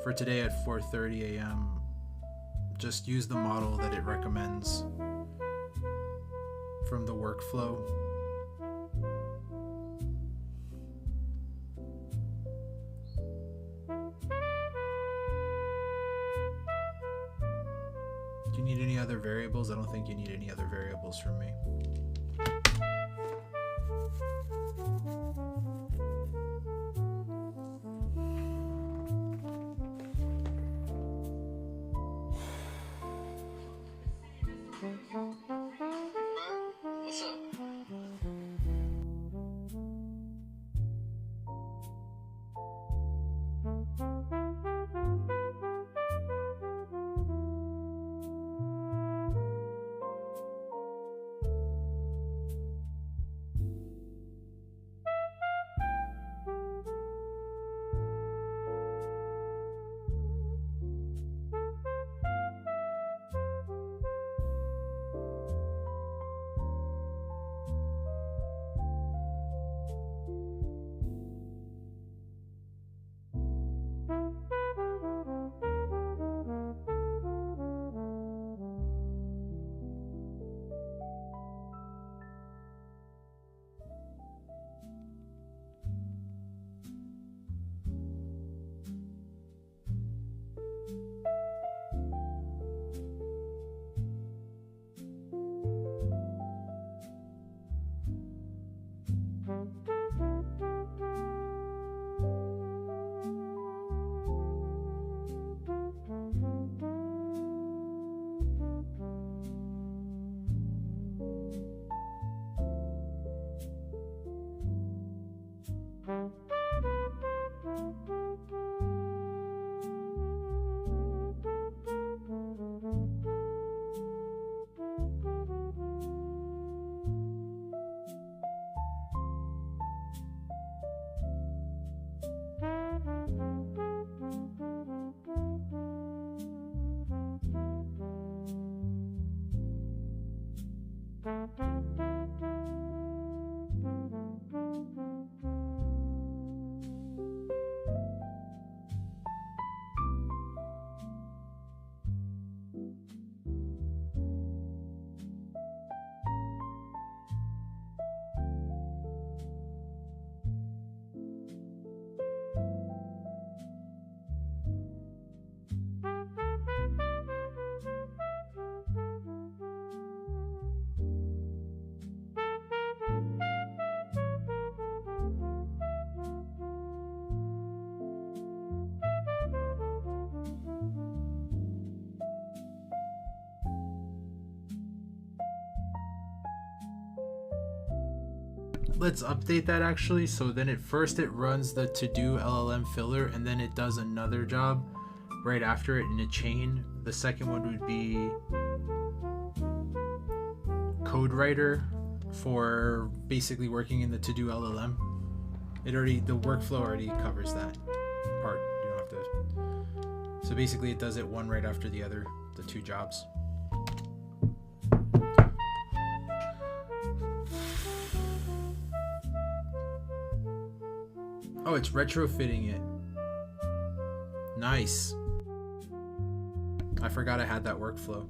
for today at 4:30 a.m. Just use the model that it recommends from the workflow. Do you need any other variables? I don't think you need any other variables from me. What's up? Let's update that actually. So then it runs the to-do LLM filler, and then it does another job right after it in a chain. The second one would be code writer for basically working in the to-do LLM. The workflow already covers that part. You don't have to. So basically it does it one right after the other, the two jobs. Oh, it's retrofitting it. Nice. I forgot I had that workflow.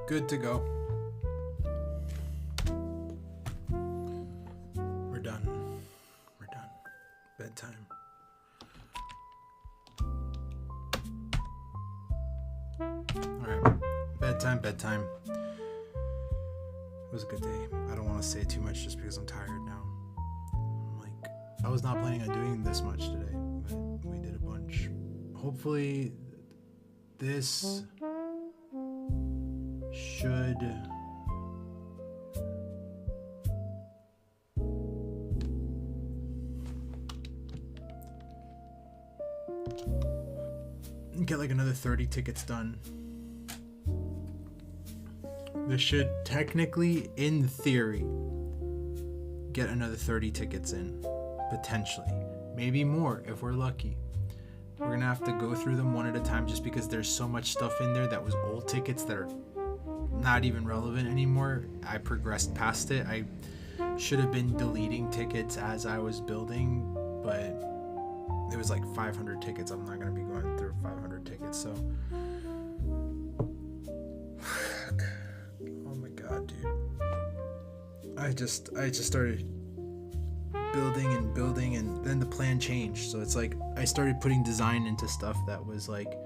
Good to go. We're done. We're done. Bedtime. Alright. Bedtime. It was a good day. I don't want to say too much just because I'm tired now. I was not planning on doing this much today, but we did a bunch. Hopefully, this should get like another 30 tickets done. This should technically, in theory, get another 30 tickets in. Potentially. Maybe more if we're lucky. We're gonna have to go through them one at a time just because there's so much stuff in there that was old tickets that are not even relevant anymore. I progressed past it. I should have been deleting tickets as I was building, but it was like 500 tickets. I'm not gonna be going through 500 tickets, so oh my god, dude. I just started building and then the plan changed. So it's like I started putting design into stuff that was like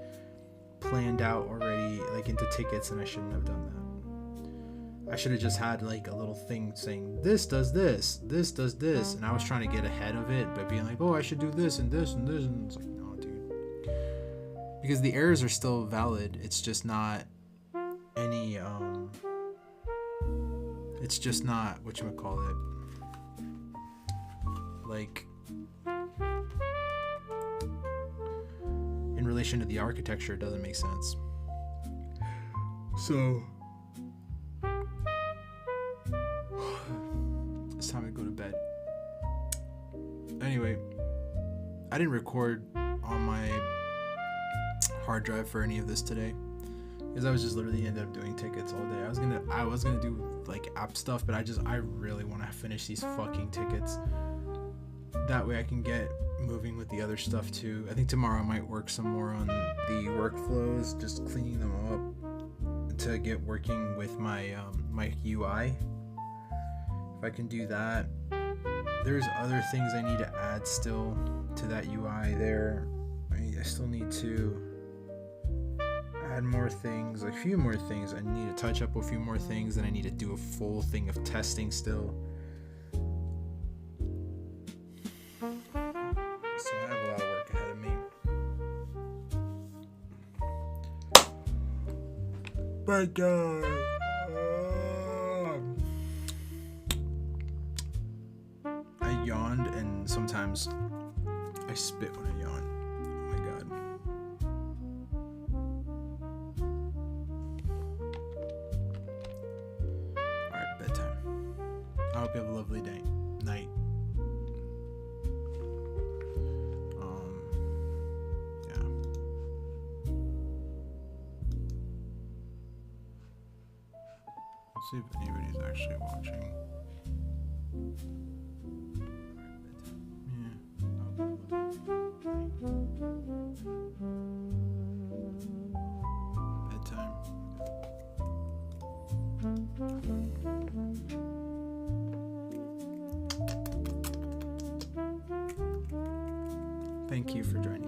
planned out already, like into tickets, and I shouldn't have done that. I should have just had like a little thing saying this does this does this, and I was trying to get ahead of it by being like, oh, I should do this and this and this, and it's like, no, dude, because the errors are still valid. It's just not any it's just not whatchamacallit, like in relation to the architecture, it doesn't make sense. So it's time to go to bed. Anyway, I didn't record on my hard drive for any of this today because I was just literally ended up doing tickets all day. I was gonna do like app stuff, but I really want to finish these fucking tickets. That way I can get moving with the other stuff too. I think tomorrow I might work some more on the workflows, just cleaning them up to get working with my my UI. If I can do that, there's other things I need to add still to that UI there. I still need to add more things, a few more things. I need to touch up a few more things, and I need to do a full thing of testing still. So I have a lot of work ahead of me. But I yawned, and sometimes I spit when I yawn. Oh my god. Alright, bedtime. I hope you have a lovely day. Night. Yeah. Let's see if anybody's actually watching. Bedtime. Thank you for joining.